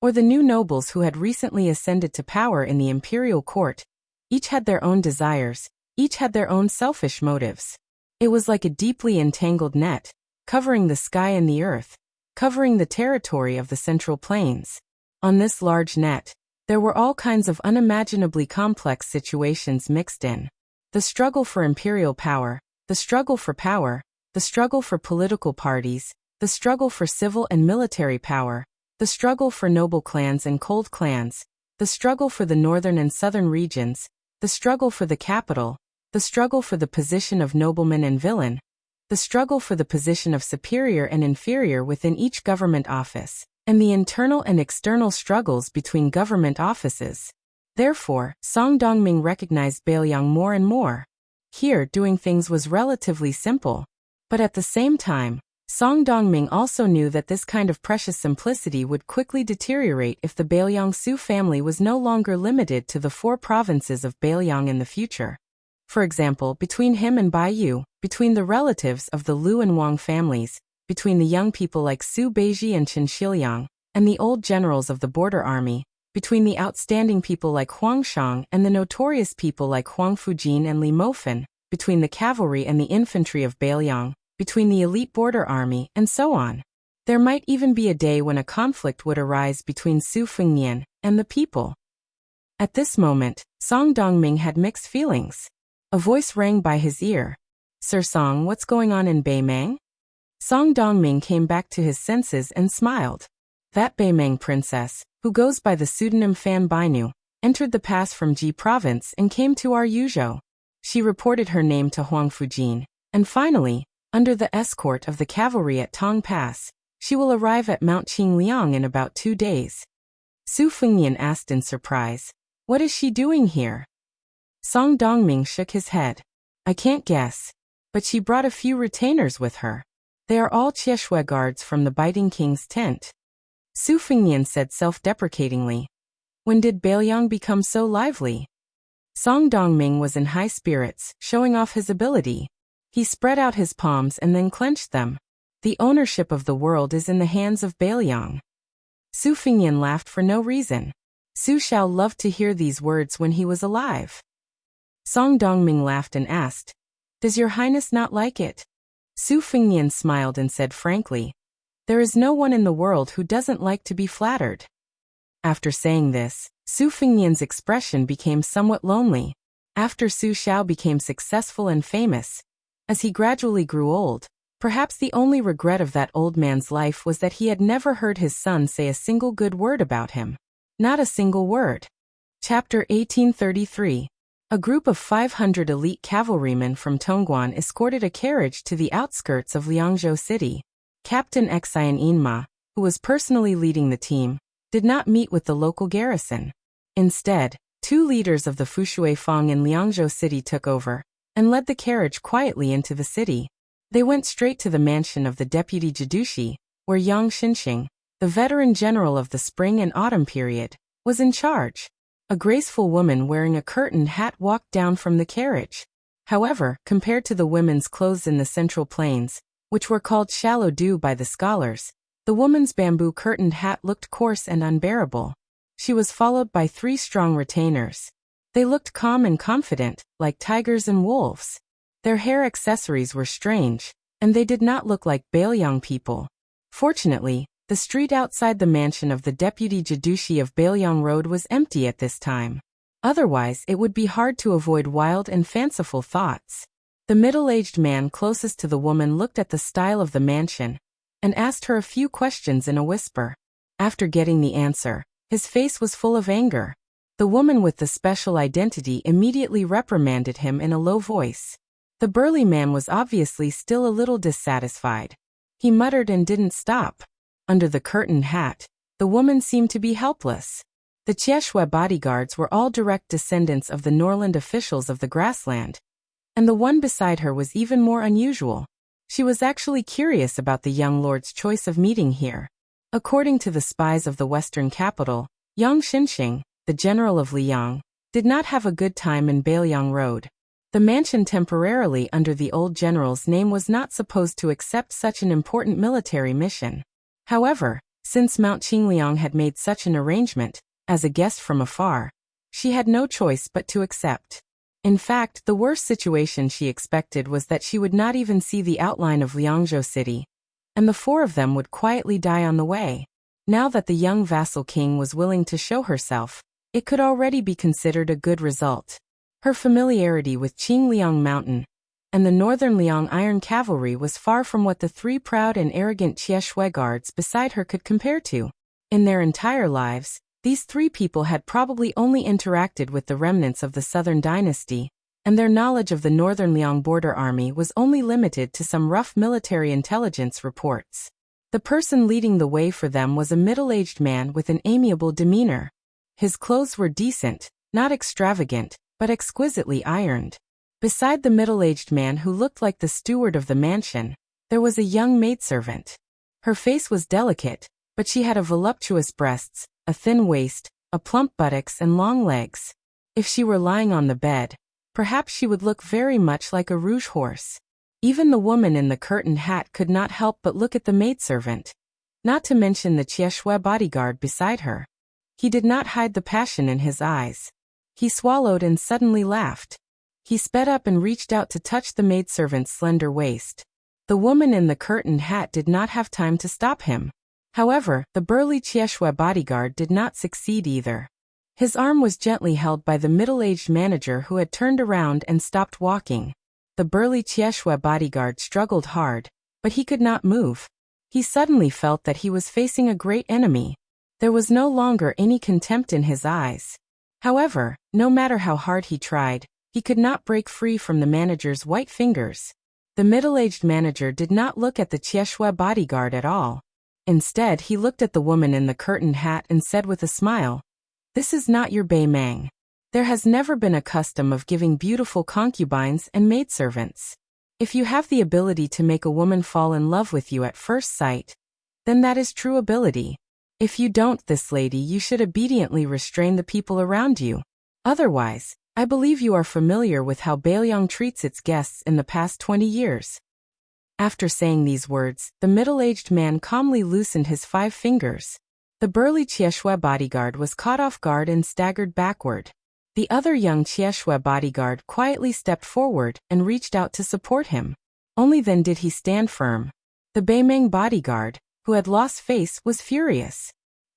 or the new nobles who had recently ascended to power in the imperial court, each had their own desires, each had their own selfish motives. It was like a deeply entangled net, covering the sky and the earth, covering the territory of the Central Plains. On this large net, there were all kinds of unimaginably complex situations mixed in. The struggle for imperial power, the struggle for power, the struggle for political parties, the struggle for civil and military power, the struggle for noble clans and cold clans, the struggle for the northern and southern regions, the struggle for the capital, the struggle for the position of nobleman and villain, the struggle for the position of superior and inferior within each government office, and the internal and external struggles between government offices. Therefore, Song Dongming recognized Bailiang more and more. Here, doing things was relatively simple. But at the same time, Song Dongming also knew that this kind of precious simplicity would quickly deteriorate if the Bailiang-su family was no longer limited to the 4 provinces of Bailiang in the future. For example, between him and Bai Yu, between the relatives of the Lu and Wang families, between the young people like Su Beiji and Chen Xiliang, and the old generals of the border army, between the outstanding people like Huang Shang and the notorious people like Huang Fujin and Li Mofen, between the cavalry and the infantry of Bailiang, between the elite border army, and so on. There might even be a day when a conflict would arise between Su Fengnian and the people. At this moment, Song Dongming had mixed feelings. A voice rang by his ear. "Sir Song, what's going on in Beimang?" Song Dongming came back to his senses and smiled. That Beimang princess, who goes by the pseudonym Fan Bainu, entered the pass from Ji province and came to our Yuzhou. She reported her name to Huang Fujin, and finally, under the escort of the cavalry at Tong Pass, she will arrive at Mount Qingliang in about 2 days. Su Fengnian asked in surprise, "What is she doing here?" Song Dongming shook his head. "I can't guess. But she brought a few retainers with her. They are all Chieshui guards from the Biting King's tent." Su Fengnian said self-deprecatingly. "When did Bailiang become so lively?" Song Dongming was in high spirits, showing off his ability. He spread out his palms and then clenched them. "The ownership of the world is in the hands of Bailiang." Su Fengnian laughed for no reason. Su Xiao loved to hear these words when he was alive. Song Dongming laughed and asked, "Does your highness not like it?" Su Fengnian smiled and said frankly, "There is no one in the world who doesn't like to be flattered." After saying this, Su Fengnian's expression became somewhat lonely. After Su Xiao became successful and famous, as he gradually grew old, perhaps the only regret of that old man's life was that he had never heard his son say a single good word about him. Not a single word. Chapter 1833. A group of 500 elite cavalrymen from Tongguan escorted a carriage to the outskirts of Liangzhou City. Captain Xian Yinma, who was personally leading the team, did not meet with the local garrison. Instead, 2 leaders of the Fushui Fang in Liangzhou City took over and led the carriage quietly into the city. They went straight to the mansion of the deputy Jidushi, where Yang Xinxing, the veteran general of the spring and autumn period, was in charge. A graceful woman wearing a curtained hat walked down from the carriage. However, compared to the women's clothes in the Central Plains, which were called shallow dew by the scholars, the woman's bamboo curtained hat looked coarse and unbearable. She was followed by 3 strong retainers. They looked calm and confident, like tigers and wolves. Their hair accessories were strange, and they did not look like Bailiang people. Fortunately, the street outside the mansion of the deputy Jidushi of Bailiang Road was empty at this time. Otherwise, it would be hard to avoid wild and fanciful thoughts. The middle-aged man closest to the woman looked at the style of the mansion and asked her a few questions in a whisper. After getting the answer, his face was full of anger. The woman with the special identity immediately reprimanded him in a low voice. The burly man was obviously still a little dissatisfied. He muttered and didn't stop. Under the curtained hat, the woman seemed to be helpless. The Chieshui bodyguards were all direct descendants of the Norland officials of the grassland, and the one beside her was even more unusual. She was actually curious about the young lord's choice of meeting here. According to the spies of the western capital, Yang Xinxing, the general of Liang, did not have a good time in Bailiang Road. The mansion temporarily under the old general's name was not supposed to accept such an important military mission. However, since Mount Qingliang had made such an arrangement, as a guest from afar, she had no choice but to accept. In fact, the worst situation she expected was that she would not even see the outline of Liangzhou City, and the 4 of them would quietly die on the way. Now that the young vassal king was willing to show herself, it could already be considered a good result. Her familiarity with Qingliang Mountain and the northern Liang Iron Cavalry was far from what the 3 proud and arrogant Chieshui guards beside her could compare to. In their entire lives, these 3 people had probably only interacted with the remnants of the Southern Dynasty, and their knowledge of the Northern Liang border army was only limited to some rough military intelligence reports. The person leading the way for them was a middle-aged man with an amiable demeanor. His clothes were decent, not extravagant, but exquisitely ironed. Beside the middle-aged man who looked like the steward of the mansion, there was a young maidservant. Her face was delicate, but she had a voluptuous breasts, a thin waist, a plump buttocks and long legs. If she were lying on the bed, perhaps she would look very much like a rouge horse. Even the woman in the curtained hat could not help but look at the maidservant, not to mention the Chieshwe bodyguard beside her. He did not hide the passion in his eyes. He swallowed and suddenly laughed. He sped up and reached out to touch the maidservant's slender waist. The woman in the curtained hat did not have time to stop him. However, the burly Chieshwe bodyguard did not succeed either. His arm was gently held by the middle-aged manager who had turned around and stopped walking. The burly Chieshwe bodyguard struggled hard, but he could not move. He suddenly felt that he was facing a great enemy. There was no longer any contempt in his eyes. However, no matter how hard he tried, he could not break free from the manager's white fingers. The middle-aged manager did not look at the Chieshwe bodyguard at all. Instead, he looked at the woman in the curtained hat and said with a smile, "This is not your Bei Mang. There has never been a custom of giving beautiful concubines and maidservants. If you have the ability to make a woman fall in love with you at first sight, then that is true ability. If you don't, this lady, you should obediently restrain the people around you. Otherwise, I believe you are familiar with how Baelyang treats its guests in the past 20 years. After saying these words, the middle-aged man calmly loosened his 5 fingers. The burly Chieshwe bodyguard was caught off guard and staggered backward. The other young Chieshwe bodyguard quietly stepped forward and reached out to support him. Only then did he stand firm. The Bei Mang bodyguard, who had lost face, was furious.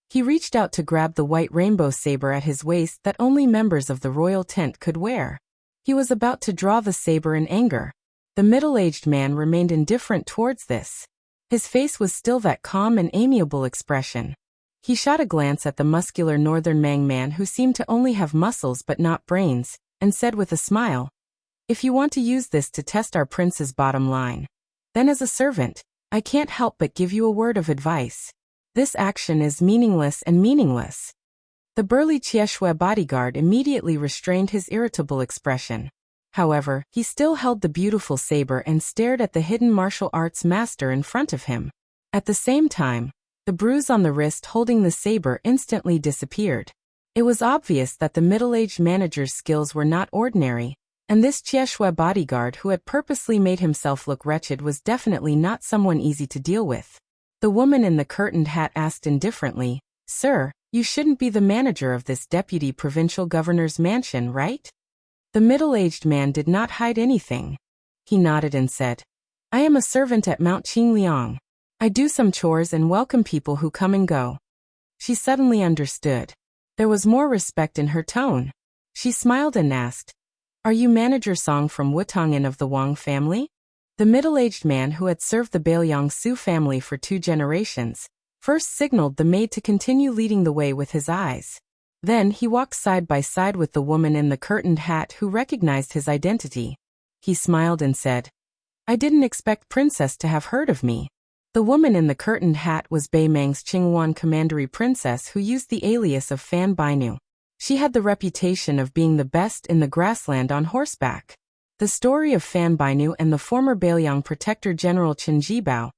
He reached out to grab the white rainbow saber at his waist that only members of the royal tent could wear. He was about to draw the saber in anger. The middle-aged man remained indifferent towards this. His face was still that calm and amiable expression. He shot a glance at the muscular northern Mang man who seemed to only have muscles but not brains, and said with a smile, "If you want to use this to test our prince's bottom line, then as a servant, I can't help but give you a word of advice. This action is meaningless and meaningless." The burly Chieshwe bodyguard immediately restrained his irritable expression. However, he still held the beautiful saber and stared at the hidden martial arts master in front of him. At the same time, the bruise on the wrist holding the saber instantly disappeared. It was obvious that the middle-aged manager's skills were not ordinary, and this Chieshwe bodyguard who had purposely made himself look wretched was definitely not someone easy to deal with. The woman in the curtained hat asked indifferently, "Sir, you shouldn't be the manager of this deputy provincial governor's mansion, right?" The middle-aged man did not hide anything. He nodded and said, "I am a servant at Mount Qingliang. I do some chores and welcome people who come and go." She suddenly understood. There was more respect in her tone. She smiled and asked, "Are you Manager Song from Wutongin of the Wang family?" The middle-aged man who had served the Baelyang Su family for 2 generations, first signaled the maid to continue leading the way with his eyes. Then he walked side by side with the woman in the curtained hat who recognized his identity. He smiled and said, "I didn't expect Princess to have heard of me." The woman in the curtained hat was Bei Mang's Qingwan commandery princess who used the alias of Fan Bainu. She had the reputation of being the best in the grassland on horseback. The story of Fan Bainu and the former Baelyang protector General Chen Jibao,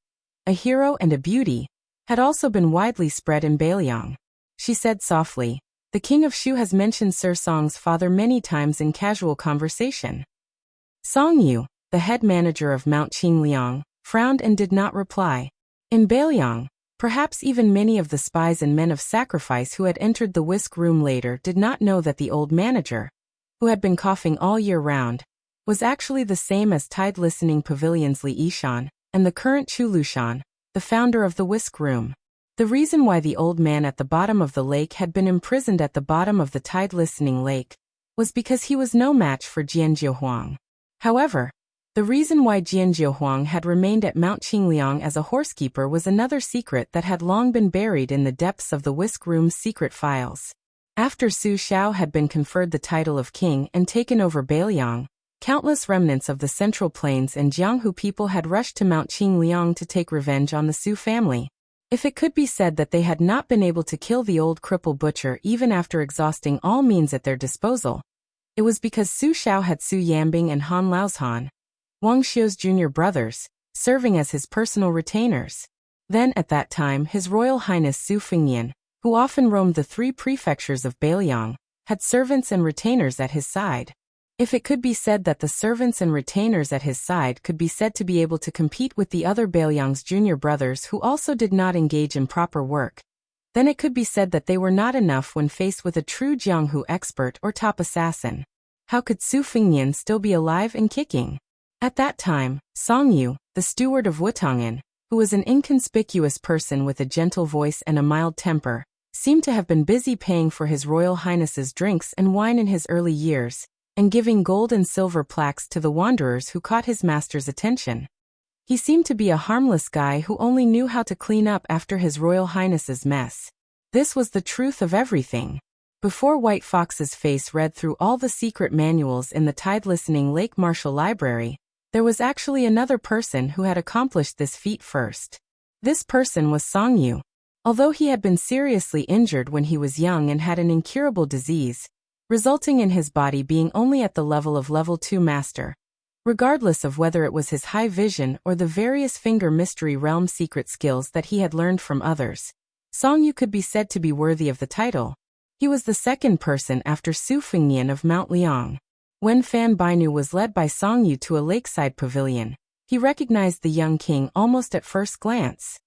a hero and a beauty, had also been widely spread in Baelyang. She said softly, "The king of Shu has mentioned Sir Song's father many times in casual conversation." Song Yu, the head manager of Mount Qingliang, frowned and did not reply. In Baelyang, perhaps even many of the spies and men of sacrifice who had entered the whisk room later did not know that the old manager, who had been coughing all year round, was actually the same as Tide Listening Pavilion's Li Yishan, and the current Chu Lushan, the founder of the whisk room. The reason why the old man at the bottom of the lake had been imprisoned at the bottom of the Tide Listening Lake was because he was no match for Jian Jiohuang. However, the reason why Jian Jiohuang had remained at Mount Qingliang as a horsekeeper was another secret that had long been buried in the depths of the whisk room's secret files. After Su Xiao had been conferred the title of king and taken over Baelyang, countless remnants of the Central Plains and Jianghu people had rushed to Mount Qingliang to take revenge on the Su family. If it could be said that they had not been able to kill the old cripple butcher even after exhausting all means at their disposal, It was because Su Xiao had Su Yambing and Han Laozhan, Wang Xiu's junior brothers, serving as his personal retainers. Then, at that time, His Royal Highness Su Fengnian, who often roamed the 3 prefectures of Bailiang, had servants and retainers at his side. If it could be said that the servants and retainers at his side could be said to be able to compete with the other Bailiang's junior brothers who also did not engage in proper work, then it could be said that they were not enough when faced with a true Jianghu expert or top assassin. How could Su Fengnian still be alive and kicking? At that time, Song Yu, the steward of Wutong'an, who was an inconspicuous person with a gentle voice and a mild temper, seemed to have been busy paying for His Royal Highness's drinks and wine in his early years, and giving gold and silver plaques to the wanderers who caught his master's attention. He seemed to be a harmless guy who only knew how to clean up after His Royal Highness's mess. This was the truth of everything. Before White Fox's face read through all the secret manuals in the tide-listening Lake Marshall Library, there was actually another person who had accomplished this feat first. This person was Song Yu. Although he had been seriously injured when he was young and had an incurable disease, resulting in his body being only at the level of level 2 master, regardless of whether it was his high vision or the various finger mystery realm secret skills that he had learned from others, Song Yu could be said to be worthy of the title. He was the second person after Su Fengnian of Mount Liang. When Fan Bainu was led by Song Yu to a lakeside pavilion, he recognized the young king almost at first glance.